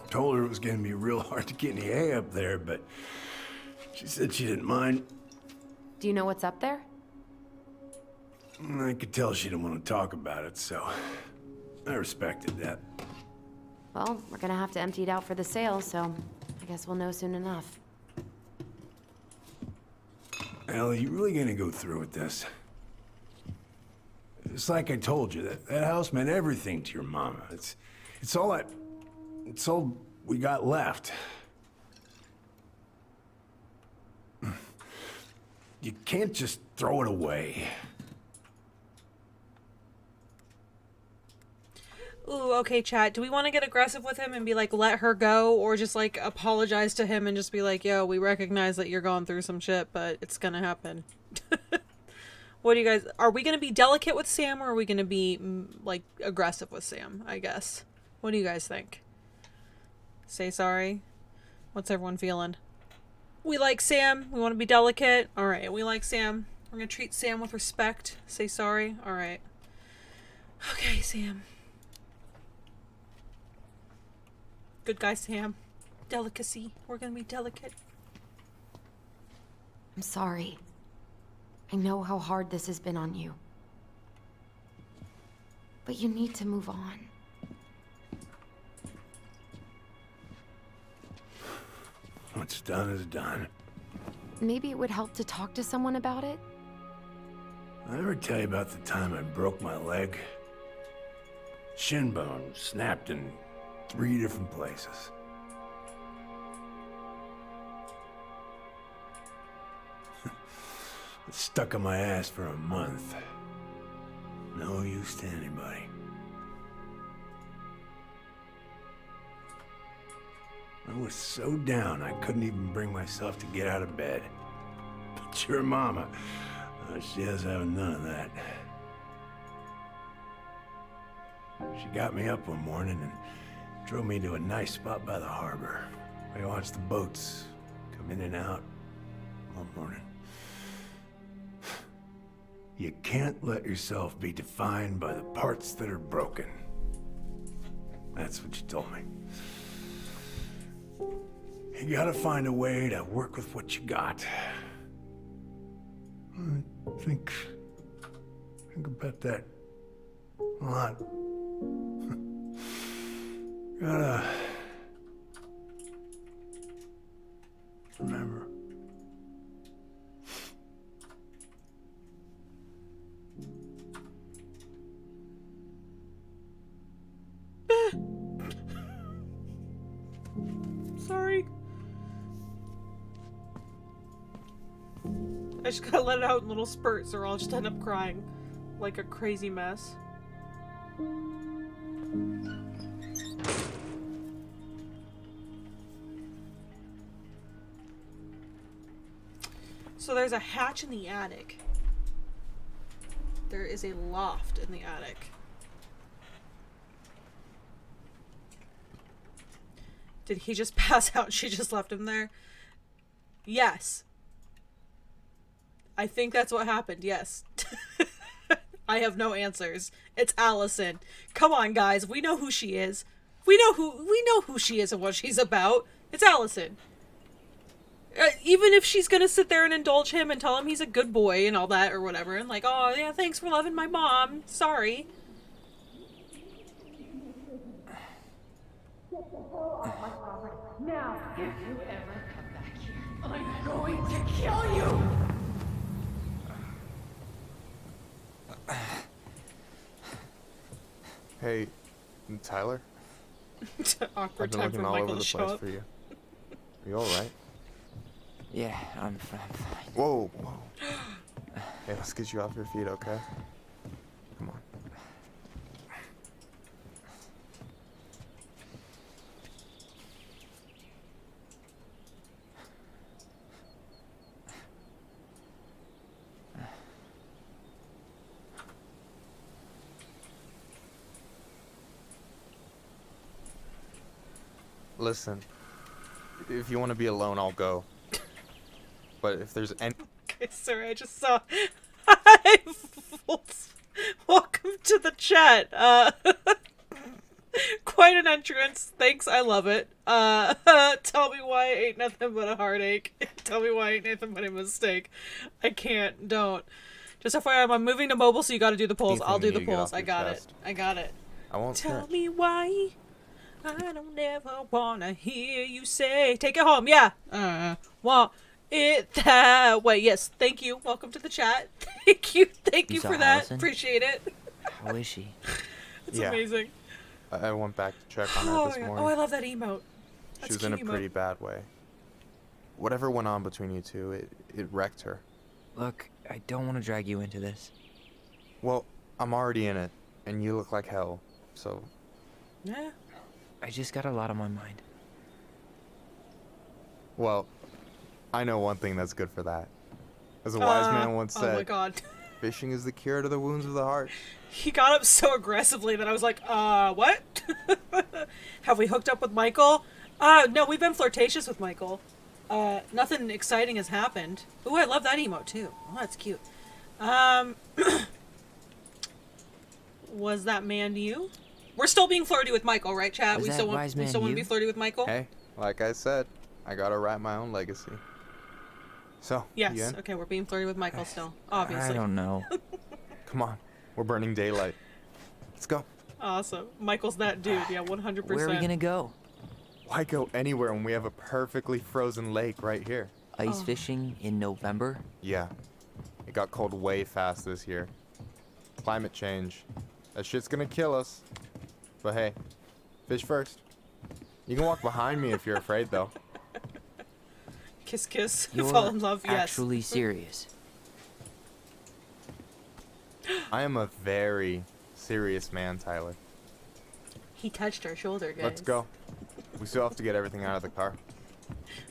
Speaker 12: Told her it was gonna be real hard to get any hay up there, but she said she didn't mind.
Speaker 3: Do you know what's up there?
Speaker 12: I could tell she didn't want to talk about it, so I respected that.
Speaker 3: Well, we're gonna have to empty it out for the sale, so I guess we'll know soon enough.
Speaker 12: Ellie, you really gonna go through with this? It's like I told you, that house meant everything to your mama. It's all we got left. You can't just throw it away.
Speaker 1: Ooh, okay, chat. Do we want to get aggressive with him and be like, let her go? Or just, like, apologize to him and just be like, yo, we recognize that you're going through some shit, but it's gonna happen. What do you guys... Are we gonna be delicate with Sam, or are we gonna be, like, aggressive with Sam, I guess? What do you guys think? Say sorry? What's everyone feeling? We like Sam. We want to be delicate. Alright, we like Sam. We're gonna treat Sam with respect. Say sorry. Alright. Okay, Sam. Good guy, Sam. Delicacy. We're gonna be delicate.
Speaker 3: I'm sorry. I know how hard this has been on you. But you need to move on.
Speaker 12: What's done is done.
Speaker 3: Maybe it would help to talk to someone about it?
Speaker 12: I ever tell you about the time I broke my leg? Shin bone snapped in 3 different places. It stuck in my ass for a month. No use to anybody. I was so down I couldn't even bring myself to get out of bed. But your mama, she has having none of that. She got me up one morning and drove me to a nice spot by the harbor. I watched the boats come in and out all morning. You can't let yourself be defined by the parts that are broken. That's what you told me. You gotta find a way to work with what you got. I think about that a lot. Gotta remember.
Speaker 1: Sorry. I just gotta let it out in little spurts or I'll just end up crying like a crazy mess. So there's a hatch in the attic. There is a loft in the attic. Did he just pass out? She just left him there? Yes. I think that's what happened, yes. I have no answers. It's Allison. Come on, guys. We know who she is. We know who she is and what she's about. It's Allison. Even if she's gonna sit there and indulge him and tell him he's a good boy and all that or whatever, and like, oh yeah, thanks for loving my mom. Sorry.
Speaker 17: Now, if you ever come back here, I'm going to kill you!
Speaker 5: Hey, Tyler?
Speaker 1: Awkward
Speaker 5: I've been
Speaker 1: time
Speaker 5: looking
Speaker 1: for
Speaker 5: all
Speaker 1: Michael
Speaker 5: over the
Speaker 1: to show
Speaker 5: place
Speaker 1: up.
Speaker 5: for you. Are you alright?
Speaker 2: Yeah, I'm fine.
Speaker 5: Whoa, whoa. Hey, let's get you off your feet, okay? Come on. Listen, if you want to be alone, I'll go. But if there's any...
Speaker 1: Okay, sorry, I just saw... Hi, welcome to the chat. Quite an entrance. Thanks, I love it. Tell me why it ain't nothing but a heartache. Tell me why it ain't nothing but a mistake. I can't, don't. Just FYI, I'm moving to mobile, so you gotta do the polls. I'll do the polls. I got it. I got it.
Speaker 5: I won't
Speaker 1: Tell
Speaker 5: snitch.
Speaker 1: me why I don't ever wanna hear you say. Take it home, yeah. Want it that way. Yes, thank you. Welcome to the chat. Thank you
Speaker 2: You
Speaker 1: for
Speaker 2: saw
Speaker 1: that.
Speaker 2: Allison?
Speaker 1: Appreciate it.
Speaker 2: How is she?
Speaker 1: It's
Speaker 5: Yeah.
Speaker 1: amazing.
Speaker 5: I went back to check on her
Speaker 1: Oh,
Speaker 5: this
Speaker 1: my God.
Speaker 5: morning.
Speaker 1: Oh, I love that emote.
Speaker 5: She
Speaker 1: That's
Speaker 5: was in a
Speaker 1: cute emote.
Speaker 5: pretty bad way. Whatever went on between you two, it wrecked her.
Speaker 2: Look, I don't want to drag you into this.
Speaker 5: Well, I'm already in it, and you look like hell, so...
Speaker 1: Yeah.
Speaker 2: I just got a lot on my mind.
Speaker 5: Well, I know one thing that's good for that. As a wise man once said,
Speaker 1: oh my God.
Speaker 5: fishing is the cure to the wounds of the heart.
Speaker 1: He got up so aggressively that I was like, what? Have we hooked up with Michael? No, we've been flirtatious with Michael. Nothing exciting has happened. Ooh, I love that emote too. Oh, that's cute. Was that man you? We're still being flirty with Michael, right, chat?
Speaker 2: Was
Speaker 1: We
Speaker 2: that
Speaker 1: still
Speaker 2: wise
Speaker 1: want
Speaker 2: man
Speaker 1: to
Speaker 2: you?
Speaker 1: be flirty with Michael?
Speaker 5: Hey, like I said, I gotta write my own legacy. So, you
Speaker 1: Yes.
Speaker 5: in?
Speaker 1: Okay, we're being flirty with Michael still, obviously.
Speaker 2: I don't know.
Speaker 5: Come on, we're burning daylight. Let's go.
Speaker 1: Awesome. Michael's that dude. Yeah, 100%.
Speaker 2: Where are we gonna go?
Speaker 5: Why go anywhere when we have a perfectly frozen lake right here?
Speaker 2: Ice fishing in November?
Speaker 5: Yeah. It got cold way fast this year. Climate change. That shit's gonna kill us. But hey, fish first. You can walk behind me if you're afraid, though.
Speaker 1: Kiss, kiss.
Speaker 2: You're
Speaker 1: Fall in love. Yes.
Speaker 2: actually serious.
Speaker 5: I am a very serious man, Tyler.
Speaker 1: He touched our shoulder, guys.
Speaker 5: Let's go. We still have to get everything out of the car.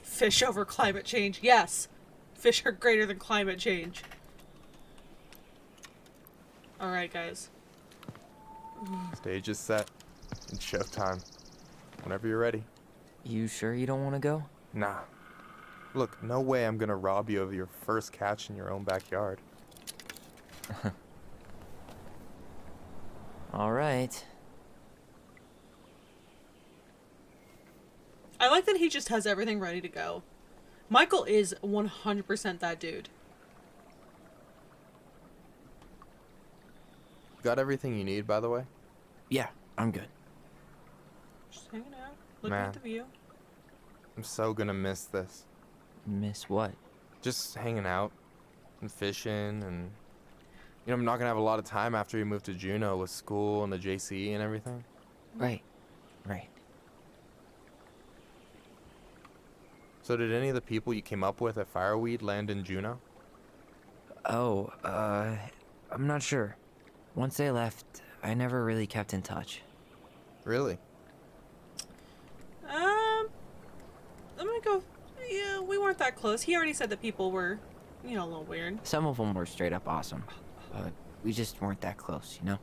Speaker 1: Fish over climate change. Yes. Fish are greater than climate change. Alright, guys.
Speaker 5: Stage is set. It's showtime. Whenever you're ready.
Speaker 2: You sure you don't want to go?
Speaker 5: Nah. Look, no way I'm gonna rob you of your first catch in your own backyard.
Speaker 2: All right.
Speaker 1: I like that he just has everything ready to go. Michael is 100% that dude.
Speaker 5: Got everything you need, by the way?
Speaker 2: Yeah, I'm good.
Speaker 1: Just hanging out, looking
Speaker 5: Man.
Speaker 1: at the view.
Speaker 5: I'm so gonna miss this.
Speaker 2: Miss what?
Speaker 5: Just hanging out and fishing and... You know, I'm not gonna have a lot of time after you move to Juneau with school and the JC and everything.
Speaker 2: Right. Right.
Speaker 5: So did any of the people you came up with at Fireweed land in Juneau?
Speaker 2: Oh, I'm not sure. Once they left, I never really kept in touch.
Speaker 5: Really?
Speaker 1: I'm gonna go. Yeah, we weren't that close. He already said that people were, a little weird.
Speaker 2: Some of them were straight up awesome, but we just weren't that close, you know?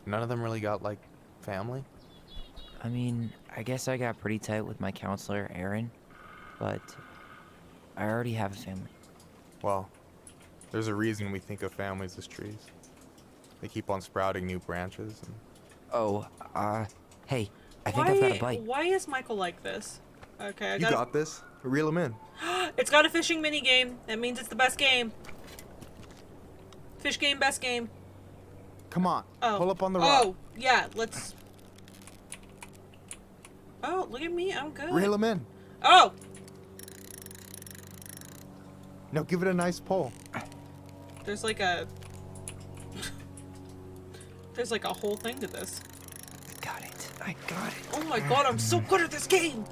Speaker 5: None of them really got, like, family?
Speaker 2: I mean, I guess I got pretty tight with my counselor, Aaron, but I already have a family.
Speaker 5: Well, there's a reason we think of families as trees. They keep on sprouting new branches and...
Speaker 2: Oh, hey, I think I've got a bite.
Speaker 1: Why is Michael like this? Okay,
Speaker 5: You got this. Reel him in.
Speaker 1: It's got a fishing mini game. That means it's the best game. Fish game, best game.
Speaker 5: Come on.
Speaker 1: Oh.
Speaker 5: Pull up on the rock.
Speaker 1: Oh, yeah, let's... Oh, look at me. I'm good.
Speaker 5: Reel him in.
Speaker 1: Oh!
Speaker 5: No, give it a nice pull.
Speaker 1: There's like a... There's like a whole thing to this.
Speaker 2: I got it.
Speaker 1: Oh my god, I'm so good at this game!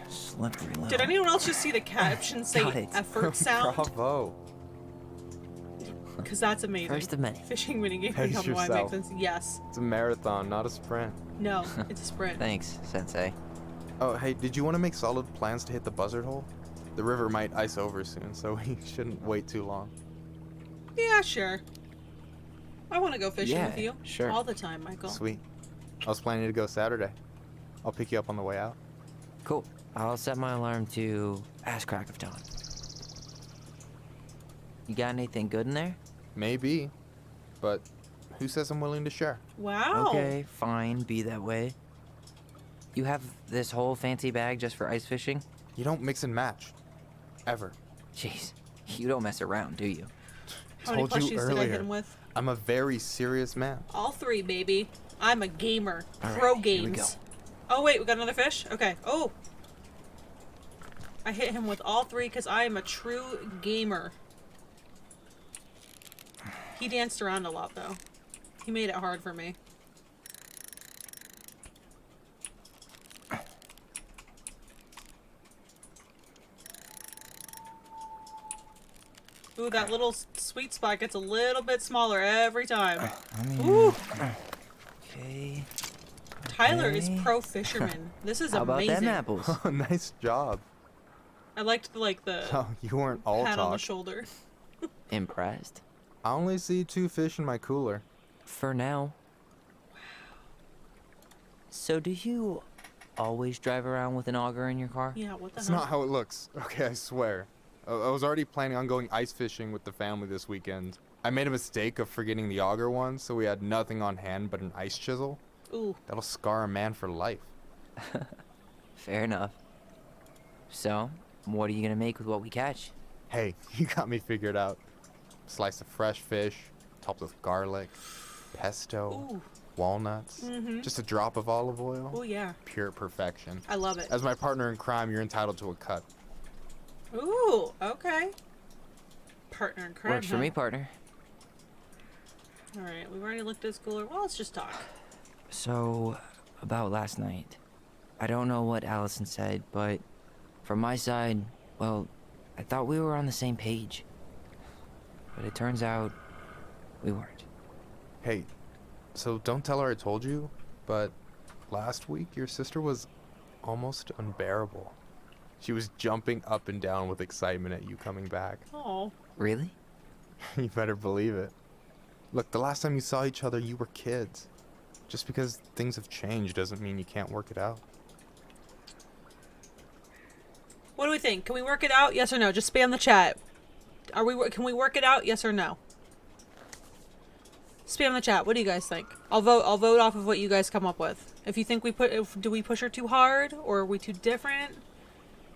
Speaker 2: Slippery little.
Speaker 1: Did anyone else just see the caption say
Speaker 2: Got it.
Speaker 1: effort sound?
Speaker 5: Bravo.
Speaker 1: Because that's amazing.
Speaker 2: First of many.
Speaker 1: Fishing minigame.
Speaker 5: Pace
Speaker 1: Tell me why it
Speaker 5: yourself.
Speaker 1: makes sense. Yes.
Speaker 5: It's a marathon, not a sprint.
Speaker 1: No, it's a sprint.
Speaker 2: Thanks, Sensei.
Speaker 5: Oh, hey, did you want to make solid plans to hit the buzzard hole? The river might ice over soon, so we shouldn't wait too long.
Speaker 1: Yeah, sure. I want to go fishing
Speaker 2: Yeah,
Speaker 1: with you.
Speaker 2: sure.
Speaker 1: All the time, Michael.
Speaker 5: Sweet. I was planning to go Saturday. I'll pick you up on the way out.
Speaker 2: Cool. I'll set my alarm to ass crack of dawn. You got anything good in there?
Speaker 5: Maybe, but who says I'm willing to share?
Speaker 1: Wow.
Speaker 2: Okay, fine, be that way. You have this whole fancy bag just for ice fishing?
Speaker 5: You don't mix and match. Ever.
Speaker 2: Jeez, you don't mess around, do you?
Speaker 1: How many
Speaker 5: Told you
Speaker 1: plushies did I hit
Speaker 5: earlier.
Speaker 1: him with?
Speaker 5: I'm a very serious man.
Speaker 1: All 3, baby. I'm a gamer.
Speaker 2: All
Speaker 1: Pro
Speaker 2: right, here we
Speaker 1: games. Oh, wait, we got another fish? Okay. Oh. I hit him with all 3 because I am a true gamer. He danced around a lot, though. He made it hard for me. Ooh, that little sweet spot gets a little bit smaller every time. Ooh.
Speaker 2: Okay.
Speaker 1: Tyler is pro fisherman. This is
Speaker 2: How about
Speaker 1: amazing.
Speaker 2: them apples?
Speaker 5: Oh, nice job.
Speaker 1: I liked the
Speaker 5: Oh, you weren't all
Speaker 1: pat on the
Speaker 5: talk.
Speaker 1: shoulder.
Speaker 2: Impressed?
Speaker 5: I only see 2 fish in my cooler.
Speaker 2: For now. So do you always drive around with an auger in your car?
Speaker 1: Yeah, what the
Speaker 5: That's
Speaker 1: hell?
Speaker 5: not how it looks. Okay, I swear. I was already planning on going ice fishing with the family this weekend. I made a mistake of forgetting the auger one, so we had nothing on hand but an ice chisel.
Speaker 1: Ooh.
Speaker 5: That'll scar a man for life.
Speaker 2: Fair enough. So, what are you gonna make with what we catch?
Speaker 5: Hey, you got me figured out. Slice of fresh fish, topped with garlic, pesto,
Speaker 1: Ooh.
Speaker 5: walnuts, just a drop of olive oil.
Speaker 1: Oh yeah.
Speaker 5: Pure perfection.
Speaker 1: I love it.
Speaker 5: As my partner in crime, you're entitled to a cut.
Speaker 1: Ooh, okay. Partner in crime.
Speaker 2: Works for
Speaker 1: huh?
Speaker 2: me, partner.
Speaker 1: Alright, we've already looked at his cooler. Well, let's just talk.
Speaker 2: So, about last night. I don't know what Allison said, but from my side, well, I thought we were on the same page. But it turns out we weren't.
Speaker 5: Hey, so don't tell her I told you, but last week your sister was almost unbearable. She was jumping up and down with excitement at you coming back.
Speaker 1: Oh.
Speaker 2: Really?
Speaker 5: You better believe it. Look, the last time you saw each other, you were kids. Just because things have changed doesn't mean you can't work it out.
Speaker 1: What do we think? Can we work it out? Yes or no? Just spam the chat. Can we work it out? Yes or no? Spam the chat. What do you guys think? I'll vote off of what you guys come up with. If you think do we push her too hard or are we too different?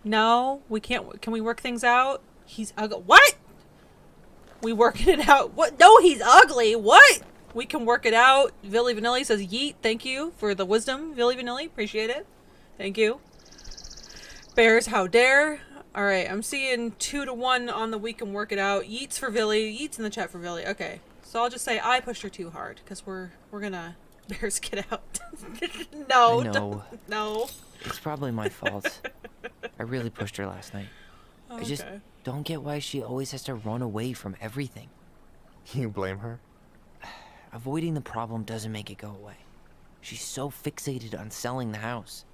Speaker 1: No, we can't. Can we work things out? He's ugly. What? We working it out. What? No, he's ugly. What? We can work it out. Villy Vanilli says yeet. Thank you for the wisdom, Villy Vanilli. Appreciate it. Thank you. Bears, how dare. All right, I'm seeing 2-1 on the we can work it out. Yeets for Villy. Yeets in the chat for Villy. Okay, so I'll just say I pushed her too hard because we're gonna Bears get out. No,
Speaker 2: I know.
Speaker 1: don't- no.
Speaker 2: It's probably my fault. I really pushed her last night. I just
Speaker 1: Okay.
Speaker 2: don't get why she always has to run away from everything.
Speaker 5: You blame her?
Speaker 2: Avoiding the problem doesn't make it go away. She's so fixated on selling the house.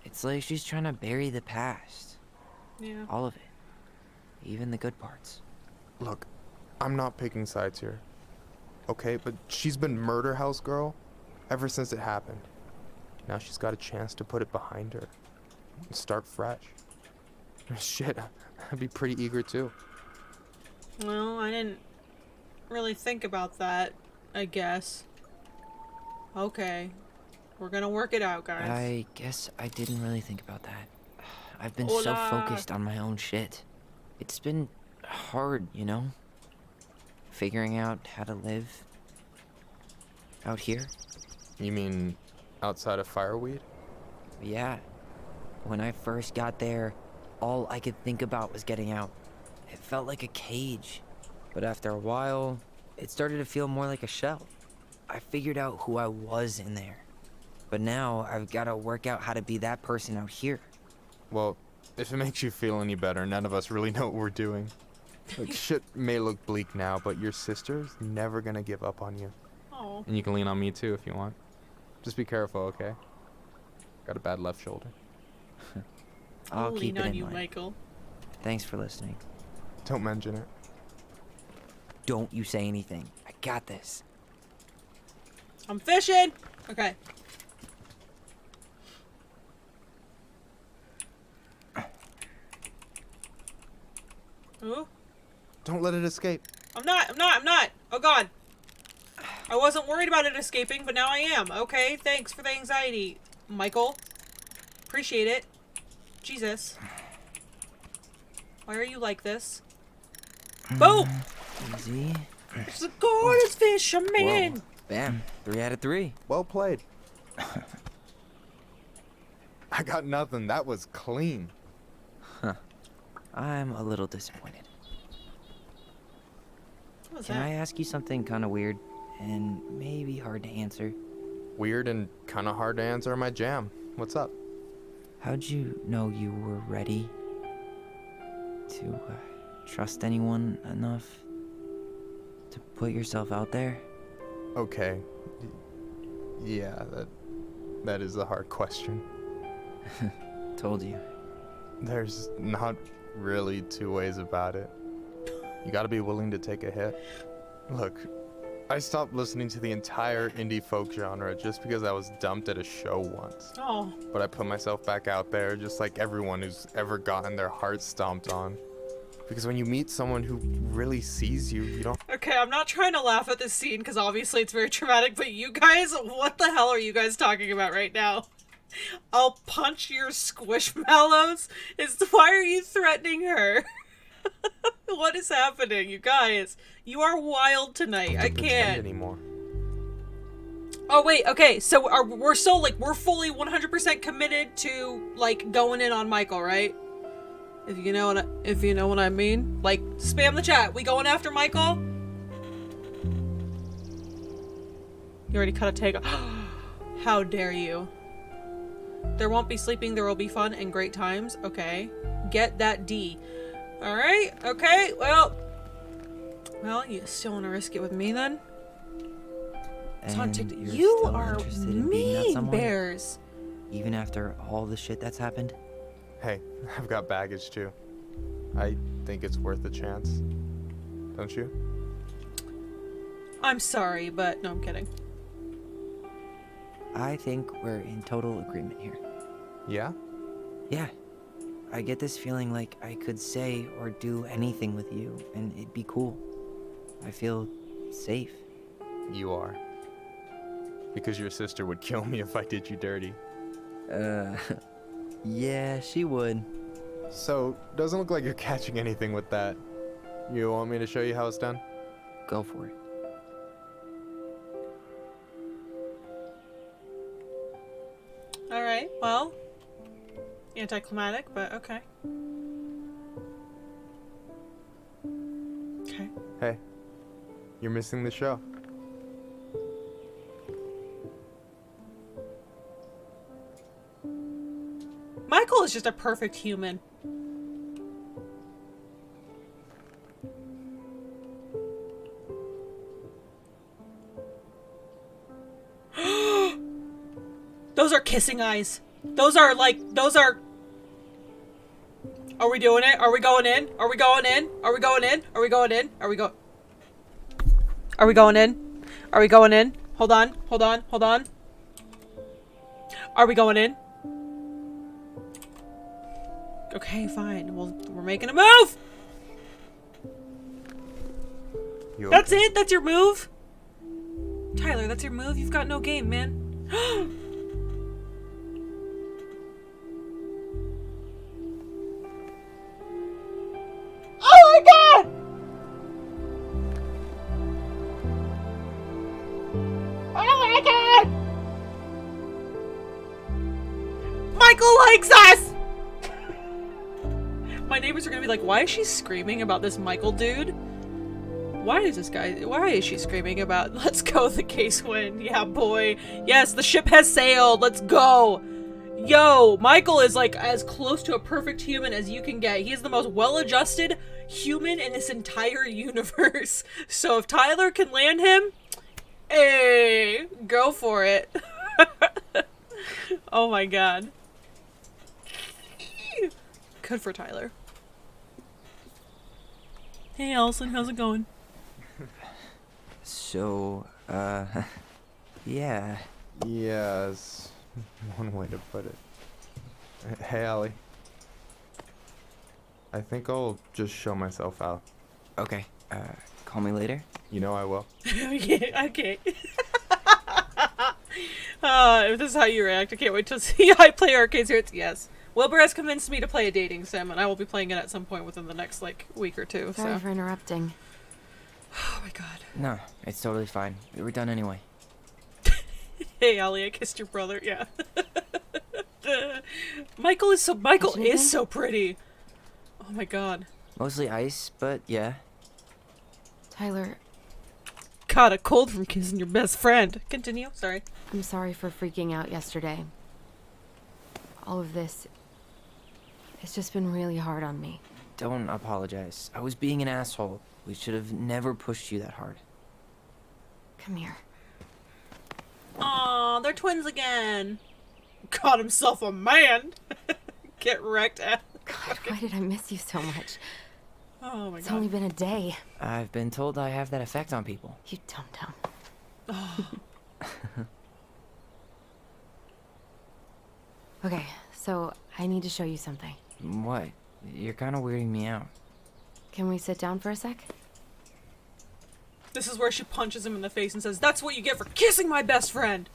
Speaker 2: It's like she's trying to bury the past.
Speaker 1: Yeah.
Speaker 2: All of it. Even the good parts.
Speaker 5: Look, I'm not picking sides here. Okay, but she's been murder house girl ever since it happened. Now she's got a chance to put it behind her and start fresh. Shit, I'd be pretty eager too.
Speaker 1: Well, I didn't really think about that, I guess. Okay. We're gonna work it out, guys.
Speaker 2: I guess I didn't really think about that. I've been
Speaker 1: Hola.
Speaker 2: so focused on my own shit. It's been hard, you know? Figuring out how to live out here.
Speaker 5: You mean outside of Fireweed?
Speaker 2: Yeah. When I first got there, all I could think about was getting out. It felt like a cage. But after a while, it started to feel more like a shell. I figured out who I was in there. But now I've got to work out how to be that person out here.
Speaker 5: Well, if it makes you feel any better, none of us really know what we're doing. Like, shit may look bleak now, but your sister's never gonna give up on you.
Speaker 1: Oh.
Speaker 5: And you can lean on me too if you want. Just be careful, okay? Got a bad left shoulder.
Speaker 2: I'll keep
Speaker 1: lean
Speaker 2: it
Speaker 1: on
Speaker 2: in
Speaker 1: you,
Speaker 2: mind.
Speaker 1: Michael.
Speaker 2: Thanks for listening.
Speaker 5: Don't mention it.
Speaker 2: Don't you say anything. I got this.
Speaker 1: I'm fishing! Okay. Ooh.
Speaker 5: Don't let it escape.
Speaker 1: I'm not! Oh god. I wasn't worried about it escaping, but now I am. Okay, thanks for the anxiety, Michael. Appreciate it. Jesus. Why are you like this? Boom!
Speaker 2: Easy.
Speaker 1: It's a gorgeous fisherman!
Speaker 2: Whoa. Bam. 3 out of 3.
Speaker 5: Well played. I got nothing. That was clean.
Speaker 2: Huh. I'm a little disappointed.
Speaker 1: What was
Speaker 2: Can
Speaker 1: that?
Speaker 2: I ask you something kind of weird and maybe hard to answer?
Speaker 5: Weird and kind of hard to answer my jam. What's up?
Speaker 2: How'd you know you were ready to trust anyone enough to put yourself out there?
Speaker 5: Okay. Yeah, that is a hard question.
Speaker 2: Told you.
Speaker 5: There's not really two ways about it. You gotta be willing to take a hit. Look, I stopped listening to the entire indie folk genre just because I was dumped at a show once.
Speaker 1: Oh.
Speaker 5: But I put myself back out there just like everyone who's ever gotten their heart stomped on. Because when you meet someone who really sees you, you don't...
Speaker 1: Okay, I'm not trying to laugh at this scene because obviously it's very traumatic, but you guys, what the hell are you guys talking about right now? I'll punch your squishmallows? Why are you threatening her? What is happening, you guys? You are wild tonight. I can't
Speaker 5: anymore.
Speaker 1: Oh wait, okay. So we're still like we're fully 100% committed to like going in on Michael, right? If you know what I mean. Like spam the chat. We going after Michael? You already cut a take. How dare you? There won't be sleeping, there will be fun and great times. Okay. Get that D. Alright, okay, well, you still want to risk it with me then? It's on TikTok.
Speaker 2: You're
Speaker 1: You
Speaker 2: still
Speaker 1: are
Speaker 2: interested in being that
Speaker 1: mean,
Speaker 2: someone?
Speaker 1: bears.
Speaker 2: Even after all the shit that's happened?
Speaker 5: Hey, I've got baggage too. I think it's worth a chance. Don't you?
Speaker 1: I'm sorry, but no, I'm kidding.
Speaker 2: I think we're in total agreement here.
Speaker 5: Yeah?
Speaker 2: Yeah. I get this feeling like I could say or do anything with you, and it'd be cool. I feel safe.
Speaker 5: You are. Because your sister would kill me if I did you dirty.
Speaker 2: Yeah, she would.
Speaker 5: So, doesn't look like you're catching anything with that. You want me to show you how it's done?
Speaker 2: Go for it.
Speaker 1: Alright, well, anticlimactic, but okay. Okay.
Speaker 5: Hey, you're missing the show.
Speaker 1: Michael is just a perfect human. Those are kissing eyes. Those are like, those are... Are we doing it? Are we going in? Are we going in? Are we going in? Are we going in? Are we going... Are we going in? Are we going in? Hold on, hold on, hold on. Are we going in? Okay, fine. Well, we're making a move! That's it? That's your move? Tyler, that's your move? You've got no game, man. Oh my god! Oh my god! Michael likes us! My neighbors are gonna be like, why is she screaming about this Michael dude? Why is she screaming about, let's go, the case win? Yeah, boy. Yes, the ship has sailed. Let's go. Yo, Michael is like as close to a perfect human as you can get. He is the most well-adjusted human in this entire universe. So if Tyler can land him, hey, go for it. Oh my god. Good for Tyler. Hey Allison, how's it going?
Speaker 2: So, yeah.
Speaker 5: Yes, one way to put it. Hey, Allie. I think I'll just show myself out.
Speaker 2: Okay, call me later?
Speaker 5: You know I will.
Speaker 1: Yeah, okay. If this is how you react, I can't wait to see I play arcade spirits. Yes. Wilbur has convinced me to play a dating sim, and I will be playing it at some point within the next, like, week or two.
Speaker 3: Sorry for interrupting.
Speaker 1: Oh my god.
Speaker 2: No, it's totally fine. We were done anyway.
Speaker 1: Hey, Allie, I kissed your brother. Yeah. Michael is so pretty. Oh my god.
Speaker 2: Mostly ice, but yeah.
Speaker 3: Tyler,
Speaker 1: Caught a cold from kissing your best friend. Continue. Sorry.
Speaker 3: I'm sorry for freaking out yesterday. All of this, it's just been really hard on me.
Speaker 2: Don't apologize. I was being an asshole. We should have never pushed you that hard.
Speaker 3: Come here.
Speaker 1: Aw, they're twins again. Got himself a man. Get wrecked, Al.
Speaker 3: God, why did I miss you so much?
Speaker 1: Oh my
Speaker 3: It's
Speaker 1: god.
Speaker 3: only been a day.
Speaker 2: I've been told I have that effect on people.
Speaker 3: You dum-dum.
Speaker 1: Oh.
Speaker 3: Okay, so I need to show you something.
Speaker 2: What? You're kind of weirding me out.
Speaker 3: Can we sit down for a sec?
Speaker 1: This is where she punches him in the face and says, "That's what you get for kissing my best friend."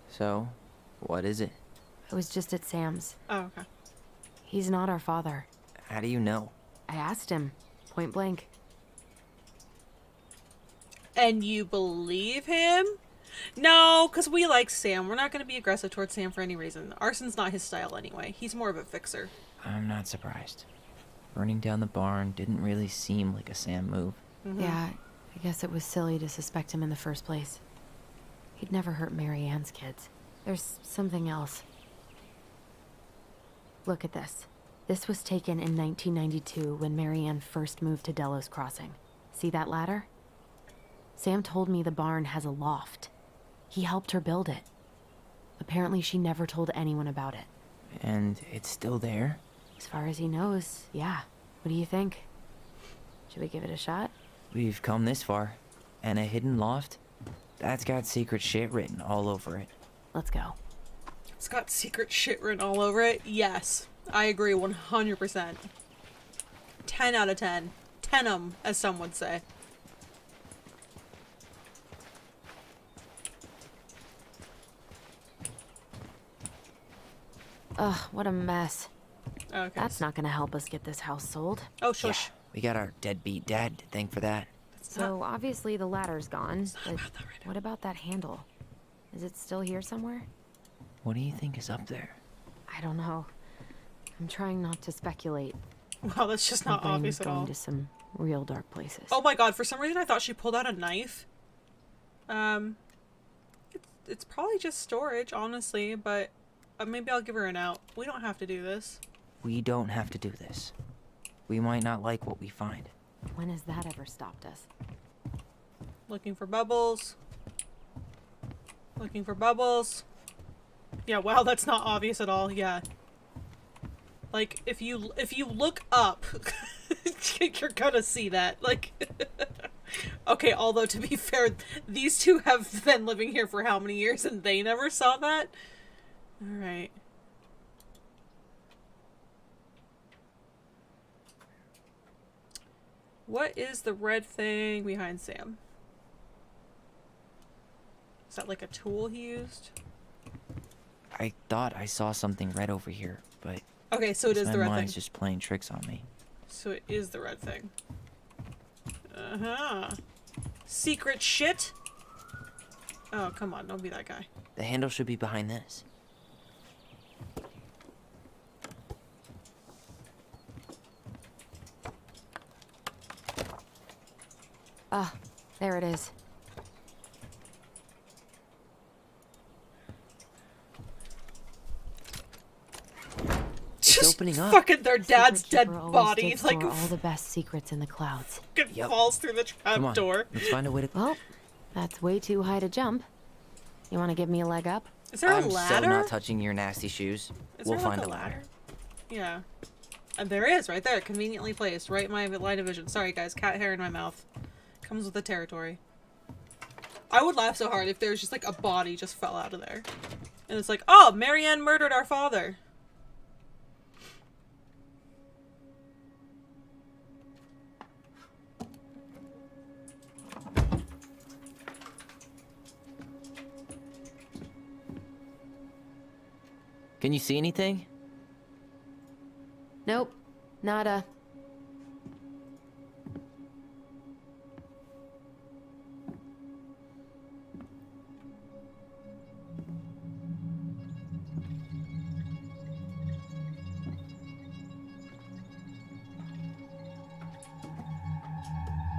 Speaker 2: So, what is it?
Speaker 3: I was just at Sam's.
Speaker 1: Oh, okay.
Speaker 3: He's not our father.
Speaker 2: How do you know?
Speaker 3: I asked him, point blank.
Speaker 1: And you believe him? No, because we like Sam. We're not going to be aggressive towards Sam for any reason. Arson's not his style anyway. He's more of a fixer.
Speaker 2: I'm not surprised. Burning down the barn didn't really seem like a Sam move.
Speaker 1: Mm-hmm.
Speaker 3: Yeah, I guess it was silly to suspect him in the first place. He'd never hurt Mary Ann's kids. There's something else. Look at this. This was taken in 1992 when Mary Ann first moved to Delos Crossing. See that ladder? Sam told me the barn has a loft. He helped her build it. Apparently she never told anyone about it.
Speaker 2: And it's still there?
Speaker 3: As far as he knows, yeah. What do you think? Should we give it a shot?
Speaker 2: We've come this far. And a hidden loft? That's got secret shit written all over it.
Speaker 3: Let's go.
Speaker 1: It's got secret shit written all over it. Yes, I agree 100%. 10 out of 10. 10'em, as some would say.
Speaker 3: Ugh, what a mess.
Speaker 1: Okay.
Speaker 3: That's not gonna help us get this house sold.
Speaker 1: Oh, shush.
Speaker 2: Yeah, we got our deadbeat dad to thank for that.
Speaker 3: So obviously the ladder's gone, but what about that handle? Is it still here somewhere?
Speaker 2: What do you think is up there?
Speaker 3: I don't know. I'm trying not to speculate.
Speaker 1: Wow, that's just not
Speaker 3: My brain
Speaker 1: obvious
Speaker 3: is
Speaker 1: at
Speaker 3: going
Speaker 1: all.
Speaker 3: to some real dark places.
Speaker 1: Oh my god, for some reason I thought she pulled out a knife. It's probably just storage, honestly, but maybe I'll give her an out. We don't have to do this.
Speaker 2: We don't have to do this. We might not like what we find.
Speaker 3: When has that ever stopped us?
Speaker 1: Looking for bubbles. Looking for bubbles. Yeah, wow, that's not obvious at all. Yeah. Like, if you look up, you're gonna see that. Like, okay, although to be fair, these two have been living here for how many years and they never saw that? Alright. What is the red thing behind Sam? Is that like a tool he used?
Speaker 2: I thought I saw something red over here, but...
Speaker 1: Okay, so it is the red thing.
Speaker 2: My mind's just playing tricks on me.
Speaker 1: So it is the red thing. Uh-huh. Secret shit? Oh, come on, don't be that guy.
Speaker 2: The handle should be behind this.
Speaker 3: Ah, there it is.
Speaker 2: It's opening up.
Speaker 1: Fucking their dad's
Speaker 3: Secret
Speaker 1: dead
Speaker 3: Keeper always
Speaker 1: body.
Speaker 3: did
Speaker 1: Like,
Speaker 3: store all the best secrets in the clouds.
Speaker 1: fucking falls through the
Speaker 2: Come on,
Speaker 1: trap door.
Speaker 2: let's find a way to...
Speaker 3: Well, that's way too high to jump. You want to give me a leg up?
Speaker 1: Is there a
Speaker 2: I'm
Speaker 1: ladder?
Speaker 2: so not touching your nasty shoes.
Speaker 1: Is
Speaker 2: We'll
Speaker 1: there,
Speaker 2: find
Speaker 1: like,
Speaker 2: a ladder.
Speaker 1: Yeah. And there is, right there, conveniently placed, right in my line of vision. Sorry guys, cat hair in my mouth. Comes with the territory. I would laugh so hard if there was just like a body just fell out of there. And it's like, oh, Marianne murdered our father.
Speaker 2: Can you see anything?
Speaker 3: Nope. Nada.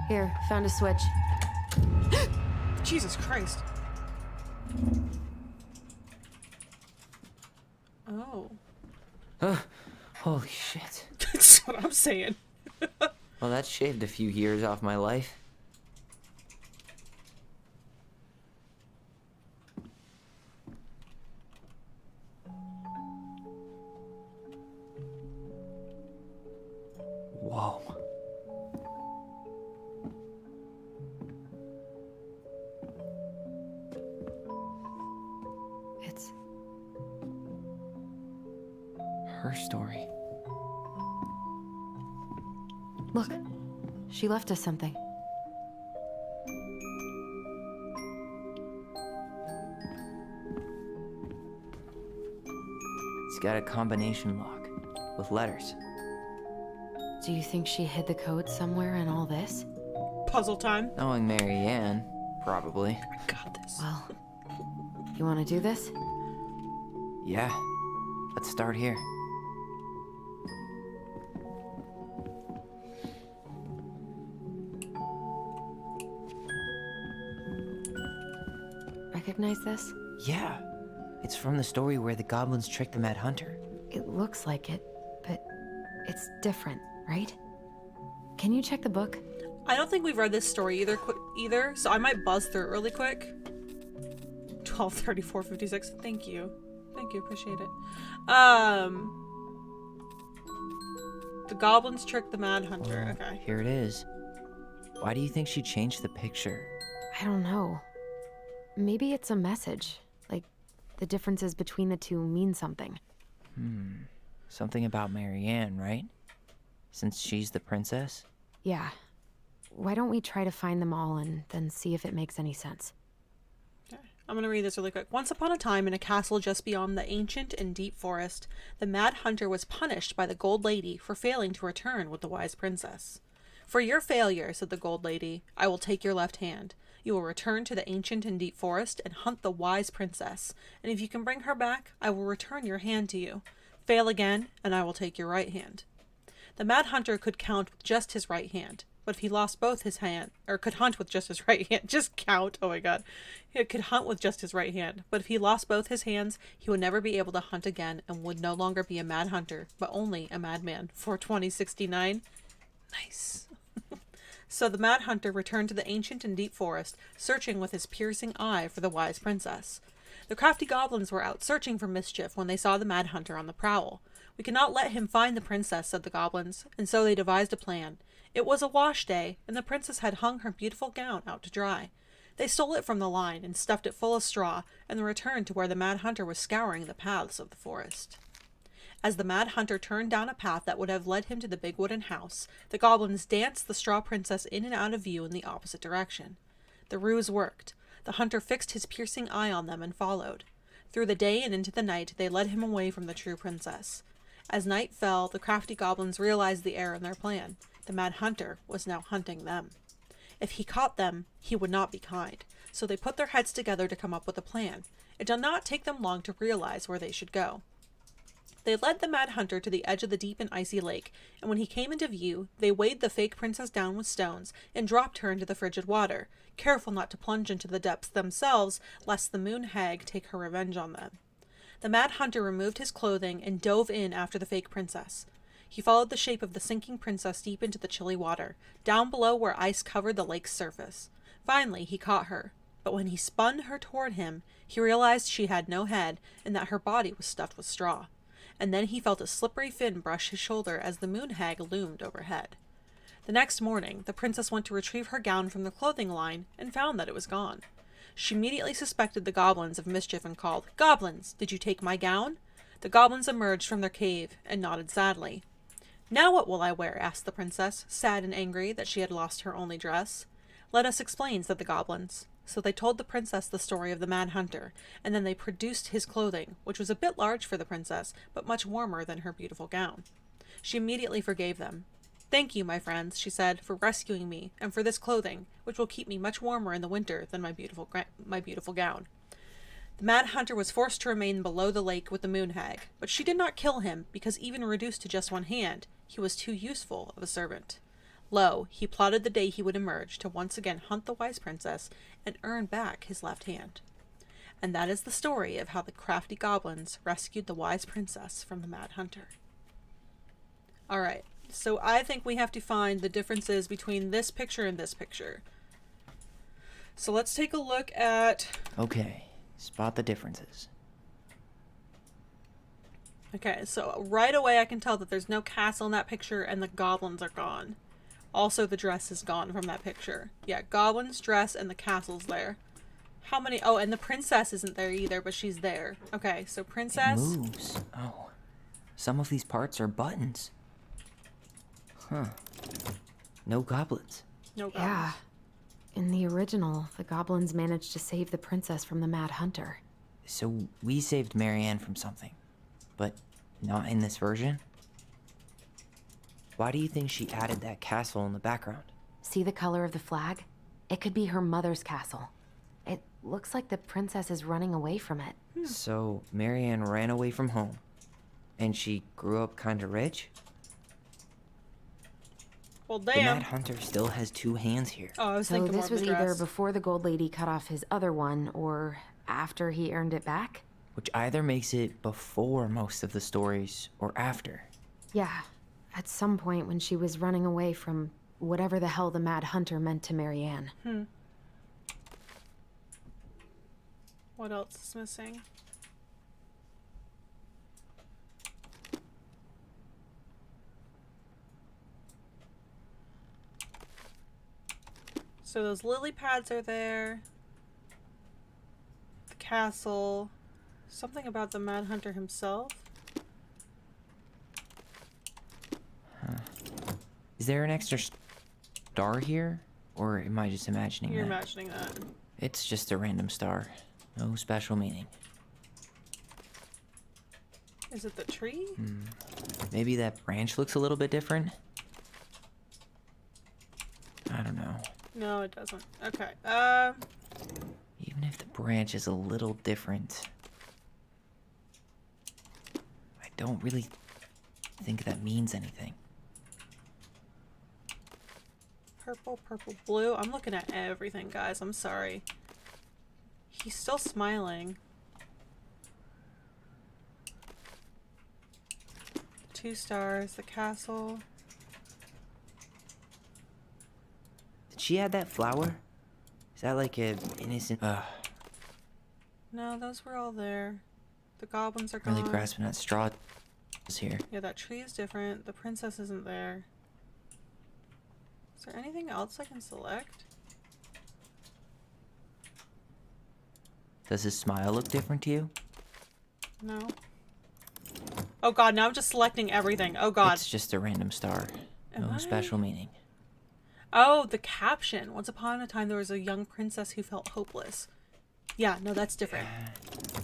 Speaker 3: Here, found a switch.
Speaker 1: Jesus Christ. Oh.
Speaker 2: Holy shit.
Speaker 1: That's what I'm saying.
Speaker 2: Well, that shaved a few years off my life. Whoa.
Speaker 3: It's
Speaker 2: her story.
Speaker 3: Look, she left us something.
Speaker 2: It's got a combination lock with letters.
Speaker 3: Do you think she hid the code somewhere in all this?
Speaker 1: Puzzle time.
Speaker 2: Knowing Marianne, probably.
Speaker 1: I got this.
Speaker 3: Well, you want to do this?
Speaker 2: Yeah. Let's start here.
Speaker 3: Recognize this?
Speaker 2: Yeah. It's from the story where the goblins tricked the Mad Hunter.
Speaker 3: It looks like it, but it's different, right? Can you check the book?
Speaker 1: I don't think we've read this story either, so I might buzz through it really quick. 12:34:56. Thank you. Thank you, appreciate it. The goblins tricked the Mad Hunter. Okay.
Speaker 2: Here it is. Why do you think she changed the picture?
Speaker 3: I don't know. Maybe it's a message. Like, the differences between the two mean something.
Speaker 2: Something about Marianne, right? Since she's the princess?
Speaker 3: Yeah. Why don't we try to find them all and then see if it makes any sense?
Speaker 1: I'm gonna read this really quick. Once upon a time, in a castle just beyond the ancient and deep forest, the Mad Hunter was punished by the Gold Lady for failing to return with the wise princess. For your failure, said the Gold Lady, I will take your left hand. You will return to the ancient and deep forest and hunt the wise princess, and if you can bring her back, I will return your hand to you. Fail again, and I will take your right hand. The Mad Hunter could count with just his right hand, but if he lost both his hand, or could hunt with just his right hand, just count, oh my god. He could hunt with just his right hand, but if he lost both his hands, he would never be able to hunt again and would no longer be a Mad Hunter, but only a madman. For 2069. Nice. So the Mad Hunter returned to the ancient and deep forest, searching with his piercing eye for the wise princess. The crafty goblins were out searching for mischief when they saw the Mad Hunter on the prowl. We cannot let him find the princess, said the goblins, and so they devised a plan. It was a wash day, and the princess had hung her beautiful gown out to dry. They stole it from the line and stuffed it full of straw, and then returned to where the Mad Hunter was scouring the paths of the forest. As the Mad Hunter turned down a path that would have led him to the big wooden house, the goblins danced the straw princess in and out of view in the opposite direction. The ruse worked. The hunter fixed his piercing eye on them and followed. Through the day and into the night, they led him away from the true princess. As night fell, the crafty goblins realized the error in their plan. The Mad Hunter was now hunting them. If he caught them, he would not be kind, so they put their heads together to come up with a plan. It did not take them long to realize where they should go. They led the Mad Hunter to the edge of the deep and icy lake, and when he came into view, they weighed the fake princess down with stones and dropped her into the frigid water, careful not to plunge into the depths themselves, lest the moon hag take her revenge on them. The Mad Hunter removed his clothing and dove in after the fake princess. He followed the shape of the sinking princess deep into the chilly water, down below where ice covered the lake's surface. Finally, he caught her, but when he spun her toward him, he realized she had no head and that her body was stuffed with straw. And then he felt a slippery fin brush his shoulder as the moon hag loomed overhead. The next morning, the princess went to retrieve her gown from the clothing line and found that it was gone. She immediately suspected the goblins of mischief and called, "Goblins, did you take my gown?" The goblins emerged from their cave and nodded sadly. "Now what will I wear?" asked the princess, sad and angry that she had lost her only dress. "Let us explain," said the goblins. So they told the princess the story of the Mad Hunter, and then they produced his clothing, which was a bit large for the princess, but much warmer than her beautiful gown. She immediately forgave them. "Thank you, my friends," she said, "for rescuing me, and for this clothing, which will keep me much warmer in the winter than my beautiful gown." The Mad Hunter was forced to remain below the lake with the moon hag, but she did not kill him, because even reduced to just one hand, he was too useful of a servant. Lo, he plotted the day he would emerge to once again hunt the wise princess and earn back his left hand. And that is the story of how the crafty goblins rescued the wise princess from the Mad Hunter. Alright, so I think we have to find the differences between this picture and this picture. So let's take a look at...
Speaker 2: Okay, spot the differences.
Speaker 1: Okay, so right away I can tell that there's no castle in that picture and the goblins are gone. Also, the dress is gone from that picture. Yeah, goblin's dress and the castle's there. How many? Oh, and the princess isn't there either, but she's there. Okay, so princess...
Speaker 2: It moves. Oh. Some of these parts are buttons. Huh. No goblins.
Speaker 1: No goblins.
Speaker 3: Yeah. In the original, the goblins managed to save the princess from the Mad Hunter.
Speaker 2: So we saved Marianne from something, but not in this version? Why do you think she added that castle in the background?
Speaker 3: See the color of the flag? It could be her mother's castle. It looks like the princess is running away from it.
Speaker 2: So Marianne ran away from home, and she grew up kinda rich?
Speaker 1: Well,
Speaker 2: The
Speaker 1: damn.
Speaker 2: Mad Hunter still has two hands here.
Speaker 1: Oh, I was
Speaker 3: So
Speaker 1: thinking more
Speaker 3: this
Speaker 1: of
Speaker 3: was
Speaker 1: the
Speaker 3: either
Speaker 1: dress.
Speaker 3: before the Gold Lady cut off his other one, or after he earned it back?
Speaker 2: Which either makes it before most of the stories, or after.
Speaker 3: Yeah. At some point when she was running away from whatever the hell the Mad Hunter meant to Marianne.
Speaker 1: What else is missing? So those lily pads are there. The castle. Something about the Mad Hunter himself.
Speaker 2: Is there an extra star here? Or am I just imagining
Speaker 1: You're
Speaker 2: that?
Speaker 1: imagining that.
Speaker 2: It's just a random star. No special meaning.
Speaker 1: Is it the tree?
Speaker 2: Maybe that branch looks a little bit different? I don't know.
Speaker 1: No, it doesn't. Okay.
Speaker 2: Even if the branch is a little different, I don't really think that means anything.
Speaker 1: Purple, purple, blue. I'm looking at everything, guys. I'm sorry. He's still smiling. 2 stars, the castle.
Speaker 2: Did she add that flower? Is that like an innocent...
Speaker 1: No, those were all there. The goblins are gone.
Speaker 2: Really grasping at straws here.
Speaker 1: Yeah, that tree is different. The princess isn't there. Is there anything else I can select?
Speaker 2: Does his smile look different to you?
Speaker 1: No. Oh god, now I'm just selecting everything. Oh god.
Speaker 2: It's just a random star.
Speaker 1: Am
Speaker 2: No
Speaker 1: I?
Speaker 2: special meaning.
Speaker 1: Oh, the caption. Once upon a time there was a young princess who felt hopeless. Yeah, no, that's different.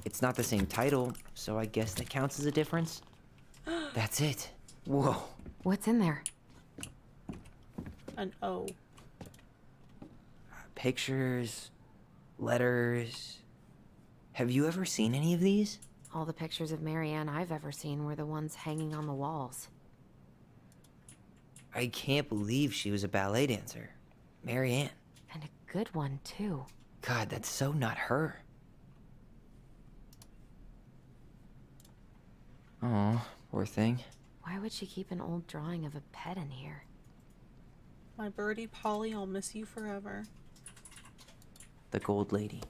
Speaker 2: It's not the same title, so I guess that counts as a difference. That's it. Whoa.
Speaker 3: What's in there?
Speaker 1: An O.
Speaker 2: Pictures, letters. Have you ever seen any of these?
Speaker 3: All the pictures of Marianne I've ever seen were the ones hanging on the walls.
Speaker 2: I can't believe she was a ballet dancer. Marianne.
Speaker 3: And a good one, too.
Speaker 2: God, that's so not her. Oh, poor thing.
Speaker 3: Why would she keep an old drawing of a pet in here?
Speaker 1: My birdie Polly, I'll miss you forever.
Speaker 2: The gold lady.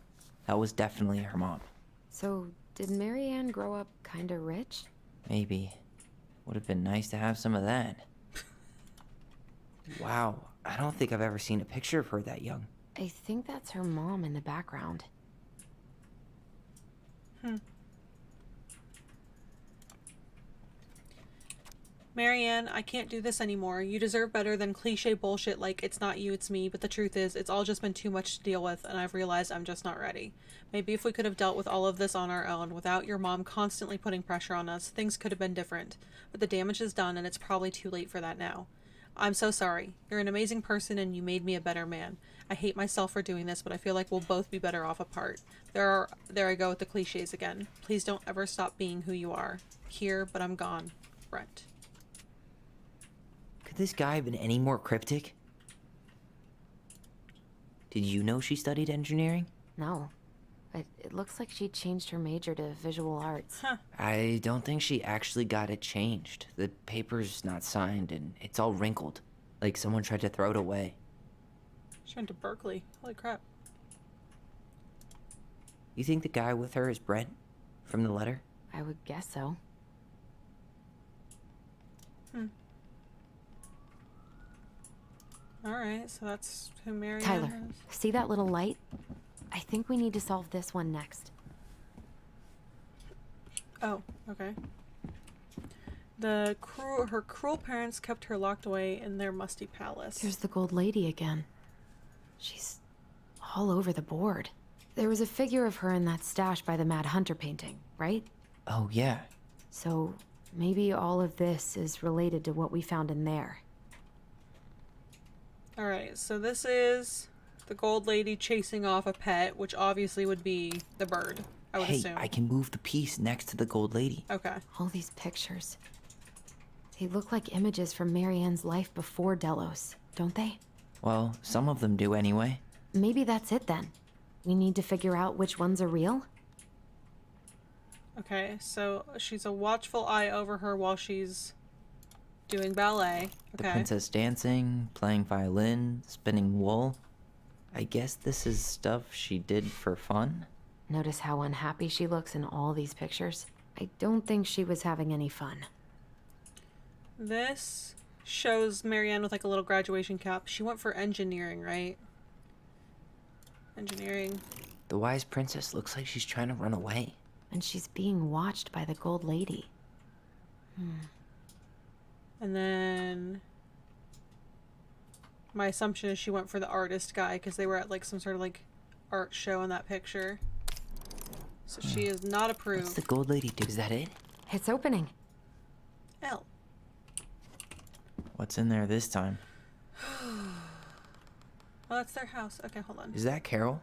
Speaker 2: That was definitely her mom.
Speaker 3: So, did Marianne grow up kinda rich?
Speaker 2: Maybe. Would have been nice to have some of that. Wow, I don't think I've ever seen a picture of her that young.
Speaker 3: I think that's her mom in the background.
Speaker 1: Marianne, I can't do this anymore. You deserve better than cliche bullshit like it's not you, it's me, but the truth is, it's all just been too much to deal with, and I've realized I'm just not ready. Maybe if we could have dealt with all of this on our own, without your mom constantly putting pressure on us, things could have been different. But the damage is done, and it's probably too late for that now. I'm so sorry. You're an amazing person, and you made me a better man. I hate myself for doing this, but I feel like we'll both be better off apart. There I go with the cliches again. Please don't ever stop being who you are. Here, but I'm gone. Brent.
Speaker 2: Could this guy have been any more cryptic? Did you know she studied engineering?
Speaker 3: No. But it looks like she changed her major to visual arts.
Speaker 1: Huh.
Speaker 2: I don't think she actually got it changed. The paper's not signed and it's all wrinkled. Like someone tried to throw it away.
Speaker 1: She went to Berkeley. Holy crap.
Speaker 2: You think the guy with her is Brent? From the letter?
Speaker 3: I would guess so.
Speaker 1: Alright, so that's who Marianne
Speaker 3: Tyler,
Speaker 1: is.
Speaker 3: see that little light? I think we need to solve this one next.
Speaker 1: Oh, okay. Her cruel parents kept her locked away in their musty palace.
Speaker 3: There's the gold lady again. She's all over the board. There was a figure of her in that stash by the Mad Hunter painting, right?
Speaker 2: Oh, yeah.
Speaker 3: So maybe all of this is related to what we found in there.
Speaker 1: Alright, so this is the gold lady chasing off a pet, which obviously would be the bird, I would assume.
Speaker 2: I can move the piece next to the gold lady.
Speaker 1: Okay.
Speaker 3: All these pictures. They look like images from Marianne's life before Delos, don't they?
Speaker 2: Well, some of them do anyway.
Speaker 3: Maybe that's it then. We need to figure out which ones are real?
Speaker 1: Okay, so she's a watchful eye over her while she's doing ballet.
Speaker 2: The
Speaker 1: Okay.
Speaker 2: princess dancing, playing violin, spinning wool. I guess this is stuff she did for fun?
Speaker 3: Notice how unhappy she looks in all these pictures? I don't think she was having any fun.
Speaker 1: This shows Marianne with like a little graduation cap. She went for engineering, right? Engineering.
Speaker 2: The wise princess looks like she's trying to run away.
Speaker 3: And she's being watched by the gold lady.
Speaker 1: And then my assumption is she went for the artist guy because they were at like some sort of like art show in that picture. So she is not approved.
Speaker 2: What's the gold lady do? Is that it?
Speaker 3: It's opening.
Speaker 1: L.
Speaker 2: What's in there this time?
Speaker 1: Oh, that's their house. Okay, hold on.
Speaker 2: Is that Carol?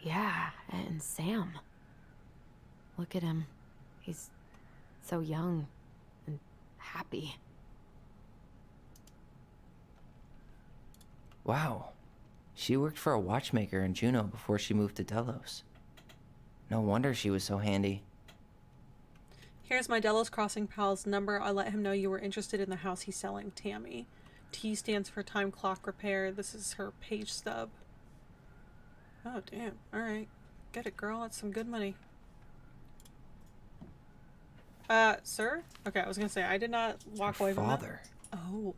Speaker 3: Yeah, and Sam. Look at him. He's so young and happy.
Speaker 2: Wow. She worked for a watchmaker in Juneau before she moved to Delos. No wonder she was so handy.
Speaker 1: Here's my Delos Crossing pal's number. I let him know you were interested in the house he's selling, Tammy. T stands for time clock repair. This is her page stub. Oh, damn. Alright. Get it, girl. That's some good money. Sir? Okay, I was gonna say, I did not walk away from that.
Speaker 2: Father.
Speaker 1: Oh.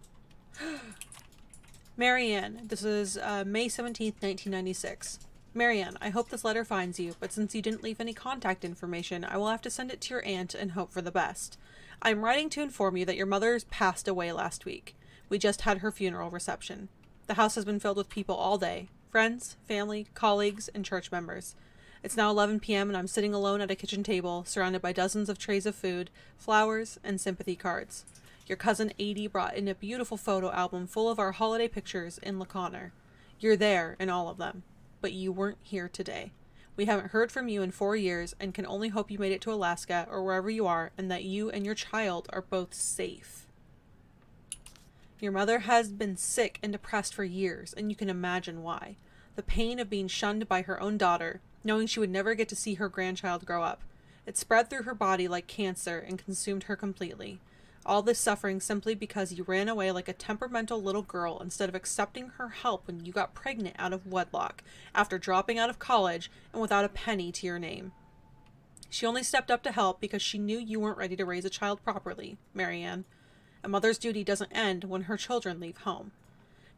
Speaker 1: Marianne, this is May 17th, 1996. Marianne, I hope this letter finds you, but since you didn't leave any contact information, I will have to send it to your aunt and hope for the best. I am writing to inform you that your mother's passed away last week. We just had her funeral reception. The house has been filled with people all day. Friends, family, colleagues, and church members. It's now 11 p.m. and I'm sitting alone at a kitchen table, surrounded by dozens of trays of food, flowers, and sympathy cards. Your cousin Adie brought in a beautiful photo album full of our holiday pictures in Laconer. You're there in all of them, but you weren't here today. We haven't heard from you in 4 years and can only hope you made it to Alaska or wherever you are and that you and your child are both safe. Your mother has been sick and depressed for years, and you can imagine why. The pain of being shunned by her own daughter, knowing she would never get to see her grandchild grow up. It spread through her body like cancer and consumed her completely. All this suffering simply because you ran away like a temperamental little girl instead of accepting her help when you got pregnant out of wedlock, after dropping out of college and without a penny to your name. She only stepped up to help because she knew you weren't ready to raise a child properly, Marianne. A mother's duty doesn't end when her children leave home.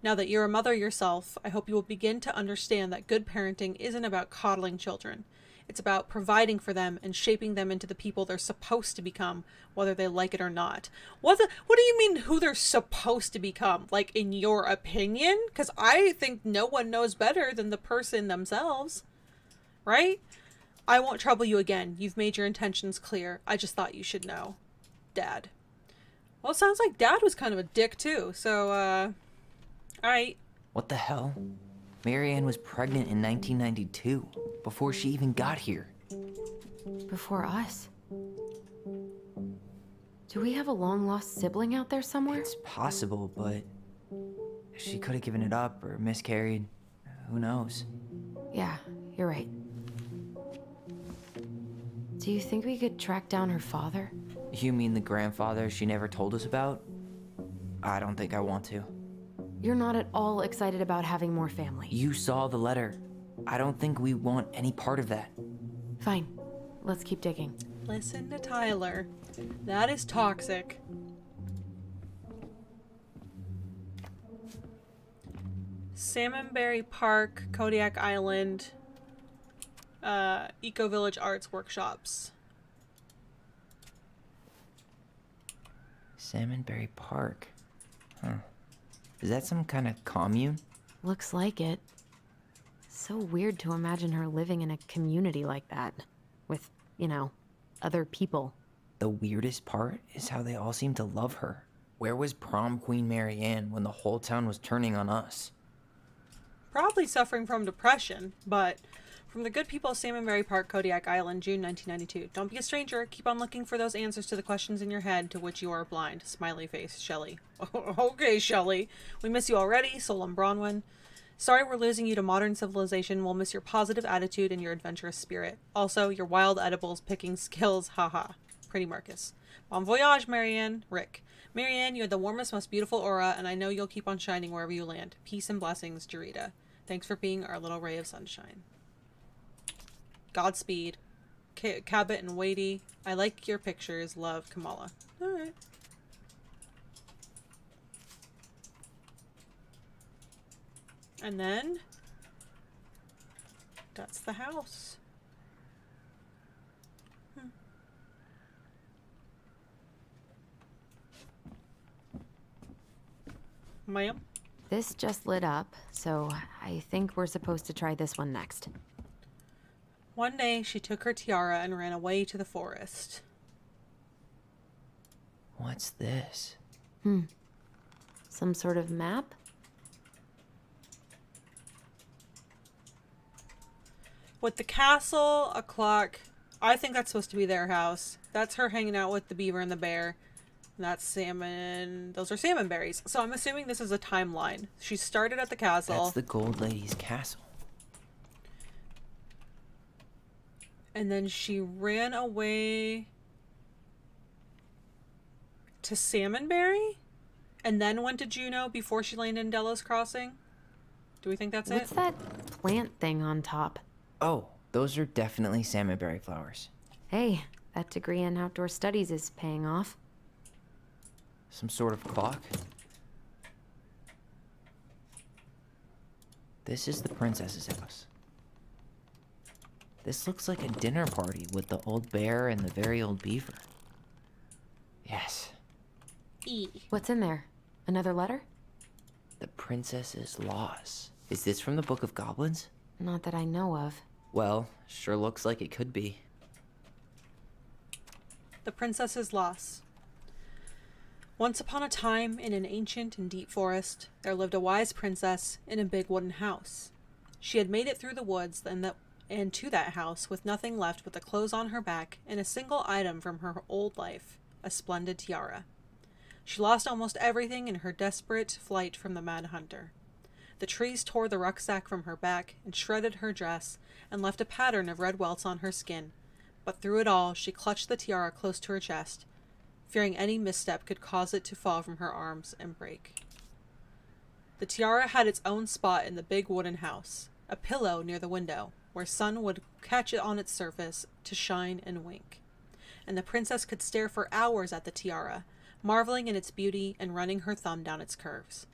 Speaker 1: Now that you're a mother yourself, I hope you will begin to understand that good parenting isn't about coddling children. It's about providing for them and shaping them into the people they're supposed to become, whether they like it or not. What do you mean who they're supposed to become? Like, in your opinion? Because I think no one knows better than the person themselves. Right? I won't trouble you again. You've made your intentions clear. I just thought you should know. Dad. Well, it sounds like Dad was kind of a dick too, so, alright.
Speaker 2: What the hell? Marianne was pregnant in 1992, before she even got here.
Speaker 3: Before us? Do we have a long-lost sibling out there somewhere?
Speaker 2: It's possible, but she could have given it up or miscarried. Who knows?
Speaker 3: Yeah, you're right. Do you think we could track down her father?
Speaker 2: You mean the grandfather she never told us about? I don't think I want to.
Speaker 3: You're not at all excited about having more family.
Speaker 2: You saw the letter. I don't think we want any part of that.
Speaker 3: Fine. Let's keep digging.
Speaker 1: Listen to Tyler. That is toxic. Salmonberry Park, Kodiak Island, Eco Village Arts Workshops.
Speaker 2: Salmonberry Park. Huh. Is that some kind of commune?
Speaker 3: Looks like it. So weird to imagine her living in a community like that. With, you know, other people.
Speaker 2: The weirdest part is how they all seem to love her. Where was prom queen Marianne when the whole town was turning on us?
Speaker 1: Probably suffering from depression, but from the good people of Salmonberry Park, Kodiak Island, June 1992. Don't be a stranger. Keep on looking for those answers to the questions in your head to which you are blind. Smiley face, Shelley. Okay, Shelley. We miss you already, Solon Bronwyn. Sorry we're losing you to modern civilization. We'll miss your positive attitude and your adventurous spirit. Also, your wild edibles picking skills. Haha. Pretty Marcus. Bon voyage, Marianne. Rick. Marianne, you had the warmest, most beautiful aura, and I know you'll keep on shining wherever you land. Peace and blessings, Jarita. Thanks for being our little ray of sunshine. Godspeed. Cabot and Wadey. I like your pictures. Love, Kamala. Alright. And then that's the house. Ma'am?
Speaker 3: This just lit up, so I think we're supposed to try this one next.
Speaker 1: One day, she took her tiara and ran away to the forest.
Speaker 2: What's this?
Speaker 3: Some sort of map?
Speaker 1: With the castle, a clock. I think that's supposed to be their house. That's her hanging out with the beaver and the bear. And that's salmon. Those are salmon berries. So I'm assuming this is a timeline. She started at the castle.
Speaker 2: That's the Gold Lady's castle.
Speaker 1: And then she ran away to Salmonberry? and then went to Juneau before she landed in Delos Crossing? Do we think that's
Speaker 3: What's
Speaker 1: it?
Speaker 3: that plant thing on top?
Speaker 2: Oh, those are definitely salmonberry flowers.
Speaker 3: Hey, that degree in outdoor studies is paying off.
Speaker 2: Some sort of clock? This is the princess's house. This looks like a dinner party with the old bear and the very old beaver. Yes.
Speaker 3: What's in there? Another letter?
Speaker 2: The princess's laws. Is this from the Book of Goblins?
Speaker 3: Not that I know of.
Speaker 2: Well, sure looks like it could be.
Speaker 1: The Princess's Loss. Once upon a time, in an ancient and deep forest, there lived a wise princess in a big wooden house. She had made it through the woods and to that house with nothing left but the clothes on her back and a single item from her old life, a splendid tiara. She lost almost everything in her desperate flight from the mad hunter. The trees tore the rucksack from her back and shredded her dress and left a pattern of red welts on her skin, but through it all she clutched the tiara close to her chest, fearing any misstep could cause it to fall from her arms and break. The tiara had its own spot in the big wooden house, a pillow near the window, where sun would catch it on its surface to shine and wink. And the princess could stare for hours at the tiara, marveling in its beauty and running her thumb down its curves.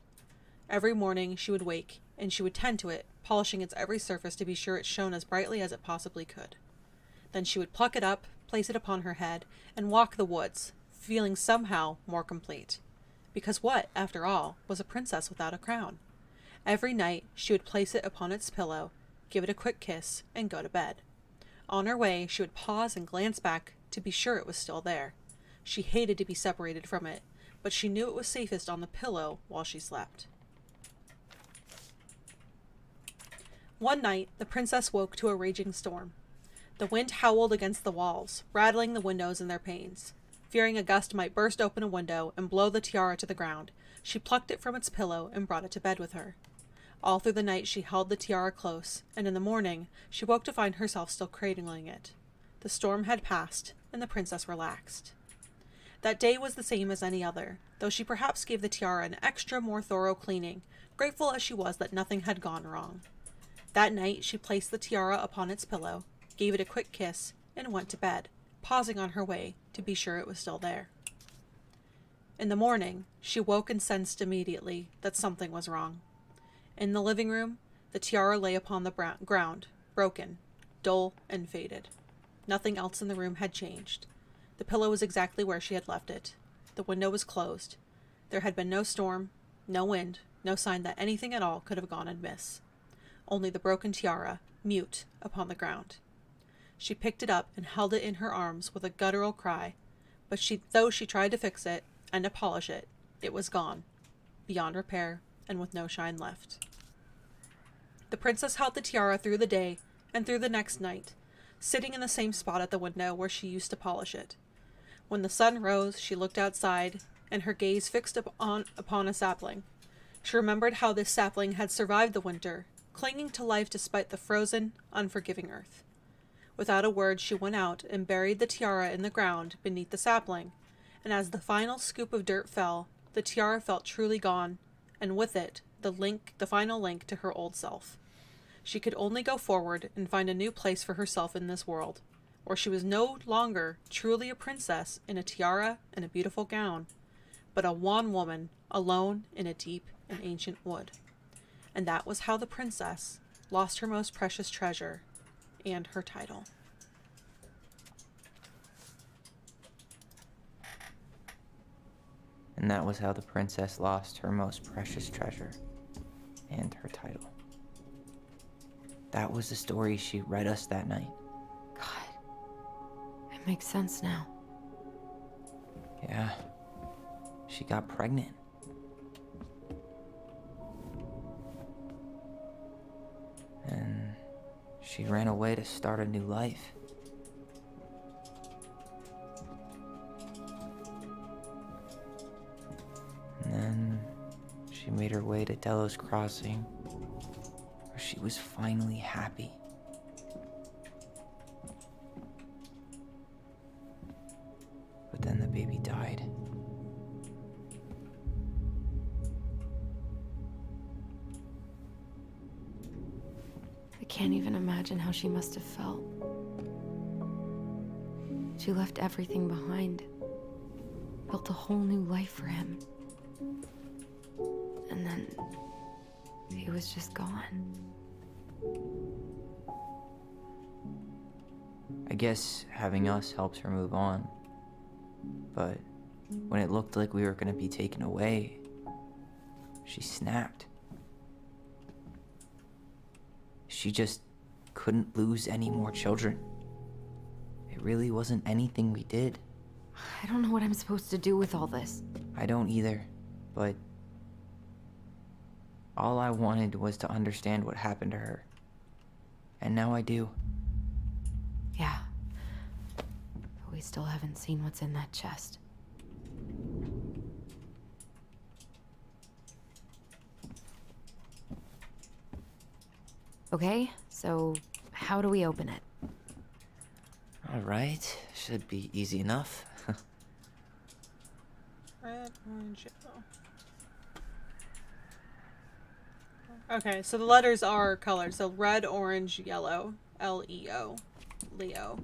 Speaker 1: Every morning she would wake, and she would tend to it, polishing its every surface to be sure it shone as brightly as it possibly could. Then she would pluck it up, place it upon her head, and walk the woods, feeling somehow more complete. Because what, after all, was a princess without a crown? Every night she would place it upon its pillow, give it a quick kiss, and go to bed. On her way she would pause and glance back to be sure it was still there. She hated to be separated from it, but she knew it was safest on the pillow while she slept. One night, the princess woke to a raging storm. The wind howled against the walls, rattling the windows in their panes. Fearing a gust might burst open a window and blow the tiara to the ground, she plucked it from its pillow and brought it to bed with her. All through the night she held the tiara close, and in the morning she woke to find herself still cradling it. The storm had passed, and the princess relaxed. That day was the same as any other, though she perhaps gave the tiara an extra more thorough cleaning, grateful as she was that nothing had gone wrong. That night she placed the tiara upon its pillow, gave it a quick kiss, and went to bed, pausing on her way to be sure it was still there. In the morning, she woke and sensed immediately that something was wrong. In the living room, the tiara lay upon the ground, broken, dull, and faded. Nothing else in the room had changed. The pillow was exactly where she had left it. The window was closed. There had been no storm, no wind, no sign that anything at all could have gone amiss. Only the broken tiara, mute, upon the ground. She picked it up and held it in her arms with a guttural cry, but though she tried to fix it and to polish it, it was gone, beyond repair, and with no shine left. The princess held the tiara through the day and through the next night, sitting in the same spot at the window where she used to polish it. When the sun rose, she looked outside, and her gaze fixed upon a sapling. She remembered how this sapling had survived the winter, clinging to life despite the frozen, unforgiving earth. Without a word, she went out and buried the tiara in the ground beneath the sapling, and as the final scoop of dirt fell, the tiara felt truly gone, and with it, the final link to her old self. She could only go forward and find a new place for herself in this world, where she was no longer truly a princess in a tiara and a beautiful gown, but a wan woman alone in a deep and ancient wood. And that was how the princess lost her most precious treasure and her title.
Speaker 2: And that was how the princess lost her most precious treasure and her title. That was the story she read us that night.
Speaker 3: It makes sense now.
Speaker 2: Yeah. She got pregnant. And she ran away to start a new life. And then she made her way to Delos Crossing, where she was finally happy. But then the baby died.
Speaker 3: can't even imagine how she must have felt. She left everything behind, built a whole new life for him. And then he was just gone.
Speaker 2: I guess having us helps her move on. But when it looked like we were gonna be taken away, she snapped. She just couldn't lose any more children. It really wasn't anything we did.
Speaker 3: I don't know what I'm supposed to do with all this.
Speaker 2: I don't either, but all I wanted was to understand what happened to her. And now I do.
Speaker 3: Yeah. But we still haven't seen what's in that chest. Okay, so how do we open it?
Speaker 2: All right, should be easy enough.
Speaker 1: Red, orange, yellow. Okay, so the letters are colored. So red, orange, yellow. L-E-O. Leo.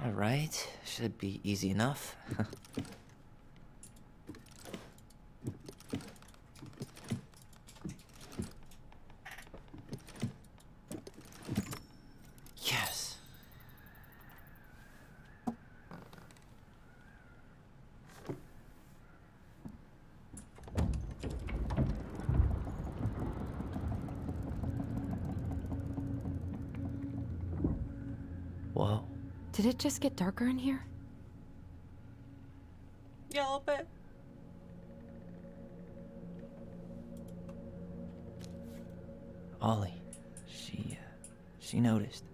Speaker 2: All right, should be easy enough. Yes. Whoa.
Speaker 3: Did it just get darker in here?
Speaker 1: Yeah, a little bit.
Speaker 2: Ollie. She noticed.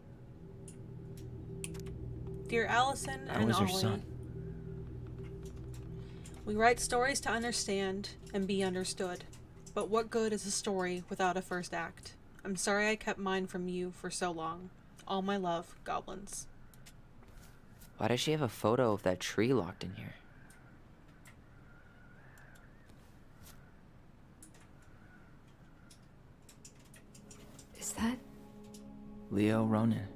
Speaker 1: Dear Allison
Speaker 2: I
Speaker 1: and
Speaker 2: was her
Speaker 1: Ollie,
Speaker 2: son.
Speaker 1: we write stories to understand and be understood. But what good is a story without a first act? I'm sorry I kept mine from you for so long. All my love, Goblins.
Speaker 2: Why does she have a photo of that tree locked in here?
Speaker 3: Is that...
Speaker 2: Leo Ronan.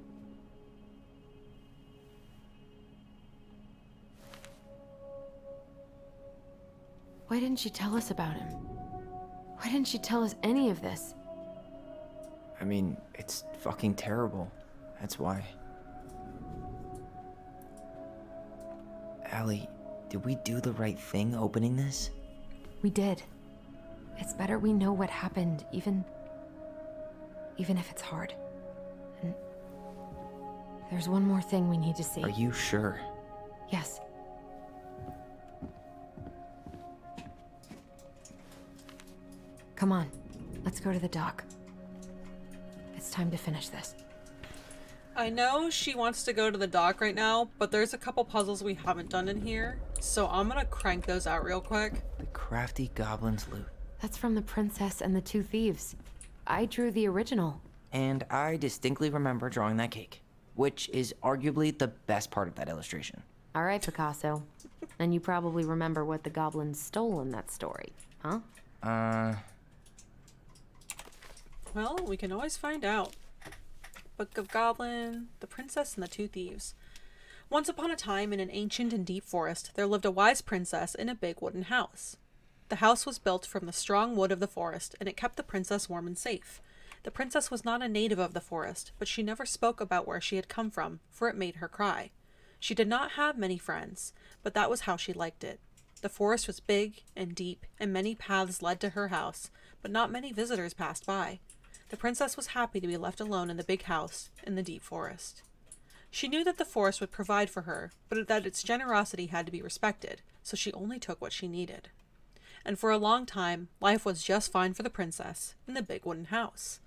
Speaker 3: Why didn't she tell us about him? Why didn't she tell us any of this?
Speaker 2: I mean, it's fucking terrible. That's why. Allie, did we do the right thing opening this?
Speaker 3: We did. It's better we know what happened, even if it's hard. And there's one more thing we need to see.
Speaker 2: Are you sure?
Speaker 3: Yes. Come on, let's go to the dock. It's time to finish this.
Speaker 1: I know she wants to go to the dock right now, but there's a couple puzzles we haven't done in here, so I'm gonna crank those out real quick.
Speaker 2: The crafty goblin's loot.
Speaker 3: That's from The Princess and the Two Thieves. I drew the original.
Speaker 2: And I distinctly remember drawing that cake, which is arguably the best part of that illustration.
Speaker 3: All right, Picasso. And you probably remember what the goblins stole in that story, huh?
Speaker 1: Well, we can always find out. Book of Goblin, The Princess and the Two Thieves. Once upon a time, in an ancient and deep forest, there lived a wise princess in a big wooden house. The house was built from the strong wood of the forest, and it kept the princess warm and safe. The princess was not a native of the forest, but she never spoke about where she had come from, for it made her cry. She did not have many friends, but that was how she liked it. The forest was big and deep, and many paths led to her house, but not many visitors passed by. The princess was happy to be left alone in the big house in the deep forest. She knew that the forest would provide for her, but that its generosity had to be respected, so she only took what she needed. And for a long time, life was just fine for the princess in the big wooden house.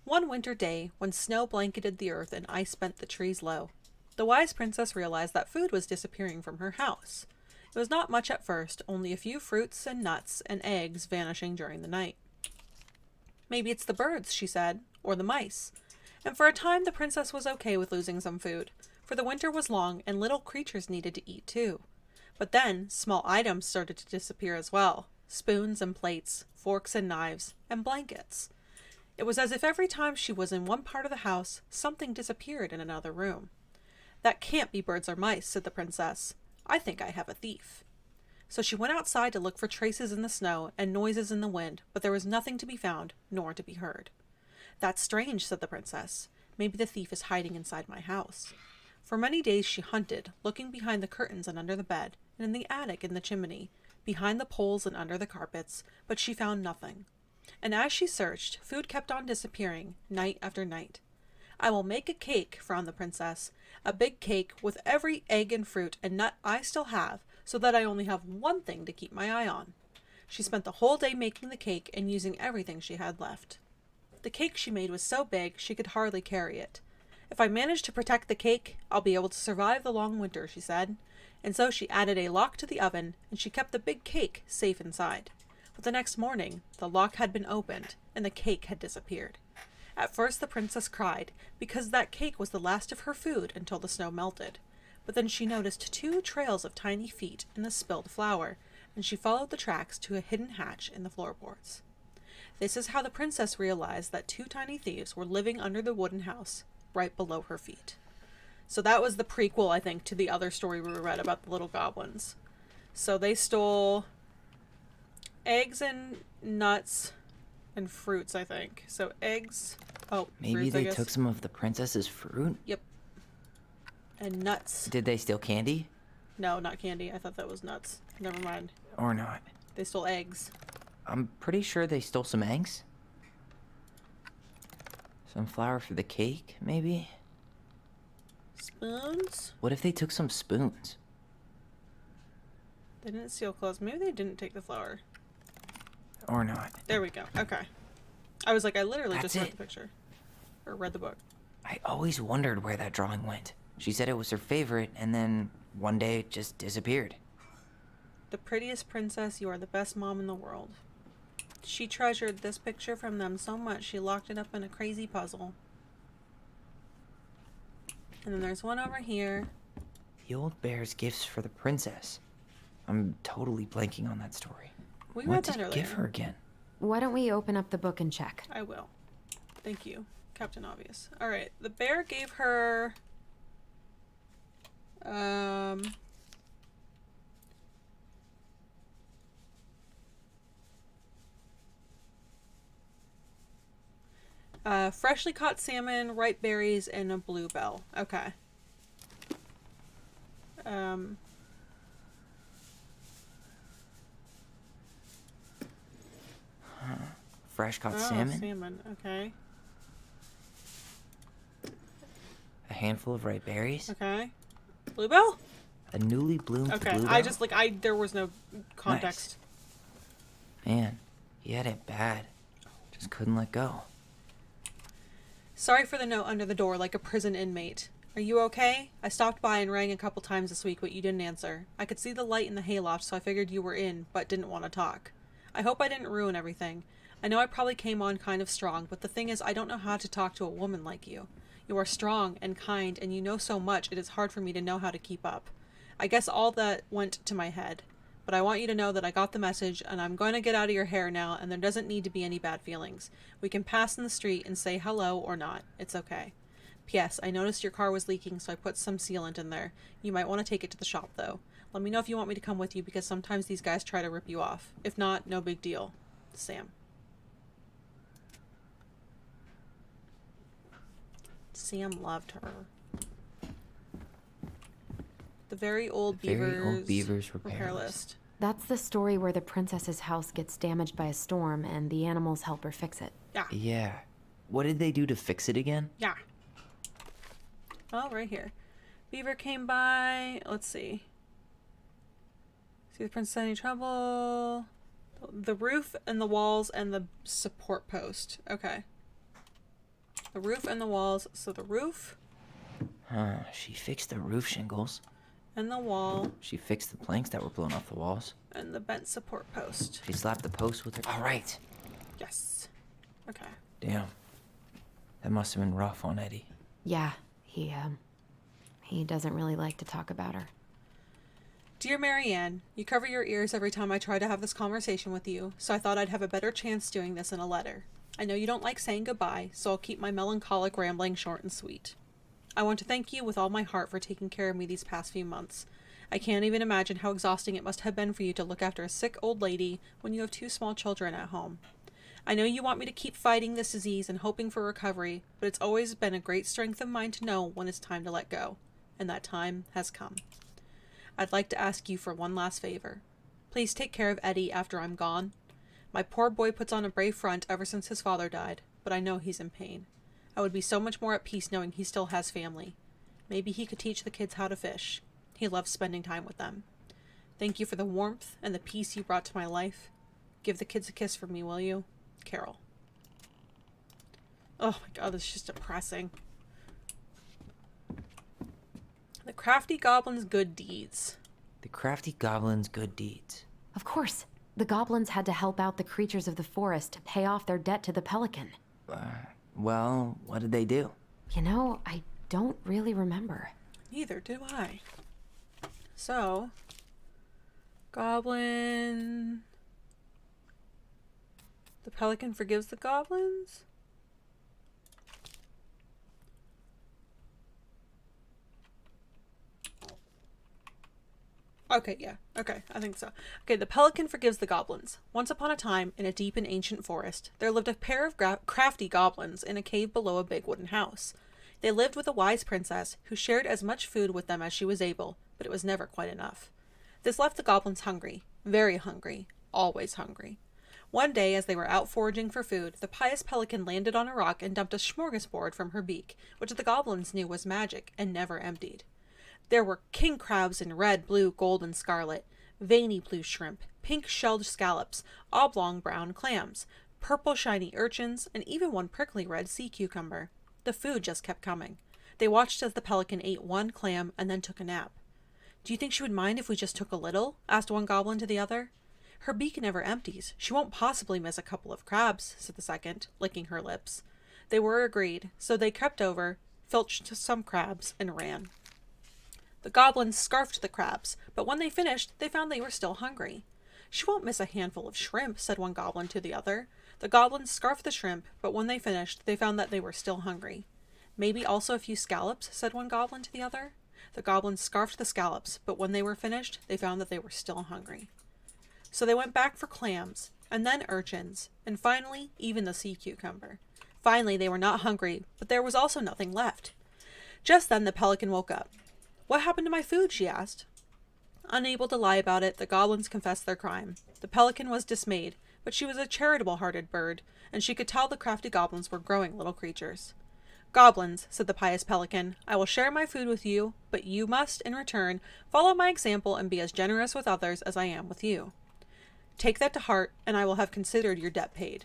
Speaker 1: One winter day, when snow blanketed the earth and ice bent the trees low, the wise princess realized that food was disappearing from her house. It was not much at first, only a few fruits and nuts and eggs vanishing during the night. Maybe it's the birds, she said, or the mice. And for a time the princess was okay with losing some food, for the winter was long and little creatures needed to eat too. But then small items started to disappear as well. Spoons and plates, forks and knives, and blankets. It was as if every time she was in one part of the house, something disappeared in another room. That can't be birds or mice, said the princess. I think I have a thief. So she went outside to look for traces in the snow and noises in the wind, but there was nothing to be found, nor to be heard. That's strange, said the princess. Maybe the thief is hiding inside my house. For many days she hunted, looking behind the curtains and under the bed, and in the attic and the chimney, behind the poles and under the carpets, but she found nothing. And as she searched, food kept on disappearing, night after night. I will make a cake, frowned the princess, a big cake with every egg and fruit and nut I still have, so that I only have one thing to keep my eye on. She spent the whole day making the cake and using everything she had left. The cake she made was so big she could hardly carry it. If I manage to protect the cake, I'll be able to survive the long winter, she said. And so she added a lock to the oven, and she kept the big cake safe inside. But the next morning, the lock had been opened, and the cake had disappeared. At first the princess cried, because that cake was the last of her food until the snow melted. But then she noticed 2 trails of tiny feet in the spilled flour, and she followed the tracks to a hidden hatch in the floorboards. This is how the princess realized that 2 tiny thieves were living under the wooden house, right below her feet. So that was the prequel, I think, to the other story we read about the little goblins. So they stole eggs and nuts and fruits, I think. So eggs... Oh,
Speaker 2: Maybe
Speaker 1: fruits,
Speaker 2: they took some of the princess's fruit?
Speaker 1: Yep. And nuts.
Speaker 2: Did they steal candy?
Speaker 1: No, not candy. I thought that was nuts. Never mind.
Speaker 2: Or not?
Speaker 1: They stole eggs.
Speaker 2: I'm pretty sure they stole some eggs. Some flour for the cake, maybe?
Speaker 1: Spoons?
Speaker 2: What if they took some spoons?
Speaker 1: They didn't steal clothes. Maybe they didn't take the flour.
Speaker 2: Or not.
Speaker 1: There we go. Okay. I was like, I literally
Speaker 2: That's
Speaker 1: just read
Speaker 2: it.
Speaker 1: the picture. Or read the book.
Speaker 2: I always wondered where that drawing went. She said it was her favorite, and then one day it just disappeared.
Speaker 1: The prettiest princess, you are the best mom in the world. She treasured this picture from them so much she locked it up in a crazy puzzle. And then there's one over here.
Speaker 2: The old bear's gifts for the princess. I'm totally blanking on that story.
Speaker 1: We
Speaker 2: what
Speaker 1: read
Speaker 2: did
Speaker 1: that
Speaker 2: he
Speaker 1: earlier.
Speaker 2: give her again?
Speaker 3: Why don't we open up the book and check?
Speaker 1: I will. Thank you, Captain Obvious. Alright, the bear gave her... freshly caught salmon, ripe berries, and a bluebell. Okay.
Speaker 2: Fresh caught
Speaker 1: Oh,
Speaker 2: salmon?
Speaker 1: salmon. Okay.
Speaker 2: A handful of ripe berries?
Speaker 1: Okay. Bluebell?
Speaker 2: A newly bloomed
Speaker 1: Okay.
Speaker 2: bluebell?
Speaker 1: I just, like, there was no context.
Speaker 2: Man, he had it bad. Just couldn't let go.
Speaker 1: Sorry for the note under the door, like a prison inmate. Are you okay? I stopped by and rang a couple times this week, but you didn't answer. I could see the light in the hayloft, so I figured you were in, but didn't want to talk. I hope I didn't ruin everything. I know I probably came on kind of strong, but the thing is, I don't know how to talk to a woman like you. You are strong and kind, and you know so much, it is hard for me to know how to keep up. I guess all that went to my head. But I want you to know that I got the message, and I'm going to get out of your hair now, and there doesn't need to be any bad feelings. We can pass in the street and say hello or not. It's okay. P.S. I noticed your car was leaking, so I put some sealant in there. You might want to take it to the shop, though. Let me know if you want me to come with you, because sometimes these guys try to rip you off. If not, no big deal. Sam. Sam loved her. The very old beavers repair list.
Speaker 3: That's the story where the princess's house gets damaged by a storm and the animals help her fix it.
Speaker 1: Yeah.
Speaker 2: Yeah. What did they do to fix it again?
Speaker 1: Yeah. Oh, right here. Beaver came by. Let's see. See the princess any trouble? The roof and the walls and the support post. Okay. The roof and the walls. So the roof.
Speaker 2: She fixed the roof shingles.
Speaker 1: And the wall.
Speaker 2: She fixed the planks that were blown off the walls.
Speaker 1: And the bent support post.
Speaker 2: She slapped the post with her... All right.
Speaker 1: Yes. Okay.
Speaker 2: Damn. That must have been rough on Eddie.
Speaker 3: Yeah, he doesn't really like to talk about her.
Speaker 1: Dear Marianne, you cover your ears every time I try to have this conversation with you, so I thought I'd have a better chance doing this in a letter. I know you don't like saying goodbye, so I'll keep my melancholic rambling short and sweet. I want to thank you with all my heart for taking care of me these past few months. I can't even imagine how exhausting it must have been for you to look after a sick old lady when you have 2 small children at home. I know you want me to keep fighting this disease and hoping for recovery, but it's always been a great strength of mine to know when it's time to let go, and that time has come. I'd like to ask you for one last favor. Please take care of Eddie after I'm gone. My poor boy puts on a brave front ever since his father died, but I know he's in pain. I would be so much more at peace knowing he still has family. Maybe he could teach the kids how to fish. He loves spending time with them. Thank you for the warmth and the peace you brought to my life. Give the kids a kiss for me, will you? Carol. Oh my god, this is just depressing. The Crafty Goblin's Good Deeds.
Speaker 2: The Crafty Goblin's Good Deeds.
Speaker 3: Of course. The goblins had to help out the creatures of the forest to pay off their debt to the pelican.
Speaker 2: Well, what did they do?
Speaker 3: You know, I don't really remember.
Speaker 1: Neither do I. So, Goblin... The pelican forgives the goblins? Okay, yeah. Okay, I think so. Okay, the pelican forgives the goblins. Once upon a time, in a deep and ancient forest, there lived a pair of crafty goblins in a cave below a big wooden house. They lived with a wise princess who shared as much food with them as she was able, but it was never quite enough. This left the goblins hungry. Very hungry. Always hungry. One day, as they were out foraging for food, the pious pelican landed on a rock and dumped a smorgasbord from her beak, which the goblins knew was magic and never emptied. There were king crabs in red, blue, gold, and scarlet, veiny blue shrimp, pink shelled scallops, oblong brown clams, purple shiny urchins, and even one prickly red sea cucumber. The food just kept coming. They watched as the pelican ate one clam and then took a nap. "Do you think she would mind if we just took a little?" asked one goblin to the other. "Her beak never empties. She won't possibly miss a couple of crabs," said the second, licking her lips. They were agreed, so they crept over, filched some crabs, and ran. The goblins scarfed the crabs, but when they finished, they found they were still hungry. "She won't miss a handful of shrimp," said one goblin to the other. The goblins scarfed the shrimp, but when they finished, they found that they were still hungry. "Maybe also a few scallops," said one goblin to the other. The goblins scarfed the scallops, but when they were finished, they found that they were still hungry. So they went back for clams, and then urchins, and finally, even the sea cucumber. Finally, they were not hungry, but there was also nothing left. Just then, the pelican woke up. "What happened to my food?" she asked. Unable to lie about it, the goblins confessed their crime. The pelican was dismayed, but she was a charitable-hearted bird, and she could tell the crafty goblins were growing little creatures. "Goblins," said the pious pelican, "I will share my food with you, but you must, in return, follow my example and be as generous with others as I am with you. Take that to heart, and I will have considered your debt paid."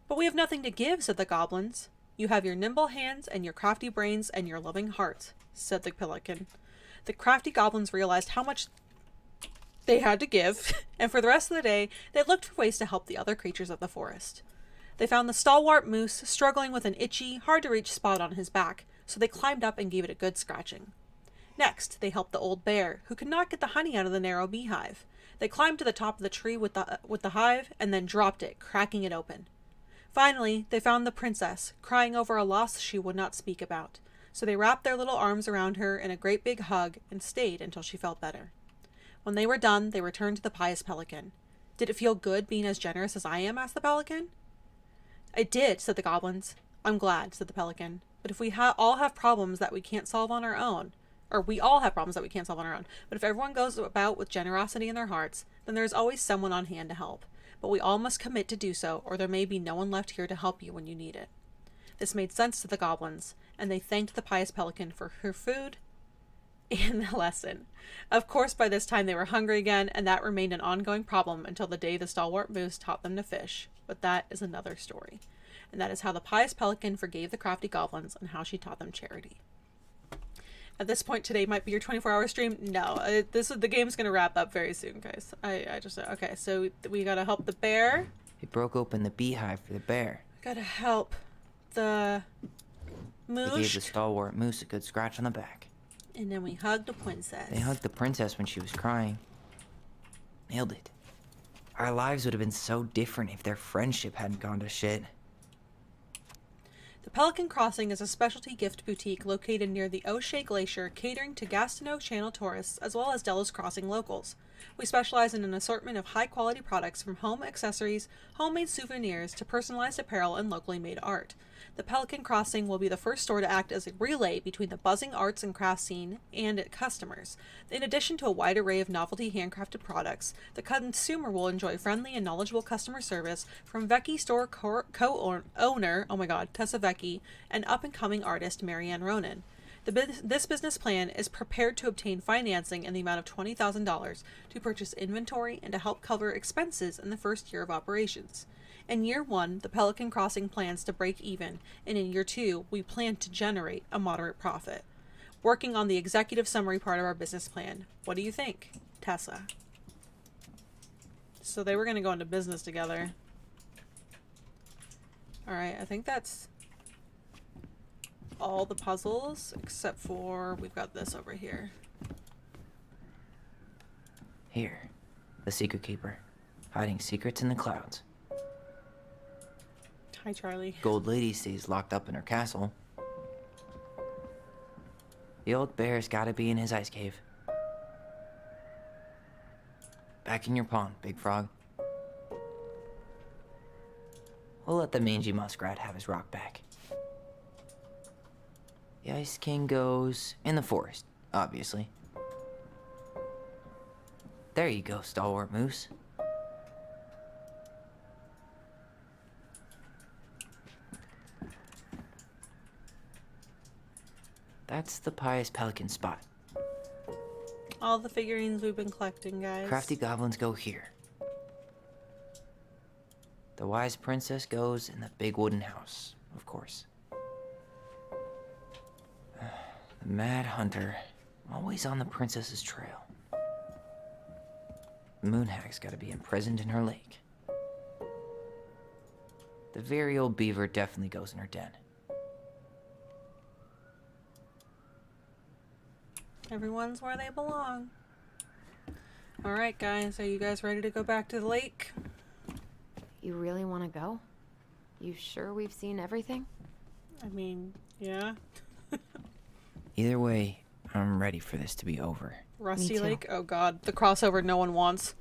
Speaker 1: "But we have nothing to give," said the goblins. "You have your nimble hands and your crafty brains and your loving heart," said the pelican. The crafty goblins realized how much they had to give, and for the rest of the day, they looked for ways to help the other creatures of the forest. They found the stalwart moose struggling with an itchy, hard-to-reach spot on his back, so they climbed up and gave it a good scratching. Next, they helped the old bear, who could not get the honey out of the narrow beehive. They climbed to the top of the tree with the hive, and then dropped it, cracking it open. Finally, they found the princess, crying over a loss she would not speak about, so they wrapped their little arms around her in a great big hug and stayed until she felt better. When they were done, they returned to the pious pelican. "Did it feel good being as generous as I am?" asked the pelican. "It did," said the goblins. "I'm glad," said the pelican. "But if we all have problems that we can't solve on our own, or we all have problems that we can't solve on our own, but if everyone goes about with generosity in their hearts, then there's always someone on hand to help. But we all must commit to do so, or there may be no one left here to help you when you need it." This made sense to the goblins, and they thanked the pious pelican for her food and the lesson. Of course, by this time they were hungry again, and that remained an ongoing problem until the day the stalwart moose taught them to fish. But that is another story. And that is how the pious pelican forgave the crafty goblins and how she taught them charity. At this point, today might be your 24-hour stream. No, the game's gonna wrap up very soon, guys. Okay, so we gotta help the bear.
Speaker 2: They broke open the beehive for the bear.
Speaker 1: Gotta help the moose.
Speaker 2: They gave the stalwart moose a good scratch on the back.
Speaker 1: And then we hugged the princess.
Speaker 2: They hugged the princess when she was crying. Nailed it. Our lives would have been so different if their friendship hadn't gone to shit.
Speaker 1: The Pelican Crossing is a specialty gift boutique located near the O'Shea Glacier, catering to Gastineau Channel tourists as well as Delos Crossing locals. We specialize in an assortment of high-quality products from home accessories, homemade souvenirs, to personalized apparel and locally made art. The Pelican Crossing will be the first store to act as a relay between the buzzing arts and crafts scene and customers. In addition to a wide array of novelty handcrafted products, the consumer will enjoy friendly and knowledgeable customer service from Vecchi store co-owner, Tessa Vecchi, and up-and-coming artist Marianne Ronan. This business plan is prepared to obtain financing in the amount of $20,000 to purchase inventory and to help cover expenses in the first year of operations. In year 1, the Pelican Crossing plans to break even, and in year 2, we plan to generate a moderate profit. Working on the executive summary part of our business plan. What do you think, Tessa? So they were going to go into business together. Alright, I think that's all the puzzles, except for we've got this over here.
Speaker 2: Here, the Secret Keeper, hiding secrets in the clouds.
Speaker 1: Hi, Charlie.
Speaker 2: Gold Lady stays locked up in her castle. The old bear's gotta be in his ice cave. Back in your pond, Big Frog. We'll let the mangy muskrat have his rock back. The Ice King goes in the forest, obviously. There you go, stalwart moose. That's the pious pelican spot.
Speaker 1: All the figurines we've been collecting, guys.
Speaker 2: Crafty goblins go here. The wise princess goes in the big wooden house, of course. The mad hunter, always on the princess's trail. The moon hag's gotta be imprisoned in her lake. The very old beaver definitely goes in her den.
Speaker 1: Everyone's where they belong. Alright, guys, are you guys ready to go back to the lake?
Speaker 3: You really want to go? You sure we've seen everything?
Speaker 1: I mean, yeah.
Speaker 2: Either way, I'm ready for this to be over.
Speaker 1: Rusty Lake? Oh god, the crossover no one wants.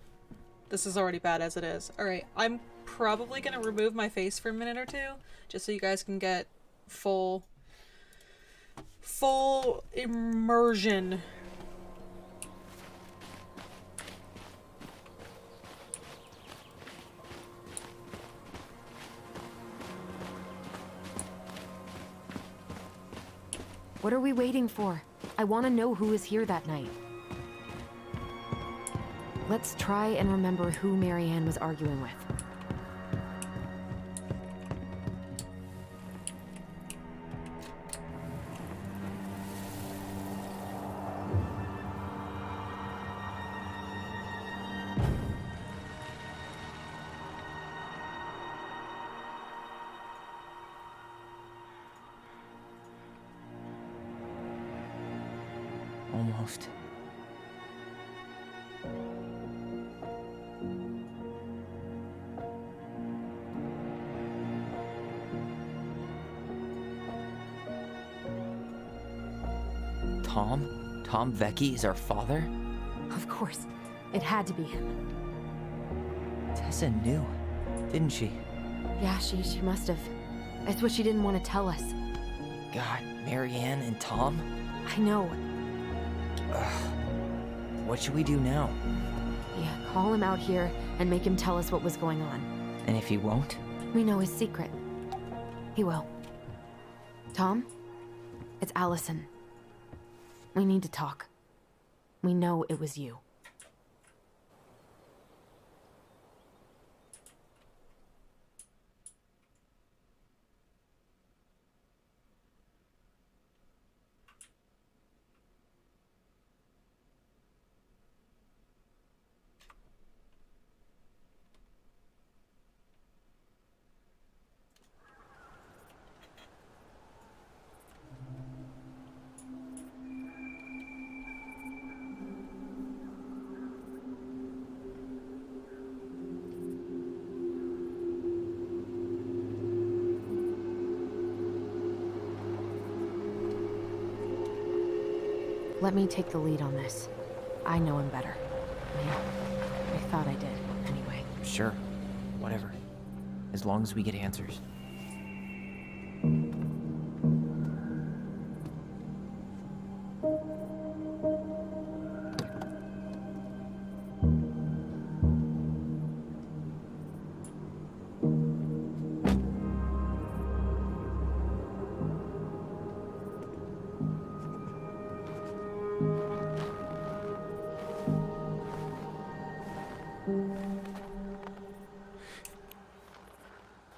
Speaker 1: This is already bad as it is. Alright, I'm probably gonna remove my face for a minute or two, just so you guys can get full immersion.
Speaker 3: What are we waiting for? I want to know who was here that night. Let's try and remember who Marianne was arguing with.
Speaker 2: Almost. Tom? Tom Vecchi is our father?
Speaker 3: Of course. It had to be him.
Speaker 2: Tessa knew, didn't she?
Speaker 3: Yeah, she must have. It's what she didn't want to tell us.
Speaker 2: God, Marianne and Tom?
Speaker 3: I know.
Speaker 2: What should we do now?
Speaker 3: Yeah, call him out here and make him tell us what was going on.
Speaker 2: And if he won't?
Speaker 3: We know his secret. He will. Tom? It's Allison. We need to talk. We know it was you. Let me take the lead on this. I know him better. I thought I did, anyway.
Speaker 2: Sure. Whatever. As long as we get answers.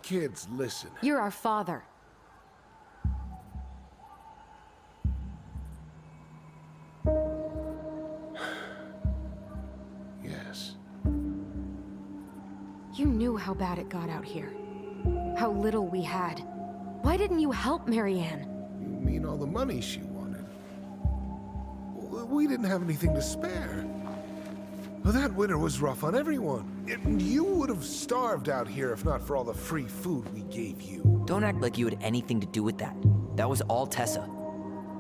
Speaker 4: Kids, listen.
Speaker 3: You're our father.
Speaker 4: Yes.
Speaker 3: You knew how bad it got out here. How little we had. Why didn't you help Marianne?
Speaker 4: You mean all the money she wanted? We didn't have anything to spare. Well, that winter was rough on everyone. You would have starved out here if not for all the free food we gave you.
Speaker 2: Don't act like you had anything to do with that. That was all Tessa.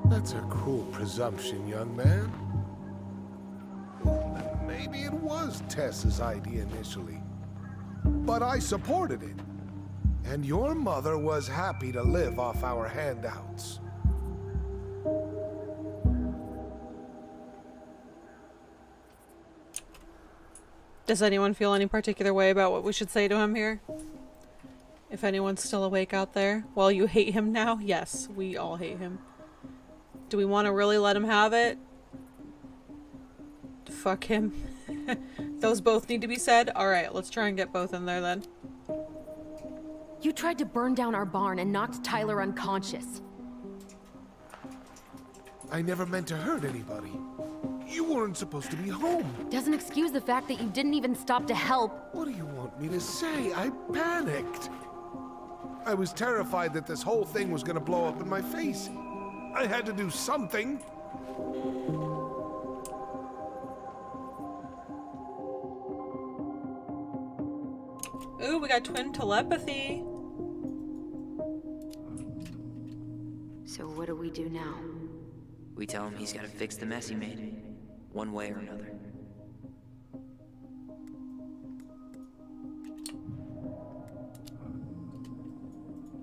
Speaker 4: That's a cruel presumption, young man. Maybe it was Tessa's idea initially. But I supported it. And your mother was happy to live off our handouts.
Speaker 1: Does anyone feel any particular way about what we should say to him here? If anyone's still awake out there. Well, you hate him now? Yes, we all hate him. Do we want to really let him have it? Fuck him. Those both need to be said? Alright, let's try and get both in there then.
Speaker 3: You tried to burn down our barn and knocked Tyler unconscious.
Speaker 4: I never meant to hurt anybody. You weren't supposed to be home.
Speaker 3: Doesn't excuse the fact that you didn't even stop to help.
Speaker 4: What do you want me to say? I panicked. I was terrified that this whole thing was gonna blow up in my face. I had to do something.
Speaker 1: Ooh, we got twin telepathy.
Speaker 3: So what do we do now?
Speaker 2: We tell him he's gotta fix the mess he made. One way or another.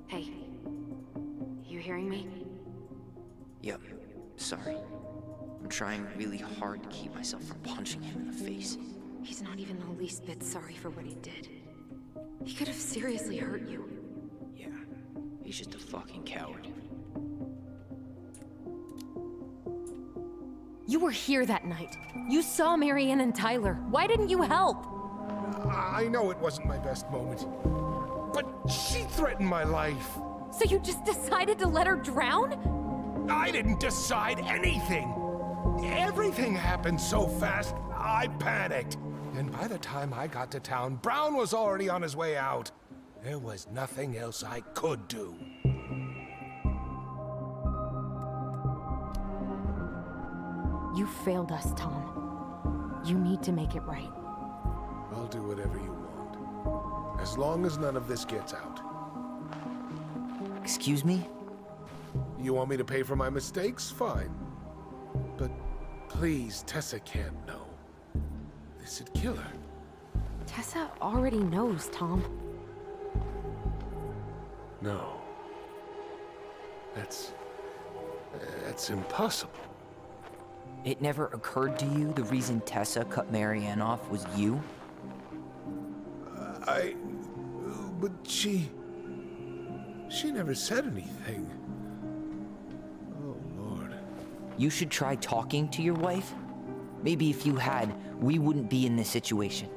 Speaker 3: Hey, you hearing me?
Speaker 2: Yep. Sorry. I'm trying really hard to keep myself from punching him in the face.
Speaker 3: He's not even the least bit sorry for what he did. He could have seriously hurt you.
Speaker 2: Yeah. He's just a fucking coward.
Speaker 3: You were here that night. You saw Marianne and Tyler. Why didn't you help?
Speaker 4: I know it wasn't my best moment, but she threatened my life.
Speaker 3: So you just decided to let her drown?
Speaker 4: I didn't decide anything. Everything happened so fast, I panicked. And by the time I got to town, Brown was already on his way out. There was nothing else I could do.
Speaker 3: You failed us, Tom. You need to make it right.
Speaker 4: I'll do whatever you want. As long as none of this gets out.
Speaker 2: Excuse me?
Speaker 4: You want me to pay for my mistakes? Fine. But please, Tessa can't know. This'd kill her.
Speaker 3: Tessa already knows, Tom.
Speaker 4: No. That's impossible.
Speaker 2: It never occurred to you the reason Tessa cut Marianne off was you?
Speaker 4: But she never said anything. Oh, Lord.
Speaker 2: You should try talking to your wife. Maybe if you had, we wouldn't be in this situation.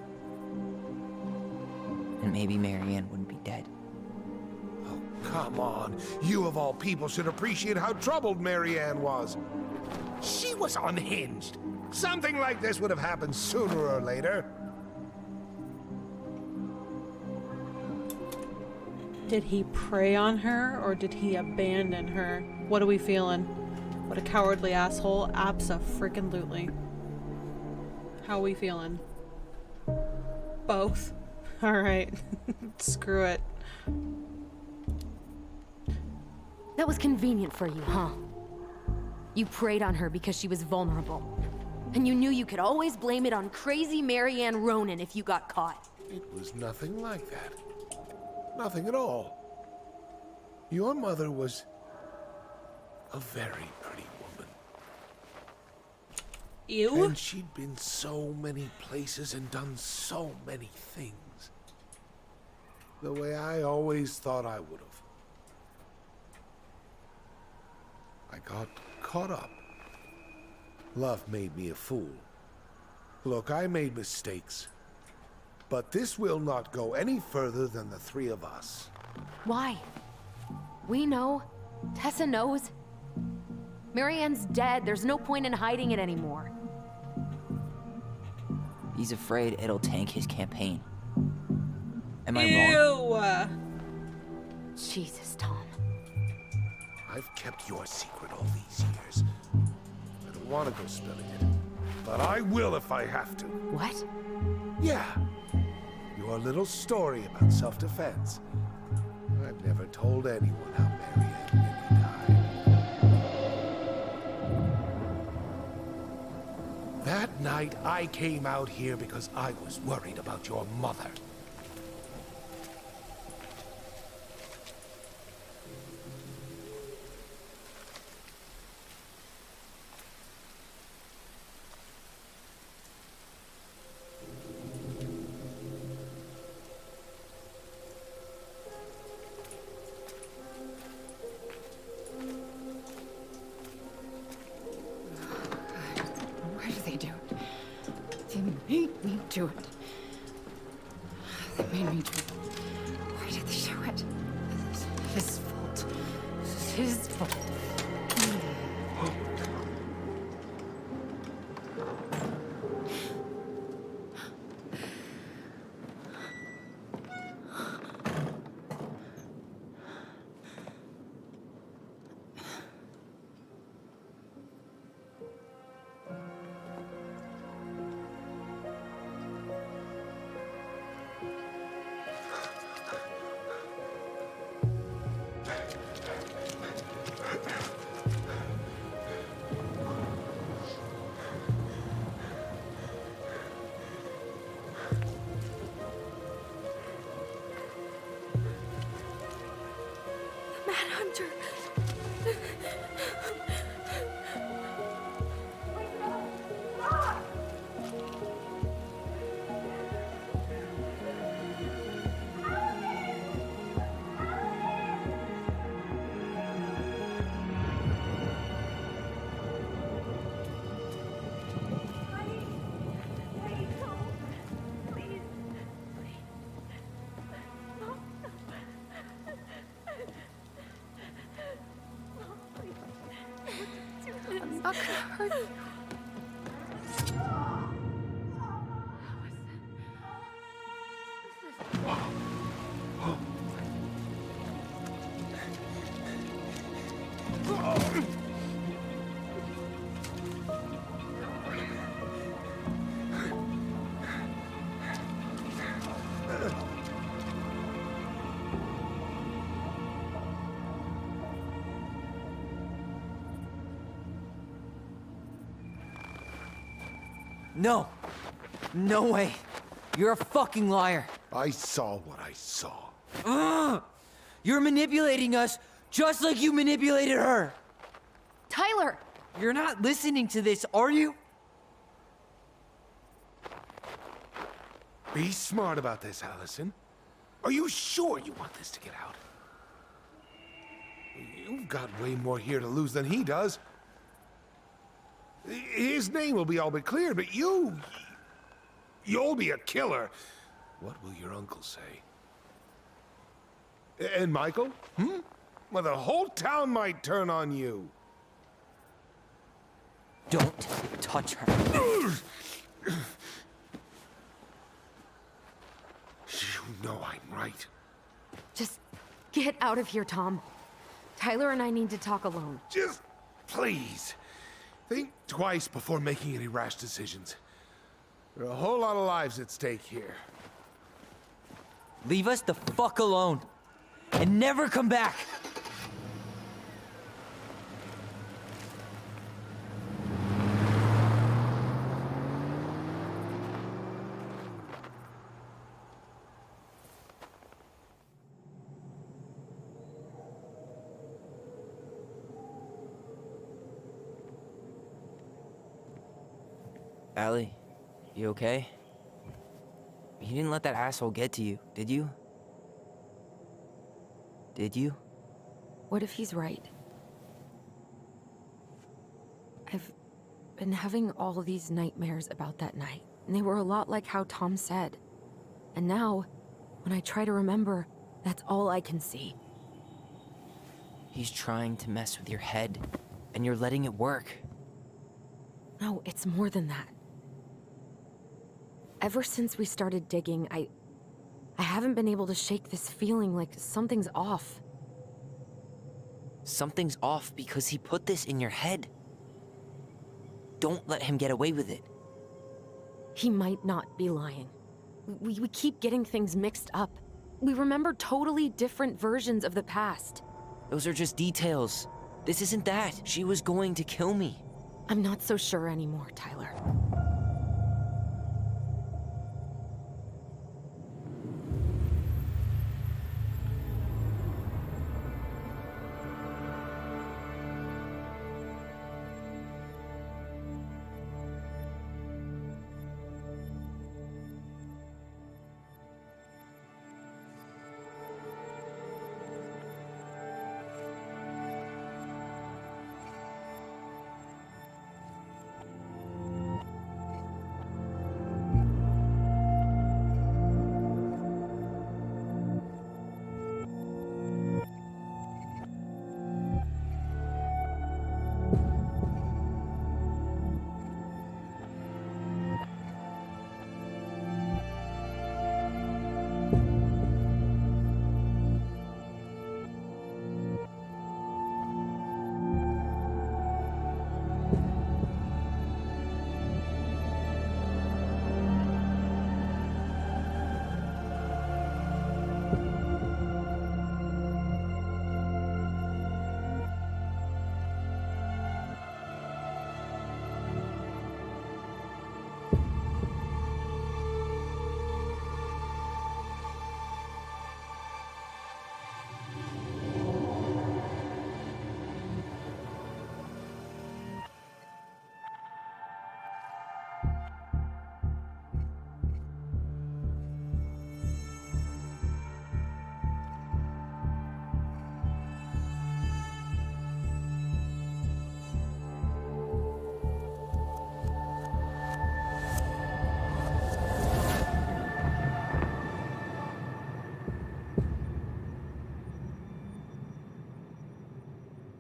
Speaker 2: And maybe Marianne wouldn't be dead.
Speaker 4: Oh, come on. You of all people should appreciate how troubled Marianne was. She was unhinged. Something like this would have happened sooner or later.
Speaker 1: Did he prey on her, or did he abandon her? What are we feeling? What a cowardly asshole. Abso-freaking-lutely. How are we feeling? Both? Alright. Screw it.
Speaker 3: That was convenient for you, huh? You preyed on her because she was vulnerable. And you knew you could always blame it on crazy Marianne Ronan if you got caught.
Speaker 4: It was nothing like that. Nothing at all. Your mother was a very pretty woman.
Speaker 1: Ew.
Speaker 4: And she'd been so many places and done so many things. The way I always thought I would have. I got caught up. Love made me a fool. Look, I made mistakes. But this will not go any further than the three of us.
Speaker 3: Why? We know. Tessa knows. Marianne's dead. There's no point in hiding it anymore.
Speaker 2: He's afraid it'll tank his campaign. Am I wrong?
Speaker 1: Ew.
Speaker 3: Jesus, Tom.
Speaker 4: I've kept your secret all these years. I don't want to go spilling it. But I will if I have to.
Speaker 3: What?
Speaker 4: Yeah. Your little story about self-defense. I've never told anyone how Marianne really died. That night, I came out here because I was worried about your mother.
Speaker 7: Why do they do it? They made me do it. They made me do it. Why did they do it? This is his fault. This is his fault.
Speaker 6: Hunter. I'm not gonna hurt you.
Speaker 2: No. No way. You're a fucking liar.
Speaker 4: I saw what I saw.
Speaker 2: You're manipulating us just like you manipulated her.
Speaker 3: Tyler!
Speaker 2: You're not listening to this, are you?
Speaker 4: Be smart about this, Allison. Are you sure you want this to get out? You've got way more here to lose than he does. His name will be all but clear, but you'll be a killer. What will your uncle say? And Michael? Well, the whole town might turn on you.
Speaker 2: Don't touch her.
Speaker 4: You know I'm right.
Speaker 3: Just get out of here, Tom. Tyler and I need to talk alone.
Speaker 4: Just please. Think twice before making any rash decisions. There are a whole lot of lives at stake here.
Speaker 2: Leave us the fuck alone. And never come back. Allie, you okay? You didn't let that asshole get to you, did you? Did you?
Speaker 3: What if he's right? I've been having all these nightmares about that night, and they were a lot like how Tom said. And now, when I try to remember, that's all I can see.
Speaker 2: He's trying to mess with your head, and you're letting it work.
Speaker 3: No, it's more than that. Ever since we started digging, I haven't been able to shake this feeling like something's off.
Speaker 2: Something's off because he put this in your head. Don't let him get away with it.
Speaker 3: He might not be lying. We keep getting things mixed up. We remember totally different versions of the past.
Speaker 2: Those are just details. This isn't that. She was going to kill me.
Speaker 3: I'm not so sure anymore, Tyler.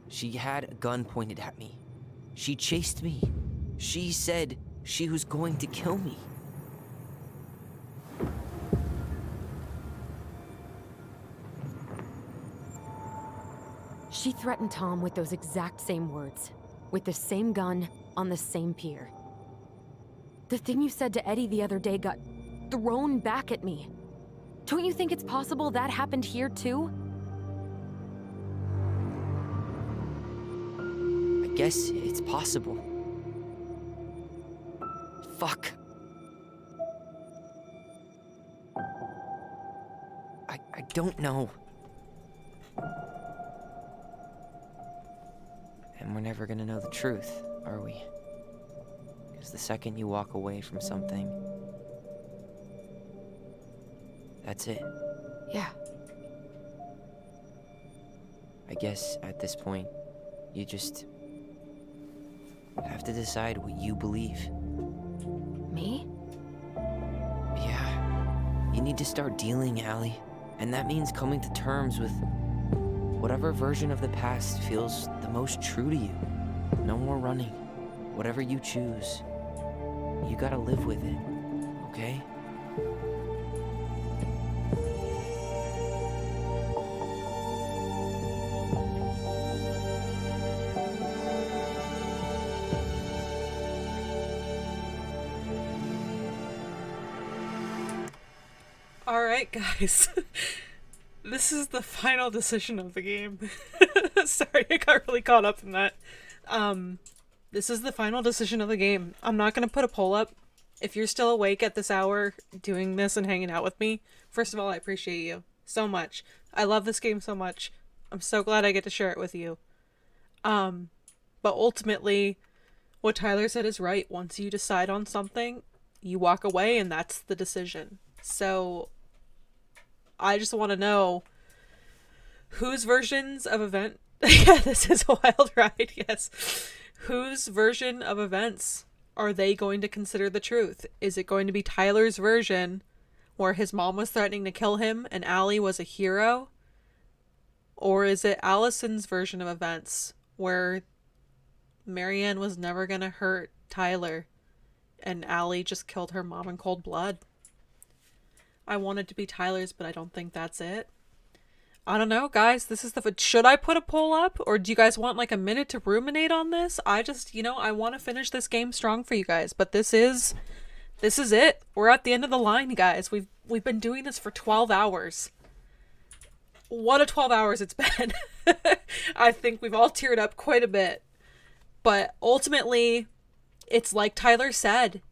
Speaker 2: She had a gun pointed at me. She chased me. She said she was going to kill me.
Speaker 3: She threatened Tom with those exact same words, with the same gun, on the same pier. The thing you said to Eddie the other day got thrown back at me. Don't you think it's possible that happened here too?
Speaker 2: I guess it's possible. Fuck. I don't know. And we're never gonna know the truth, are we? Because the second you walk away from something, that's it.
Speaker 3: Yeah.
Speaker 2: I guess at this point, you just have to decide what you believe.
Speaker 3: Me?
Speaker 2: Yeah. You need to start dealing, Allie. And that means coming to terms with whatever version of the past feels the most true to you. No more running. Whatever you choose, you gotta live with it, okay?
Speaker 1: Alright, guys. This is the final decision of the game. Sorry, I got really caught up in that. This is the final decision of the game. I'm not gonna put a poll up. If you're still awake at this hour doing this and hanging out with me, first of all, I appreciate you so much. I love this game so much. I'm so glad I get to share it with you. But ultimately, What Tyler said is right. Once you decide on something, you walk away and that's the decision. So I just want to know whose versions of event yeah, this is a wild ride, yes. Whose version of events are they going to consider the truth? Is it going to be Tyler's version where his mom was threatening to kill him and Allie was a hero? Or is it Allison's version of events where Marianne was never going to hurt Tyler and Allie just killed her mom in cold blood? I want it to be Tyler's, but I don't think that's it. I don't know, guys. This is should I put a poll up, or do you guys want like a minute to ruminate on this? I just, I want to finish this game strong for you guys, but this is it. We're at the end of the line, guys. We've been doing this for 12 hours. What a 12 hours it's been. I think we've all teared up quite a bit. But ultimately, it's like Tyler said,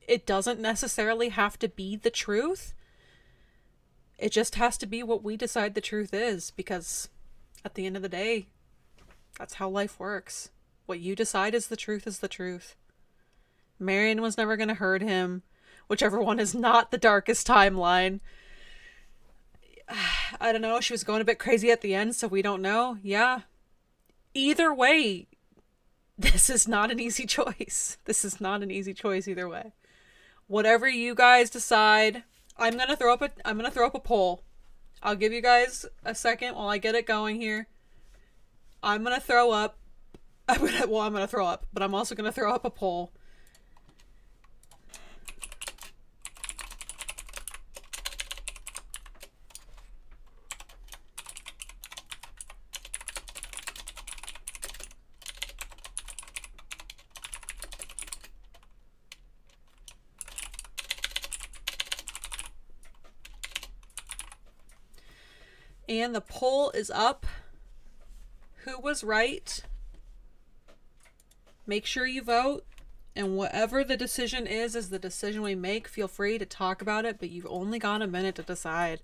Speaker 1: it doesn't necessarily have to be the truth. It just has to be what we decide the truth is, because at the end of the day, that's how life works. What you decide is the truth is the truth. Marion was never going to hurt him. Whichever one is not the darkest timeline. I don't know. She was going a bit crazy at the end, so we don't know. Yeah. Either way, this is not an easy choice. This is not an easy choice either way. Whatever you guys decide, I'm gonna throw up a poll. I'll give you guys a second while I get it going here. I'm gonna throw up, but I'm also gonna throw up a poll. And the poll is up. Who was right? Make sure you vote. And whatever the decision is the decision we make. Feel free to talk about it, but you've only got a minute to decide.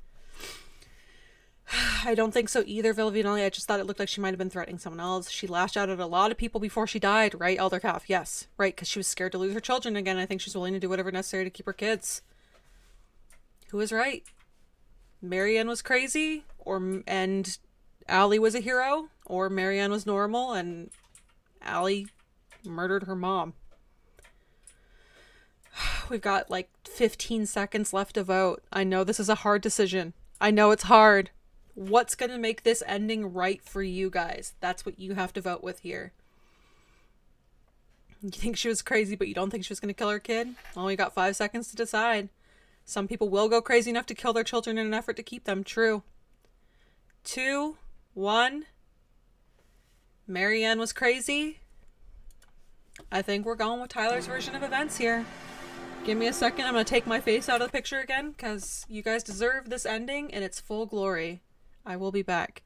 Speaker 1: I don't think so either, Villavinelli. I just thought it looked like she might have been threatening someone else. She lashed out at a lot of people before she died, right, Elder Calf? Yes, right, because she was scared to lose her children again. I think she's willing to do whatever necessary to keep her kids. Who was right? Marianne was crazy, and Allie was a hero, or Marianne was normal and Allie murdered her mom. We've got like 15 seconds left to vote. I know this is a hard decision. I know it's hard. What's going to make this ending right for you guys? That's what you have to vote with here. You think she was crazy, but you don't think she was going to kill her kid? Well, you got 5 seconds to decide. Some people will go crazy enough to kill their children in an effort to keep them. True. 2, 1. Marianne was crazy. I think we're going with Tyler's version of events here. Give me a second. I'm going to take my face out of the picture again, because you guys deserve this ending in its full glory. I will be back.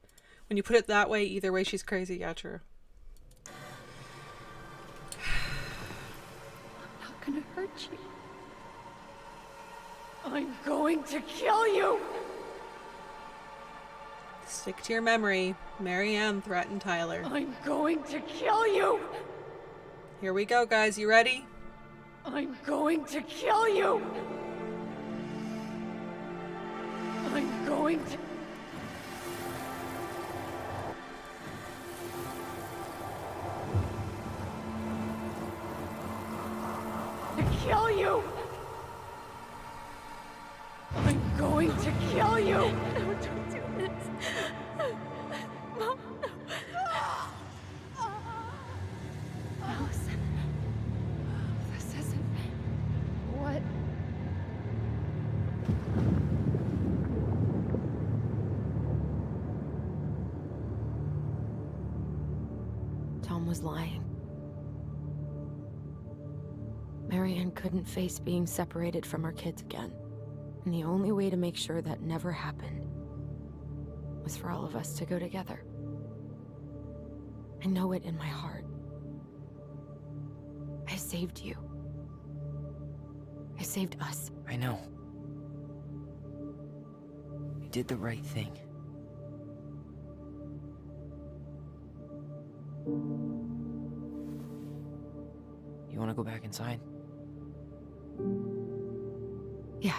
Speaker 1: When you put it that way, either way, she's crazy. Yeah, true.
Speaker 17: I'm not gonna hurt you. I'm going to kill you!
Speaker 1: Stick to your memory. Marianne threatened Tyler.
Speaker 17: I'm going to kill you!
Speaker 1: Here we go, guys. You ready?
Speaker 17: I'm going to kill you! I'm going to... kill you! I'm going to kill you! No, don't do this. Mom, no.
Speaker 7: Allison. This isn't... What?
Speaker 3: Tom was lying. Marianne couldn't face being separated from her kids again. And the only way to make sure that never happened was for all of us to go together. I know it in my heart. I saved you. I saved us.
Speaker 2: I know. You did the right thing. You want to go back inside?
Speaker 3: Yeah.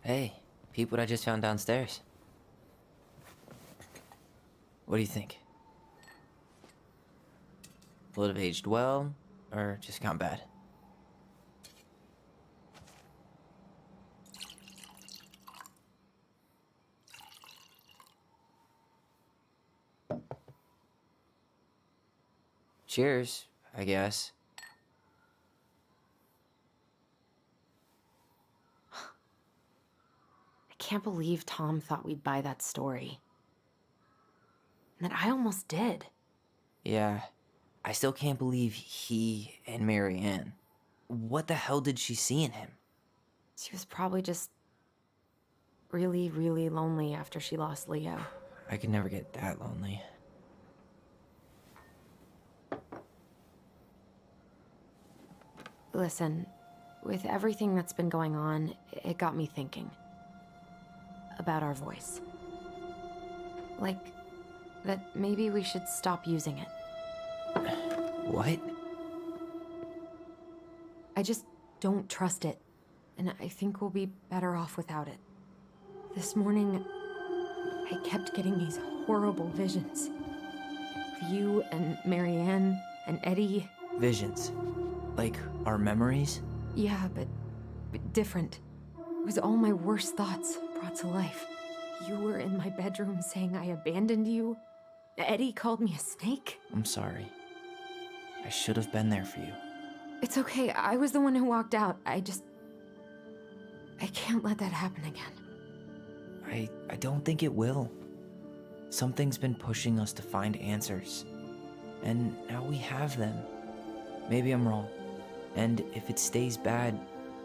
Speaker 2: Hey, peep what I just found downstairs. What do you think? Will it have aged well, or just gone bad? Cheers, I guess.
Speaker 3: I can't believe Tom thought we'd buy that story. And that I almost did.
Speaker 2: Yeah, I still can't believe he and Marianne. What the hell did she see in him?
Speaker 3: She was probably just really, really lonely after she lost Leo.
Speaker 2: I could never get that lonely.
Speaker 3: Listen, with everything that's been going on, it got me thinking. About our voice. Like, that maybe we should stop using it.
Speaker 2: What?
Speaker 3: I just don't trust it, and I think we'll be better off without it. This morning, I kept getting these horrible visions. Of you and Marianne and Eddie.
Speaker 2: Visions? Like our memories?
Speaker 3: Yeah, but different. It was all my worst thoughts brought to life. You were in my bedroom saying I abandoned you. Eddie called me a snake.
Speaker 2: I'm sorry. I should have been there for you.
Speaker 3: It's okay, I was the one who walked out. I can't let that happen again.
Speaker 2: I don't think it will. Something's been pushing us to find answers. And now we have them. Maybe I'm wrong. And if it stays bad,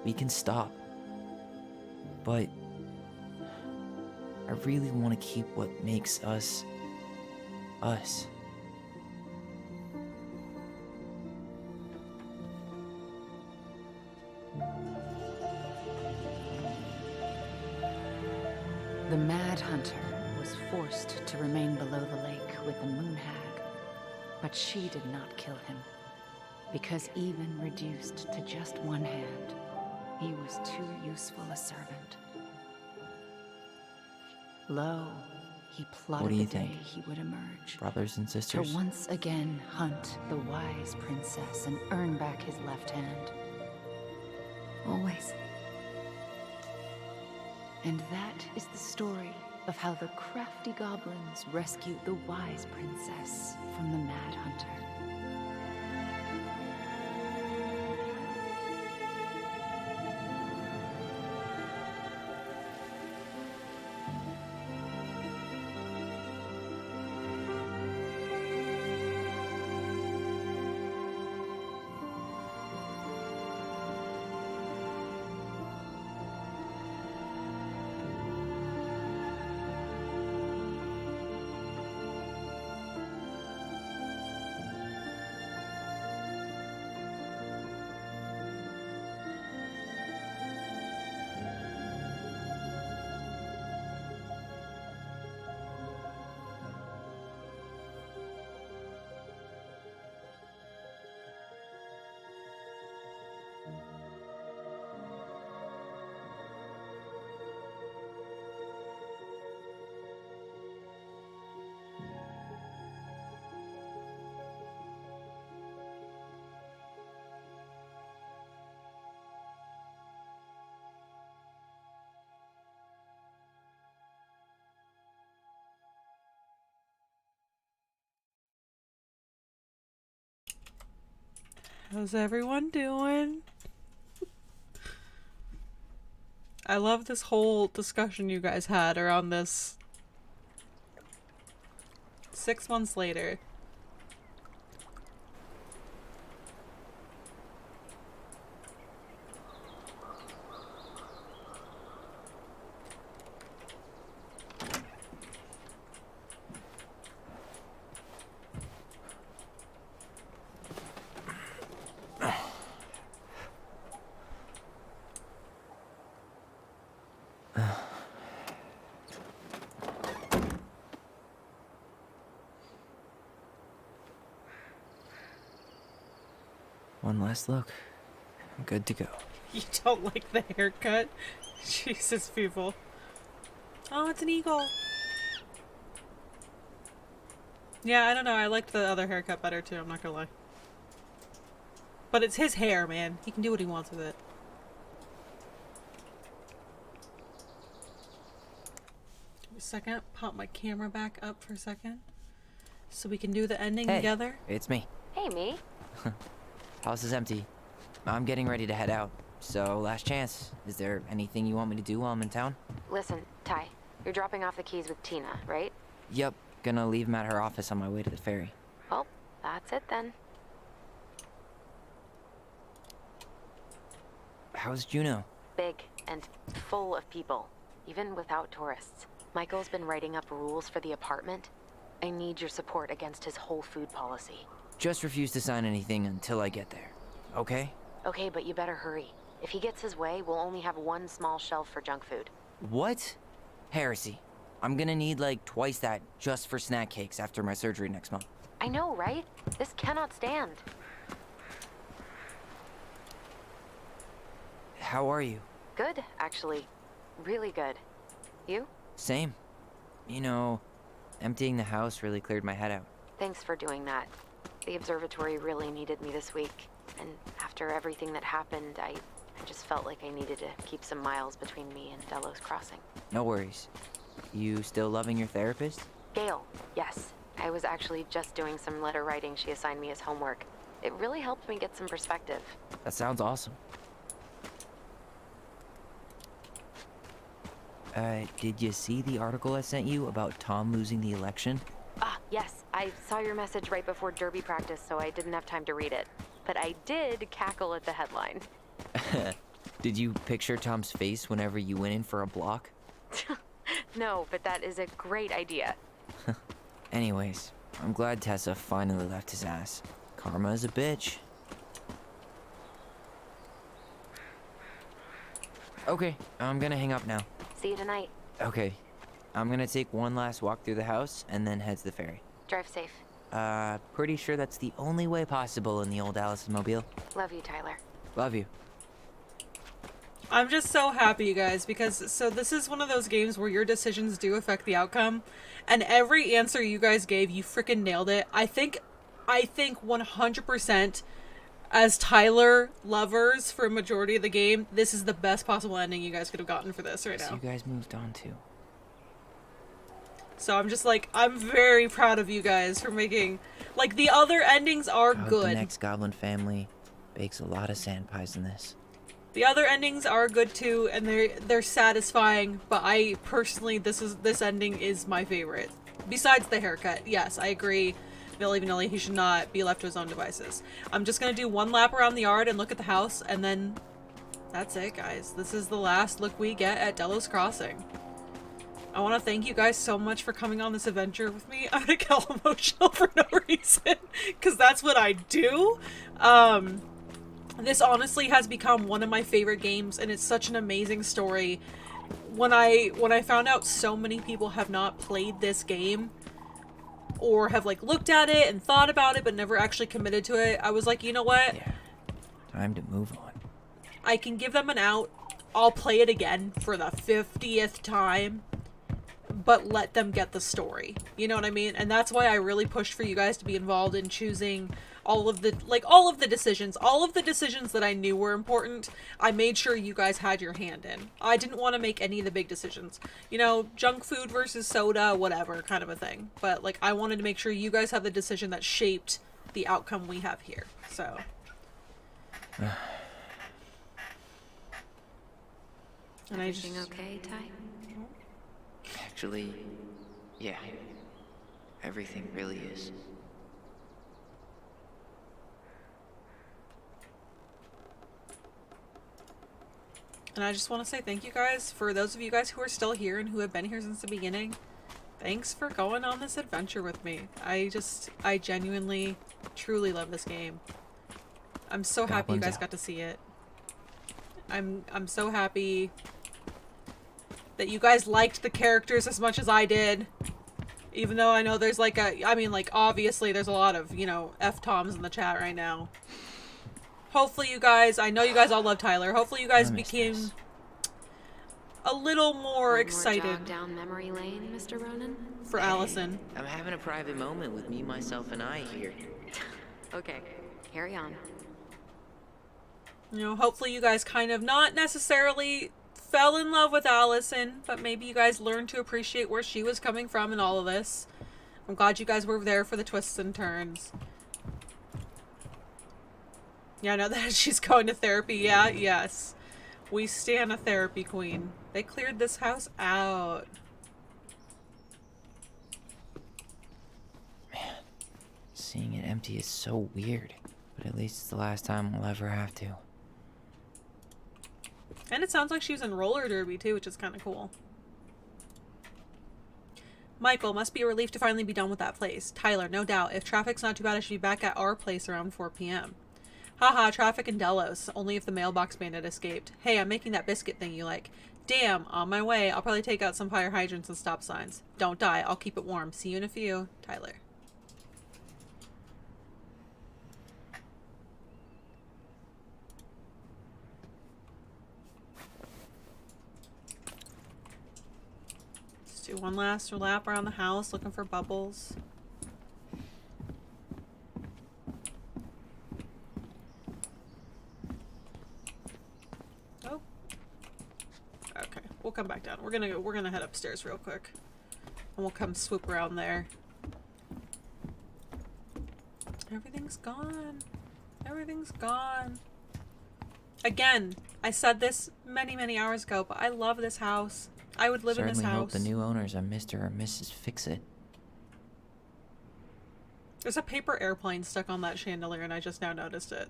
Speaker 2: we can stop. But I really want to keep what makes us, us.
Speaker 7: The Mad Hunter was forced to remain below the lake with the Moon Hag, but she did not kill him, because even reduced to just one hand, he was too useful a servant. Lo, he plotted
Speaker 2: What do you
Speaker 7: the day
Speaker 2: think?
Speaker 7: he would emerge.
Speaker 2: Brothers and
Speaker 7: To
Speaker 2: sisters?
Speaker 7: once again hunt the wise princess and earn back his left hand.
Speaker 3: Always.
Speaker 7: And that is the story of how the crafty goblins rescued the wise princess from the Mad Hunter.
Speaker 1: How's everyone doing? I love this whole discussion you guys had around this. 6 months later.
Speaker 2: One last look. I'm good to go.
Speaker 1: You don't like the haircut? Jesus, people. Oh, it's an eagle. Yeah, I don't know. I liked the other haircut better too, I'm not gonna lie. But it's his hair, man. He can do what he wants with it. Give me a second. Pop my camera back up for a second. So we can do the ending
Speaker 2: Hey,
Speaker 1: together.
Speaker 2: it's me.
Speaker 3: Hey, me.
Speaker 2: House is empty. I'm getting ready to head out. So, last chance. Is there anything you want me to do while I'm in town?
Speaker 3: Listen, Ty, you're dropping off the keys with Tina, right?
Speaker 2: Yep. Gonna leave them at her office on my way to the ferry.
Speaker 3: Well, that's it then.
Speaker 2: How's Juno?
Speaker 3: Big and full of people, even without tourists. Michael's been writing up rules for the apartment. I need your support against his whole food policy.
Speaker 2: Just refuse to sign anything until I get there. Okay?
Speaker 3: Okay, but you better hurry. If he gets his way, we'll only have one small shelf for junk food.
Speaker 2: What? Heresy. I'm gonna need like twice that just for snack cakes after my surgery next month.
Speaker 3: I know, right? This cannot stand.
Speaker 2: How are you?
Speaker 3: Good, actually. Really good. You?
Speaker 2: Same. You know, emptying the house really cleared my head out.
Speaker 3: Thanks for doing that. The observatory really needed me this week. And after everything that happened, I just felt like I needed to keep some miles between me and Delos Crossing.
Speaker 2: No worries. You still loving your therapist?
Speaker 3: Gail, yes. I was actually just doing some letter writing she assigned me as homework. It really helped me get some perspective.
Speaker 2: That sounds awesome. Did you see the article I sent you about Tom losing the election?
Speaker 3: Ah, yes. I saw your message right before derby practice, so I didn't have time to read it. But I did cackle at the headline.
Speaker 2: Did you picture Tom's face whenever you went in for a block?
Speaker 3: No, but that is a great idea.
Speaker 2: Anyways, I'm glad Tessa finally left his ass. Karma is a bitch. Okay, I'm gonna hang up now.
Speaker 3: See you tonight.
Speaker 2: Okay, I'm gonna take one last walk through the house and then head to the ferry.
Speaker 3: Drive safe.
Speaker 2: Pretty sure that's the only way possible in the old Allison mobile.
Speaker 3: Love you, Tyler.
Speaker 2: Love you.
Speaker 1: I'm just so happy, you guys, because so this is one of those games where your decisions do affect the outcome, and every answer you guys gave, you freaking nailed it. I think 100% as Tyler lovers for a majority of the game, this is the best possible ending you guys could have gotten for this right now.
Speaker 2: You guys moved on too.
Speaker 1: So I'm just like, I'm very proud of you guys for making, like, the other endings are good.
Speaker 2: The next goblin family bakes a lot of sand pies in this.
Speaker 1: The other endings are good too, and they're satisfying, but I personally, this ending is my favorite. Besides the haircut, yes, I agree. Milli Vanilli, he should not be left to his own devices. I'm just gonna do one lap around the yard and look at the house, and then that's it, guys. This is the last look we get at Delos Crossing. I want to thank you guys so much for coming on this adventure with me. I'm gonna get all emotional for no reason, because that's what I do. This honestly has become one of my favorite games, and it's such an amazing story. When I found out so many people have not played this game, or have like looked at it and thought about it but never actually committed to it, I was like, you know what?
Speaker 2: Yeah. Time to move on.
Speaker 1: I can give them an out. I'll play it again for the 50th time, but let them get the story. You know what I mean? And that's why I really pushed for you guys to be involved in choosing all of the decisions that I knew were important. I made sure you guys had your hand in. I didn't want to make any of the big decisions. You know, junk food versus soda, whatever kind of a thing. But like, I wanted to make sure you guys have the decision that shaped the outcome we have here. So. And
Speaker 3: Everything okay, Ty?
Speaker 2: Actually, yeah. Everything really is.
Speaker 1: And I just want to say thank you guys, for those of you guys who are still here and who have been here since the beginning. Thanks for going on this adventure with me. I genuinely, truly love this game. I'm so happy you guys got to see it. I'm so happy that you guys liked the characters as much as I did. Even though I know there's like obviously there's a lot of, you know, F-toms in the chat right now. Hopefully you guys, I know you guys all love Tyler. Hopefully you guys
Speaker 2: I miss
Speaker 1: became
Speaker 2: this.
Speaker 1: a little more
Speaker 3: One
Speaker 1: excited
Speaker 3: more jog down memory lane, Mr. Ronan?
Speaker 1: for Allison.
Speaker 18: I'm having a private moment with me, myself, and I here.
Speaker 3: Okay, carry on.
Speaker 1: You know, hopefully you guys kind of not necessarily fell in love with Allison, but maybe you guys learned to appreciate where she was coming from in all of this. I'm glad you guys were there for the twists and turns. Yeah, now that she's going to therapy, yeah, yes. We stand a therapy queen. They cleared this house out.
Speaker 2: Man, seeing it empty is so weird. But at least it's the last time we'll ever have to.
Speaker 1: And it sounds like she was in roller derby too, which is kind of cool. Michael, must be a relief to finally be done with that place. Tyler, no doubt. If traffic's not too bad, I should be back at our place around 4 p.m. Haha, traffic in Delos. Only if the mailbox bandit escaped. Hey, I'm making that biscuit thing you like. Damn, on my way. I'll probably take out some fire hydrants and stop signs. Don't die. I'll keep it warm. See you in a few. Tyler. Let's do one last lap around the house looking for bubbles. Oh. Okay, we'll come back down. We're gonna head upstairs real quick. And we'll come swoop around there. Everything's gone. Everything's gone. Again, I said this many, many hours ago, but I love this house. I would live in this
Speaker 2: Certainly hope
Speaker 1: house.
Speaker 2: the new owners are Mr. or Mrs. Fix-It.
Speaker 1: There's a paper airplane stuck on that chandelier and I just now noticed it.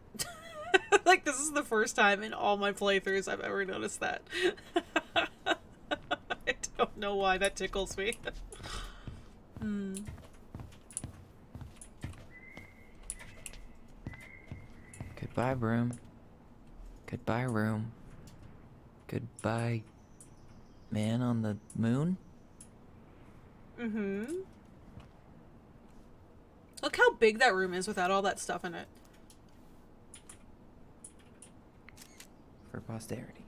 Speaker 1: Like, this is the first time in all my playthroughs I've ever noticed that. I don't know why that tickles me.
Speaker 2: Goodbye, broom. Goodbye, room. Goodbye, man on the moon?
Speaker 1: Mm-hmm. Look how big that room is without all that stuff in it.
Speaker 2: For posterity.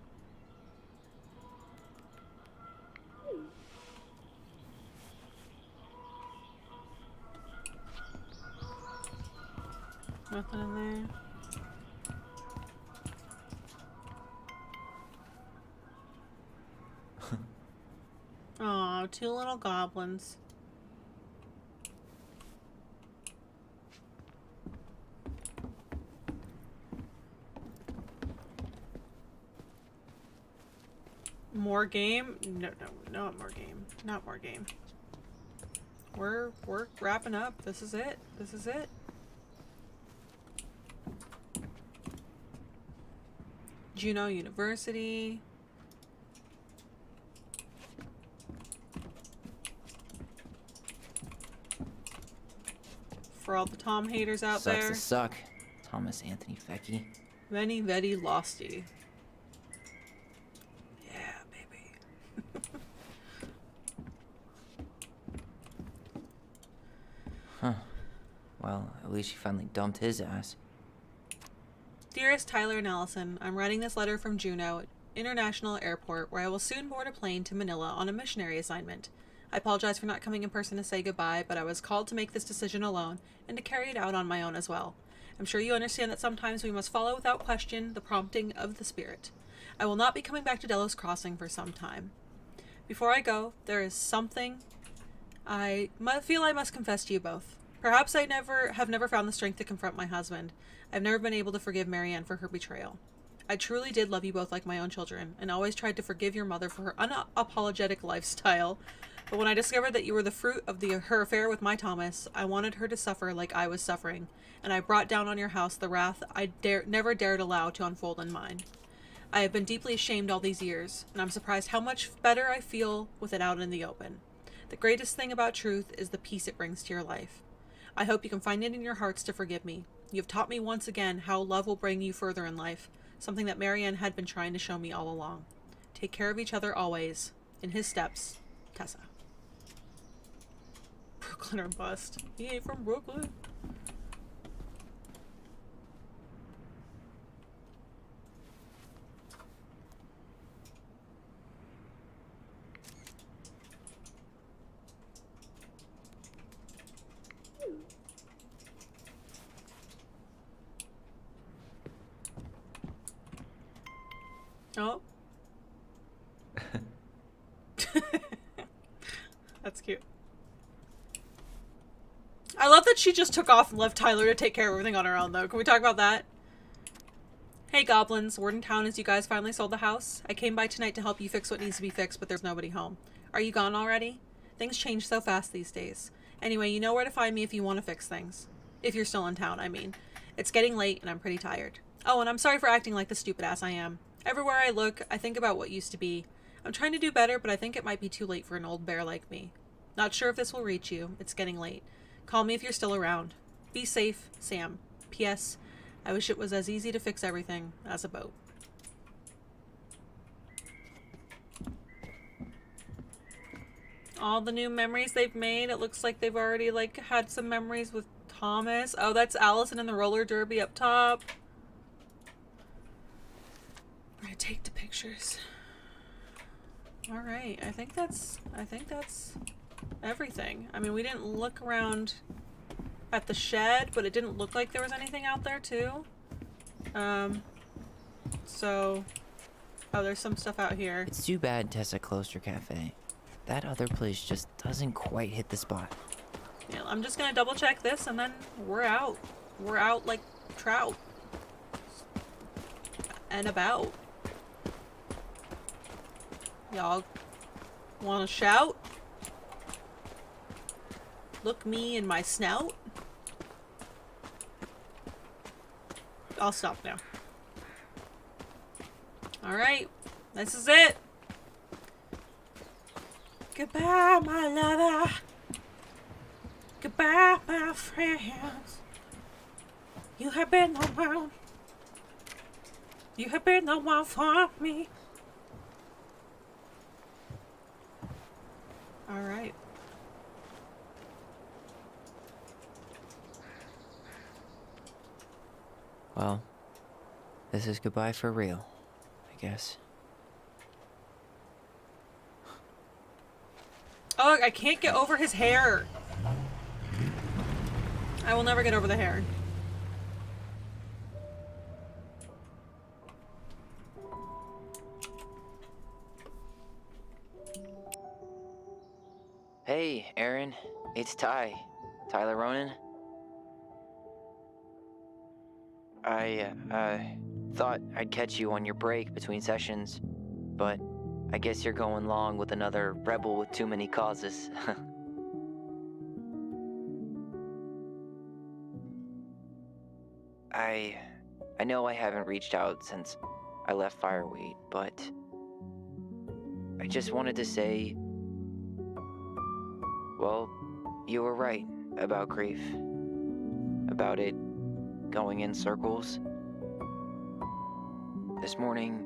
Speaker 1: Nothing in there. Aw, two little goblins. More game? No, not more game. Not more game. We're wrapping up. This is it. This is it. Juneau University. For all the Tom haters out
Speaker 2: Sucks
Speaker 1: there.
Speaker 2: to suck. Thomas Anthony Fecky.
Speaker 1: Veni Vedi Losty. Yeah, baby.
Speaker 2: Huh. Well, at least she finally dumped his ass.
Speaker 1: Dearest Tyler and Allison, I'm writing this letter from Juneau International Airport, where I will soon board a plane to Manila on a missionary assignment. I apologize for not coming in person to say goodbye, but I was called to make this decision alone and to carry it out on my own as well. I'm sure you understand that sometimes we must follow without question the prompting of the Spirit. I will not be coming back to Delos Crossing for some time. Before I go, there is something I feel I must confess to you both. Perhaps I have never found the strength to confront my husband. I've never been able to forgive Marianne for her betrayal. I truly did love you both like my own children, and always tried to forgive your mother for her unapologetic lifestyle. But when I discovered that you were the fruit of her affair with my Thomas, I wanted her to suffer like I was suffering, and I brought down on your house the wrath I never dared allow to unfold in mine. I have been deeply ashamed all these years, and I'm surprised how much better I feel with it out in the open. The greatest thing about truth is the peace it brings to your life. I hope you can find it in your hearts to forgive me. You have taught me once again how love will bring you further in life, something that Marianne had been trying to show me all along. Take care of each other always. In his steps, Tessa. Brooklyn or bust. He ain't from Brooklyn. Oh. That's cute. I love that she just took off and left Tyler to take care of everything on her own, though. Can we talk about that? Hey, goblins. Word in town is you guys finally sold the house. I came by tonight to help you fix what needs to be fixed, but there's nobody home. Are you gone already? Things change so fast these days. Anyway, you know where to find me if you want to fix things. If you're still in town, I mean. It's getting late, and I'm pretty tired. Oh, and I'm sorry for acting like the stupid ass I am. Everywhere I look, I think about what used to be. I'm trying to do better, but I think it might be too late for an old bear like me. Not sure if this will reach you. It's getting late. Call me if you're still around. Be safe, Sam. P.S. I wish it was as easy to fix everything as a boat. All the new memories they've made. It looks like they've already, like, had some memories with Thomas. Oh, that's Allison in the roller derby up top. I'm gonna take the pictures. Alright, I think that's everything. I mean, we didn't look around at the shed, but it didn't look like there was anything out there, too. So... Oh, there's some stuff out here.
Speaker 2: It's too bad Tessa closed her cafe. That other place just doesn't quite hit the spot.
Speaker 1: Yeah, I'm just gonna double check this and then we're out. We're out like trout. And about. Y'all wanna shout? Look me in my snout? I'll stop now. Alright, this is it. Goodbye, my lover. Goodbye, my friends. You have been the one. You have been the one for me. Alright.
Speaker 2: Well, this is goodbye for real, I guess.
Speaker 1: Oh, I can't get over his hair. I will never get over the hair.
Speaker 2: Hey, Aaron. It's Ty. Tyler Ronan. I thought I'd catch you on your break between sessions, but I guess you're going long with another rebel with too many causes. I know I haven't reached out since I left Fireweed, but I just wanted to say, well, you were right about grief. About it going in circles. This morning,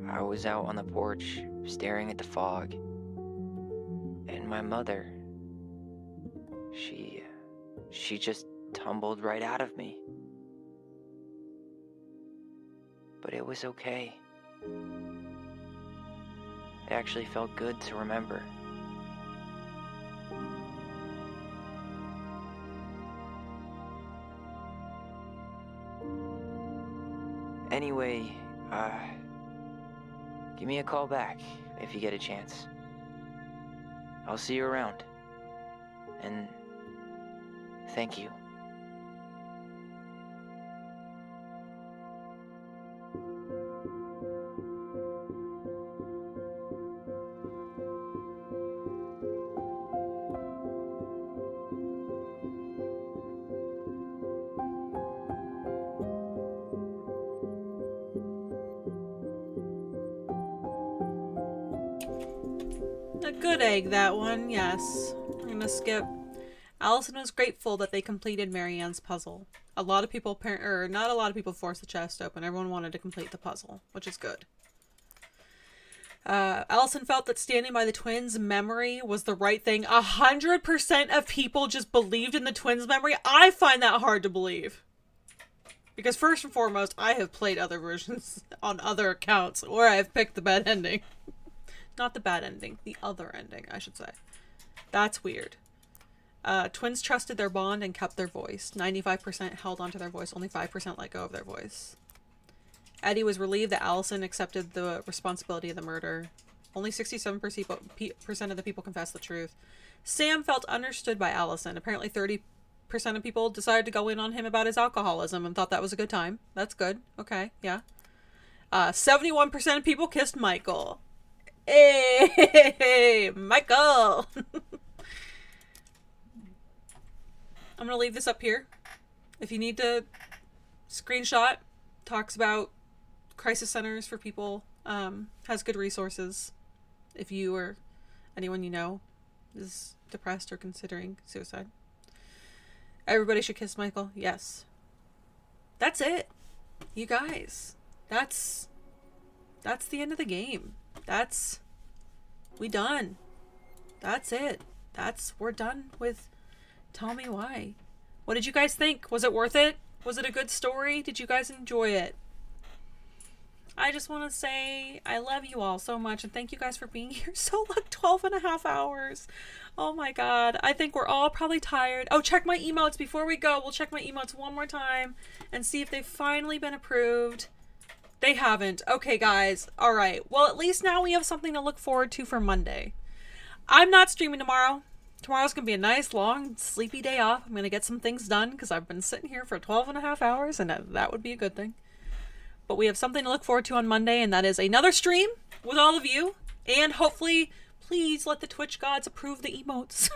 Speaker 2: I was out on the porch staring at the fog, and my mother, she just tumbled right out of me. But it was okay. It actually felt good to remember. Anyway, give me a call back if you get a chance. I'll see you around. And thank you.
Speaker 1: A good egg, that one, yes. I'm gonna skip. Allison was grateful that they completed Marianne's puzzle. A lot of people, not a lot of people forced the chest open. Everyone wanted to complete the puzzle, which is good. Allison felt that standing by the twins' memory was the right thing. 100% of people just believed in the twins' memory. I find that hard to believe. Because first and foremost, I have played other versions on other accounts where I've picked the bad ending. Not the bad ending, the other ending, I should say. That's weird. Twins trusted their bond and kept their voice. 95% held onto their voice, only 5% let go of their voice. Eddie was relieved that Allison accepted the responsibility of the murder. Only 67% of the people confessed the truth. Sam felt understood by Allison. Apparently 30% of people decided to go in on him about his alcoholism and thought that was a good time. That's good. Okay, yeah. 71% of people kissed Michael. Hey, Michael! I'm gonna leave this up here. If you need to screenshot, talks about crisis centers for people, has good resources. If you or anyone you know is depressed or considering suicide. Everybody should kiss Michael. Yes. That's it. You guys. That's the end of the game. We done. That's it. We're done with Tell Me Why. What did you guys think? Was it worth it? Was it a good story? Did you guys enjoy it? I just want to say I love you all so much and thank you guys for being here so long. 12.5 hours. Oh my god. I think we're all probably tired. Oh, check my emotes before we go. We'll check my emotes one more time and see if they've finally been approved. They haven't. Okay, guys. All right. Well, at least now we have something to look forward to for Monday. I'm not streaming tomorrow. Tomorrow's going to be a nice, long, sleepy day off. I'm going to get some things done because I've been sitting here for 12.5 hours and that would be a good thing. But we have something to look forward to on Monday, and that is another stream with all of you. And hopefully, please let the Twitch gods approve the emotes.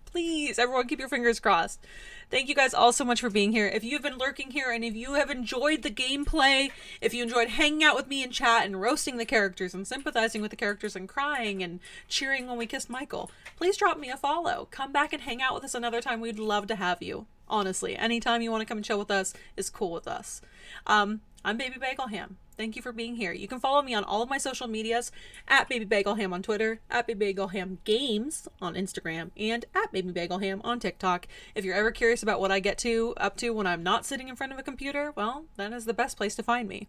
Speaker 1: Please, everyone keep your fingers crossed. Thank you guys all so much for being here. If you've been lurking here and if you have enjoyed the gameplay, if you enjoyed hanging out with me in chat and roasting the characters and sympathizing with the characters and crying and cheering when we kissed Michael, please drop me a follow. Come back and hang out with us another time. We'd love to have you. Honestly, anytime you want to come and chill with us is cool with us. I'm BabyBagelHam. Thank you for being here. You can follow me on all of my social medias at BabyBagelHam on Twitter, at BabyBagelHam Games on Instagram, and at BabyBagelHam on TikTok. If you're ever curious about what I get up to when I'm not sitting in front of a computer, well, that is the best place to find me.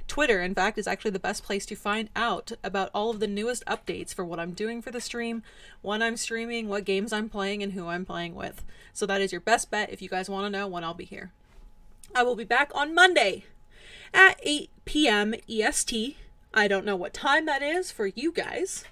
Speaker 1: Twitter, in fact, is actually the best place to find out about all of the newest updates for what I'm doing for the stream, when I'm streaming, what games I'm playing, and who I'm playing with. So that is your best bet if you guys want to know when I'll be here. I will be back on Monday at 8 p.m. EST. I don't know what time that is for you guys,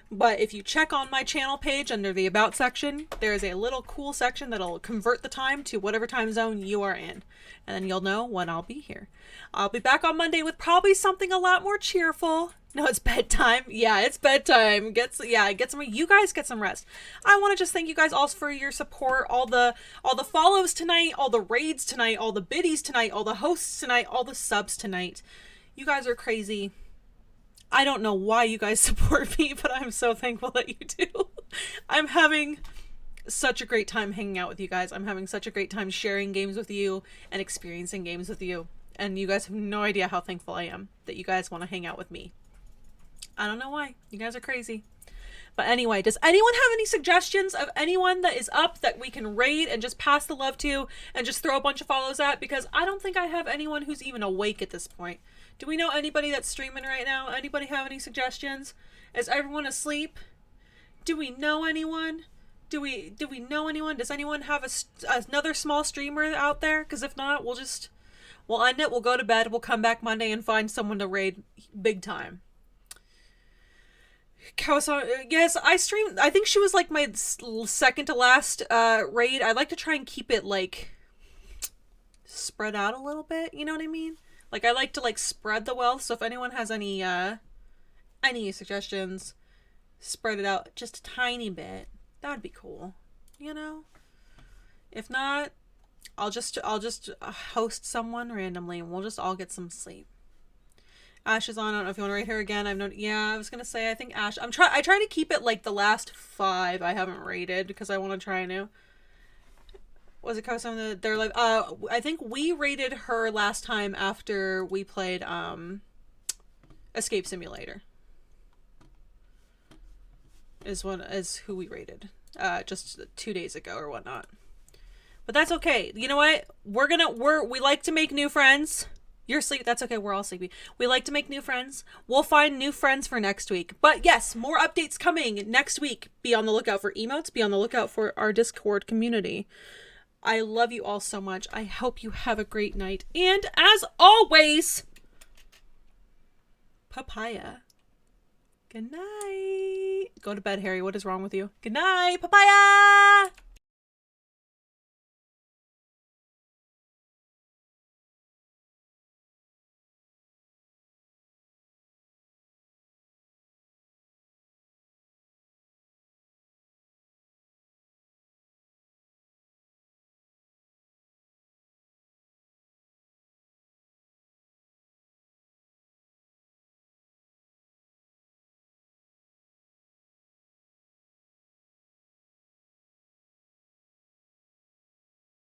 Speaker 1: but if you check on my channel page under the About section, there is a little cool section that'll convert the time to whatever time zone you are in, and then you'll know when I'll be here. I'll be back on Monday with probably something a lot more cheerful. No, it's bedtime. Yeah, it's bedtime. You guys get some rest. I want to just thank you guys all for your support, all the follows tonight, all the raids tonight, all the biddies tonight, all the hosts tonight, all the subs tonight. You guys are crazy. I don't know why you guys support me, but I'm so thankful that you do. I'm having such a great time hanging out with you guys. I'm having such a great time sharing games with you and experiencing games with you. And you guys have no idea how thankful I am that you guys want to hang out with me. I don't know why. You guys are crazy. But anyway, does anyone have any suggestions of anyone that is up that we can raid and just pass the love to and just throw a bunch of follows at? Because I don't think I have anyone who's even awake at this point. Do we know anybody that's streaming right now? Anybody have any suggestions? Is everyone asleep? Do we know anyone? Do we know anyone? Does anyone have another small streamer out there? Because if not, we'll end it, we'll go to bed, we'll come back Monday and find someone to raid big time. Yes, I streamed. I think she was like my second to last raid. I like to try and keep it like spread out a little bit. You know what I mean? Like I like to like spread the wealth. So if anyone has any suggestions, spread it out just a tiny bit. That'd be cool. You know. If not, I'll just host someone randomly and we'll just all get some sleep. Ash is on. I don't know if you want to rate her again. I was gonna say I think Ash. I try to keep it like the last 5 I haven't rated because I want to try new. Was it some of they're like I think we rated her last time after we played Escape Simulator. Is who we rated just 2 days ago or whatnot. But that's okay. You know what? We like to make new friends. You're asleep. That's okay. We're all sleepy. We like to make new friends. We'll find new friends for next week. But yes, more updates coming next week. Be on the lookout for emotes. Be on the lookout for our Discord community. I love you all so much. I hope you have a great night. And as always, Papaya. Good night. Go to bed, Harry. What is wrong with you? Good night, papaya!